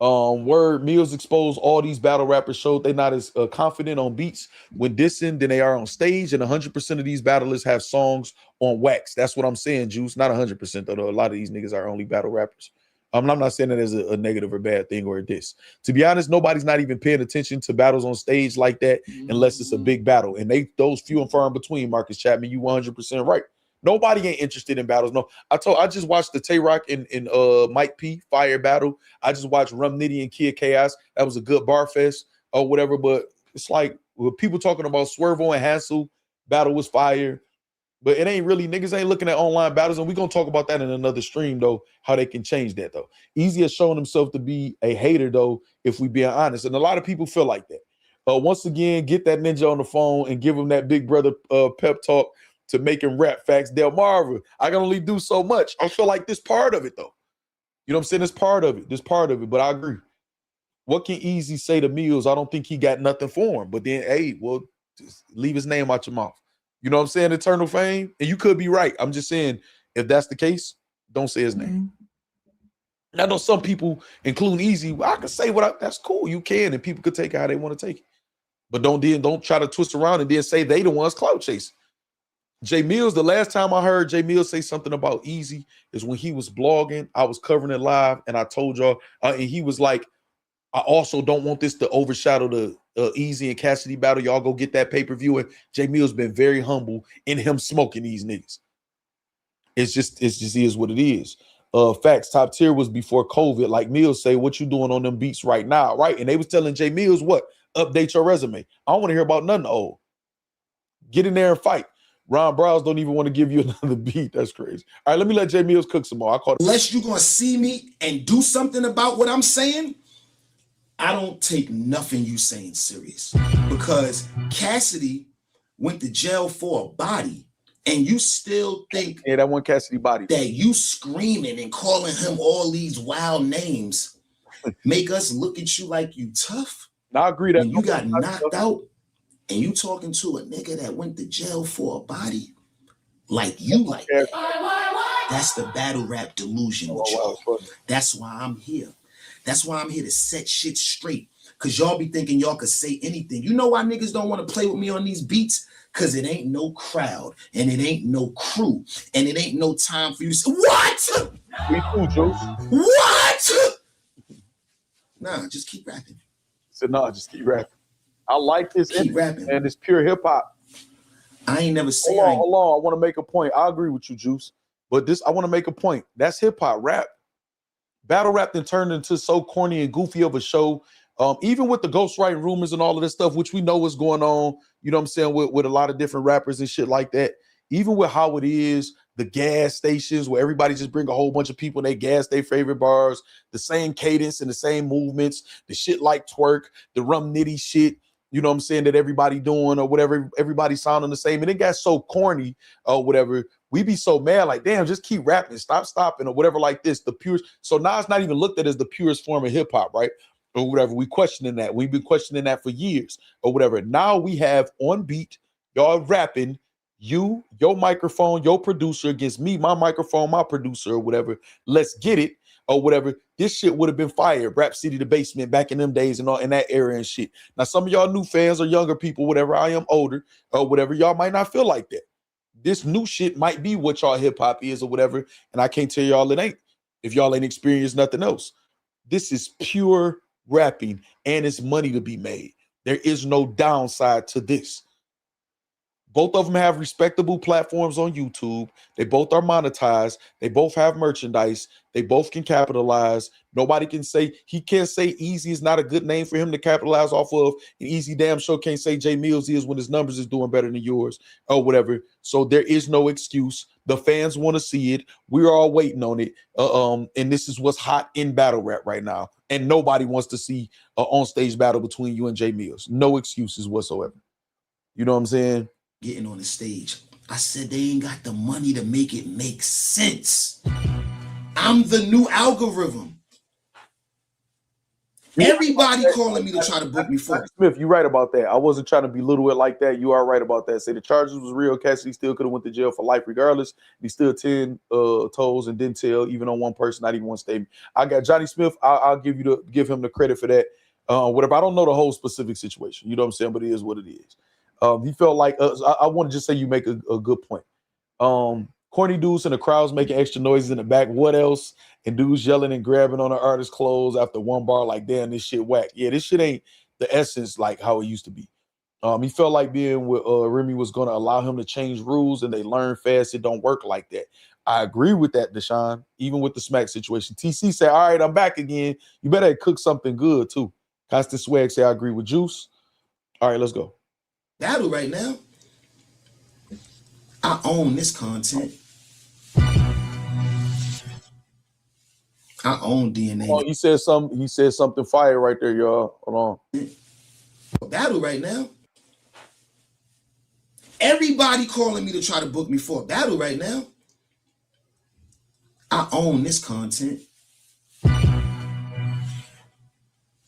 Word, Millz exposed all these battle rappers showed they not as confident on beats when dissing than they are on stage, and 100% of these battlers have songs on wax. That's what I'm saying, Juice. Not 100% though. A lot of these niggas are only battle rappers. I'm not saying that as a negative or bad thing or a diss. To be honest, nobody's not even paying attention to battles on stage like that unless it's a big battle. And those few and far in between, Marcus Chapman, you 100% right. Nobody ain't interested in battles. No, I just watched the Tay Rock and Mike P fire battle. I just watched Rum Nitty and Kid Chaos. That was a good bar fest or whatever. But it's like with people talking about Swervo and Hansel battle was fire, but it ain't really, niggas ain't looking at online battles, and we're gonna talk about that in another stream though, how they can change that though. Eazy has shown himself to be a hater though, if we being honest, and a lot of people feel like that. Once again, get that ninja on the phone and give him that big brother pep talk to make him rap. Facts, Del Marva. I can only do so much. I feel like this part of it though. You know what I'm saying? This part of it, but I agree. What can Eazy say to Millz? I don't think he got nothing for him, but then, hey, well, just leave his name out your mouth. You know what I'm saying? Eternal fame. And you could be right. I'm just saying, if that's the case, don't say his name. I know some people, including Eazy, well, I can say that's cool. You can, and people could take it how they want to take it. But don't try to twist around and then say they the ones clout chasing. Jae Millz, the last time I heard Jae Millz say something about Eazy is when he was blogging. I was covering it live, and I told y'all, and he was like, I also don't want this to overshadow the Eazy and Cassidy battle. Y'all go get that pay-per-view. And Jae Millz been very humble in him smoking these niggas. It just is what it is. Facts, top tier was before COVID. Like Millz say, what you doing on them beats right now, right? And they was telling Jae Millz, what? Update your resume. I don't want to hear about nothing old. Get in there and fight. Ron Browse don't even want to give you another beat. That's crazy. All right, let me let Jae Millz cook some more. I caught it. Unless you're gonna see me and do something about what I'm saying, I don't take nothing you saying serious, because Cassidy went to jail for a body, and you still think that one Cassidy body that you screaming and calling him all these wild names make us look at you like you tough. Now, I agree that when you got knocked out and you talking to a nigga that went to jail for a body like you like that. That's the battle rap delusion with y'all. That's why I'm here. That's why I'm here to set shit straight. Because y'all be thinking y'all could say anything. You know why niggas don't want to play with me on these beats? Because it ain't no crowd, and it ain't no crew, and it ain't no time for you to say, what? We cool, Juice. What? Nah, just keep rapping. So no, just keep rapping. I like this. Keep rapping. And it's pure hip-hop. I ain't never seen. Hold on. I want to make a point. I agree with you, Juice. But I want to make a point. That's hip-hop. Rap. Battle rap then turned into so corny and goofy of a show. Even with the ghostwriting rumors and all of this stuff, which we know is going on, you know what I'm saying, with a lot of different rappers and shit like that. Even with how it is, the gas stations where everybody just bring a whole bunch of people and they gas their favorite bars, the same cadence and the same movements, the shit like twerk, the Rum Nitty shit, you know what I'm saying, that everybody doing or whatever, everybody sounding the same. And it got so corny or whatever. We be so mad, like, damn, just keep rapping, stop stopping or whatever like this. The purest. So now it's not even looked at as the purest form of hip hop, right? Or whatever. We questioning that. We've been questioning that for years or whatever. Now we have on beat Y'all rapping, you, your microphone, your producer against me, my microphone, my producer, or whatever. Let's get it, or whatever. This shit would have been fire. Rap City the Basement back in them days and all in that era and shit. Now, some of y'all new fans or younger people, whatever, I am older, or whatever, y'all might not feel like that. This new shit might be what y'all hip-hop is or whatever, and I can't tell y'all it ain't if y'all ain't experienced nothing else. This is pure rapping, and it's money to be made. There is no downside to this. Both of them have respectable platforms on YouTube. They both are monetized. They both have merchandise. They both can capitalize. Nobody can say, he can't say Eazy is not a good name for him to capitalize off of. And Eazy damn sure can't say Jae Millz is when his numbers is doing better than yours or whatever. So there is no excuse. The fans want to see it. We're all waiting on it. And this is what's hot in battle rap right now. And nobody wants to see an on-stage battle between you and Jae Millz. No excuses whatsoever. You know what I'm saying? Getting on the stage. I said they ain't got the money to make it make sense. I'm the new algorithm. Everybody calling me to try to book me for it. Smith, you're right about that. I wasn't trying to belittle it like that. You are right about that. Say the charges was real. Cassidy still could have went to jail for life regardless. He still 10 toes and didn't tell even on one person, not even one statement. I got Johnny Smith. I'll give him the credit for that. Whatever. I don't know the whole specific situation. You know what I'm saying? But it is what it is. He felt like I want to just say you make a good point. Corny dudes in the crowds making extra noises in the back. What else? And dudes yelling and grabbing on the artist's clothes after one bar. Like, damn, this shit whack. Yeah, this shit ain't the essence like how it used to be. He felt like being with Remy was going to allow him to change rules, and they learn fast. It don't work like that. I agree with that, Deshaun. Even with the smack situation, TC said, "All right, I'm back again. You better cook something good too." Constant Swag say, "I agree with Juice." All right, let's go. Battle right now. I own this content. I own DNA. Oh, he said something fire right there, y'all. Hold on. Battle right now. Everybody calling me to try to book me for a battle right now. I own this content.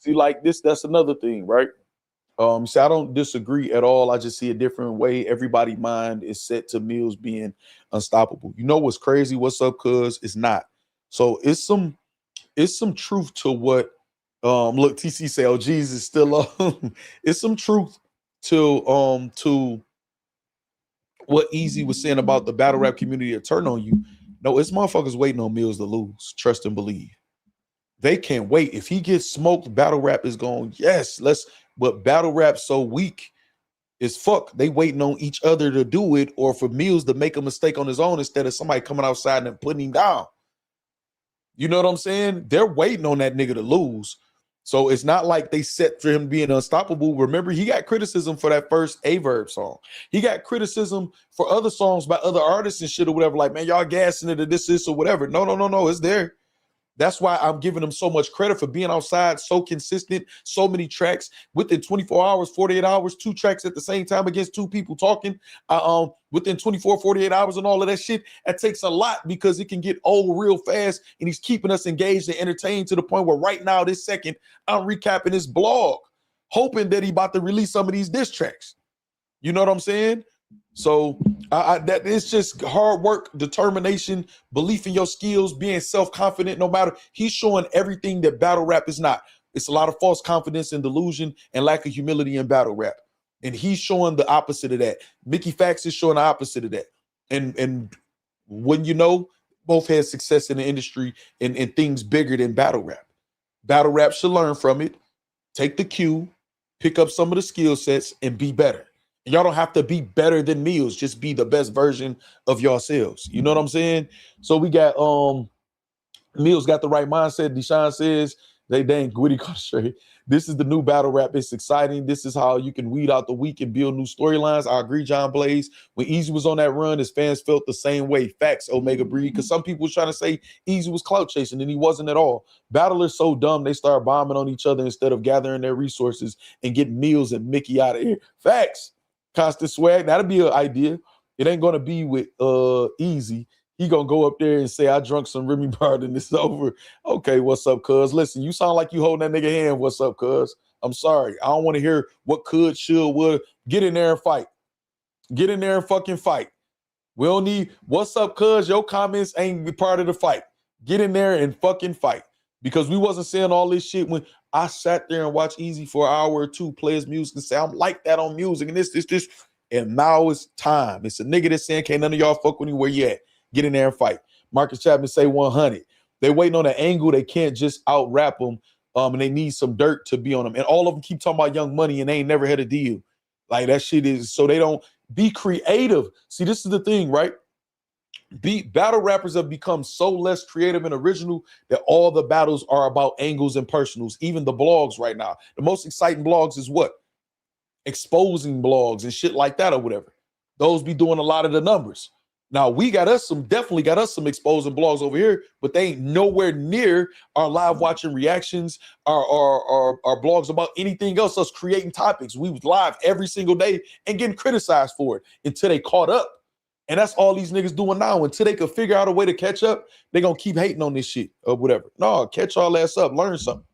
See, like this, that's another thing, right? So I don't disagree at all. I just see a different way. Everybody's mind is set to Millz being unstoppable. You know what's crazy? What's up, cuz? It's not. So it's some truth to what look, TC say, oh Jesus, still up. It's some truth to what Eazy was saying about the battle rap community to turn on you. No, it's motherfuckers waiting on Millz to lose. Trust and believe. They can't wait. If he gets smoked, battle rap is going, yes, let's. But battle rap so weak is fuck. They waiting on each other to do it, or for Millz to make a mistake on his own instead of somebody coming outside and putting him down. You know what I'm saying? They're waiting on that nigga to lose. So it's not like they set for him being unstoppable. Remember, he got criticism for that first Verb song. He got criticism for other songs by other artists and shit or whatever. Like, man, y'all gassing it or this or whatever. No. It's there. That's why I'm giving him so much credit for being outside, so consistent, so many tracks within 24 hours, 48 hours, 2 tracks at the same time against 2 people talking within 24, 48 hours and all of that shit. That takes a lot because it can get old real fast, and he's keeping us engaged and entertained to the point where right now, this second, I'm recapping his blog, hoping that he about to release some of these diss tracks. You know what I'm saying? So that it's just hard work, determination, belief in your skills, being self-confident. No matter, he's showing everything that battle rap is not. It's a lot of false confidence and delusion and lack of humility in battle rap, and he's showing the opposite of that. Mickey Factz is showing the opposite of that. And when you know, both had success in the industry and things bigger than battle rap. Battle rap should learn from it, take the cue, pick up some of the skill sets, and be better. Y'all don't have to be better than Millz. Just be the best version of yourselves. You know what I'm saying? So we got Millz got the right mindset. Deshaun says they dang Gwitty caught straight. This is the new battle rap. It's exciting. This is how you can weed out the weak and build new storylines. I agree, John Blaze. When Eazy was on that run, his fans felt the same way. Factz, Omega Breed. Because some people was trying to say Eazy was clout chasing, and he wasn't at all. Battlers so dumb, they start bombing on each other instead of gathering their resources and getting Millz and Mickey out of here. Facts. Constant Swag, that'll be an idea. It ain't gonna be with Eazy. He gonna go up there and say, I drunk some Remy Bard and it's over. Okay, what's up, cuz? Listen, you sound like you holding that nigga hand. What's up, cuz? I'm sorry. I don't want to hear what could, should, would. Get in there and fight. Get in there and fucking fight. We don't need, what's up, cuz? Your comments ain't part of the fight. Get in there and fucking fight. Because we wasn't saying all this shit when I sat there and watched Eazy for an hour or two, play his music and say, I'm like that on music and this. And now it's time. It's a nigga that's saying, can't none of y'all fuck with me where you at. Get in there and fight. Marcus Chapman say 100. They waiting on an angle. They can't just out rap them. And they need some dirt to be on them. And all of them keep talking about Young Money and they ain't never had a deal. Like that shit is, so they don't be creative. See, this is the thing, right? Battle rappers have become so less creative and original that all the battles are about angles and personals. Even the blogs right now. The most exciting blogs is what? Exposing blogs and shit like that or whatever. Those be doing a lot of the numbers. Now we definitely got us some exposing blogs over here, but they ain't nowhere near our live watching reactions, our blogs about anything else, us creating topics. We was live every single day and getting criticized for it until they caught up. And that's all these niggas doing now. Until they could figure out a way to catch up, they gonna keep hating on this shit or whatever. No, catch all ass up, learn something.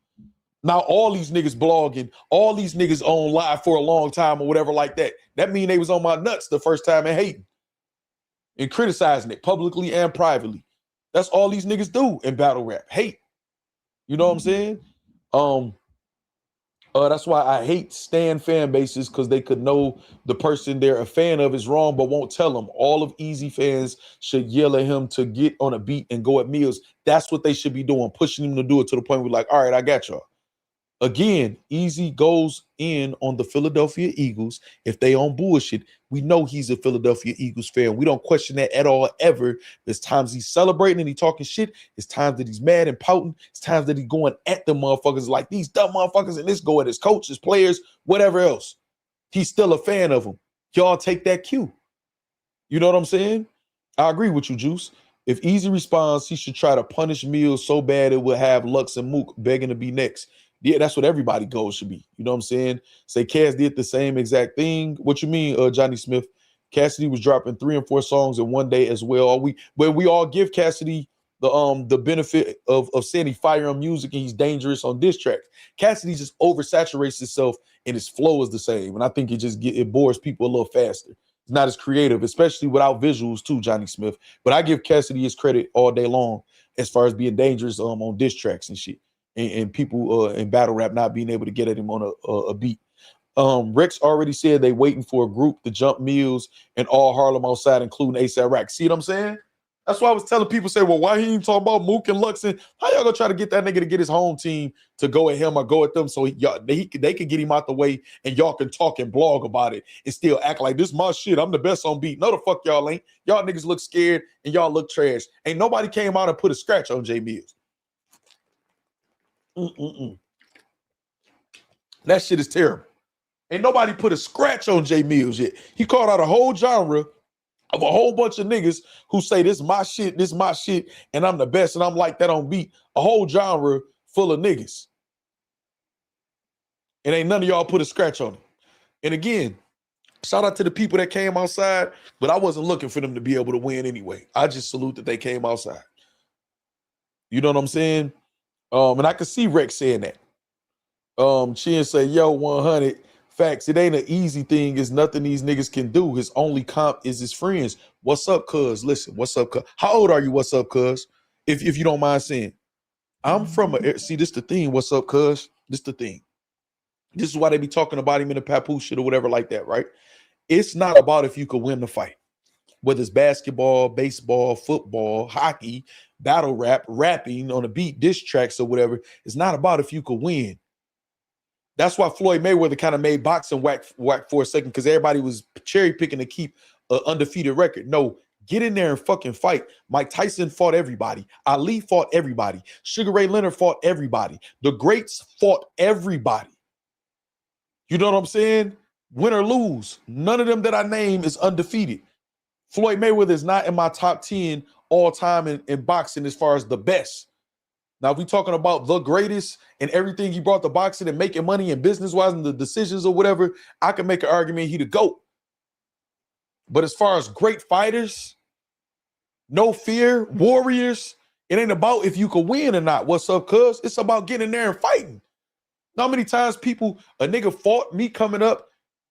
Now all these niggas blogging, all these niggas on live for a long time or whatever like that. That mean they was on my nuts the first time and hating and criticizing it publicly and privately. That's all these niggas do in battle rap. Hate. You know what I'm saying? That's why I hate stan fan bases, because they could know the person they're a fan of is wrong but won't tell them. All of Eazy fans should yell at him to get on a beat and go at Millz. That's what they should be doing, pushing him to do it to the point where like, all right, I got y'all. Again, Eazy goes in on the Philadelphia Eagles. If they on bullshit, we know he's a Philadelphia Eagles fan. We don't question that at all, ever. There's times he's celebrating and he talking shit. There's times that he's mad and pouting. It's times that he's going at the motherfuckers like these dumb motherfuckers, and this go at his coaches, players, whatever else. He's still a fan of them. Y'all take that cue. You know what I'm saying? I agree with you, Juice. If Eazy responds, he should try to punish Millz so bad it will have Lux and Mook begging to be next. Yeah, that's what everybody goals should be. You know what I'm saying? Say Cass did the same exact thing. What you mean, Johnny Smith? Cassidy was dropping 3 and 4 songs in one day as well. But we all give Cassidy the benefit of saying he fire on music and he's dangerous on diss tracks. Cassidy just oversaturates himself and his flow is the same. And I think it bores people a little faster. It's not as creative, especially without visuals too, Johnny Smith. But I give Cassidy his credit all day long as far as being dangerous on diss tracks and shit. And people in battle rap not being able to get at him on a beat. Rex already said they waiting for a group to jump Millz and all Harlem outside, including ASAP Rock. See what I'm saying? That's why I was telling people, say, well, why he ain't talking about Mook and Lux? And how y'all gonna try to get that nigga to get his home team to go at him or go at them so they can get him out the way and y'all can talk and blog about it and still act like this my shit. I'm the best on beat. No, the fuck y'all ain't. Y'all niggas look scared and y'all look trash. Ain't nobody came out and put a scratch on Jae Millz. That shit is terrible. Ain't nobody put a scratch on Jae Millz yet. He called out a whole genre of a whole bunch of niggas who say this my shit, and I'm the best, and I'm like that on beat. A whole genre full of niggas. And ain't none of y'all put a scratch on it. And again, shout out to the people that came outside, but I wasn't looking for them to be able to win anyway. I just salute that they came outside. You know what I'm saying? And I could see Rex saying that. Chin say, yo, 100 facts. It ain't an easy thing. It's nothing these niggas can do. His only comp is his friends. What's up, cuz? Listen, what's up, cuz? How old are you? What's up, cuz? If you don't mind saying. I'm from see, this the thing. What's up, cuz? This the thing. This is why they be talking about him in the papoose shit or whatever like that, right? It's not about if you could win the fight. Whether it's basketball, baseball, football, hockey, battle rap, rapping on a beat, diss tracks or whatever. It's not about if you could win. That's why Floyd Mayweather kind of made boxing whack for a second, because everybody was cherry picking to keep an undefeated record. No, get in there and fucking fight. Mike Tyson fought everybody. Ali fought everybody. Sugar Ray Leonard fought everybody. The greats fought everybody. You know what I'm saying? Win or lose, none of them that I name is undefeated. Floyd Mayweather is not in my top 10 all time in boxing as far as the best. Now, if we're talking about the greatest and everything he brought to boxing and making money and business-wise and the decisions or whatever, I can make an argument he the GOAT. But as far as great fighters, no fear, warriors, it ain't about if you can win or not. What's up, cuz? It's about getting in there and fighting. How many times a nigga fought me coming up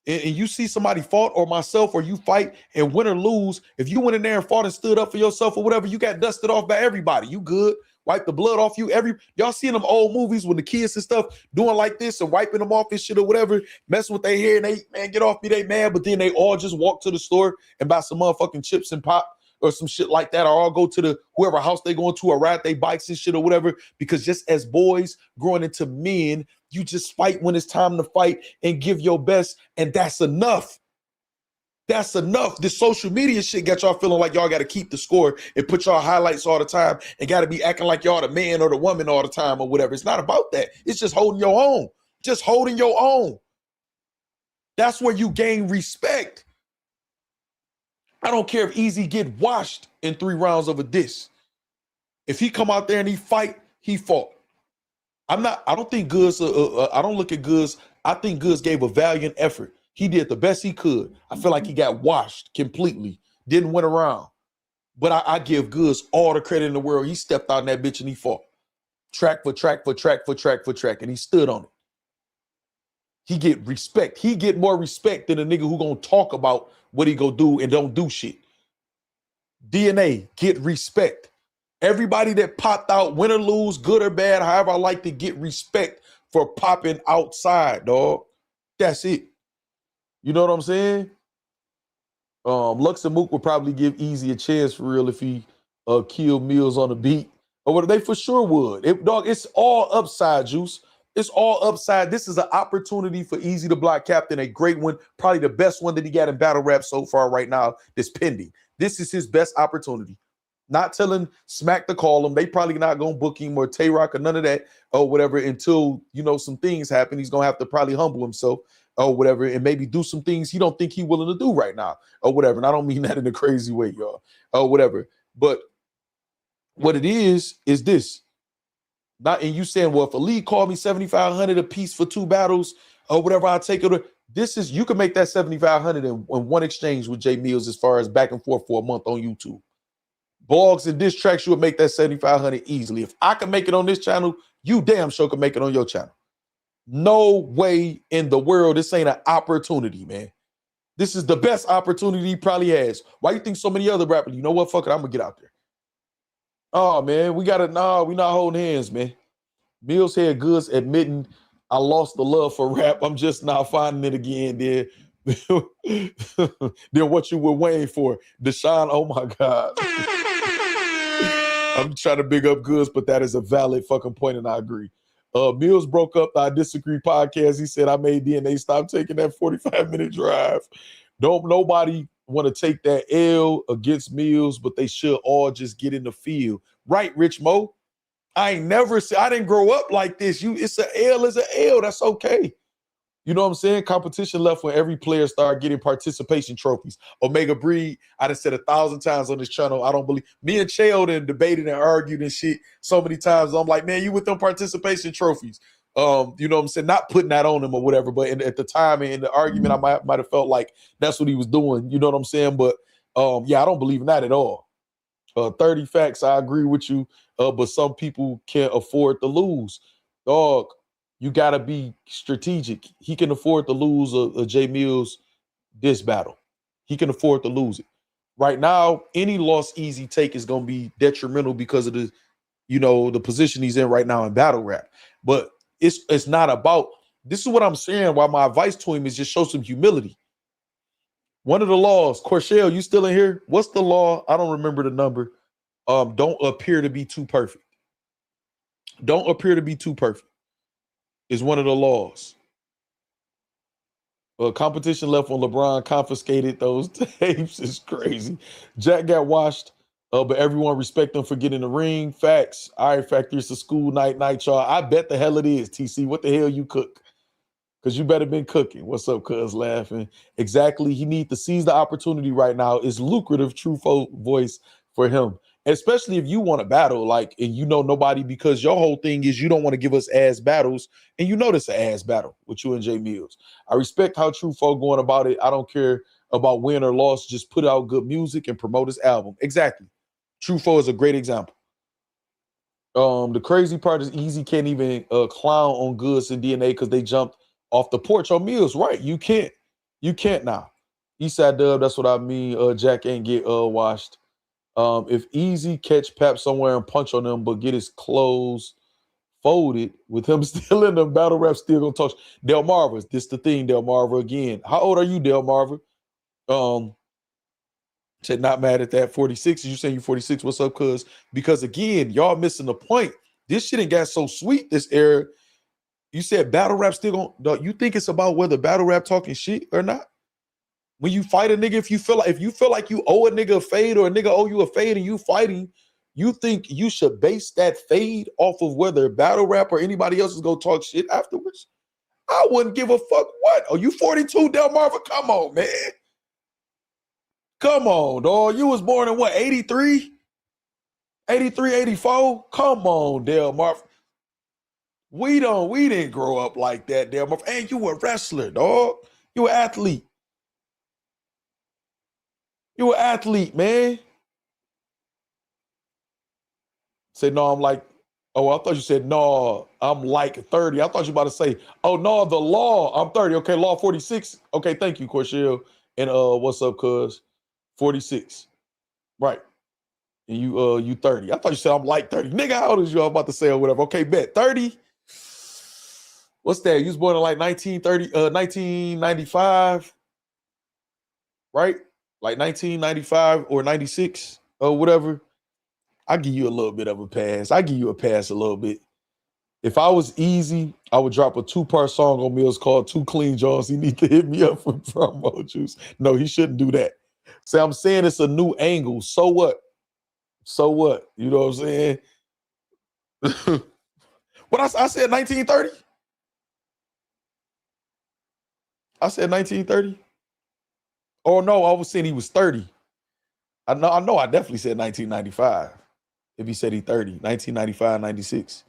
and you see somebody fought or myself or you fight and win or lose, if you went in there and fought and stood up for yourself or whatever, you got dusted off by everybody. You good. Wipe the blood off you. Y'all seen them old movies with the kids and stuff doing like this and wiping them off and shit or whatever, messing with their hair and they, man, get off me, they mad, but then they all just walk to the store and buy some motherfucking chips and pop or some shit like that, or all go to the whoever house they going to or ride their bikes and shit or whatever, because just as boys growing into men, you just fight when it's time to fight and give your best, and that's enough. That's enough. This social media shit got y'all feeling like y'all got to keep the score and put y'all highlights all the time and got to be acting like y'all the man or the woman all the time or whatever. It's not about that. It's just holding your own. Just holding your own. That's where you gain respect. I don't care if Eazy get washed in 3 rounds of a diss. If he come out there and he fight, he fought. I don't think Goods, I don't look at Goods. I think Goods gave a valiant effort. He did the best he could. I feel like he got washed completely. Didn't win around. But I give Goods all the credit in the world. He stepped out in that bitch and he fought. Track for track for track for track for track. And he stood on it. He get respect. He get more respect than a nigga who gonna talk about what he go do and don't do shit. DNA, get respect. Everybody that popped out, win or lose, good or bad, however I like to get respect for popping outside, dog. That's it. You know what I'm saying? Lux and Mook would probably give Eazy a chance for real if he killed Millz on the beat. Or what they for sure would. Dog, it's all upside, Juice. It's all upside. This is an opportunity for Eazy the Block Captain, a great one, probably the best one that he got in battle rap so far right now that's pending. This is his best opportunity. Not telling Smack to call him. They probably not going to book him or Tay-Rock or none of that or whatever until, you know, some things happen. He's going to have to probably humble himself or whatever and maybe do some things he don't think he's willing to do right now or whatever. And I don't mean that in a crazy way, y'all, or whatever. But what it is this. Not and you saying, well, if a league called me $7,500 a piece for 2 battles or whatever, I'll take it. This is, you can make that $7,500 in one exchange with Jae Millz as far as back and forth for a month on YouTube. Blogs and diss tracks, you would make that $7,500 easily. If I can make it on this channel, you damn sure can make it on your channel. No way in the world. This ain't an opportunity, man. This is the best opportunity he probably has. Why you think so many other rappers, you know what, fuck it, I'm gonna get out there. Oh, man, we not holding hands, man. Millz had Goods admitting I lost the love for rap. I'm just not finding it again, then. Then what you were waiting for. Deshaun, oh my God. I'm trying to big up Goods, but that is a valid fucking point, and I agree. Millz broke up the I Disagree podcast. He said, I made DNA stop taking that 45-minute drive. Don't nobody want to take that L against Millz, but they should all just get in the field. Right, Rich Mo? I didn't grow up like this. It's an L is an L. That's okay. You know what I'm saying? Competition left when every player started getting participation trophies. Omega Breed, I done said 1,000 times on this channel. I don't believe. Me and Chael done debated and argued and shit so many times. I'm like, man, you with them participation trophies. You know what I'm saying? Not putting that on him or whatever, but at the time in the argument, I might have felt like that's what he was doing. You know what I'm saying? But yeah, I don't believe in that at all. 30 facts, I agree with you. But some people can't afford to lose. Dog, you got to be strategic. He can afford to lose a Jae Millz diss battle. He can afford to lose it. Right now, any loss Eazy take is going to be detrimental because of the, you know, the position he's in right now in battle rap. But it's not about, this is what I'm saying, why my advice to him is just show some humility. One of the laws, Corshell, you still in here? What's the law? I don't remember the number. Don't appear to be too perfect. Don't appear to be too perfect is one of the laws. Competition left when LeBron confiscated those tapes is crazy. Jack got washed, but everyone respect him for getting in the ring. Facts. All right, Factz, it's a school night, y'all. I bet the hell it is, TC. What the hell you cook? Because you better been cooking. What's up, cuz? Laughing. Exactly. He need to seize the opportunity right now. It's lucrative, true voice for him. Especially if you want to battle, like, and you know nobody, because your whole thing is you don't want to give us ass battles, and you know this an ass battle with you and Jae Millz. I respect how True Folk going about it. I don't care about win or loss. Just put out good music and promote his album. Exactly. True Folk is a great example. The crazy part is Eazy can't even clown on Goods and DNA because they jumped off the porch on Millz. Right, you can't. You can't now. Eastside Dub, that's what I mean. Jack ain't get washed. If Eazy catch Pap somewhere and punch on him, but get his clothes folded with him still in the battle rap, still gonna talk. Del Marva, this the thing, Del Marva again. How old are you, Del Marva? Said not mad at that. 46. You saying you 46? What's up, cuz? Because again, y'all missing the point. This shit ain't got so sweet this era. You said battle rap still gonna. You think it's about whether battle rap talking shit or not? When you fight a nigga, if you feel like you owe a nigga a fade or a nigga owe you a fade and you fighting, you think you should base that fade off of whether battle rap or anybody else is gonna talk shit afterwards? I wouldn't give a fuck. What? Oh, you 42, Del Marva? Come on, man. Come on, dog. You was born in what, 83? 83, 84? Come on, Del Marva. We didn't grow up like that, Del Marva. And you a wrestler, dog. You an athlete. You an athlete, man. Say, no, I'm like, oh, I thought you said, no, I'm like 30. I thought you about to say, oh, no, the law, I'm 30. Okay, law 46. Okay, thank you, Corshell. And what's up, cuz? 46. Right. And you 30. I thought you said I'm like 30. Nigga, how old is you? I'm about to say or whatever. Okay, bet. 30. What's that? You was born in like 1995. Right? Like 1995 or 96 or whatever. I give you a little bit of a pass. I give you a pass a little bit. If I was Eazy, I would drop a 2-part song on Mills called Two Clean Jones. He need to hit me up for promo juice. No, he shouldn't do that. So I'm saying it's a new angle. So what? So what? You know what I'm saying? What I said 1930? I said 1930? Oh no, I was saying he was 30. I know I definitely said 1995. If he said he 30, 1995, 96.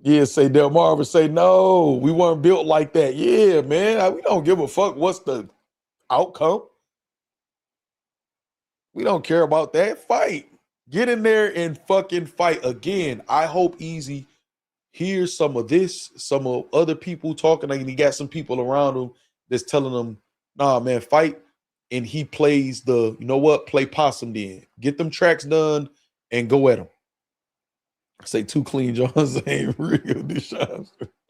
Yeah, say Del Marva, say no, we weren't built like that. Yeah, man, we don't give a fuck what's the outcome. We don't care about that. Fight. Get in there and fucking fight. Again, I hope Eazy hears some of this, some of other people talking, and he got some people around him that's telling him, nah, man, fight. And he plays the, you know what, play possum then. Get them tracks done and go at them. Say Two Clean Jones ain't real.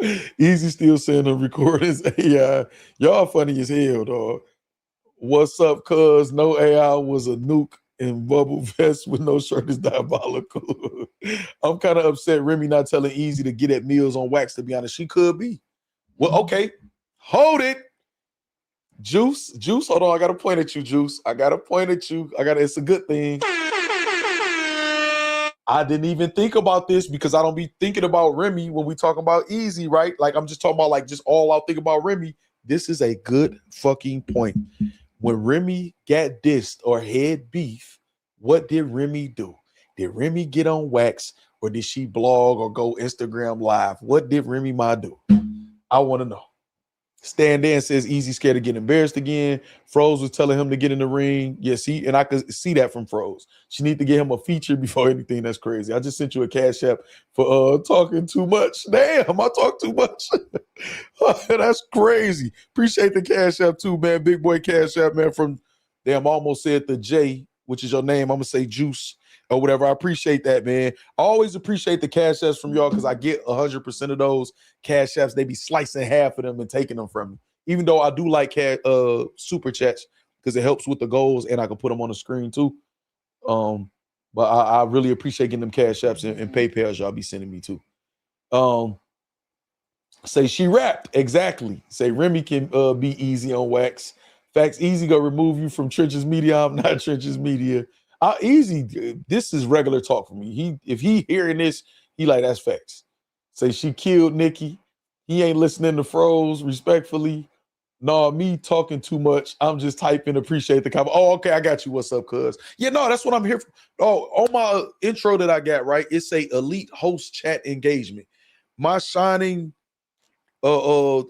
Eazy still saying the recordings. AI. Y'all funny as hell, dog. What's up, cuz? No AI was a nuke in bubble vest with no shirt is diabolical. I'm kind of upset Remy not telling Eazy to get at Mills on wax, to be honest. She could be. Well, okay. Hold it. Juice, hold on. I got to point at you, Juice. It's a good thing. I didn't even think about this because I don't be thinking about Remy when we talk about Eazy, right? Like, I'm just talking about like just all out think about Remy. This is a good fucking point. When Remy got dissed or had beef, what did Remy do? Did Remy get on wax or did she blog or go Instagram live? What did Remy Ma do? I want to know. Stan Dan says Eazy scared to get embarrassed again. Froze was telling him to get in the ring. Yeah, see, and I could see that from Froze. She need to get him a feature before anything. That's crazy. I just sent you a cash app for talking too much. Damn, I talk too much. That's crazy. Appreciate the cash app too, man. Big boy cash app, man. From damn, I almost said the J, which is your name. I'm gonna say Juice or whatever. I appreciate that, man. I always appreciate the cash apps from y'all because I get 100% of those cash apps. They be slicing half of them and taking them from me. Even though I do like super chats because it helps with the goals and I can put them on the screen too. But I really appreciate getting them cash apps and PayPals y'all be sending me too. Say she rapped. Exactly. Say Remy can be Eazy on wax. Factz, Eazy go remove you from Trenches Media. I'm not Trenches Media. Eazy, this is regular talk for me. If he hearing this, he like, that's facts. Say she killed Nikki. He ain't listening to Froze, respectfully. No, me talking too much. I'm just typing, appreciate the comment. Oh, okay, I got you. What's up, cuz? Yeah, no, that's what I'm here for. Oh, on my intro that I got, right? It's a elite host chat engagement. My shining, now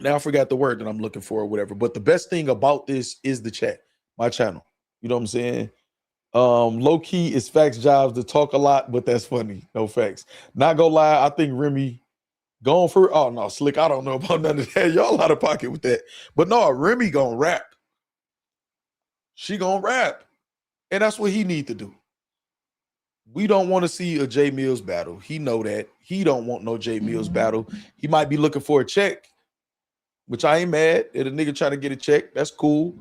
I forgot the word that I'm looking for or whatever. But the best thing about this is the chat, my channel. You know what I'm saying? Low key is Factz jobs to talk a lot, but that's funny. No facts. Not gonna lie, I think Remy Going for oh no, Slick. I don't know about none of that. Y'all out of pocket with that. But no, Remy gonna rap. She gonna rap. And that's what he need to do. We don't want to see a Jae Millz battle. He know that. He don't want no Jae Millz battle. He might be looking for a check, which I ain't mad at a nigga trying to get a check. That's cool.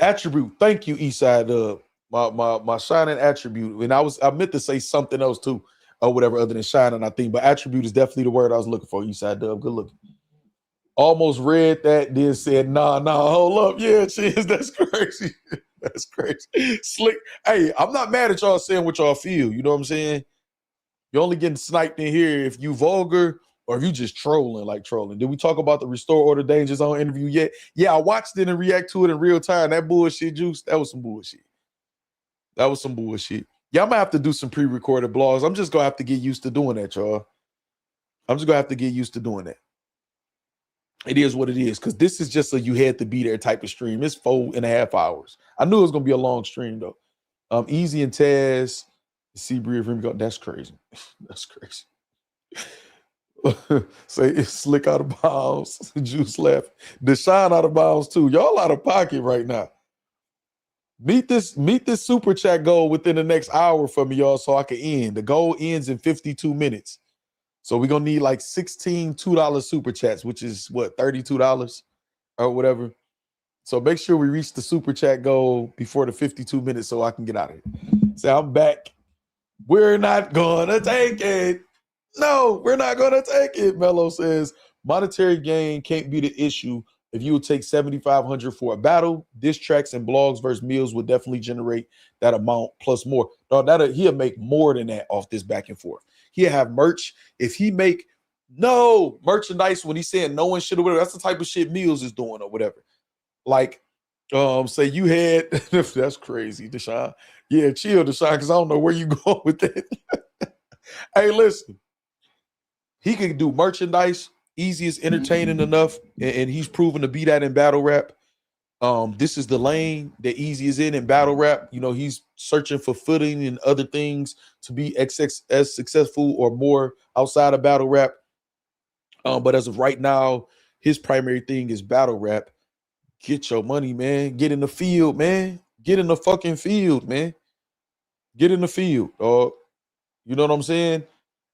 Attribute. Thank you, Eastside. My shining attribute. And I meant to say something else too, or whatever other than shining, I think. But attribute is definitely the word I was looking for. Eastside Dub. Good looking. Almost read that, then said, nah, hold up. Yeah, it is. That's crazy. That's crazy. Slick. Hey, I'm not mad at y'all saying what y'all feel. You know what I'm saying? You're only getting sniped in here if you vulgar or if you just trolling. Did we talk about the Restore Order Danger Zone interview yet? Yeah, I watched it and react to it in real time. That bullshit, Juice, that was some bullshit. Yeah, I'm gonna have to do some pre-recorded blogs. I'm just gonna have to get used to doing that, y'all. It is what it is, because this is just a you had to be there type of stream. It's 4.5 hours. I knew it was gonna be a long stream though. Eazy and Taz, that's crazy. That's crazy. Say it's Slick out of bounds. Juice left. Deshaun out of bounds too. Y'all out of pocket right now. Meet this super chat goal within the next hour for me, y'all, so I can end. The goal ends in 52 minutes. So we're gonna need like 16 $2 super chats, which is what, $32 or whatever. So make sure we reach the super chat goal before the 52 minutes so I can get out of here. So I'm back. We're not gonna take it. No, we're not gonna take it. Mello says monetary gain can't be the issue. If you would take $7,500 for a battle, diss tracks and blogs versus Millz would definitely generate that amount plus more. No, he'll make more than that off this back and forth. He'll have merch. If he make no merchandise when he's saying no one should or whatever, that's the type of shit Millz is doing or whatever. Like, say you had that's crazy, Deshaun. Yeah, chill, Deshaun, because I don't know where you going with that. Hey, listen, he can do merchandise. Eazy is entertaining enough, and he's proven to be that in battle rap. This is the lane that Eazy is in battle rap. You know, he's searching for footing and other things to be as successful or more outside of battle rap. But as of right now, his primary thing is battle rap. Get your money, man. Get in the field, man. Get in the fucking field, man. Get in the field, dog. You know what I'm saying?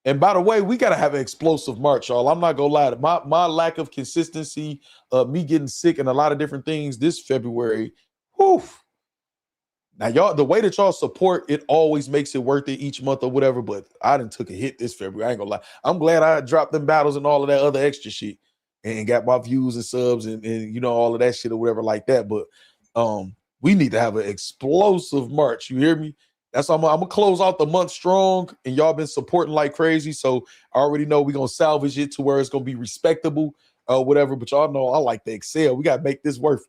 And by the way, we got to have an explosive March, y'all. I'm not going to lie. My lack of consistency, me getting sick and a lot of different things this February, whew. Now, y'all, the way that y'all support, it always makes it worth it each month or whatever, but I done took a hit this February. I ain't going to lie. I'm glad I dropped them battles and all of that other extra shit and got my views and subs and you know, all of that shit or whatever like that. But we need to have an explosive March. You hear me? That's I'm gonna close out the month strong, and y'all been supporting like crazy. So I already know we're gonna salvage it to where it's gonna be respectable, whatever. But y'all know I like to excel. We gotta make this worth.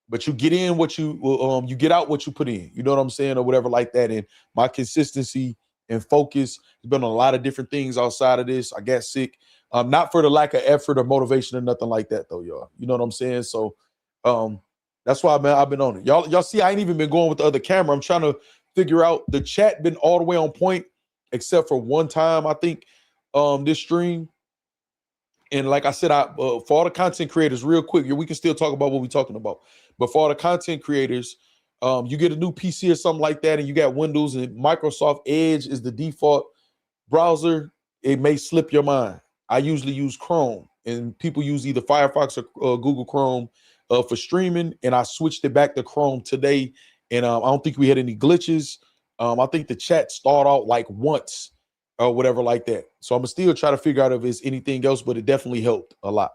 But you get in what you get out what you put in. You know what I'm saying, or whatever like that. And my consistency and focus has been on a lot of different things outside of this. I got sick, not for the lack of effort or motivation or nothing like that, though, y'all. You know what I'm saying? So that's why I've been on it. Y'all see, I ain't even been going with the other camera. I'm trying to figure out the chat been all the way on point except for one time, I think, this stream. And like I said, for all the content creators, real quick, we can still talk about what we're talking about. But for all the content creators, you get a new PC or something like that, and you got Windows and Microsoft Edge is the default browser. It may slip your mind. I usually use Chrome, and people use either Firefox or Google Chrome for streaming, and I switched it back to Chrome today. And I don't think we had any glitches. I think the chat started out like once or whatever like that. So I'm gonna still try to figure out if it's anything else, but it definitely helped a lot.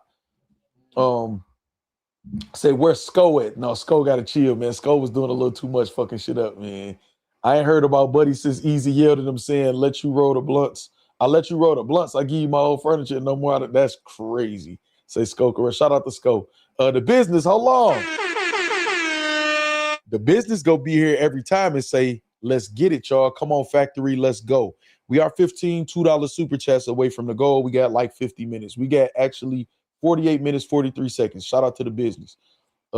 Say, where's Sko at? No, Sko gotta chill, man. Sko was doing a little too much fucking shit up, man. I ain't heard about Buddy since Eazy yelled at him saying, let you roll the blunts. I'll let you roll the blunts. I give you my old furniture and no more out of that's crazy. Say Sko, correct. Shout out to Sko. The business, hold on. The business go be here every time and say, let's get it, y'all. Come on, factory, let's go. We are 15 $2 super chats away from the goal. We got like 50 minutes. We got actually 48 minutes, 43 seconds. Shout out to the business.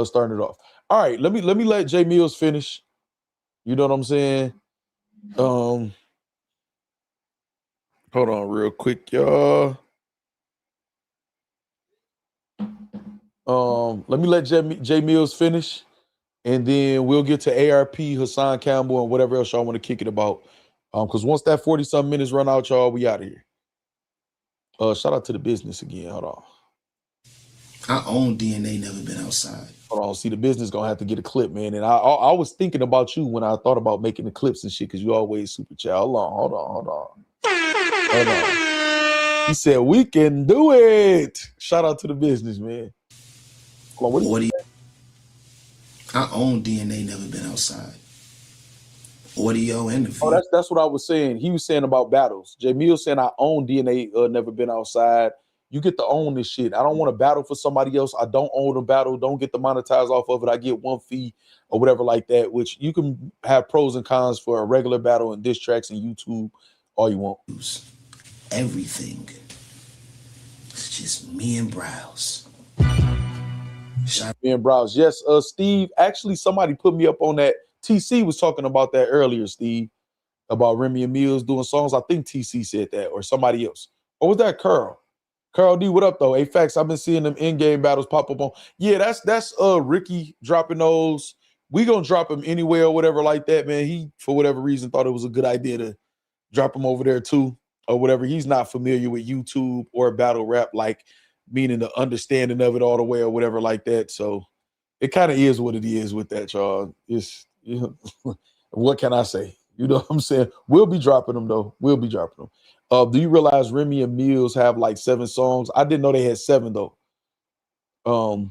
Starting it off. All right, let me let Jae Millz finish. You know what I'm saying? Hold on real quick, y'all. Let me let Jae Millz finish, and then we'll get to ARP, Hassan Campbell, and whatever else y'all want to kick it about. Because once that 40-something minutes run out, y'all, we out of here. Shout out to the business again. Hold on. I own DNA, never been outside. Hold on. See, the business gonna have to get a clip, man. And I was thinking about you when I thought about making the clips and shit, because you always super chat. Hold on. He said we can do it. Shout out to the business, man. Hold on, what do you I own DNA, never been outside. Audio and the video. Oh, that's what I was saying. He was saying about battles. Jae Millz saying I own DNA, never been outside. You get to own this shit. I don't want to battle for somebody else. I don't own a battle. Don't get the monetize off of it. I get one fee or whatever like that, which you can have pros and cons for a regular battle and diss tracks and YouTube all you want. Everything. It's just me and Browse. Me and Browse. Yes, Steve, actually somebody put me up on that. TC was talking about that earlier, Steve, about Remy and Millz doing songs. I think TC said that, or somebody else. Or was that Curl? Carl D, what up though? Hey, Factz, I've been seeing them in-game battles pop up on. Yeah, that's Ricky dropping those. We gonna drop him anywhere or whatever like that, man. He, for whatever reason, thought it was a good idea to drop him over there too, or whatever. He's not familiar with YouTube or battle rap, like meaning the understanding of it all the way or whatever like that. So it kind of is what it is with that, y'all. It's, you know, what can I say? You know what I'm saying? We'll be dropping them though. We'll be dropping them. Do you realize Remy and Millz have like 7 songs? I didn't know they had 7 though. Or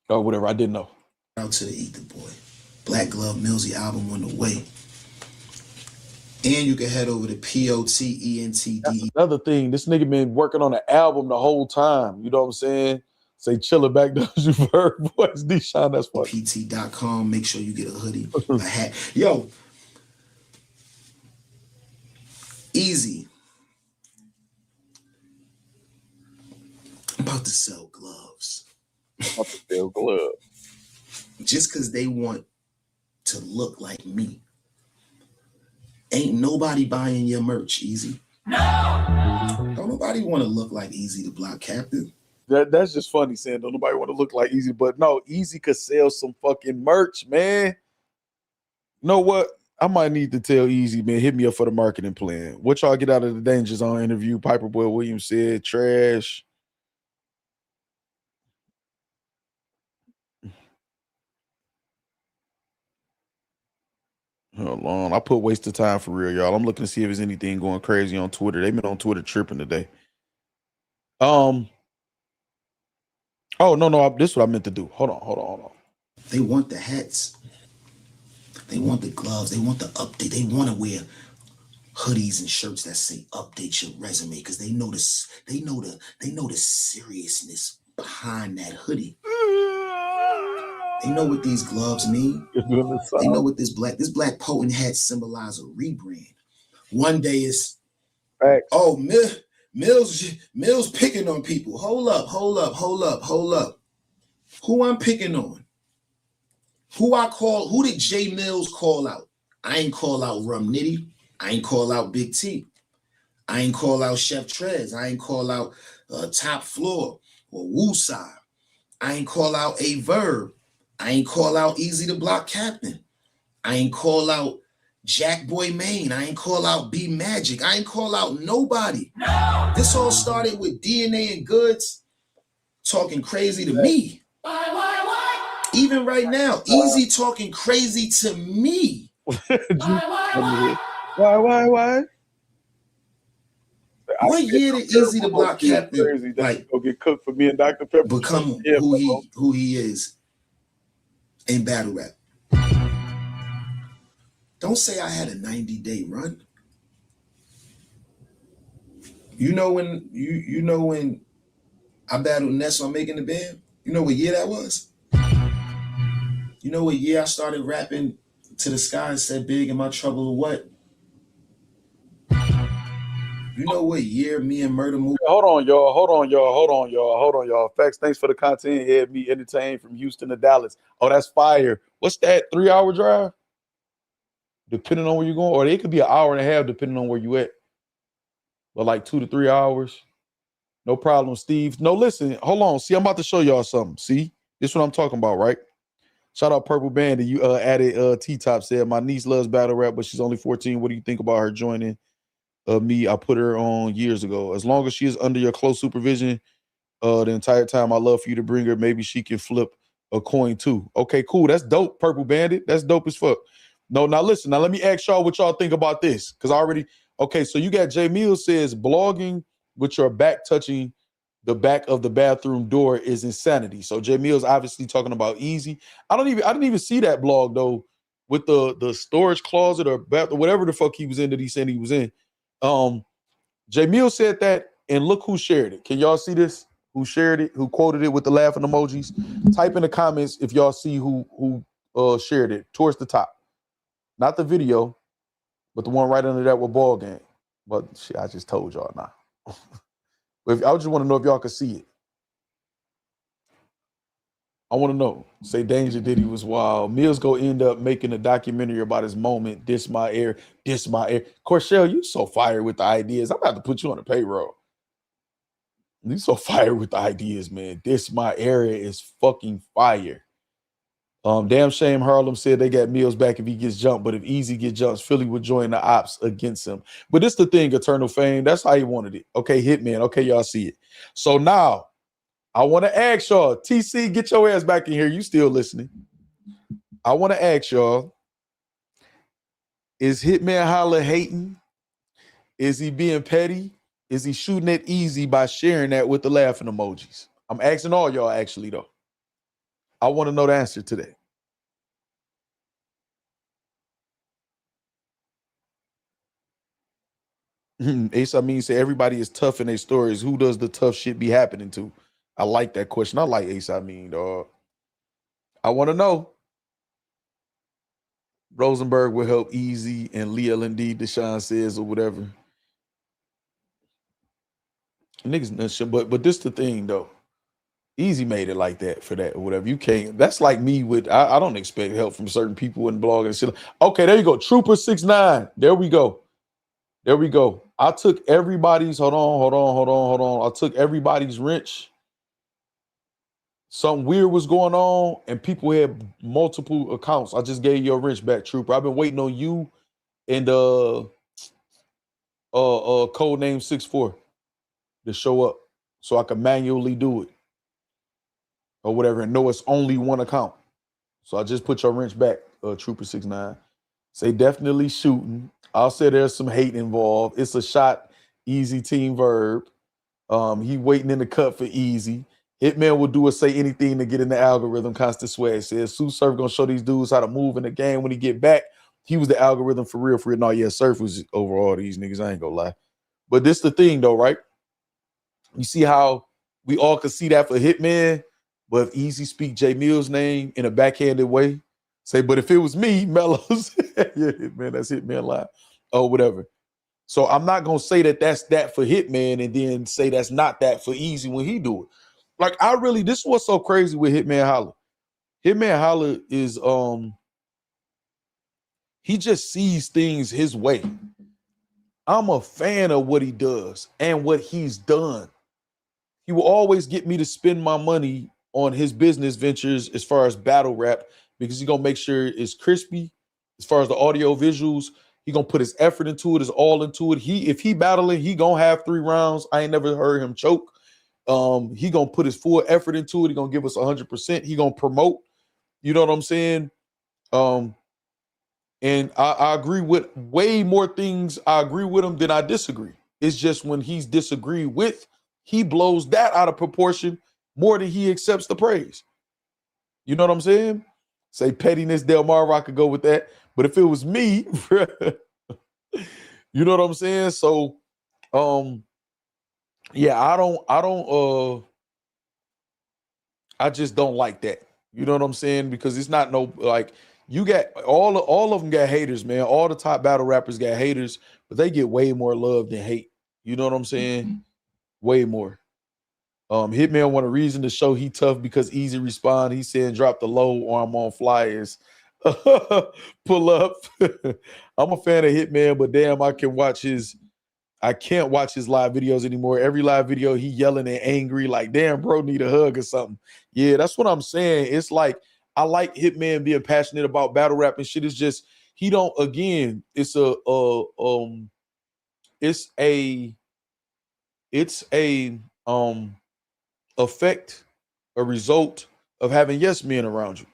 whatever. I didn't know. Out to the Eat the Boy. Black Glove Millsy album on the way. And you can head over to POTENTD. That's another thing. This nigga been working on an album the whole time. You know what I'm saying? Say chiller back down you Verb boys. Deshaun, that's funny. PT.com. Make sure you get a hoodie, a hat. Yo. Eazy. I'm about to sell gloves. About to sell gloves. Just because they want to look like me. Ain't nobody buying your merch, Eazy. No! Don't nobody want to look like Eazy the Block Captain. That's just funny saying don't nobody want to look like Eazy, but no, Eazy could sell some fucking merch, man. You know what? I might need to tell Eazy, man, hit me up for the marketing plan. What y'all get out of the Danger Zone interview? Piperboy Williams said trash. Hold on. I put waste of time for real, y'all. I'm looking to see if there's anything going crazy on Twitter. They've been on Twitter tripping today. Oh, no. This is what I meant to do. Hold on. They want the hats. They want the gloves. They want the update. They want to wear hoodies and shirts that say "update your resume" because they know this. They know the seriousness behind that hoodie. They know what these gloves mean. They know what this black potent hat symbolize a rebrand. One day it's Millz picking on people. Hold up. Who I'm picking on? Who did Jae Millz call out? I ain't call out Rum Nitty. I ain't call out Big T. I ain't call out Chef Trez. I ain't call out Top Floor or Woosah. I ain't call out a Verb. I ain't call out Eazy the Block Captain. I ain't call out Jack Boy Maine. I ain't call out B Magic. I ain't call out nobody. No. This all started with DNA and Goods talking crazy to me. Why? Even right now, Eazy talking crazy to me. Why? What year did Eazy the Block Captain like go get cooked for me and Dr. Pepper become who he is in battle rap? Don't say I had a 90-day run. You know when I battled Ness on Making the Band? You know what year that was? You know what year I started rapping to the sky and said big in my trouble or what? You know what year me and Murder moved? Hold on, y'all. Factz, thanks for the content. Had me entertained from Houston to Dallas. Oh, that's fire. What's that, 3-hour drive? Depending on where you're going, or it could be an hour and a half depending on where you at. but like 2 to 3 hours. No problem, Steve. No, listen, hold on. See, I'm about to show y'all something. See, this is what I'm talking about, right? Shout out Purple Bandit. You added T-Top said, my niece loves battle rap, but she's only 14. What do you think about her joining me? I put her on years ago. As long as she is under your close supervision the entire time, I love for you to bring her. Maybe she can flip a coin too. Okay, cool. That's dope, Purple Bandit. That's dope as fuck. No, now listen. Now let me ask y'all what y'all think about this. Because I already, okay, so you got Jae Millz says blogging with your back touching the back of the bathroom door is insanity. So Jae Millz obviously talking about Eazy. I didn't even see that blog though with the storage closet or bathroom, whatever the fuck he was in that he said he was in. Jae Millz said that, and look who shared it. Can y'all see this? Who shared it? Who quoted it with the laughing emojis? Type in the comments if y'all see who shared it towards the top. Not the video, but the one right under that with ball game. But shit, I just told y'all now. I just want to know if y'all could see it. I want to know. Say Danger Diddy was wild. Millz go end up making a documentary about his moment. This my air. This my air. Corshell, you so fired with the ideas. I'm about to put you on the payroll. You so fired with the ideas, man. This my area is fucking fire. Damn shame Harlem said they got Millz back if he gets jumped, but if Eazy gets jumped, Philly would join the ops against him. But this the thing, Eternal Fame. That's how he wanted it. Okay, Hitman. Okay, y'all see it. So now I want to ask y'all, TC, get your ass back in here. You still listening? I want to ask y'all, is Hitman Holla hating? Is he being petty? Is he shooting at Eazy by sharing that with the laughing emojis? I'm asking all y'all actually though. I want to know the answer to that. Ace, I mean, say everybody is tough in their stories. Who does the tough shit be happening to? I like that question. I like Ace, I mean, dog. I want to know. Rosenberg will help Eazy and Lee L&D, Deshaun says, or whatever. Niggas, but this the thing though. Eazy made it like that for that or whatever. You can't. That's like me with. I don't expect help from certain people in blog and shit. Okay, there you go. Trooper 69. There we go. There we go. I took everybody's. Hold on. I took everybody's wrench. Something weird was going on, and people had multiple accounts. I just gave your wrench back, Trooper. I've been waiting on you and Codename 64 to show up so I can manually do it. Or whatever, and know it's only one account. So I just put your wrench back, Trooper 69. Say definitely shooting. I'll say there's some hate involved. It's a shot, Eazy team Verb. He waiting in the cut for Eazy. Hitman will do or say anything to get in the algorithm. Constant Swag says Sue Surf gonna show these dudes how to move in the game when he get back. He was the algorithm for real. No, yeah, Surf was over all these niggas. I ain't gonna lie. But this the thing though, right? You see how we all could see that for Hitman. But if Eazy speak Jae Millz' name in a backhanded way, say, but if it was me, Mellows, yeah, man, that's Hitman live, or whatever. So I'm not gonna say that that's that for Hitman and then say that's not that for Eazy when he do it. Like this is what's so crazy with Hitman Holla. Hitman Holla is he just sees things his way. I'm a fan of what he does and what he's done. He will always get me to spend my money on his business ventures as far as battle rap, because he's gonna make sure it's crispy as far as the audio visuals. He gonna put his effort into it, his all into it. If he battling, he gonna have 3 rounds. I ain't never heard him choke. He gonna put his full effort into it. He gonna give us 100%. He gonna promote. You know what I'm saying? And I agree with way more things. I agree with him than I disagree. It's just when he's disagreed with, he blows that out of proportion more than he accepts the praise. You know what I'm saying? Say pettiness, Del Mar, I could go with that. But if it was me, you know what I'm saying? So, yeah, I just don't like that. You know what I'm saying? Because it's not no, like, you got all of them got haters, man. All the top battle rappers got haters, but they get way more love than hate. You know what I'm saying? Way more. Hitman want a reason to show he tough because Eazy respond. He said drop the low or I'm on flyers. Pull up. I'm a fan of Hitman, but damn, I can watch his I can't watch his live videos anymore. Every live video, he yelling and angry, like, damn, bro, need a hug or something. Yeah, that's what I'm saying. It's like, I like Hitman being passionate about battle rap and shit. It's just, he don't, again, it's a effect, a result of having yes men around you.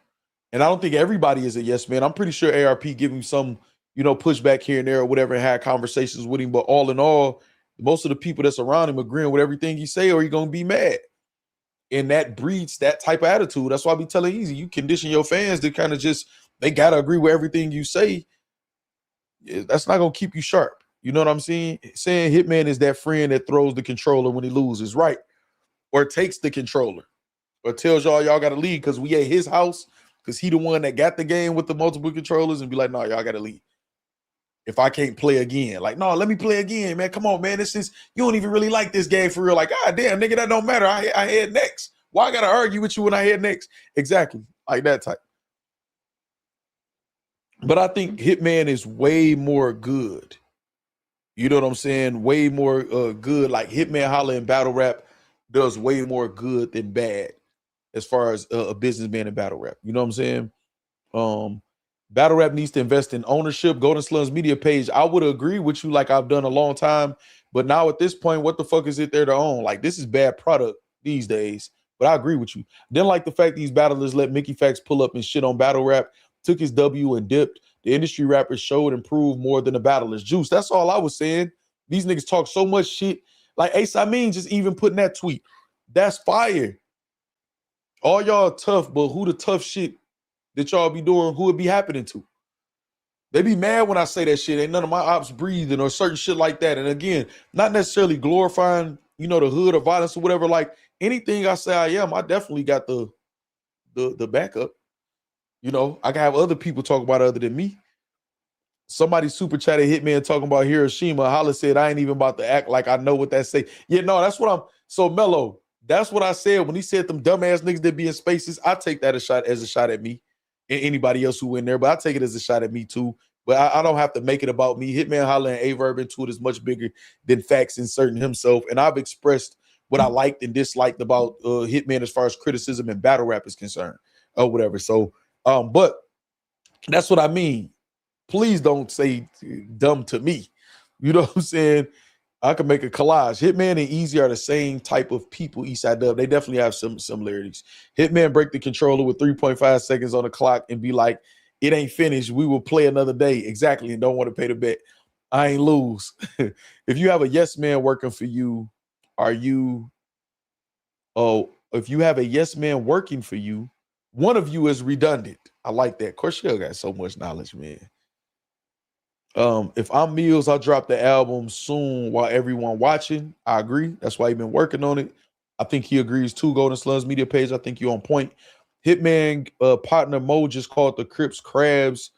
And I don't think everybody is a yes man. I'm pretty sure ARP give him some, pushback here and there or whatever, and had conversations with him. But all in all, most of the people that's around him agreeing with everything he say, or you're going to be mad. And that breeds that type of attitude. That's why I be telling Eazy, you condition your fans to kind of just, they got to agree with everything you say. That's not going to keep you sharp. You know what I'm saying? Saying Hitman is that friend that throws the controller when he loses, right? Or takes the controller. Or tells y'all got to leave because we at his house, because he the one that got the game with the multiple controllers, and be like, no, y'all got to leave. If I can't play again, like, no, let me play again, man. Come on, man. This is, you don't even really like this game for real. Like, God damn, nigga, that don't matter. I head next. Why I got to argue with you when I head next? Exactly. Like that type. But I think Hitman is way more good. You know what I'm saying? Way more good. Like Hitman Holla in battle rap does way more good than bad as far as a businessman in battle rap. You know what I'm saying? Battle rap needs to invest in ownership. Golden Slums media page. I would agree with you, like I've done a long time. But now at this point, what the fuck is it there to own? Like, this is bad product these days. But I agree with you. Didn't like the fact these battlers let Mickey Factz pull up and shit on battle rap, took his W and dipped. The industry rappers showed and proved more than the battlers. Juice, that's all I was saying. These niggas talk so much shit. Like Ace, I mean, just even putting that tweet. That's fire. All y'all tough, but who the tough shit that y'all be doing, who it be happening to? They be mad when I say that shit. Ain't none of my ops breathing or certain shit like that. And again, not necessarily glorifying, the hood or violence or whatever. Like anything I say I am, I definitely got the backup. I can have other people talk about it other than me. Somebody super chatted Hitman talking about Hiroshima. Holla said, I ain't even about to act like I know what that say. Yeah, no, that's what I'm so mellow. That's what I said when he said them dumbass niggas that be in spaces. I take that as a shot at me and anybody else who in there, but I take it as a shot at me too. But I don't have to make it about me. Hitman Holla and Verb into it is much bigger than Factz inserting himself. And I've expressed what I liked and disliked about Hitman as far as criticism and battle rap is concerned or whatever. So, but that's what I mean. Please don't say dumb to me. You know what I'm saying? I can make a collage. Hitman and Eazy are the same type of people, Eastside Dub. They definitely have some similarities. Hitman break the controller with 3.5 seconds on the clock and be like, it ain't finished. We will play another day. Exactly. And don't want to pay the bet. I ain't lose. If you have a yes man working for you, if you have a yes man working for you, one of you is redundant. I like that. Corshell got so much knowledge, man. If I'm Millz, I'll drop the album soon while everyone watching. I agree. That's why he's been working on it. I think he agrees too. Golden Slums media page. I think you're on point. Hitman partner Mo just called the Crips crabs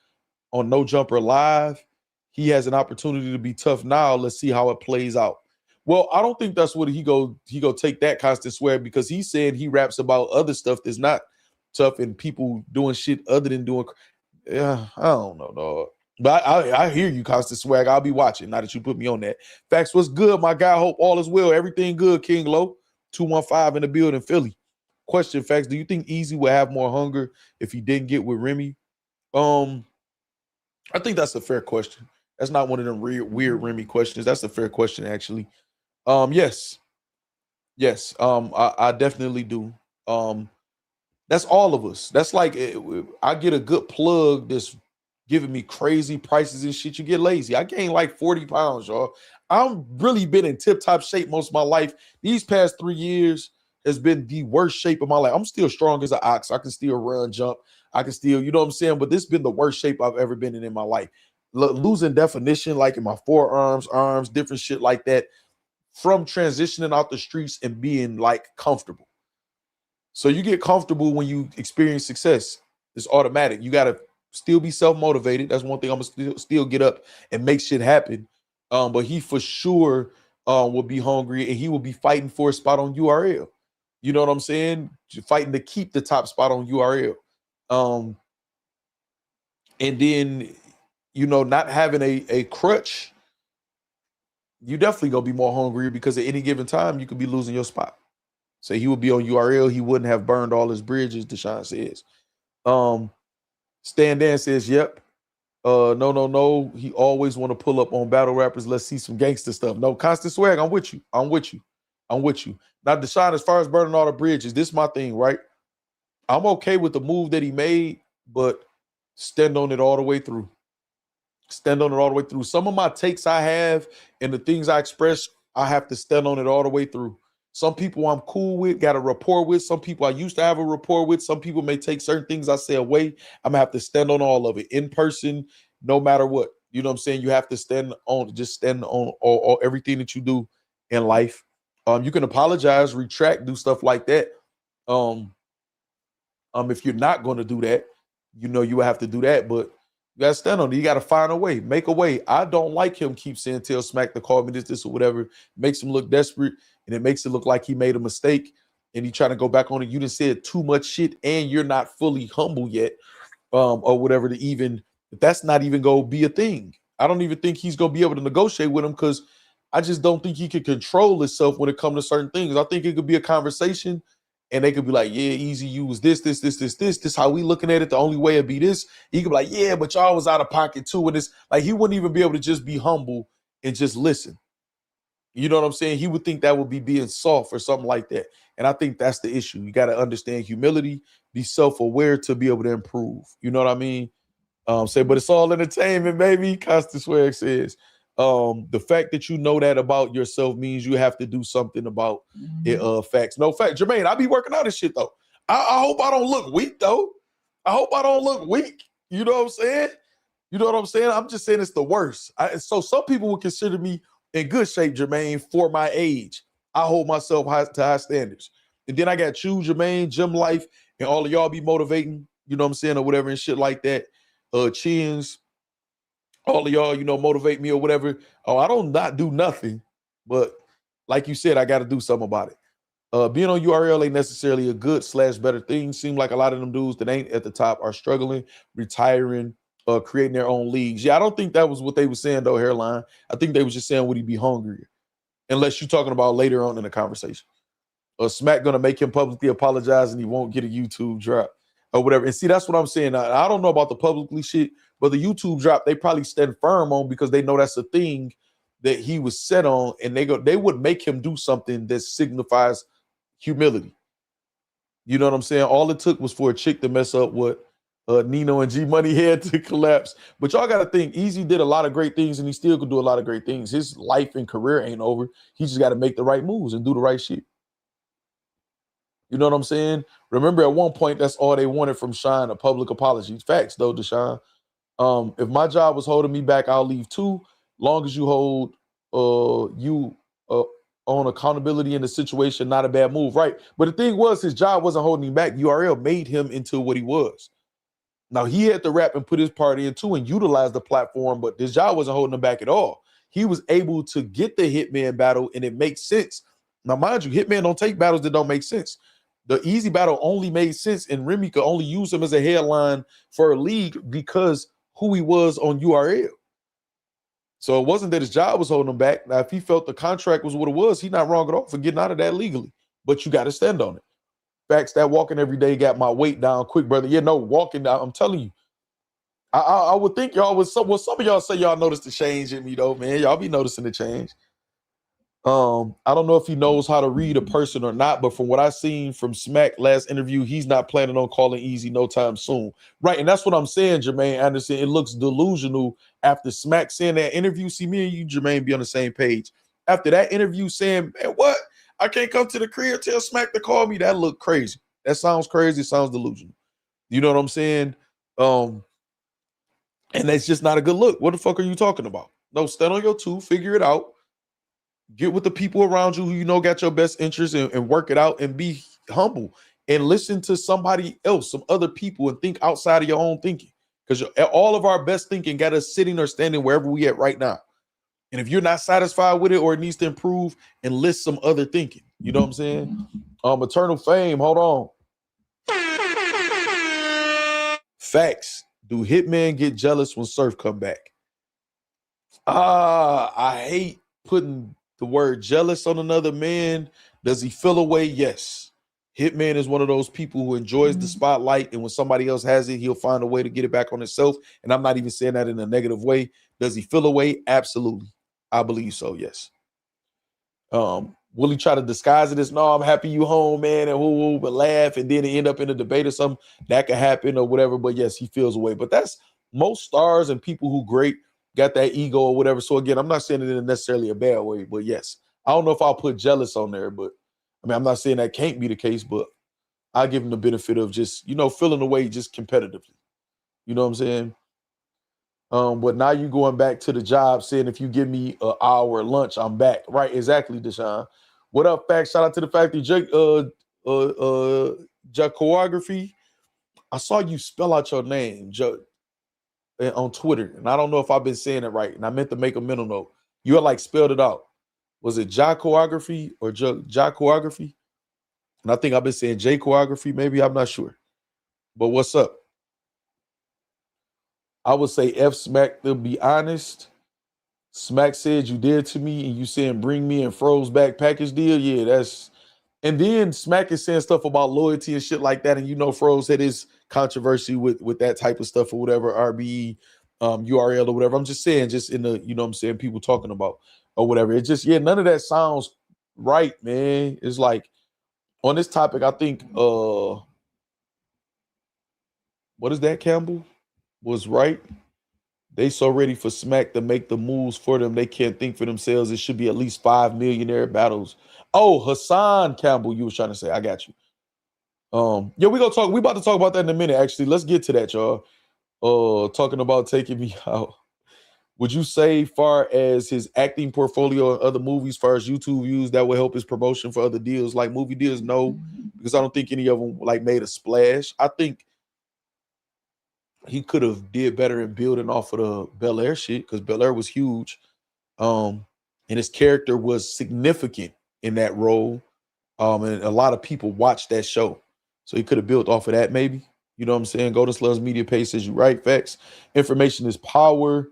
on No Jumper Live. He has an opportunity to be tough now. Let's see how it plays out. Well, I don't think that's what he go take that constant swear, because he said he raps about other stuff that's not tough and people doing shit other than doing. Yeah, I don't know, dog. But I hear you, Constant Swag. I'll be watching now that you put me on that. Factz, what's good, my guy? Hope all is well. Everything good, King Low. 215 in the building, Philly. Question, Factz, do you think Eazy would have more hunger if he didn't get with Remy? I think that's a fair question. That's not one of them weird Remy questions. That's a fair question, actually. Yes. I definitely do. That's all of us. That's like, I get a good plug that's giving me crazy prices and shit, you get lazy. I gained like 40 pounds, y'all. I've really been in tip-top shape most of my life. These past 3 years has been the worst shape of my life. I'm still strong as an ox. I can still run, jump. I can still, you know what I'm saying? But this has been the worst shape I've ever been in my life. Losing definition, like in my forearms, arms, different shit like that, from transitioning out the streets and being like comfortable. So you get comfortable when you experience success. It's automatic. You got to still be self-motivated. That's one thing. I'm gonna still get up and make shit happen. But he for sure will be hungry, and he will be fighting for a spot on URL. You know what I'm saying? Fighting to keep the top spot on URL. And then, not having a crutch you definitely gonna be more hungry because at any given time you could be losing your spot. Say he would be on URL, he wouldn't have burned all his bridges, Deshaun says. Stan Dan says, yep. No. He always want to pull up on battle rappers. Let's see some gangster stuff. No, Constant Swag, I'm with you. Now, Deshaun, as far as burning all the bridges, this is my thing, right? I'm okay with the move that he made, but stand on it all the way through. Some of my takes I have and the things I express, I have to stand on it all the way through. Some people I'm cool with, got a rapport with. Some people I used to have a rapport with. Some people may take certain things I say away. I'm going to have to stand on all of it in person, no matter what. You know what I'm saying? You have to stand on all everything that you do in life. You can apologize, retract, do stuff like that. If you're not going to do that, you know you have to do that, but you got to stand on it. You got to find a way, make a way. I don't like him keep saying, tell Smack to call me this, or whatever. It makes him look desperate, and it makes it look like he made a mistake, and he trying to go back on it. You done said too much shit, and you're not fully humble yet, or whatever, that's not even going to be a thing. I don't even think he's going to be able to negotiate with him because I just don't think he can control himself when it comes to certain things. I think it could be a conversation, and they could be like, yeah, Eazy, you was this, how we looking at it. The only way it'd be this. He could be like, yeah, but y'all was out of pocket too. And this, like, he wouldn't even be able to just be humble and just listen. You know what I'm saying? He would think that would be being soft or something like that. And I think that's the issue. You got to understand humility, be self-aware to be able to improve. You know what I mean? But it's all entertainment, baby. Constant Swag says, the fact that you know that about yourself means you have to do something about it. Facts. No fact. Jermaine, I be working on this shit though. I hope I don't look weak though. You know what I'm saying? I'm just saying it's the worst. So some people would consider me in good shape, Jermaine, for my age. I hold myself to high standards. And then I got you, Jermaine, Gym Life, and all of y'all be motivating, you know what I'm saying, or whatever and shit like that. Chins, all of y'all, you know, motivate me or whatever. Oh, I don't not do nothing, but like you said, I got to do something about it. Being on URL ain't necessarily a good / better thing. Seem like a lot of them dudes that ain't at the top are struggling, retiring, creating their own leagues. Yeah, I don't think that was what they were saying though, Hairline. I think they was just saying would he be hungrier? Unless you're talking about later on in the conversation. Smack gonna make him publicly apologize and he won't get a YouTube drop or whatever. And see, that's what I'm saying. I don't know about the publicly shit, but the YouTube drop, they probably stand firm on because they know that's a thing that he was set on, and they would make him do something that signifies humility. You know what I'm saying? All it took was for a chick to mess up what Nino and G Money had to collapse. But y'all got to think, Eazy did a lot of great things, and he still could do a lot of great things. His life and career ain't over. He just got to make the right moves and do the right shit. You know what I'm saying? Remember, at one point, that's all they wanted from Shine, a public apology. Facts, though, Deshaun. If my job was holding me back, I'll leave too. Long as you hold you on accountability in the situation, not a bad move, right? But the thing was, his job wasn't holding him back. URL made him into what he was. Now, he had to rap and put his part in too and utilize the platform, but his job wasn't holding him back at all. He was able to get the Hitman battle, and it makes sense. Now, mind you, Hitman don't take battles that don't make sense. The Eazy battle only made sense, and Remy could only use him as a headline for a league because who he was on URL. So it wasn't that his job was holding him back. Now, if he felt the contract was what it was, he's not wrong at all for getting out of that legally. But you got to stand on it. Facts, that walking every day got my weight down quick, brother. Yeah, no, walking down. I'm telling you. I would think y'all would. Some of y'all say y'all noticed the change in me, though, man. Y'all be noticing the change. I don't know if he knows how to read a person or not, but from what I seen from Smack last interview, he's not planning on calling Eazy no time soon. Right, and that's what I'm saying, Jermaine Anderson. It looks delusional after Smack saying that interview. See, me and you, Jermaine, be on the same page. After that interview saying, man, what? I can't come to the crib, tell Smack to call me. That look crazy. That sounds crazy. It sounds delusional. You know what I'm saying? And that's just not a good look. What the fuck are you talking about? No, stand on your two, figure it out. Get with the people around you who you know got your best interests and work it out and be humble and listen to somebody else, some other people, and think outside of your own thinking. Because all of our best thinking got us sitting or standing wherever we at right now. And if you're not satisfied with it or it needs to improve, enlist some other thinking. You know what I'm saying? Eternal Fame, hold on. Facts. Do Hitman get jealous when Surf come back? I hate putting the word jealous on another man. Does he feel away? Yes. Hitman is one of those people who enjoys the spotlight, and when somebody else has it, he'll find a way to get it back on himself. And I'm not even saying that in a negative way. Does he feel away? Absolutely. I believe so, yes. Will he try to disguise it as, no, I'm happy you home, man, and woo, but laugh, and then end up in a debate or something? That could happen or whatever, but yes, he feels away. But that's most stars and people who great got that ego or whatever. So again, I'm not saying it in necessarily a bad way, but yes. I don't know if I'll put jealous on there, but I mean, I'm not saying that can't be the case, but I give him the benefit of just, feeling away just competitively. You know what I'm saying? But now you going back to the job saying, if you give me an hour lunch, I'm back. Right, exactly, Deshaun. What up, Factz? Shout out to the factory. Choreography. I saw you spell out your name on Twitter, and I don't know if I've been saying it right, and I meant to make a mental note. You had spelled it out. Was it choreography or choreography? And I think I've been saying J choreography, maybe. I'm not sure. But what's up? I would say F Smack, to be honest. Smack said you did to me, and you saying bring me and froze back package deal. Yeah, that's. And then Smack is saying stuff about loyalty and shit like that. And Froze had his controversy with that type of stuff or whatever, RBE, URL or whatever. I'm just saying, just in the, what I'm saying, people talking about or whatever. It's just, none of that sounds right, man. It's on this topic, I think, what is that, Campbell? Was right. They so ready for Smack to make the moves for them. They can't think for themselves. It should be at least 5 millionaire battles. Oh, Hassan Campbell, you was trying to say. I got you. We about to talk about that in a minute, actually. Let's get to that, y'all. Talking about taking me out. Would you say, far as his acting portfolio and other movies, far as YouTube views, that will help his promotion for other deals, like movie deals? No, because I don't think any of them made a splash. I think he could have did better in building off of the Bel Air shit, because Bel Air was huge. And his character was significant in that role. And a lot of people watched that show. So he could have built off of that, maybe. You know what I'm saying? Golden Slugs Media page says you right, Factz. Information is power.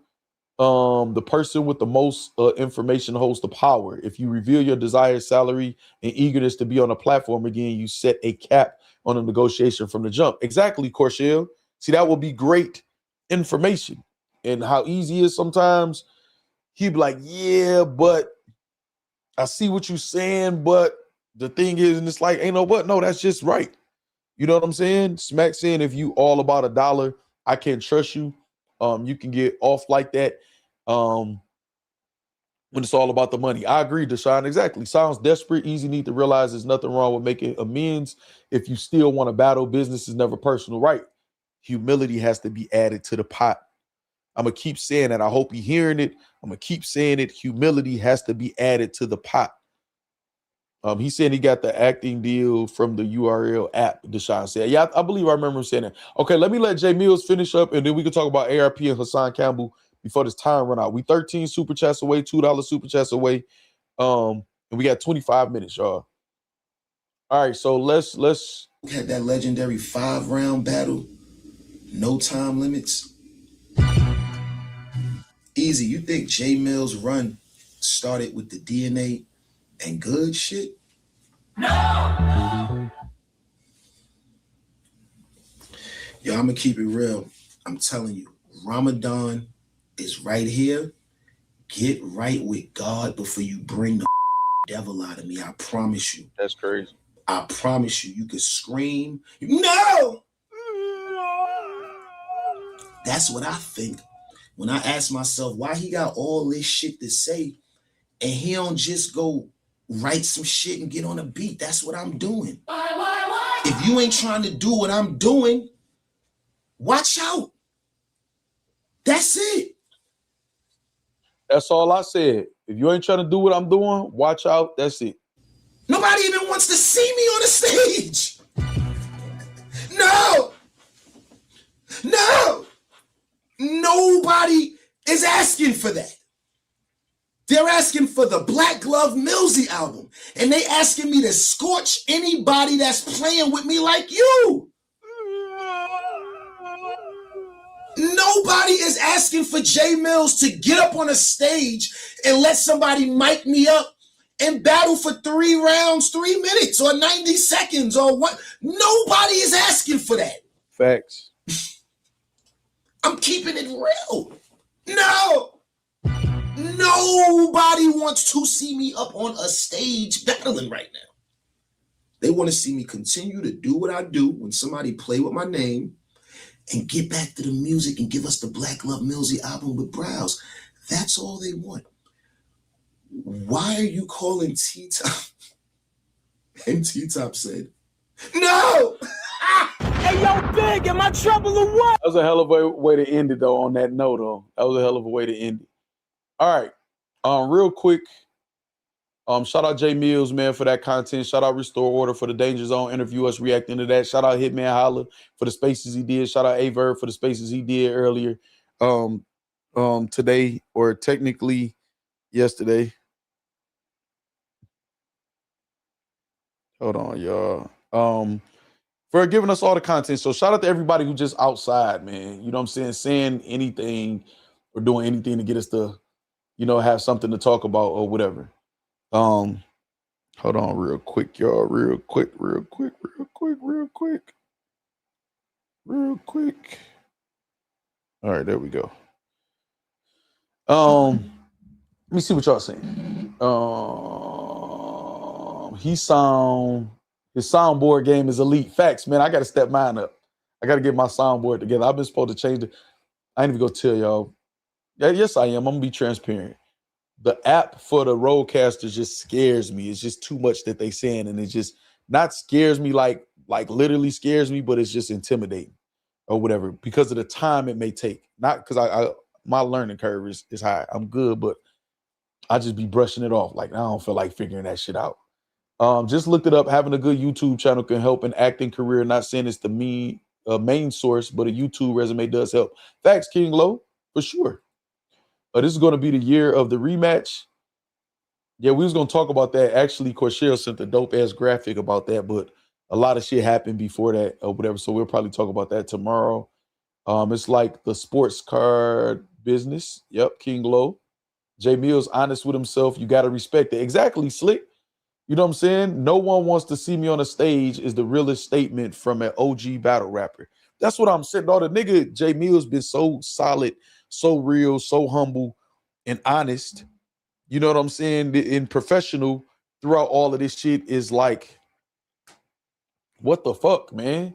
The person with the most information holds the power. If you reveal your desired salary and eagerness to be on a platform again, you set a cap on a negotiation from the jump. Exactly, Corshell. See, that would be great information. And how easy it is sometimes, he'd be like, yeah, but I see what you're saying, but the thing is, and it's ain't no but. No, that's just right. You know what I'm saying? Smack saying, if you all about $1, I can't trust you. You can get off like that when it's all about the money. I agree, Deshaun. Exactly. Sounds desperate. Easy need to realize there's nothing wrong with making amends. If you still want to battle, business is never personal, right? Humility has to be added to the pot. I'm going to keep saying that. I hope you're hearing it. I'm going to keep saying it. Humility has to be added to the pot. He said he got the acting deal from the URL app, Deshaun said. Yeah, I believe I remember him saying that. Okay, let me let Jae Millz finish up, and then we can talk about ARP and Hassan Campbell before this time run out. We 13 super chats away, $2 super chats away. And we got 25 minutes, y'all. All right, so let's had that legendary 5-round battle. No time limits. Easy, you think Jae Millz' run started with the DNA and good shit? No! Yo, I'm gonna keep it real. I'm telling you, Ramadan is right here. Get right with God before you bring the devil out of me. I promise you. That's crazy. I promise you, you could scream, no! That's what I think. When I ask myself why he got all this shit to say and he don't just go write some shit and get on a beat. That's what I'm doing. Why? If you ain't trying to do what I'm doing, watch out. That's it. That's all I said. If you ain't trying to do what I'm doing, watch out. That's it. Nobody even wants to see me on the stage. No. No. Nobody is asking for that. They're asking for the Black Glove Millsy album. And they asking me to scorch anybody that's playing with me like you. Nobody is asking for Jae Millz to get up on a stage and let somebody mic me up and battle for 3 rounds, 3 minutes, or 90 seconds, or what. Nobody is asking for that. Facts. I'm keeping it real. No. Nobody wants to see me up on a stage battling right now. They want to see me continue to do what I do when somebody play with my name and get back to the music and give us the Black Love Millsy album with Browse. That's all they want. Why are you calling T-Top? And T-Top said, no! Hey, yo, Big, am I trouble or what? That was a hell of a way to end it, though, on that note, though. That was a hell of a way to end it. All right. Real quick, shout out Jae Millz, man, for that content. Shout out Restore Order for the Danger Zone interview, us reacting to that. Shout out Hitman Holla for the spaces he did. Shout out Verb for the spaces he did earlier today, or technically yesterday. Hold on, y'all. For giving us all the content. So shout out to everybody who just outside, man. You know what I'm saying anything or doing anything to get us to, have something to talk about or whatever. Hold on real quick, y'all. Real quick. All right, there we go. Let me see what y'all saying. His soundboard game is elite. Facts, man. I got to step mine up. I got to get my soundboard together. I've been supposed to change it. I ain't even gonna tell y'all. Yeah, yes, I am. I'm gonna be transparent. The app for the Rodecaster just scares me. It's just too much that they saying, and it just not scares me like literally scares me, but it's just intimidating or whatever because of the time it may take. Not because I my learning curve is high. I'm good, but I just be brushing it off. Like I don't feel like figuring that shit out. Just looked it up. Having a good YouTube channel can help an acting career. Not saying it's the main source, but a YouTube resume does help. Facts, King Low, for sure. This is going to be the year of the rematch. Yeah, we was going to talk about that. Actually, Corshell sent a dope-ass graphic about that, but a lot of shit happened before that or whatever, so we'll probably talk about that tomorrow. It's like the sports card business. Yep, King Low. Jae Millz, honest with himself. You got to respect it. Exactly, Slick. You know what I'm saying? No one wants to see me on a stage is the realest statement from an OG battle rapper. That's what I'm saying. All the nigga Jae Millz been so solid, so real, so humble and honest. You know what I'm saying? In professional throughout all of this shit is like, what the fuck, man?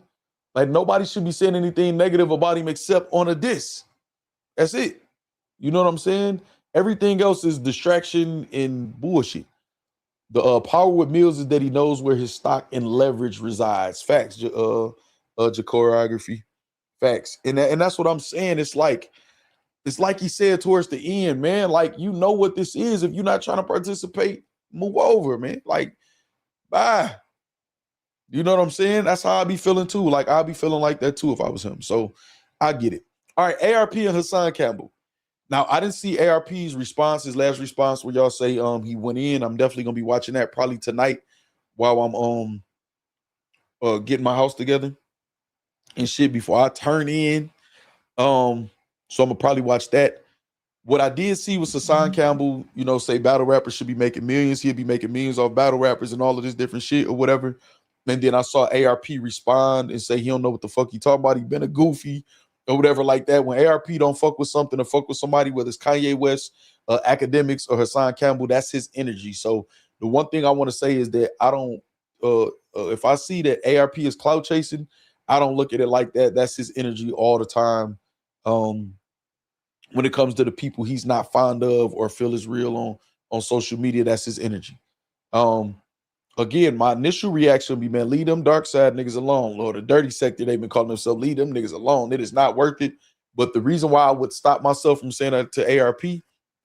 Like nobody should be saying anything negative about him except on a diss. That's it. You know what I'm saying? Everything else is distraction and bullshit. The power with Millz is that he knows where his stock and leverage resides. Facts, choreography. Facts. And that's what I'm saying. It's like he said towards the end, man. Like, you know what this is. If you're not trying to participate, move over, man. Like, bye. You know what I'm saying? That's how I be feeling too. Like, I'll be feeling like that too if I was him. So I get it. All right, ARP and Hassan Campbell. Now, I didn't see ARP's response, his last response where y'all say he went in. I'm definitely going to be watching that probably tonight while I'm getting my house together and shit before I turn in. So I'm going to probably watch that. What I did see was Hassan Campbell, say battle rappers should be making millions. He'll be making millions off battle rappers and all of this different shit or whatever. And then I saw ARP respond and say he don't know what the fuck he talking about. He been a goofy or whatever like that. When ARP don't fuck with something or fuck with somebody, whether it's Kanye West, Academics, or Hassan Campbell, that's his energy. So the one thing I want to say is that I don't, if I see that ARP is clout chasing, I don't look at it like that. That's his energy all the time. When it comes to the people he's not fond of or feel is real on social media, that's his energy. Again, my initial reaction would be, man, leave them dark side niggas alone. Lord, the dirty sector, they've been calling themselves, leave them niggas alone. It is not worth it. But the reason why I would stop myself from saying that to ARP,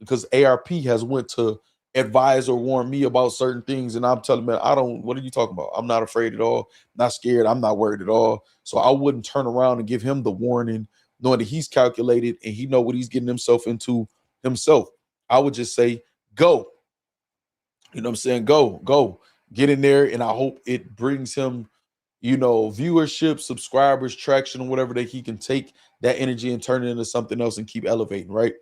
because ARP has went to advise or warn me about certain things. And I'm telling them, what are you talking about? I'm not afraid at all. Not scared. I'm not worried at all. So I wouldn't turn around and give him the warning, knowing that he's calculated and he know what he's getting himself into himself. I would just say, go. You know what I'm saying? Go. Get in there, and I hope it brings him, viewership, subscribers, traction, or whatever that he can take that energy and turn it into something else and keep elevating, right?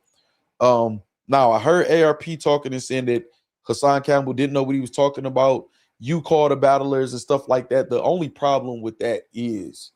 Now I heard ARP talking and saying that Hassan Campbell didn't know what he was talking about. You call the battlers and stuff like that. The only problem with that is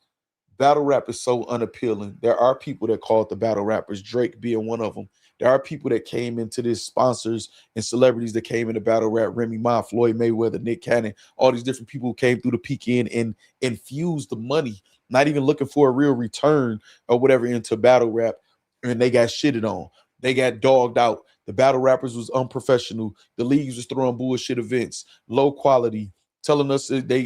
battle rap is so unappealing. There are people that call it the battle rappers, Drake being one of them. There are people that came into this, sponsors and celebrities that came into battle rap, Remy Ma, Floyd Mayweather, Nick Cannon, all these different people who came through the peak in and infused the money, not even looking for a real return or whatever into battle rap, and they got shitted on. They got dogged out. The battle rappers was unprofessional. The leagues was throwing bullshit events, low quality, telling us that they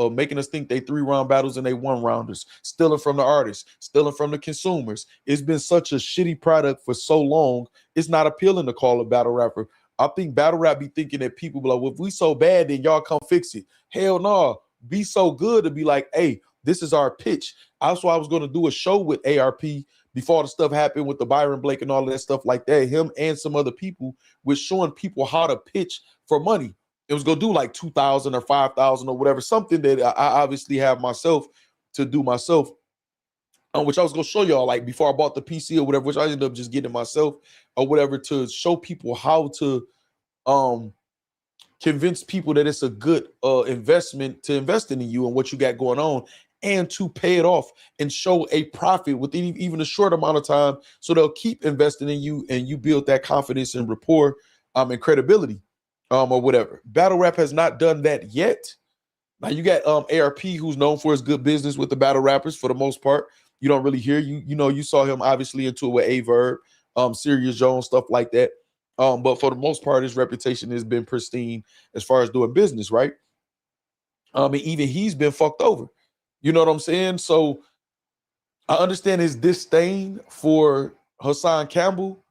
making us think they 3-round battles and they 1-rounders, stealing from the artists, stealing from the consumers. It's been such a shitty product for so long. It's not appealing to call a battle rapper. I think battle rap be thinking that people be like, well, if we so bad, then y'all come fix it. Hell no. Be so good to be like, hey, this is our pitch. That's why I was going to do a show with ARP before the stuff happened with the Byron Blake and all of that stuff like that. Him and some other people was showing people how to pitch for money. It was going to do like 2,000 or 5,000 or whatever, something that I obviously have myself to do myself, which I was going to show y'all like before I bought the PC or whatever, which I ended up just getting myself or whatever to show people how to convince people that it's a good investment to invest in you and what you got going on and to pay it off and show a profit within even a short amount of time so they'll keep investing in you and you build that confidence and rapport and credibility. Or whatever. Battle rap has not done that yet. Now you got ARP, who's known for his good business with the battle rappers for the most part. You don't really hear you saw him obviously into it with a Verb, Serious Jones, stuff like that. But for the most part, his reputation has been pristine as far as doing business, right? And even he's been fucked over. You know what I'm saying? So I understand his disdain for Hassan Campbell,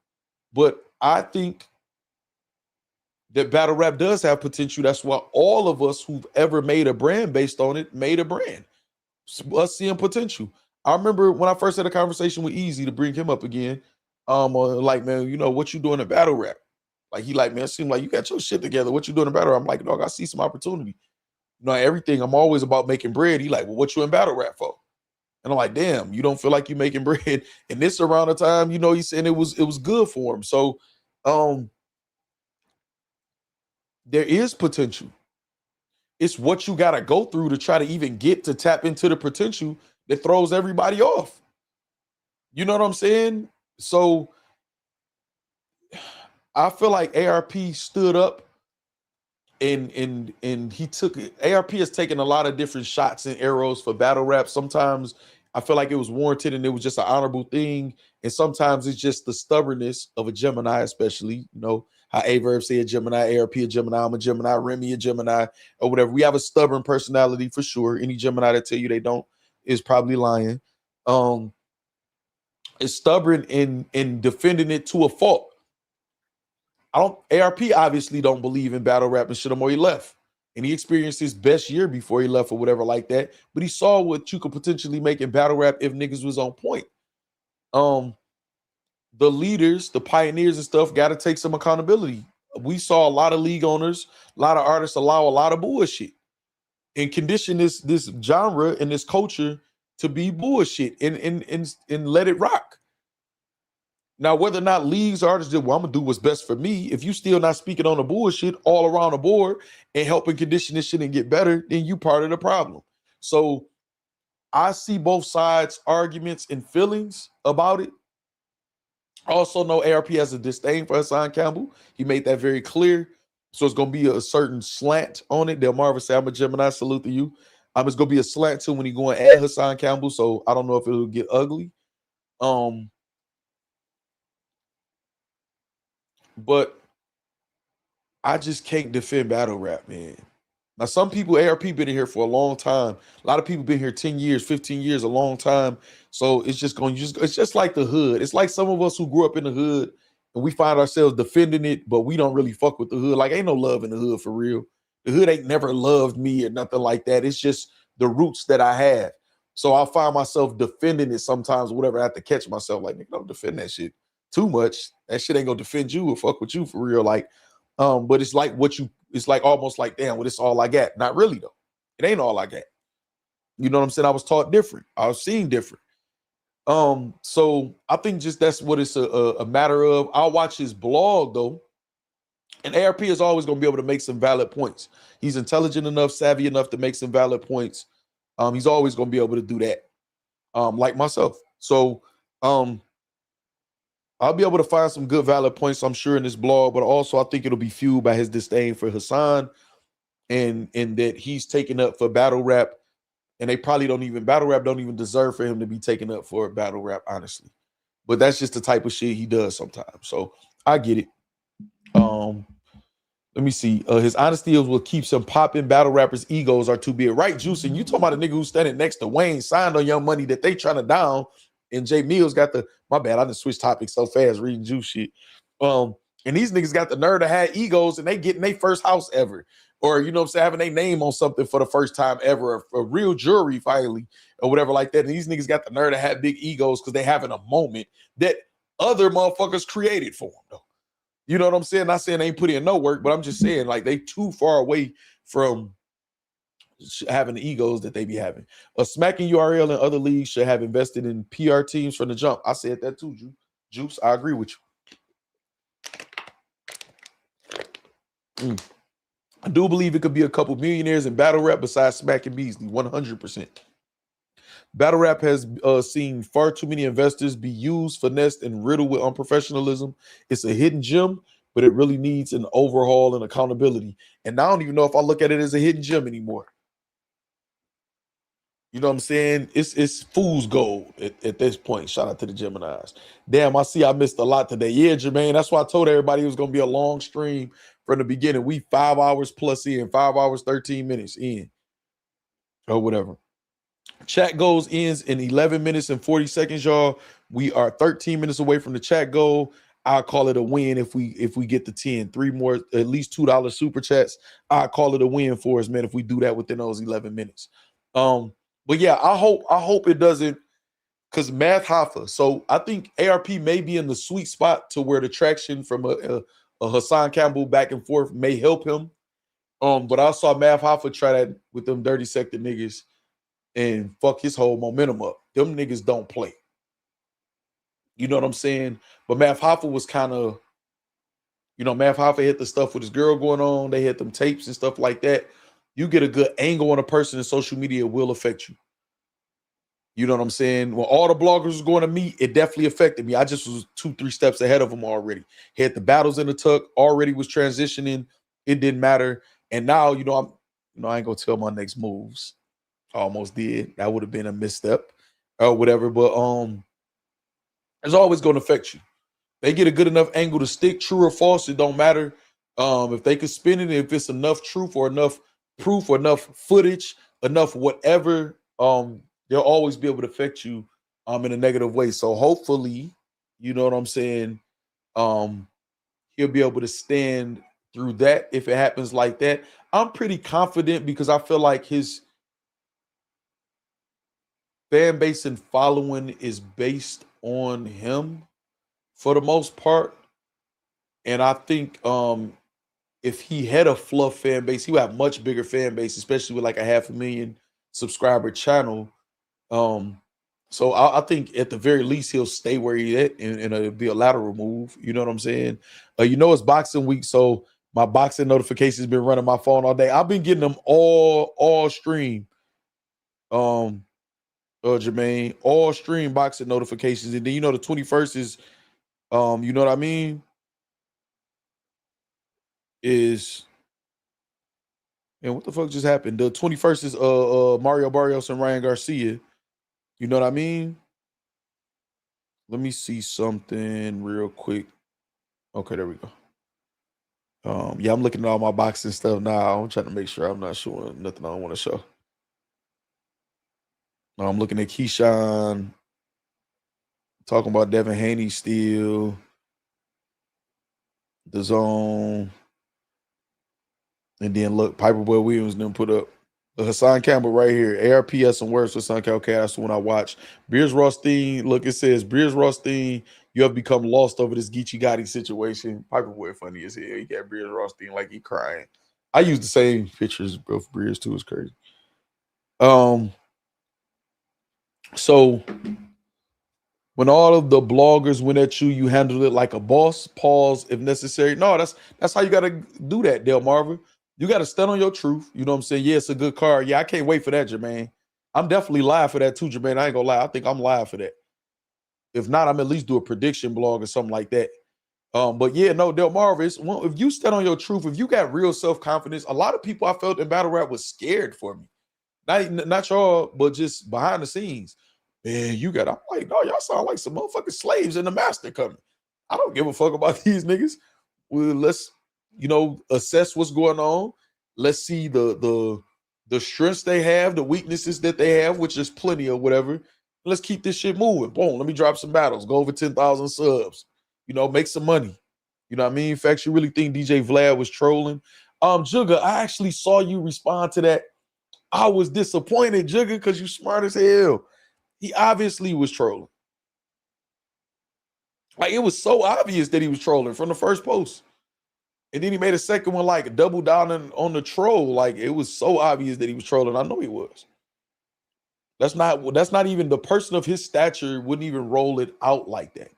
but I think that battle rap does have potential. That's why all of us who've ever made a brand based on it made a brand. Us seeing potential. I remember when I first had a conversation with Eazy, to bring him up again. Like, man, you know what you doing in battle rap? Like, he like, man, it seemed like you got your shit together. What you doing in battle rap? I'm like, dog, I see some opportunity. You know, everything. I'm always about making bread. He like, well, what you in battle rap for? And I'm like, damn, you don't feel like you making bread. And this around the time, you know, he's saying it was good for him. So, there is potential. It's what you got to go through to try to even get to tap into the potential that throws everybody off. You know what I'm saying? So I feel like ARP stood up and he took it. ARP has taken a lot of different shots and arrows for battle rap. Sometimes I feel like it was warranted and it was just an honorable thing. And sometimes it's just the stubbornness of a Gemini, especially, you know, how Verb say a Gemini, ARP a Gemini, I'm a Gemini, Remy a Gemini, or whatever. We have a stubborn personality for sure. Any Gemini that tell you they don't is probably lying. It's stubborn in defending it to a fault. ARP obviously don't believe in battle rap and shit more he left. And he experienced his best year before he left or whatever like that. But he saw what you could potentially make in battle rap if niggas was on point. The leaders, the pioneers and stuff got to take some accountability. We saw a lot of league owners, a lot of artists allow a lot of bullshit and condition this genre and this culture to be bullshit and let it rock. Now, whether or not leagues, artists did, well, I'm going to do what's best for me. If you still not speaking on the bullshit all around the board and helping condition this shit and get better, then you part of the problem. So I see both sides' arguments and feelings about it. I also know ARP has a disdain for Hassan Campbell. He made that very clear. So it's going to be a certain slant on it. Delmarva say, I'm a Gemini, salute to you. It's going to be a slant too when he going at Hassan Campbell. So I don't know if it'll get ugly. But I just can't defend battle rap, man. Now, some people, ARP been in here for a long time. A lot of people been here 10 years, 15 years, a long time. So it's just it's just like the hood. It's like some of us who grew up in the hood and we find ourselves defending it, but we don't really fuck with the hood. Like, ain't no love in the hood for real. The hood ain't never loved me or nothing like that. It's just the roots that I have. So I'll find myself defending it sometimes, whatever. I have to catch myself like, nigga, don't defend that shit too much. That shit ain't gonna defend you or fuck with you for real. Like, but it's like it's like almost like, damn, well, it's all I got. Not really though. It ain't all I got. You know what I'm saying? I was taught different. I was seen different. So I think just that's what it's a matter of. I'll watch his blog though, and ARP is always going to be able to make some valid points. He's intelligent enough, savvy enough to make some valid points. He's always going to be able to do that, like myself. So I'll be able to find some good valid points, I'm sure, in this blog, but also I think it'll be fueled by his disdain for Hassan and that he's taken up for battle rap. And they probably battle rap don't even deserve for him to be taken up for battle rap, honestly. But that's just the type of shit he does sometimes. So I get it. Let me see. His honesty is what keeps him popping. Battle rappers' egos are too big. Right, Juice? And you talking about a nigga who's standing next to Wayne, signed on Young Money that they trying to down, and Jae Millz got the, my bad, I just switched topics so fast reading Juice shit. And these niggas got the nerve to have egos and they getting their first house ever. Or, you know what I'm saying, having their name on something for the first time ever, a real jury finally, or whatever like that. And these niggas got the nerve to have big egos because they having a moment that other motherfuckers created for them, though. You know what I'm saying? Not saying they ain't put in no work, but I'm just saying, like, they too far away from having the egos that they be having. A smacking URL and other leagues should have invested in PR teams from the jump. I said that too, Juice. I agree with you. I do believe it could be a couple millionaires in battle rap besides Smack and Beasley, 100%. Battle rap has seen far too many investors be used, finessed, and riddled with unprofessionalism. It's a hidden gem, but it really needs an overhaul and accountability. And I don't even know if I look at it as a hidden gem anymore. You know what I'm saying? It's fool's gold at this point. Shout out to the Geminis. Damn, I see I missed a lot today. Yeah, Jermaine, that's why I told everybody it was going to be a long stream from the beginning. We 5 hours plus in, 5 hours, 13 minutes in, or whatever. Chat goals ends in 11 minutes and 40 seconds, y'all. We are 13 minutes away from the chat goal. I'll call it a win if we get the 10. 3 more, at least $2 super chats. I'll call it a win for us, man, if we do that within those 11 minutes. But yeah, I hope it doesn't, because Math Hoffa. So I think ARP may be in the sweet spot to where the traction from a Hassan Campbell back and forth may help him. But I saw Math Hoffa try that with them dirty sector niggas and fuck his whole momentum up. Them niggas don't play. You know what I'm saying? But Math Hoffa was kind of, you know, Math Hoffa had the stuff with his girl going on. They had them tapes and stuff like that. You get a good angle on a person in social media, it will affect you. You know what I'm saying? When all the bloggers was going to meet, it definitely affected me. I just was 2-3 steps ahead of them already. Had the battles in the tuck, already was transitioning. It didn't matter. And now, you know, I ain't gonna tell my next moves. I almost did. That would have been a misstep or whatever. But it's always going to affect you. They get a good enough angle to stick, true or false, it don't matter. If they could spin it, if it's enough truth or enough proof or enough footage, enough whatever, they'll always be able to affect you in a negative way. So hopefully, you know what I'm saying, he'll be able to stand through that if it happens like that. I'm pretty confident because I feel like his fan base and following is based on him for the most part. And I think if he had a fluff fan base, he would have much bigger fan base, especially with like a 500,000 subscriber channel. So I think at the very least he'll stay where he's at, and it'll be a lateral move. You know what I'm saying? You know, it's boxing week, so my boxing notifications been running my phone all day. I've been getting them all stream. Jermaine, all stream boxing notifications, and then you know the 21st is, you know what I mean? And what the fuck just happened? The 21st is Mario Barrios and Ryan Garcia. You know what I mean? Let me see something real quick. Okay, there we go. Yeah, I'm looking at all my boxing stuff now. I'm trying to make sure I'm not showing nothing I don't want to show. I'm looking at Keyshawn, talking about Devin Haney still, the zone, and then look, Piperboy Williams didn't put up Hassan Campbell right here. ARP has some words for Hassan Campbell. Okay, that's the one I watched. Brizz Rawsteen, look, it says Brizz Rawsteen, you have become lost over this Geechi Gotti situation. Piperboy funny as hell. He got Brizz Rawsteen like he crying. I use the same pictures of Brizz too. It's crazy. So When all of the bloggers went at you, you handled it like a boss. Pause if necessary. No, that's how you got to do that, Del Marvin. You got to stand on your truth. You know what I'm saying? Yeah, it's a good card. Yeah, I can't wait for that, Jermaine. I'm definitely live for that too, Jermaine. I ain't gonna lie. I think I'm live for that. If not, I'm at least do a prediction blog or something like that. But yeah, no, Del Marvin, if you stand on your truth, if you got real self-confidence, a lot of people I felt in battle rap was scared for me. Not y'all, but just behind the scenes. Man, I'm like, no, y'all sound like some motherfucking slaves in the master coming. I don't give a fuck about these niggas. Well, let's, assess what's going on. Let's see the strengths they have, the weaknesses that they have, which is plenty or whatever. Let's keep this shit moving. Boom, let me drop some battles. Go over 10,000 subs. Make some money. You know what I mean? In fact, you really think DJ Vlad was trolling? Jugga, I actually saw you respond to that. I was disappointed, Jugga, because you smart as hell. He obviously was trolling. Like, it was so obvious that he was trolling from the first post. And then he made a second one, like, double down on the troll. Like, it was so obvious that he was trolling. I know he was. That's not even the person of his stature wouldn't even roll it out like that.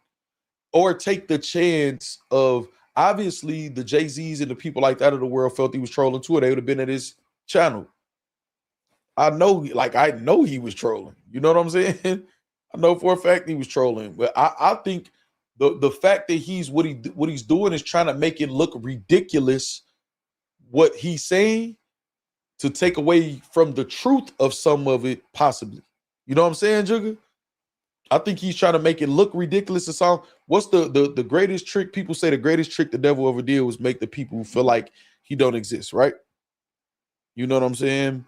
Or take the chance of, obviously, the Jay-Z's and the people like that of the world felt he was trolling too, or they would have been at his channel. I know he was trolling. You know what I'm saying? I know for a fact he was trolling. But I think the fact that what he's doing is trying to make it look ridiculous what he's saying to take away from the truth of some of it, possibly. You know what I'm saying, Jugga? I think he's trying to make it look ridiculous to sound. What's the greatest trick? People say the greatest trick the devil ever did was make the people feel like he don't exist, right? You know what I'm saying?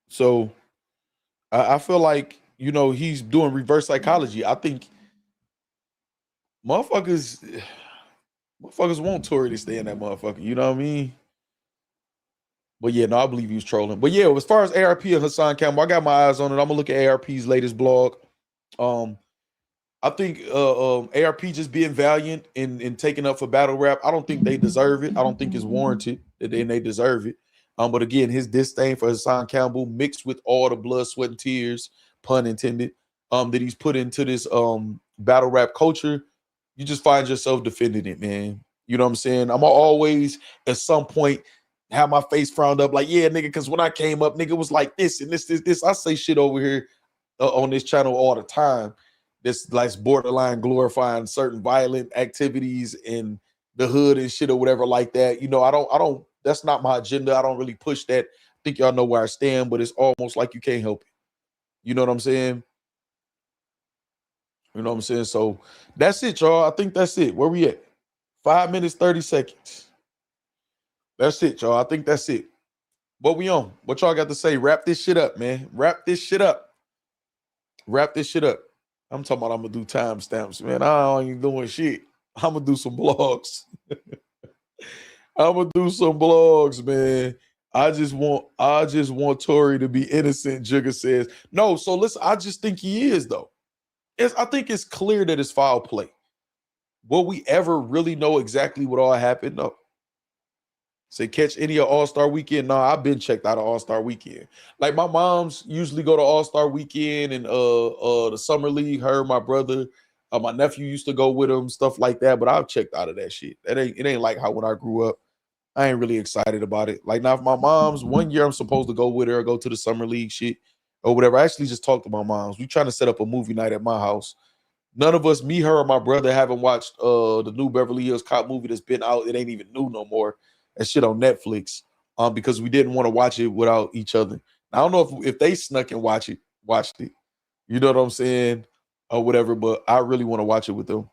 So I feel like, he's doing reverse psychology. I think motherfuckers want Tory to stay in that motherfucker. You know what I mean? But yeah, no, I believe he was trolling. But yeah, as far as ARP and Hassan Campbell, I got my eyes on it. I'm gonna look at ARP's latest blog. I think ARP just being valiant and taking up for battle rap, I don't think they deserve it. I don't think it's warranted, and they deserve it. But again, his disdain for Hassan Campbell mixed with all the blood, sweat, and tears, pun intended, that he's put into this battle rap culture, you just find yourself defending it, man. You know what I'm saying? I'm always at some point have my face frowned up, like, yeah, nigga, because when I came up, nigga was like this and this. I say shit over here on this channel all the time. This like borderline glorifying certain violent activities in the hood and shit or whatever like that. I don't. That's not my agenda. I don't really push that. I think y'all know where I stand, but it's almost like you can't help it. You know what I'm saying? You know what I'm saying? So that's it, y'all. I think that's it. Where we at? 5 minutes, 30 seconds. That's it, y'all. I think that's it. What we on? What y'all got to say? Wrap this shit up, man. Wrap this shit up. Wrap this shit up. I'm talking about I'm going to do timestamps, man. I ain't doing shit. I'm going to do some blogs. I'm going to do some blogs, man. I just want Tory to be innocent, Jugga says. No, so listen, I just think he is, though. I think it's clear that it's foul play. Will we ever really know exactly what all happened? No. Say catch any of All-Star Weekend? No, I've been checked out of All-Star Weekend. Like my mom's usually go to All-Star Weekend and the Summer League. Her, my brother, my nephew used to go with him, stuff like that. But I've checked out of that shit. It ain't like how when I grew up, I ain't really excited about it. Like now, if my mom's 1 year, I'm supposed to go with her or go to the Summer League shit or whatever. I actually just talked to my mom's. We trying to set up a movie night at my house. None of us, me, her, or my brother, haven't watched the new Beverly Hills Cop movie that's been out. It ain't even new no more. That shit on Netflix, because we didn't want to watch it without each other. I don't know if they snuck and watched it. You know what I'm saying? Or whatever, but I really want to watch it with them.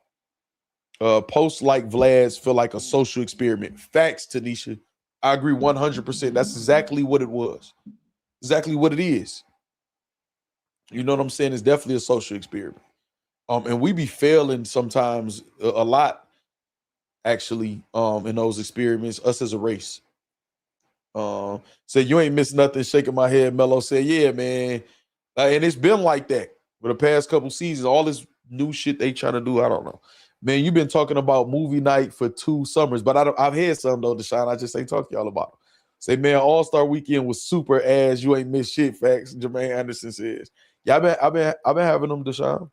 Posts like Vlad's feel like a social experiment. Facts, Tanisha. I agree 100%. That's exactly what it was. Exactly what it is. You know what I'm saying? It's definitely a social experiment. And we be failing sometimes a lot. Actually, in those experiments, us as a race. Said you ain't missed nothing. Shaking my head. Mello said, yeah, man. And it's been like that for the past couple seasons. All this new shit they trying to do, I don't know. Man, you've been talking about movie night for 2 summers, but I've had some though, Deshaun. I just ain't talked to y'all about them. Say, man, All-Star Weekend was super ass. You ain't missed shit, Factz. Jermaine Anderson says. Yeah, I've been having them, Deshaun.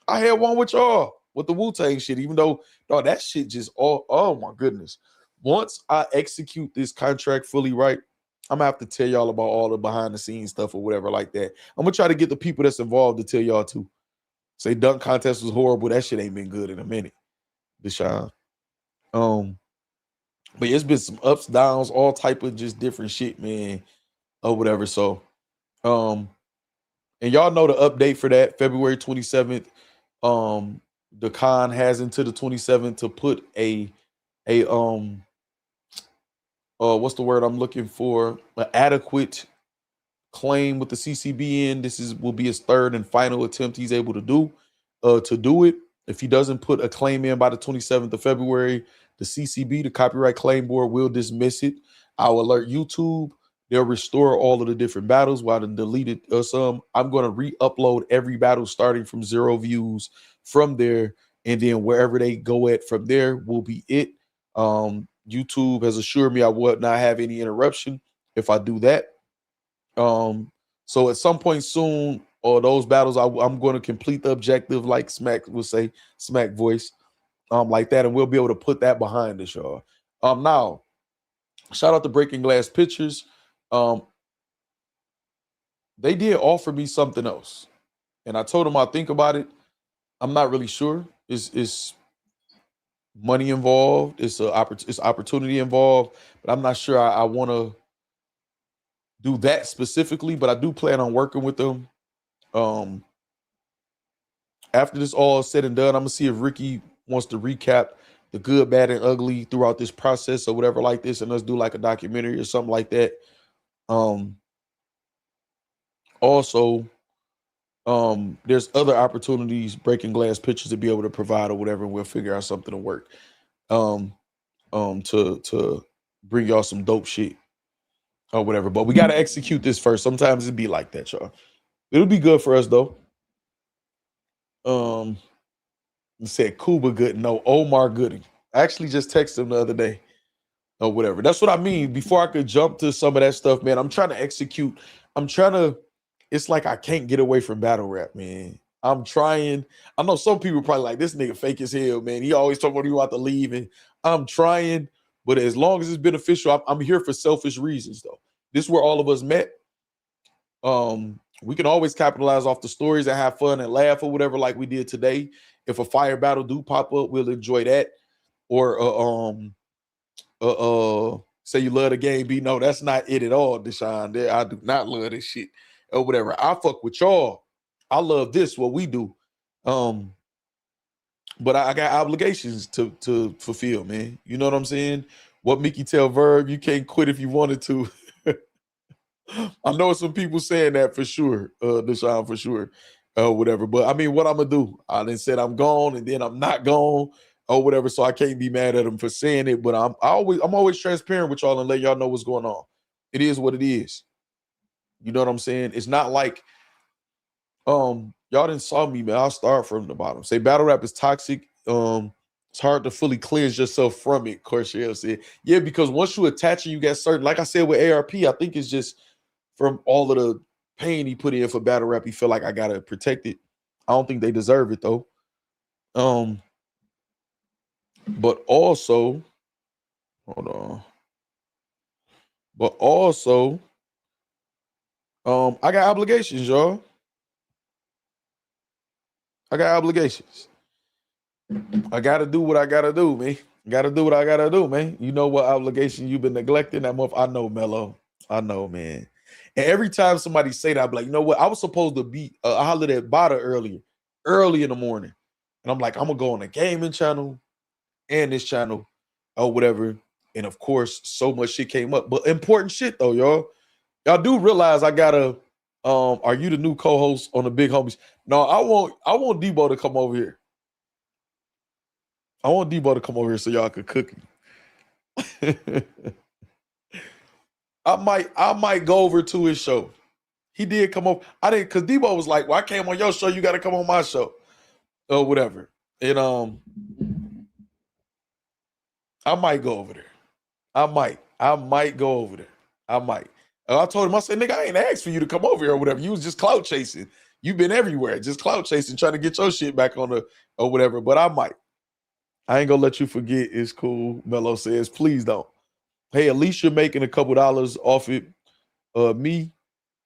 I had one with y'all with the Wu-Tang shit, even though dog, that shit just oh my goodness. Once I execute this contract fully right, I'm gonna have to tell y'all about all the behind the scenes stuff or whatever like that. I'm gonna try to get the people that's involved to tell y'all too. Say dunk contest was horrible. That shit ain't been good in a minute, Deshaun. But it's been some ups, downs, all type of just different shit, man, or whatever. So, and y'all know the update for that, February 27th. The con has until the 27th to put what's the word I'm looking for? An adequate claim with the CCB in. This will be his third and final attempt he's able to do it. If he doesn't put a claim in by the 27th of February, the CCB, the Copyright Claim Board, will dismiss it. I'll alert YouTube. They'll restore all of the different battles while they deleted some. I'm going to re-upload every battle starting from 0 views from there, and then wherever they go at from there will be it. YouTube has assured me I would not have any interruption if I do that. So at some point soon, or those battles, I'm going to complete the objective, like Smack will say, Smack voice, like that, and we'll be able to put that behind us, y'all. Now, shout out to Breaking Glass Pictures. They did offer me something else, and I told them I'll think about it. I'm not really sure. It's money involved. It's opportunity involved, but I'm not sure I want to do that specifically. But I do plan on working with them. After this all is said and done, I'm gonna see if Ricky wants to recap the good, bad, and ugly throughout this process or whatever like this, and let's do like a documentary or something like that. Also, there's other opportunities Breaking Glass Pictures to be able to provide or whatever, and we'll figure out something to work. To bring y'all some dope shit or whatever. But we gotta execute this first. Sometimes it be like that, y'all. It'll be good for us though. Said Cuba good. No, Omar Gooding. I actually just texted him the other day or whatever. That's what I mean. Before I could jump to some of that stuff, man, I'm trying to execute. It's like I can't get away from battle rap, man. I'm trying. I know some people probably like, this nigga fake as hell, man. He always talking about you about to leave, and I'm trying. But as long as it's beneficial, I'm here for selfish reasons, though. This is where all of us met. We can always capitalize off the stories and have fun and laugh or whatever, like we did today. If a fire battle do pop up, we'll enjoy that. Or say you love the game, B. No, that's not it at all, Deshaun. I do not love this shit or whatever. I fuck with y'all. I love this, what we do. But I got obligations to fulfill, man. You know what I'm saying? What Mickey tell Verb, you can't quit if you wanted to. I know some people saying that for sure, Deshaun, for sure, whatever. But I mean, what I'm gonna do? I then said I'm gone, and then I'm not gone, or whatever. So I can't be mad at them for saying it. But I'm always transparent with y'all and let y'all know what's going on. It is what it is. You know what I'm saying? It's not like y'all didn't saw me, man. I'll start from the bottom. Say battle rap is toxic. It's hard to fully cleanse yourself from it. Corshell said, yeah, because once you attach and you get certain, like I said with ARP, I think it's just from all of the pain he put in for battle rap, he feel like I gotta protect it. I don't think they deserve it though. But also, hold on. But also, I got obligations, y'all. I got obligations. I gotta do what I gotta do, man. Gotta do what I gotta do, man. You know what obligation you've been neglecting that month? I know, Mello. I know, man. And every time somebody say that, I'm like, you know what? I was supposed to be I hollered at Bada early in the morning. And I'm like, I'm gonna go on the gaming channel and this channel or whatever. And of course, so much shit came up. But important shit though, y'all. Y'all do realize I gotta are you the new co-host on the Big Homies? No, I want Debo to come over here. I want Debo to come over here so y'all could cook him. I might go over to his show. He did come over. I didn't, because Debo was like, well, I came on your show, you got to come on my show. Or whatever. And I might go over there. I might go over there. I might. I told him, I said, nigga, I ain't asked for you to come over here or whatever. You was just clout chasing. You've been everywhere, just clout chasing, trying to get your shit back on the or whatever. But I might. I ain't gonna let you forget. It's cool. Mello says, please don't. Hey, at least you're making a couple dollars off it. Me,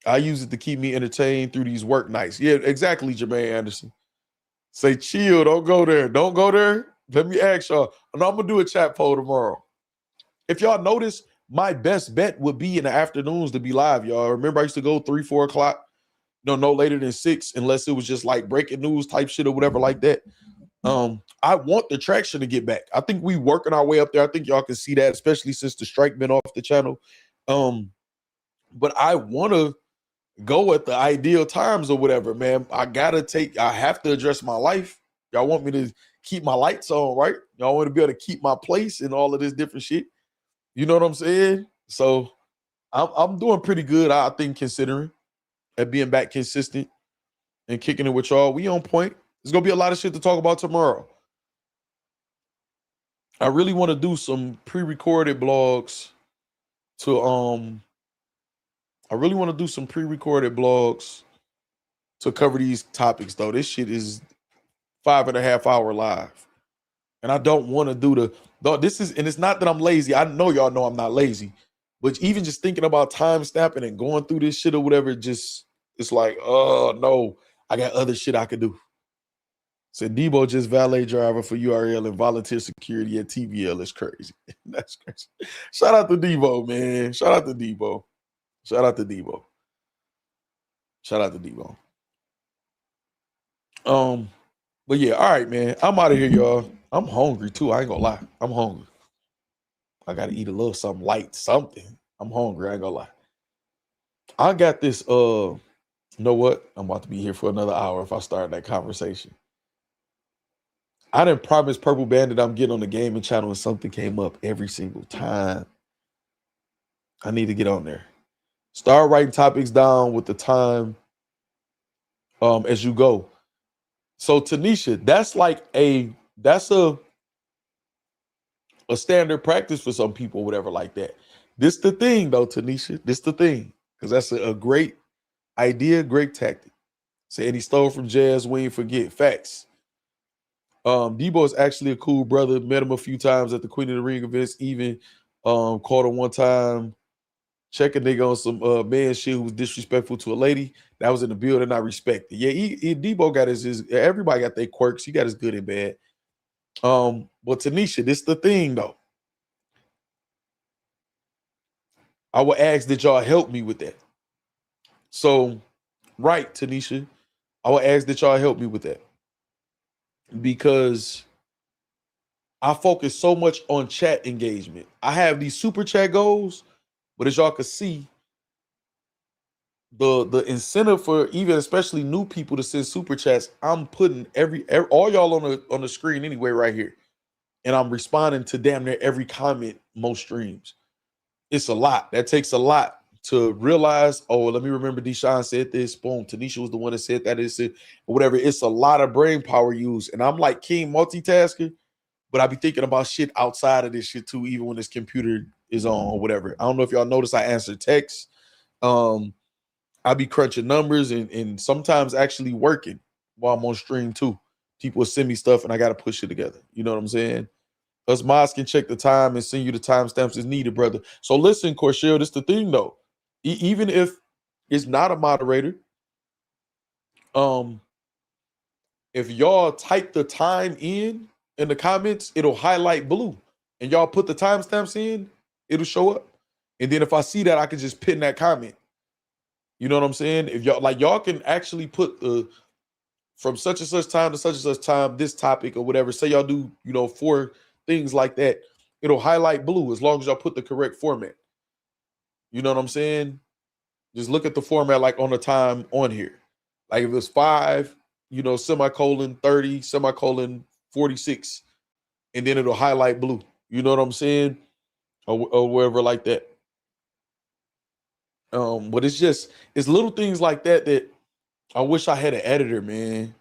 I use it to keep me entertained through these work nights. Yeah, exactly, Jermaine Anderson. Say chill, don't go there. Don't go there. Let me ask y'all. And I'm gonna do a chat poll tomorrow. If y'all notice, my best bet would be in the afternoons to be live, y'all. Remember, I used to go 3, 4 o'clock, no later than 6, unless it was just like breaking news type shit or whatever like that. I want the traction to get back. I think we working our way up there. I think y'all can see that, especially since the strike been off the channel. But I want to go at the ideal times or whatever, man. I have to address my life. Y'all want me to keep my lights on, right? Y'all want to be able to keep my place and all of this different shit. You know what I'm saying? So I'm doing pretty good, I think, considering at being back consistent and kicking it with y'all. We on point. There's gonna be a lot of shit to talk about tomorrow. I really want to do some pre-recorded blogs to cover these topics though. This shit is 5.5 hour live. And I don't want to do and it's not that I'm lazy. I know y'all know I'm not lazy, but even just thinking about time stamping and going through this shit or whatever, it's like, oh no, I got other shit I could do. Said Debo just valet driver for URL and volunteer security at TVL is crazy. That's crazy. Shout out to Debo, man. Shout out to Debo. But yeah, all right, man. I'm out of here, y'all. I'm hungry too. I ain't gonna lie. I'm hungry. I gotta eat a little something light, something. I'm hungry. I ain't gonna lie. I got this. You know what? I'm about to be here for another hour if I start that conversation. I didn't promise Purple Bandit I'm getting on the gaming channel and something came up every single time. I need to get on there. Start writing topics down with the time as you go. So Tanisha, that's a standard practice for some people, whatever like that. This the thing though, Tanisha. This the thing. Because that's a great idea, great tactic. Say, and he stole from Jazz, we ain't forget. Facts. Debo is actually a cool brother. Met him a few times at the Queen of the Ring events. Even caught him one time. Check a nigga on some man shit who was disrespectful to a lady. That was in the building. I respect it. Yeah, Debo got his everybody got their quirks. He got his good and bad. But Tanisha, this the thing though. I would ask that y'all help me with that. So, right, Tanisha, I would ask that y'all help me with that. Because I focus so much on chat engagement. I have these super chat goals, but as y'all can see, the incentive for even especially new people to send super chats, I'm putting all y'all on the screen anyway right here. And I'm responding to damn near every comment most streams. It's a lot. That takes a lot to realize, oh, let me remember Deshaun said this. Boom. Tanisha was the one that said that. Is it or whatever. It's a lot of brain power used. And I'm like king multitasker, but I be thinking about shit outside of this shit too, even when this computer is on or whatever. I don't know if y'all notice I answer texts. I be crunching numbers and sometimes actually working while I'm on stream too. People will send me stuff and I got to push it together. You know what I'm saying? Us mods can check the time and send you the timestamps as needed, brother. So listen, Corshell, this the thing though. Even if it's not a moderator, if y'all type the time in the comments, it'll highlight blue. And y'all put the timestamps in, it'll show up. And then if I see that, I can just pin that comment. You know what I'm saying? If y'all can actually put from such and such time to such and such time, this topic or whatever. Say y'all do, 4 things like that. It'll highlight blue as long as y'all put the correct format. You know what I'm saying? Just look at the format like on the time on here. Like if it's 5, semicolon 30, semicolon 46, and then it'll highlight blue. You know what I'm saying? Or wherever like that. But it's little things like that I wish I had an editor, man.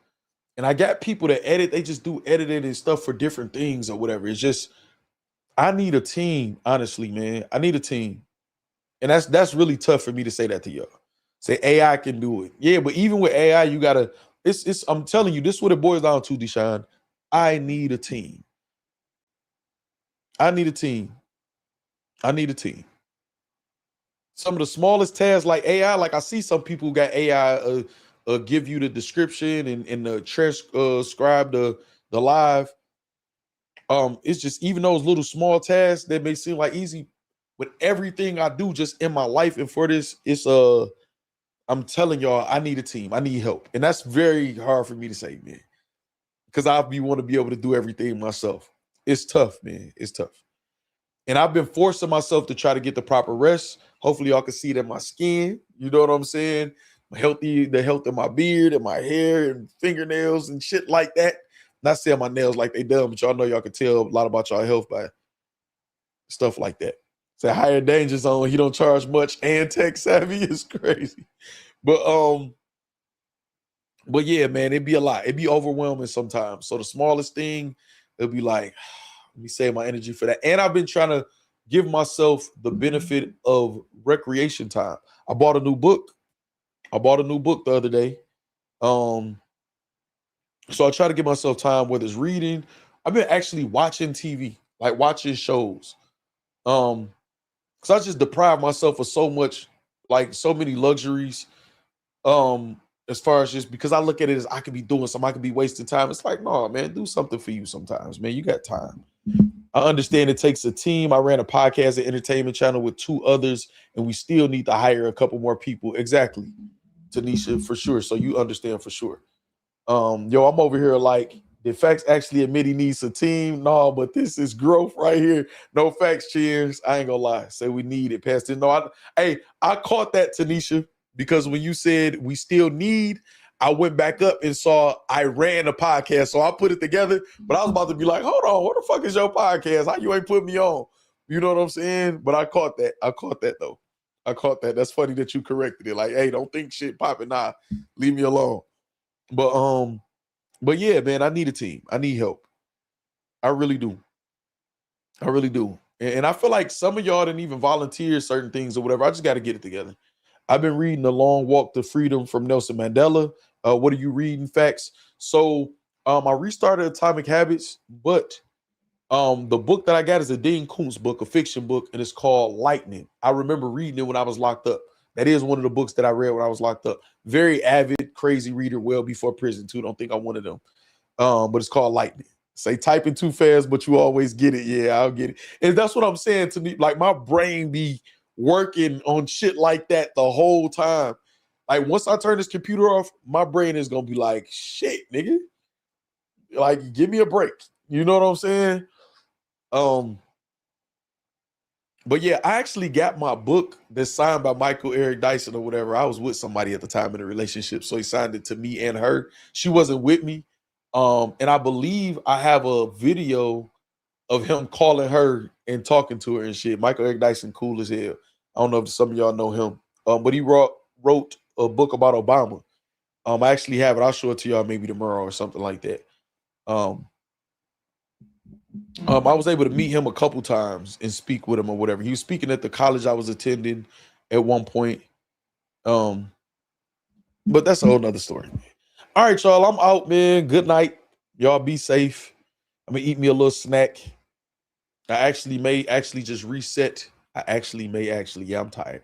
And I got people that edit, they just do editing and stuff for different things or whatever. It's just, I need a team, honestly, man. I need a team. And that's really tough for me to say that to y'all. Say AI can do it. Yeah, but even with AI, you gotta, I'm telling you, this is what it boils down to, Deshaun. I need a team. I need a team. I need a team. Some of the smallest tasks like AI, like I see some people who got AI give you the description and the transcribe the live. It's just even those little small tasks that may seem like easy, but everything I do just in my life and for this, it's I'm telling y'all, I need a team. I need help. And that's very hard for me to say, man. Because I want to be able to do everything myself. It's tough, man. It's tough. And I've been forcing myself to try to get the proper rest. Hopefully y'all can see it in my skin. You know what I'm saying? The health of my beard and my hair and fingernails and shit like that. Not saying my nails like they dumb, but y'all know y'all can tell a lot about y'all health by stuff like that. It's a higher danger zone. He don't charge much and tech savvy is crazy. But yeah, man, it'd be a lot. It'd be overwhelming sometimes. So the smallest thing, it'll be like, let me save my energy for that. And I've been trying to give myself the benefit of recreation time. I bought a new book. The other day. So I try to give myself time, whether it's reading. I've been actually watching TV, like watching shows. Because I just deprive myself of so much, like so many luxuries. As far as just because I look at it as I could be doing something, I could be wasting time. It's like, no, man, do something for you sometimes, man. You got time. I understand it takes a team. I ran a podcast and entertainment channel with 2 others, and we still need to hire a couple more people. Exactly, Tanisha, for sure. So you understand for sure. Yo, I'm over here like, did Factz actually admit he needs a team? No, but this is growth right here. No Factz cheers. I ain't gonna lie. Say we need it. Past it. No, I caught that, Tanisha, because when you said we still need, I went back up and saw I ran a podcast. So I put it together, but I was about to be like, hold on, what the fuck is your podcast? How you ain't put me on? You know what I'm saying? But I caught that. Though. I caught that. That's funny that you corrected it. Like, hey, don't think shit popping. Nah, leave me alone. But yeah, man, I need a team. I need help. I really do. And I feel like some of y'all didn't even volunteer certain things or whatever. I just got to get it together. I've been reading The Long Walk to Freedom from Nelson Mandela. What are you reading, Factz? So I restarted Atomic Habits, but the book that I got is a Dean Koontz book, a fiction book, and it's called Lightning. I remember reading it when I was locked up. That is one of the books that I read when I was locked up. Very avid, crazy reader, well before prison too. Don't think I'm one of them. But it's called Lightning. Say typing too fast, but you always get it. Yeah, I'll get it. And that's what I'm saying to me. Like my brain be working on shit like that the whole time. Like once I turn this computer off, my brain is gonna be like, shit, nigga. Like, give me a break. You know what I'm saying? But yeah, I actually got my book that's signed by Michael Eric Dyson or whatever. I was with somebody at the time in a relationship, so he signed it to me and her. She wasn't with me. And I believe I have a video of him calling her and talking to her and shit. Michael Eric Dyson, cool as hell. I don't know if some of y'all know him. But he wrote a book about Obama. I actually have it. I'll show it to y'all maybe tomorrow or something like that. I was able to meet him a couple times and speak with him or whatever. He was speaking at the college I was attending at one point. But that's a whole nother story. All right, y'all. I'm out, man. Good night. Y'all be safe. I'm gonna eat me a little snack. I may just reset. Yeah, I'm tired.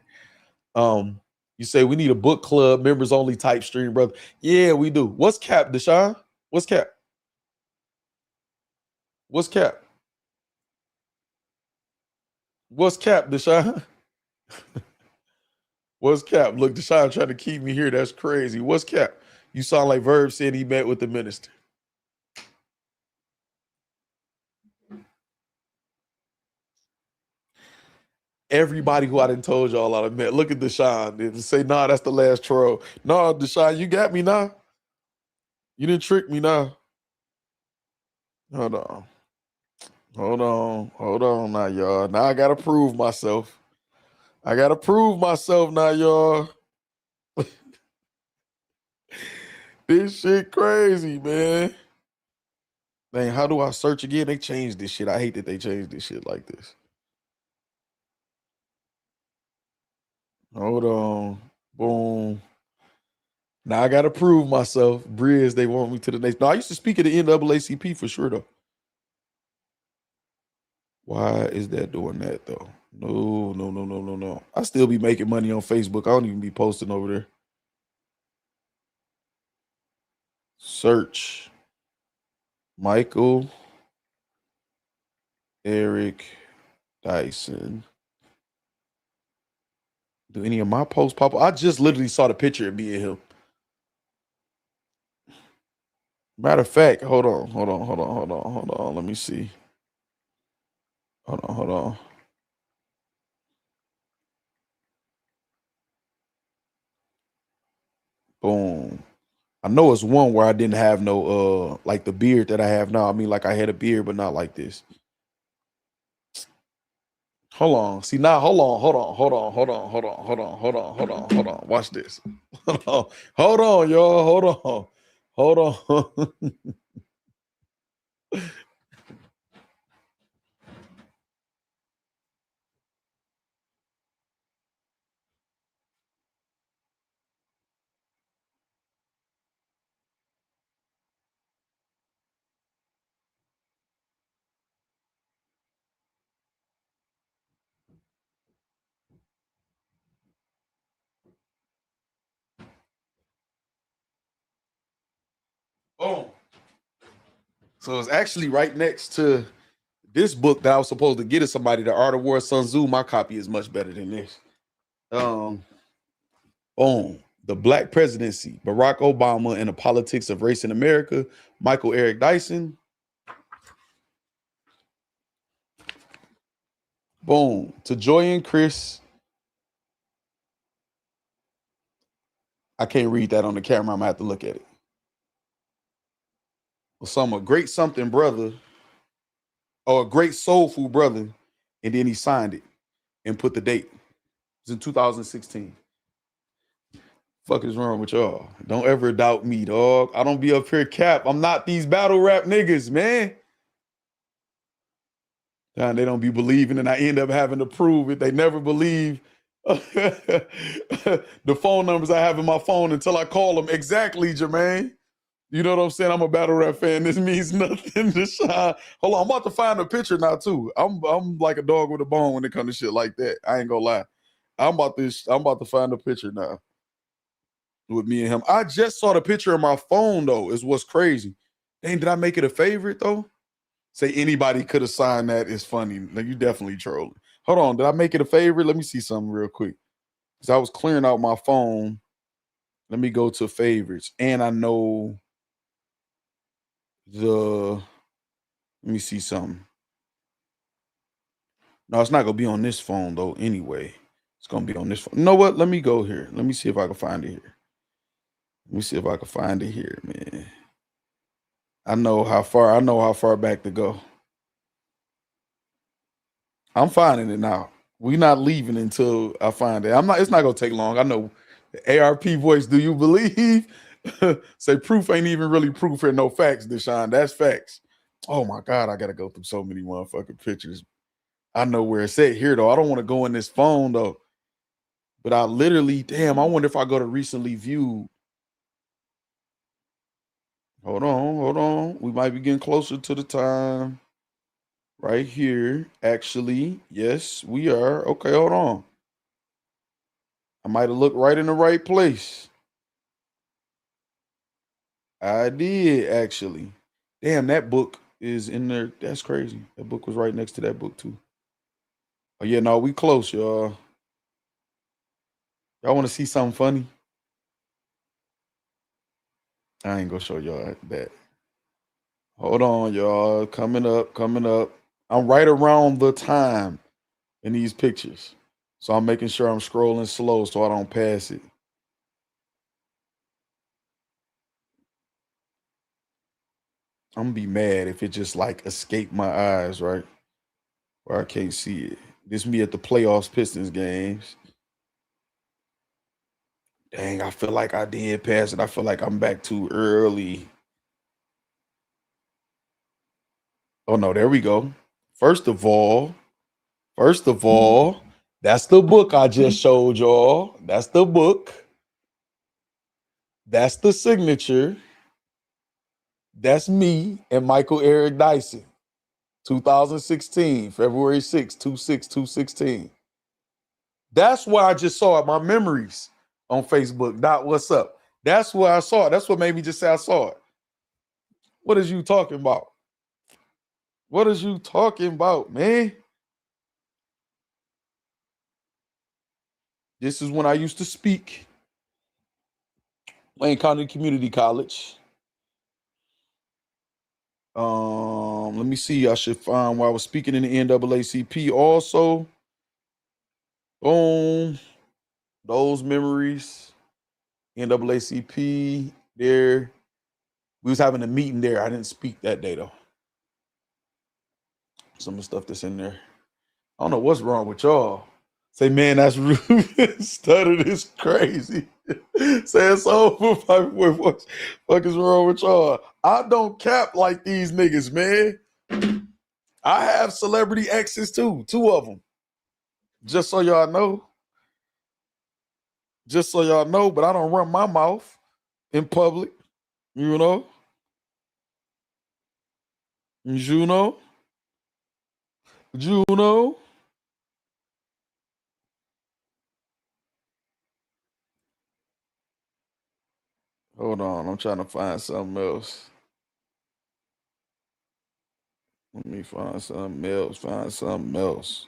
You say we need a book club, members only type stream, brother. Yeah, we do. What's cap, Deshaun? What's cap? What's cap? What's cap, Deshaun? What's cap? Look, Deshaun trying to keep me here. That's crazy. What's cap? You sound like Verb said he met with the minister. Everybody who I done told y'all I done met. Look at Deshaun. They say, nah, that's the last troll. No, Deshaun, you got me now. You didn't trick me now. Hold on now, y'all. Now I gotta prove myself. Now, y'all. This shit crazy, man. Dang, how do I search again? They changed this shit. I hate that they changed this shit like this. Hold on. Boom. Now I gotta prove myself. Brizz, they want me to the next. No, I used to speak at the NAACP for sure though. Why is that doing that though? No. I still be making money on Facebook. I don't even be posting over there. Search Michael Eric Dyson. Do any of my posts pop up? I just literally saw the picture of me and him. Matter of fact, hold on. Let me see. Hold on. Boom. I know it's one where I didn't have no like the beard that I have now. I mean, like I had a beard, but not like this. Hold on. See now, hold on. Watch this. Hold on, y'all. Hold on. Boom. So it's actually right next to this book that I was supposed to get to somebody, The Art of War, Sun Tzu. My copy is much better than this. Boom. The Black Presidency, Barack Obama and the Politics of Race in America, Michael Eric Dyson. Boom. To Joy and Chris. I can't read that on the camera. I'm gonna have to look at it. Well, a great something brother, or a great soulful brother, and then he signed it and put the date. It was in 2016. Fuck is wrong with y'all? Don't ever doubt me, dog. I don't be up here cap. I'm not these battle rap niggas, man. And they don't be believing, and I end up having to prove it. They never believe the phone numbers I have in my phone until I call them. Exactly, Jermaine. You know what I'm saying? I'm a battle rap fan. This means nothing to Shine. Hold on, I'm about to find a picture now too. I'm like a dog with a bone when it comes to shit like that. I ain't gonna lie. I'm about to find a picture now with me and him. I just saw the picture on my phone though. Is what's crazy. Dang, did I make it a favorite though? Say anybody could have signed that is funny. Like, you definitely trolling. Hold on, did I make it a favorite? Let me see something real quick. Because I was clearing out my phone. Let me go to favorites. And I know let me see something. No, it's not gonna be on this phone though. Anyway, it's gonna be on this phone. You know what? Let me go here. Let me see if I can find it here. Let me see if I can find it here, man. I know how far back to go. I'm finding it now. We're not leaving until I find it. It's not gonna take long. I know. ARP voice, do you believe? Say proof ain't even really proof here. No facts, Deshaun. That's facts. Oh my God, I gotta go through so many motherfucking pictures. I know where it's at here though. I don't want to go in this phone though. But I literally, damn, I wonder if I go to recently viewed. Hold on. We might be getting closer to the time. Right here. Actually, yes, we are. Okay, hold on. I might have looked right in the right place. I did, actually. Damn, that book is in there. That's crazy. That book was right next to that book, too. Oh, yeah, no, we close, y'all. Y'all want to see something funny? I ain't gonna show y'all that. Hold on, y'all. Coming up. I'm right around the time in these pictures. So I'm making sure I'm scrolling slow so I don't pass it. I'm gonna be mad if it just like escaped my eyes, right? Where I can't see it. This me at the playoffs Pistons games. Dang, I feel like I did pass it. I feel like I'm back too early. Oh no, there we go. First of all, That's the book I just showed y'all. That's the book. That's the signature. That's me and Michael Eric Dyson. 2016, February 6, 2/6/216. That's why I just saw it. My memories on Facebook. Dot, what's up? That's where I saw it. That's what made me just say I saw it. What is you talking about? What is you talking about, man? This is when I used to speak. Wayne County Community College. Let me see. I should find where I was speaking in the NAACP also. Boom. Those memories. NAACP there. We was having a meeting there. I didn't speak that day though. Some of the stuff that's in there. I don't know what's wrong with y'all. Say, man, that's rude. Stutter is crazy. Say it's over. Piperboy, what the fuck is wrong with y'all? I don't cap like these niggas, man. I have celebrity exes too. 2 of them. Just so y'all know. Just so y'all know, but I don't run my mouth in public. You know? Juno? Juno? Hold on, I'm trying to find something else. Let me find something else.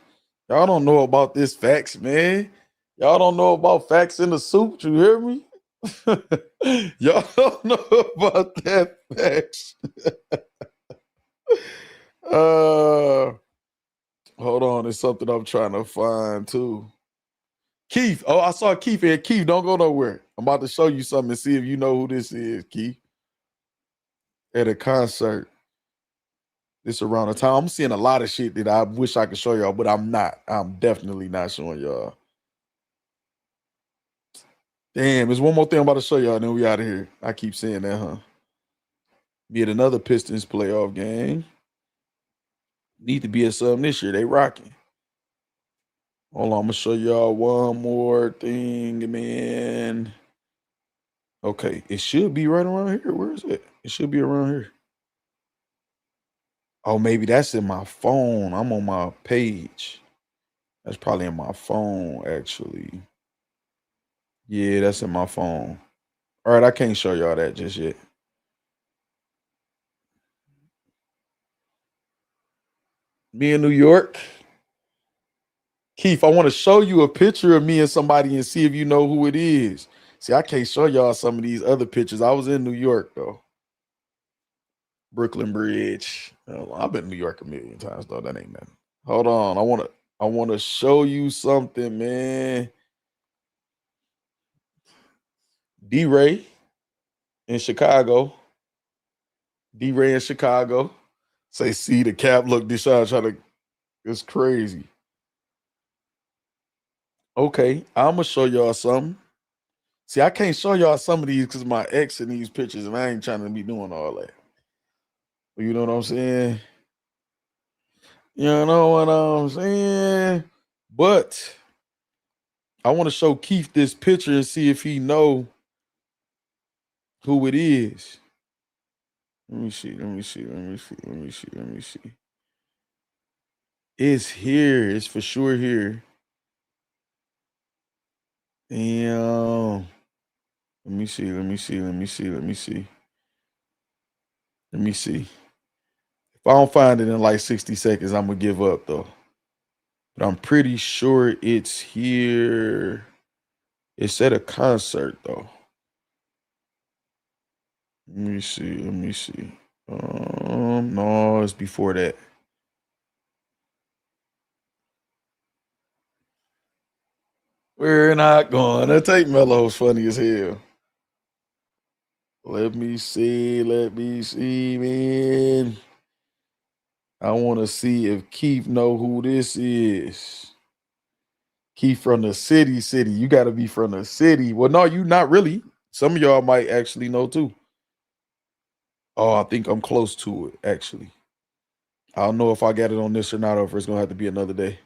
Y'all don't know about this Factz, man. Y'all don't know about Factz in the suit, you hear me? Y'all don't know about that Factz. Hold on, there's something I'm trying to find too. Keith, oh, I saw Keith here. Keith, don't go nowhere. I'm about to show you something and see if you know who this is, Keith. At a concert. This around the time. I'm seeing a lot of shit that I wish I could show y'all, but I'm not. I'm definitely not showing y'all. Damn, there's one more thing I'm about to show y'all, and then we out of here. I keep saying that, huh? Be at another Pistons playoff game. Need to be at something this year. They rocking. Hold on, I'm gonna show y'all one more thing, man. Okay, it should be right around here. Where is it? It should be around here. Oh, maybe that's in my phone. I'm on my page. That's probably in my phone, actually. Yeah, that's in my phone. All right, I can't show y'all that just yet. Me in New York. Keith, I want to show you a picture of me and somebody and see if you know who it is. See, I can't show y'all some of these other pictures. I was in New York, though. Brooklyn Bridge. I've been in New York a million times, though. That ain't nothing. Hold on. I want to show you something, man. D-Ray in Chicago. D-Ray in Chicago. Say, see the cap. Look, this shot trying to. It's crazy. Okay, I'm gonna show y'all something. See, I can't show y'all some of these because my ex in these pictures, and I ain't trying to be doing all that. You know what I'm saying? You know what I'm saying? But I want to show Keith this picture and see if he know who it is. Let me see. It's here. It's for sure here. Damn. Let me see. If I don't find it in like 60 seconds, I'm going to give up, though. But I'm pretty sure it's here. It's at a concert, though. Let me see. No, it's before that. We're not going to take Mello's funny as hell. Let me see, man. I want to see if Keith know who this is. Keith from the city. You got to be from the city. Well, no, you not really. Some of y'all might actually know too. Oh, I think I'm close to it, actually. I don't know if I got it on this or not, or if it's going to have to be another day.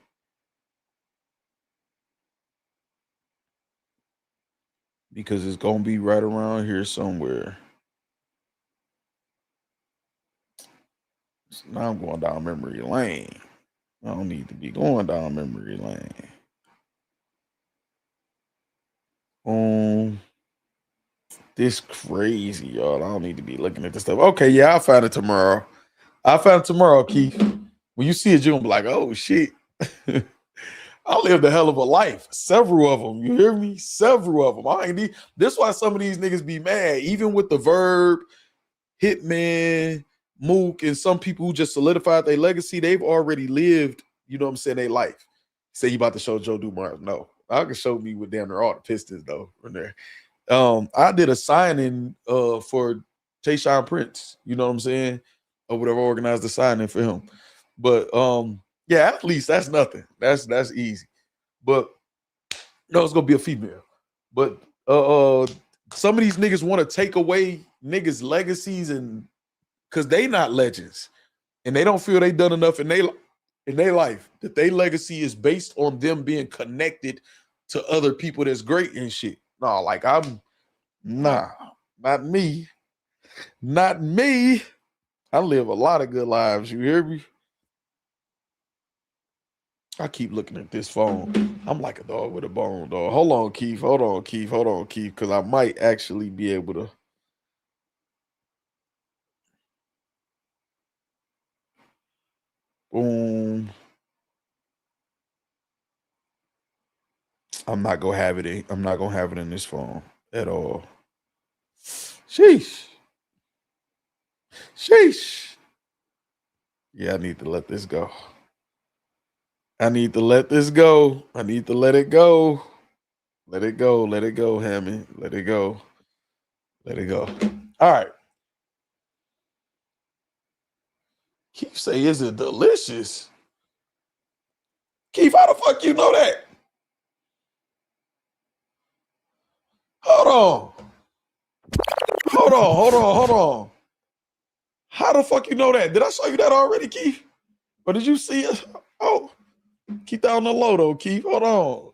because it's gonna be right around here somewhere. So now I'm going down memory lane. I don't need to be going down memory lane. This crazy, y'all. I don't need to be looking at this stuff. Okay, yeah, I'll find it tomorrow. I'll find it tomorrow, Keith. When you see it, you're gonna be like, oh shit. I lived a hell of a life. Several of them. You hear me? Several of them. I ain't need. This is why some of these niggas be mad. Even with the Verb, Hitman, Mook, and some people who just solidified their legacy, they've already lived, you know what I'm saying, their life. Say you about to show Joe Dumars. No. I can show me with damn near all the Pistons, though, from there. I did a signing for Tayshaun Prince, you know what I'm saying? Or whatever, organized the signing for him. But yeah, at least that's nothing. That's easy. But no, it's gonna be a female. But some of these niggas want to take away niggas' legacies, and because they not legends, and they don't feel they done enough in their life, that their legacy is based on them being connected to other people that's great and shit. No, like not me. Not me. I live a lot of good lives. You hear me? I keep looking at this phone. I'm like a dog with a bone, dog. Hold on, Keith. Hold on, Keith. Hold on, Keith. Because I might actually be able to. Boom. I'm not gonna have it. I'm not gonna have it in this phone at all. Sheesh. Sheesh. Yeah, I need to let this go. I need to let this go. I need to let it go. Let it go. Let it go, Hammond. Let it go. Let it go. All right. Keith say, is it delicious? Keith, how the fuck you know that? Hold on. Hold on. Hold on. Hold on. How the fuck you know that? Did I show you that already, Keith? Or did you see it? Oh, keep that on the low, though, Keith. Hold on.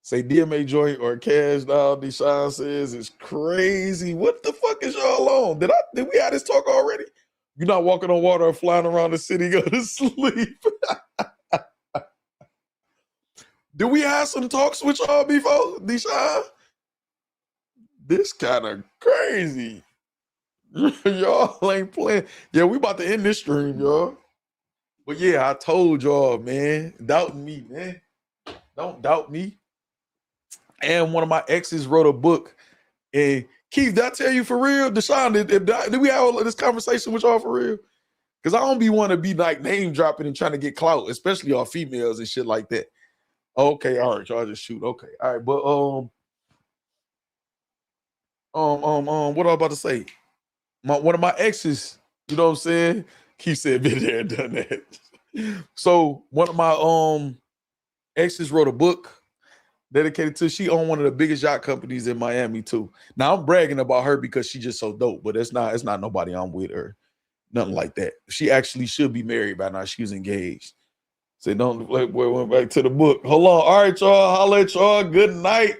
Say DMA joint or cash down, Deshaun says it's crazy. What the fuck is y'all on? Did we have this talk already? You're not walking on water or flying around the city, go to sleep. Did we have some talks with y'all before, Deshaun? This kind of crazy. Y'all ain't playing. Yeah, we about to end this stream, y'all. But yeah, I told y'all, man. Doubt me, man. Don't doubt me. And one of my exes wrote a book. And Keith, did I tell you for real? Deshaun, did we have this conversation with y'all for real? Because I don't be want to be like name dropping and trying to get clout, especially on females and shit like that. Okay, all right, y'all just shoot. Okay, all right, but what I was about to say? One of my exes, you know what I'm saying? Keith said, been there and done that. So one of my exes wrote a book dedicated to, she owned one of the biggest yacht companies in Miami too. Now I'm bragging about her because she's just so dope, but it's not nobody I'm with or nothing like that. She actually should be married by now. She's engaged. Say, don't, like, boy, went back to the book. Hold on. All right, y'all. Holla at y'all. Good night.